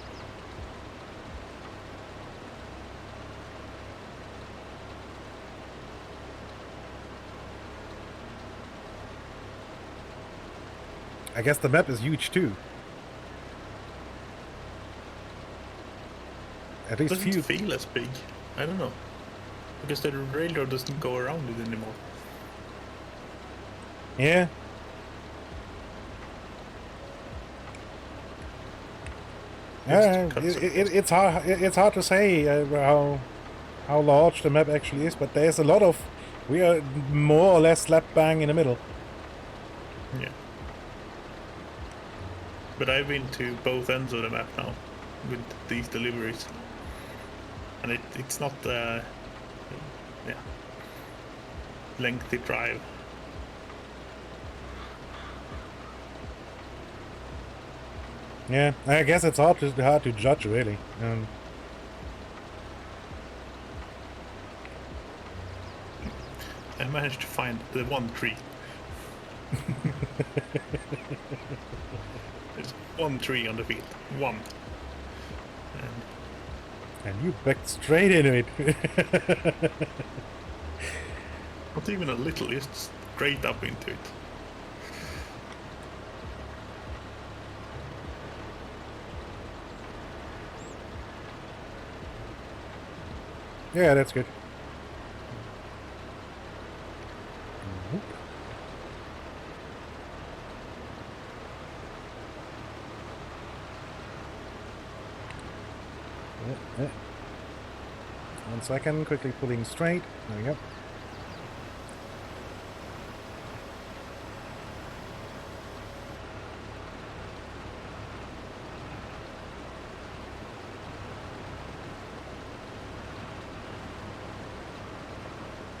Speaker 1: I guess the map is huge too. At least
Speaker 2: doesn't feel as big. I don't know, because the railroad doesn't go around it anymore.
Speaker 1: Yeah. It's hard. It's hard to say how large the map actually is, but there's a lot of. We are more or less slap bang in the middle.
Speaker 2: Yeah. But I've been to both ends of the map now with these deliveries, and it's not lengthy drive.
Speaker 1: Yeah, I guess it's hard to judge really.
Speaker 2: I managed to find the one tree. There's one tree on the field. One.
Speaker 1: And you backed straight into it.
Speaker 2: Not even a little, just straight up into it.
Speaker 1: Yeah, that's good. Whoop. Yeah. 1 second, quickly pulling straight. There we go.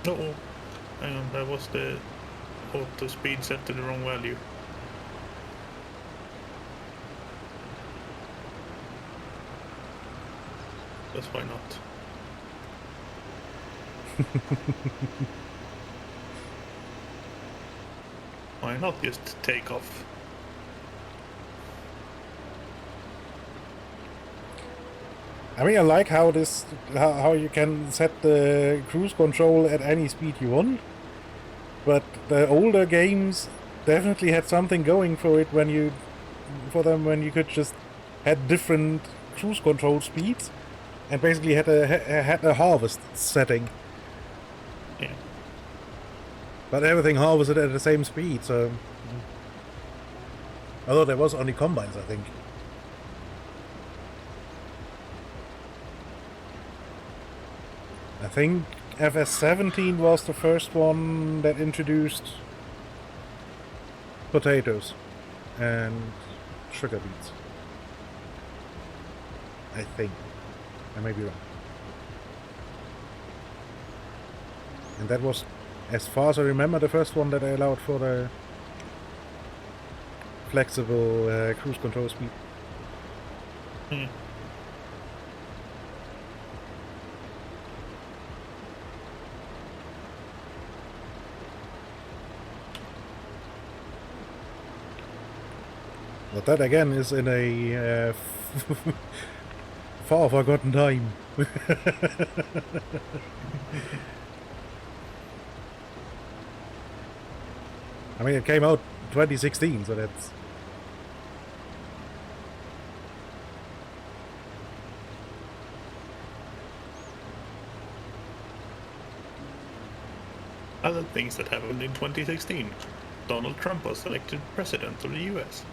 Speaker 2: No, hang on, that was the auto speed set to the wrong value. That's why not. Why not just take off?
Speaker 1: I mean, I like how how you can set the cruise control at any speed you want, but the older games definitely had something going for it when you could just had different cruise control speeds and basically had a harvest setting.
Speaker 2: Yeah.
Speaker 1: But everything harvested at the same speed, so although there was only combines, I think. I think FS17 was the first one that introduced potatoes and sugar beets. I think. I may be wrong. And that was, as far as I remember, the first one that I allowed for the flexible cruise control speed.
Speaker 2: Hmm.
Speaker 1: But that again is in a far forgotten time. I mean, it came out 2016, so that's...
Speaker 2: Other things that happened in 2016. Donald Trump was elected president of the US.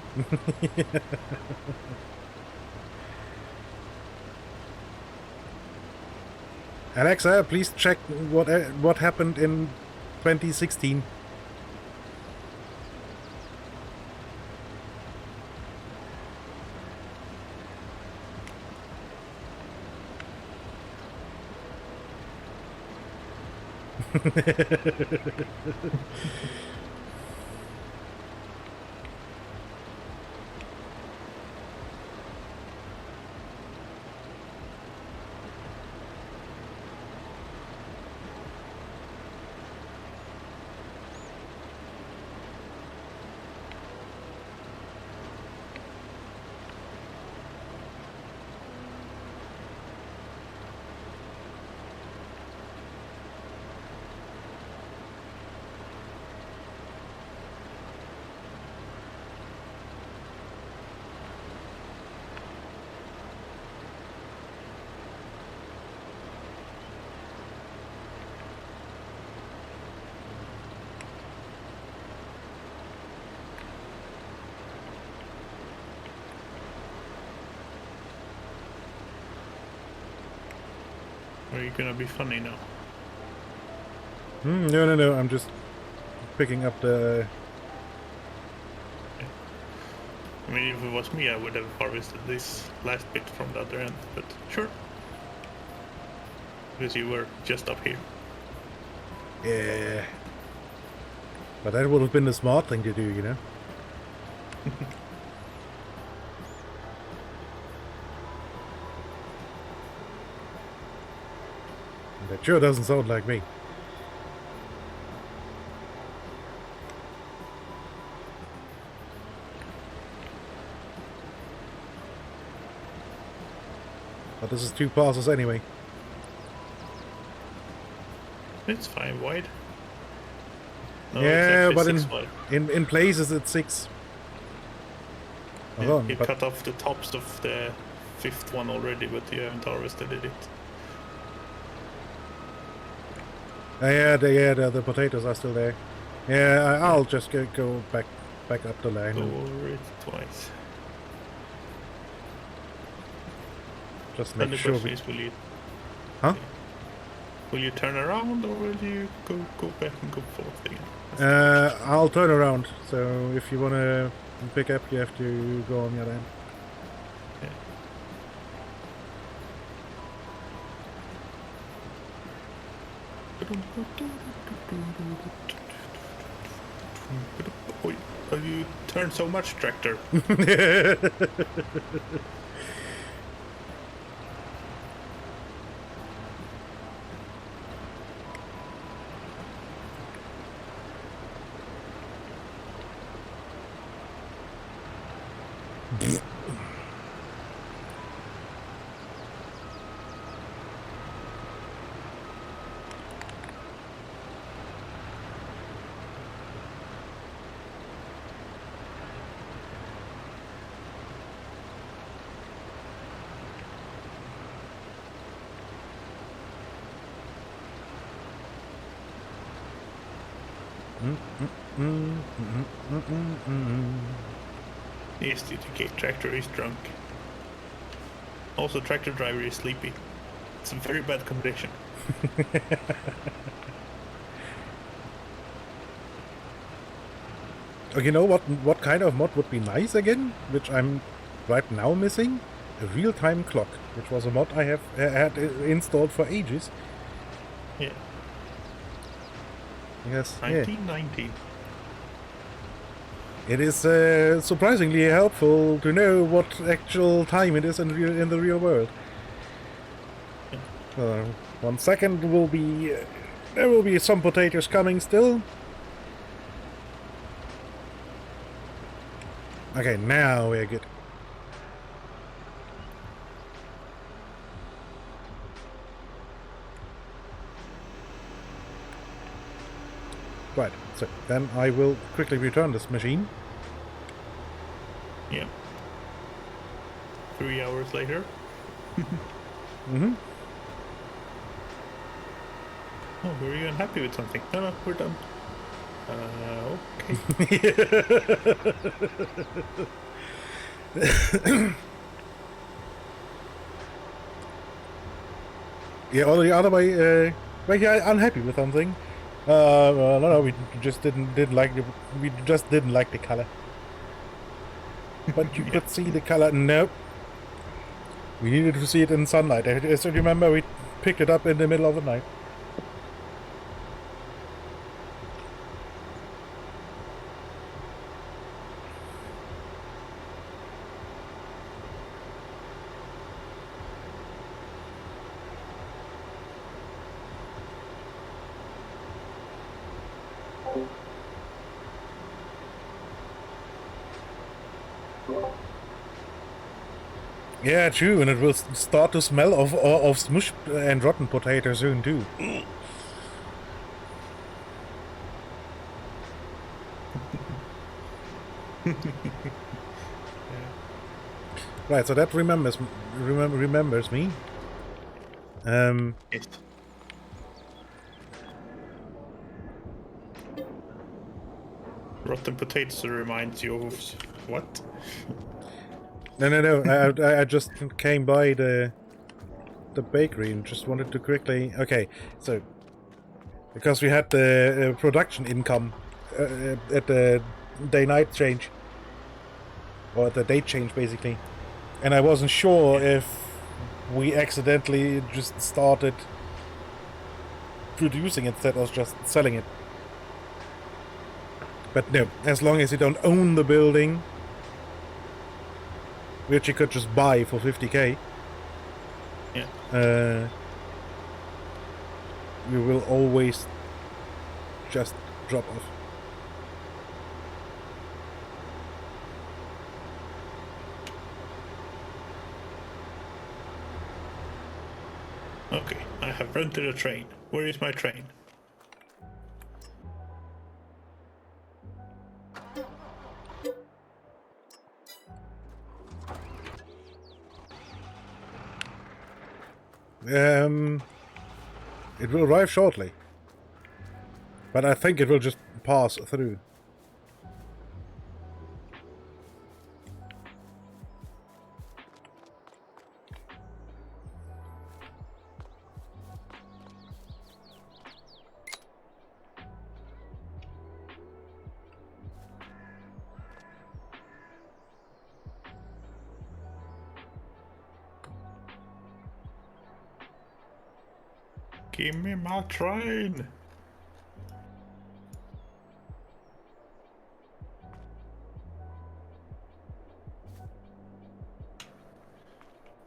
Speaker 1: Alexa, please check what happened in 2016.
Speaker 2: Are you gonna be funny now?
Speaker 1: No, I'm just picking up the...
Speaker 2: I mean, if it was me, I would have harvested this last bit from the other end, but sure. Because you were just up here.
Speaker 1: Yeah. But that would have been the smart thing to do, you know? That sure doesn't sound like me. But this is 2 passes anyway.
Speaker 2: It's 5 wide. No,
Speaker 1: Yeah,
Speaker 2: it's
Speaker 1: but
Speaker 2: 6 wide.
Speaker 1: in places it's 6. Hold on,
Speaker 2: You
Speaker 1: but
Speaker 2: cut off the tops of the 5th one already, but you haven't harvested it.
Speaker 1: The potatoes are still there. Yeah, I'll just go back up the line.
Speaker 2: Go over it twice.
Speaker 1: Just
Speaker 2: And
Speaker 1: make
Speaker 2: the
Speaker 1: sure
Speaker 2: question
Speaker 1: we...
Speaker 2: is, will you...
Speaker 1: Huh?
Speaker 2: Will you turn around or will you go back and go forth again?
Speaker 1: I'll turn around. So if you wanna pick up, you have to go on the other end.
Speaker 2: Yeah. Oh, you turn so much, tractor. Yes, the tractor is drunk. Also, tractor driver is sleepy. It's a very bad combination.
Speaker 1: Oh, you know what kind of mod would be nice again, which I'm right now missing? A real-time clock, which was a mod I had installed for ages.
Speaker 2: Yeah.
Speaker 1: Yes.
Speaker 2: 1919.
Speaker 1: Yeah. It is surprisingly helpful to know what actual time it is in the real world. 1 second will be... there will be some potatoes coming still. Okay, now we're good. Right, so then I will quickly return this machine.
Speaker 2: Yeah. 3 hours later.
Speaker 1: Mm-hmm.
Speaker 2: Oh, were you unhappy with something? No, we're done. Okay.
Speaker 1: Yeah, or the other way, well, yeah, unhappy with something. No, we just didn't like the color. But you could see the color. Nope. We needed to see it in sunlight. I still remember we picked it up in the middle of the night. Yeah, true, and it will start to smell of smushed and rotten potato soon too. Right, so that remembers me.
Speaker 2: Yes. Rotten potatoes reminds you of what?
Speaker 1: No. I just came by the bakery and just wanted to quickly... Okay, so... Because we had the production income at the day-night change. Or at the date change, basically. And I wasn't sure if we accidentally just started producing it instead of just selling it. But no, as long as you don't own the building, which you could just buy for 50k,
Speaker 2: yeah,
Speaker 1: you will always just drop off.
Speaker 2: Okay, I have rented a train. Where is my train?
Speaker 1: It will arrive shortly. But I think it will just pass through.
Speaker 2: Give me my train!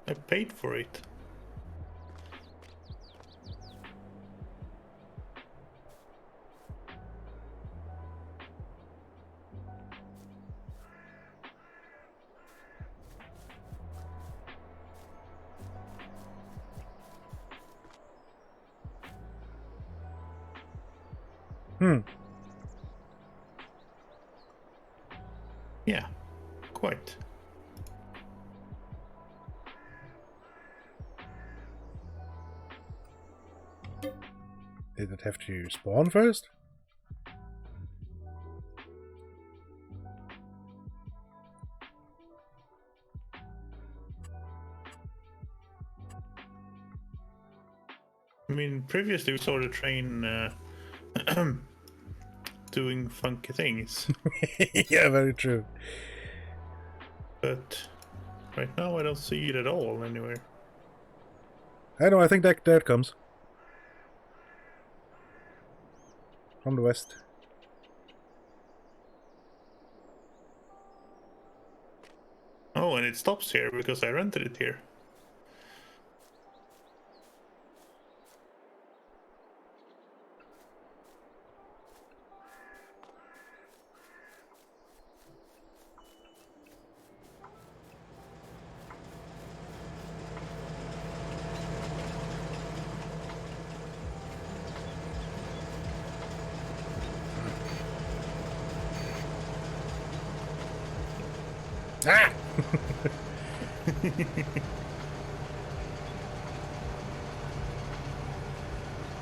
Speaker 2: I paid for it. Yeah, quite.
Speaker 1: Did it have to spawn first?
Speaker 2: I mean, previously we saw the train doing funky things,
Speaker 1: Yeah, very true.
Speaker 2: but right now I don't see it at all anywhere.
Speaker 1: I know, I think that there it comes. From the west.
Speaker 2: Oh, and it stops here because I rented it here.
Speaker 1: Ah!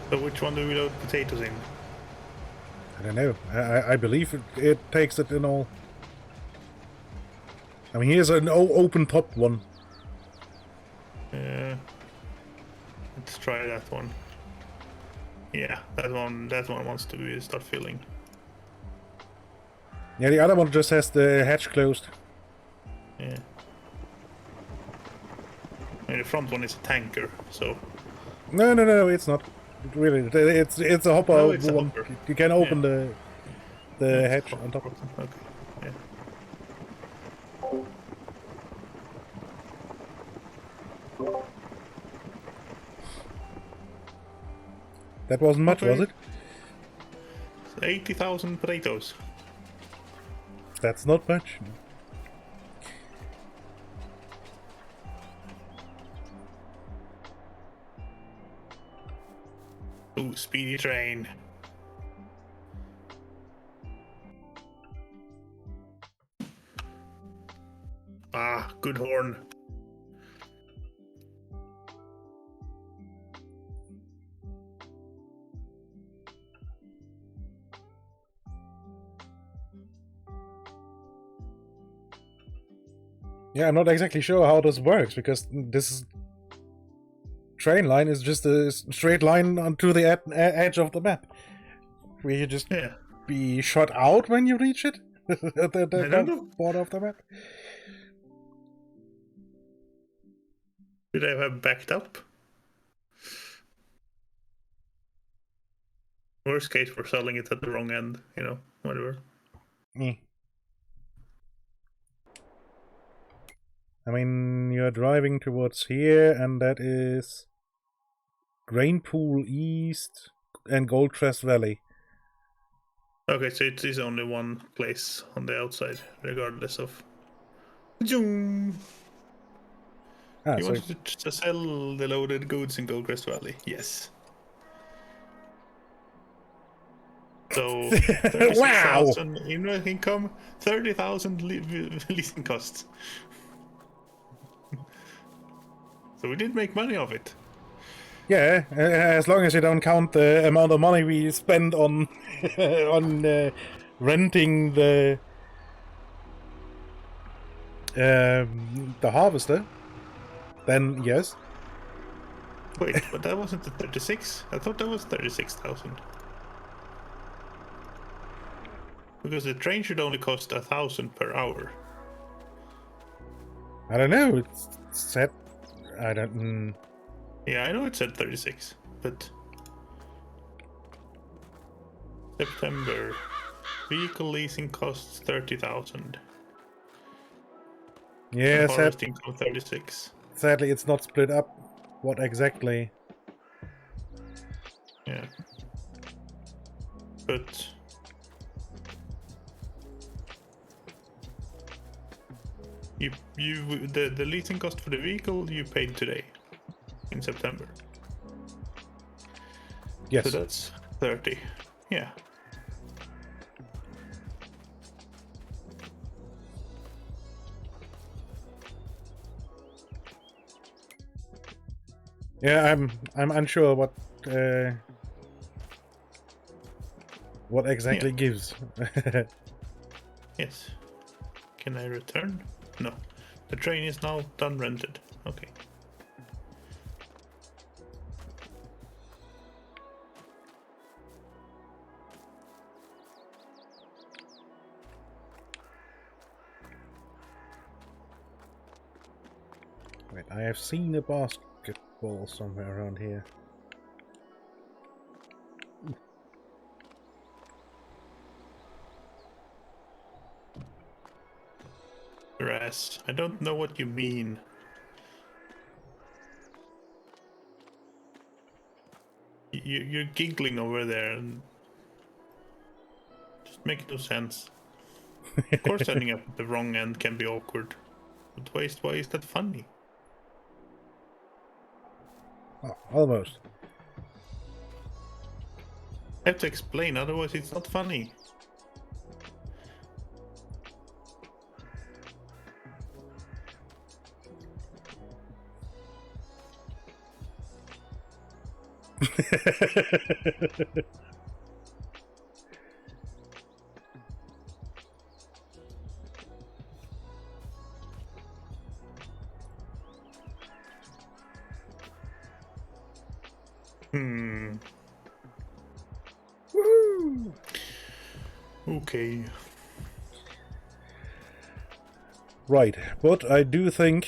Speaker 2: So which one do we load potatoes in?
Speaker 1: I don't know. I believe it takes it in all. I mean, here's an open top one.
Speaker 2: Let's try that one. Yeah, that one wants to start filling.
Speaker 1: Yeah, the other one just has the hatch closed.
Speaker 2: Yeah. I mean, the front one is a tanker, so.
Speaker 1: No, it's not. Really, it's a hopper
Speaker 2: Oh, it's a
Speaker 1: one.
Speaker 2: hopper.
Speaker 1: You can open the
Speaker 2: Yeah,
Speaker 1: hatch on top.
Speaker 2: Okay. Yeah.
Speaker 1: That wasn't much,
Speaker 2: Okay.
Speaker 1: was it?
Speaker 2: 80,000 potatoes.
Speaker 1: That's not much.
Speaker 2: Ooh, speedy train. Ah, good horn.
Speaker 1: Yeah, I'm not exactly sure how this works because this train line is just a straight line onto the edge of the map. Will you just be shot out when you reach it? the
Speaker 2: I don't know.
Speaker 1: border of the map?
Speaker 2: Should I have backed up? Worst case, we're selling it at the wrong end, whatever.
Speaker 1: I mean, you're driving towards here, and that is Grainpool East and Goldcrest Valley.
Speaker 2: Okay, so it is only one place on the outside, regardless of. You wanted to sell the loaded goods in Goldcrest Valley? Yes. So, 36,000 in income, 30,000 leasing costs. So we did make money of it.
Speaker 1: Yeah, as long as you don't count the amount of money we spend on on renting the harvester, then yes.
Speaker 2: Wait, but that wasn't the 36? I thought that was 36,000. Because the train should only cost 1,000 per hour.
Speaker 1: I don't know. It's set. I don't.
Speaker 2: Yeah, I know it said 36, but September vehicle leasing costs 30,000.
Speaker 1: Yeah,
Speaker 2: harvesting costs 36.
Speaker 1: Sadly, it's not split up. What exactly?
Speaker 2: Yeah, but the leasing cost for the vehicle you paid today in September.
Speaker 1: Yes.
Speaker 2: So that's 30. Yeah.
Speaker 1: Yeah, I'm unsure what exactly gives.
Speaker 2: Yes. Can I return? No. The train is now done rented. Okay.
Speaker 1: Wait, I have seen a basketball somewhere around here.
Speaker 2: Grass. I don't know what you mean. You're giggling over there and just makes no sense. Of course, ending up at the wrong end can be awkward. But why is that funny?
Speaker 1: Oh, almost.
Speaker 2: I have to explain, otherwise it's not funny.
Speaker 1: Woohoo!
Speaker 2: Okay.
Speaker 1: Right, but I do think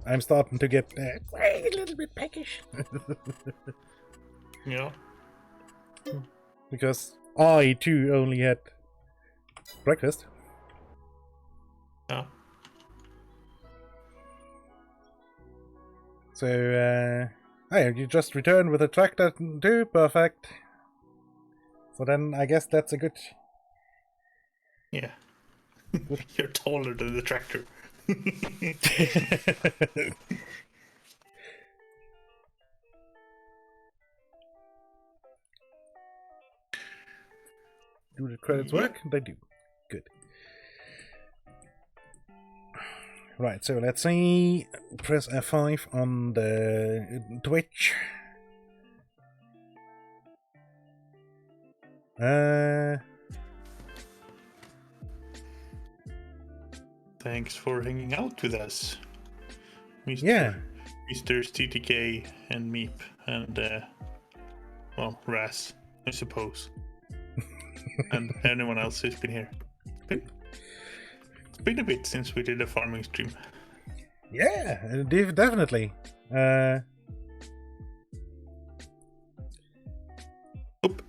Speaker 1: I'm starting to get a little bit peckish.
Speaker 2: Yeah.
Speaker 1: Because I too only had breakfast.
Speaker 2: Yeah.
Speaker 1: So, hey, you just returned with a tractor too? Perfect. So then I guess that's a good...
Speaker 2: Yeah. You're taller than the tractor.
Speaker 1: Do the credits work? They do. Good. Right, so let's see. Press F5 on the Twitch.
Speaker 2: Thanks for hanging out with us, Mr.
Speaker 1: Yeah.
Speaker 2: Mr. TTK and Meep and well, Ras, I suppose, and anyone else who's been here. It's been a bit since we did a farming stream.
Speaker 1: Yeah, definitely.
Speaker 2: Oop,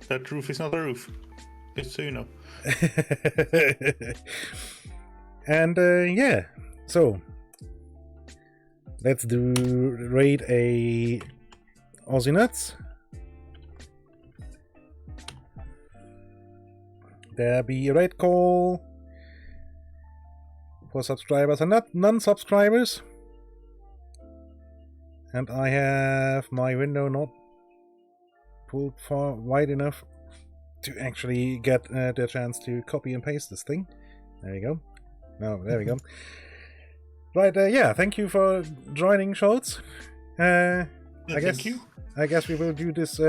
Speaker 2: that roof is not a roof. Just so you know.
Speaker 1: And yeah, so let's raid a Aussie Nuts. There be a raid call for subscribers and not non-subscribers. And I have my window not pulled far wide enough to actually get the chance to copy and paste this thing. There you go. No, there we go. Right, yeah, thank you for joining, Zhorts.
Speaker 2: Thank you.
Speaker 1: I guess we will do this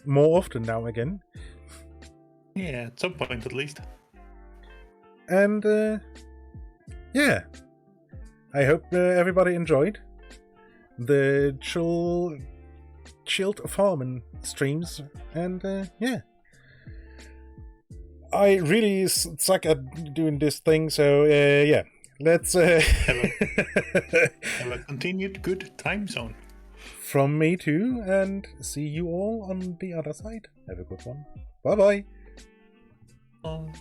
Speaker 1: more often now again.
Speaker 2: Yeah, at some point at least.
Speaker 1: And yeah, I hope everybody enjoyed the chilled farming streams. And yeah, I really suck at doing this thing, so yeah, let's
Speaker 2: Have a continued good time zone.
Speaker 1: from me too, and see you all on the other side. Have a good one. Bye bye.
Speaker 2: Bye.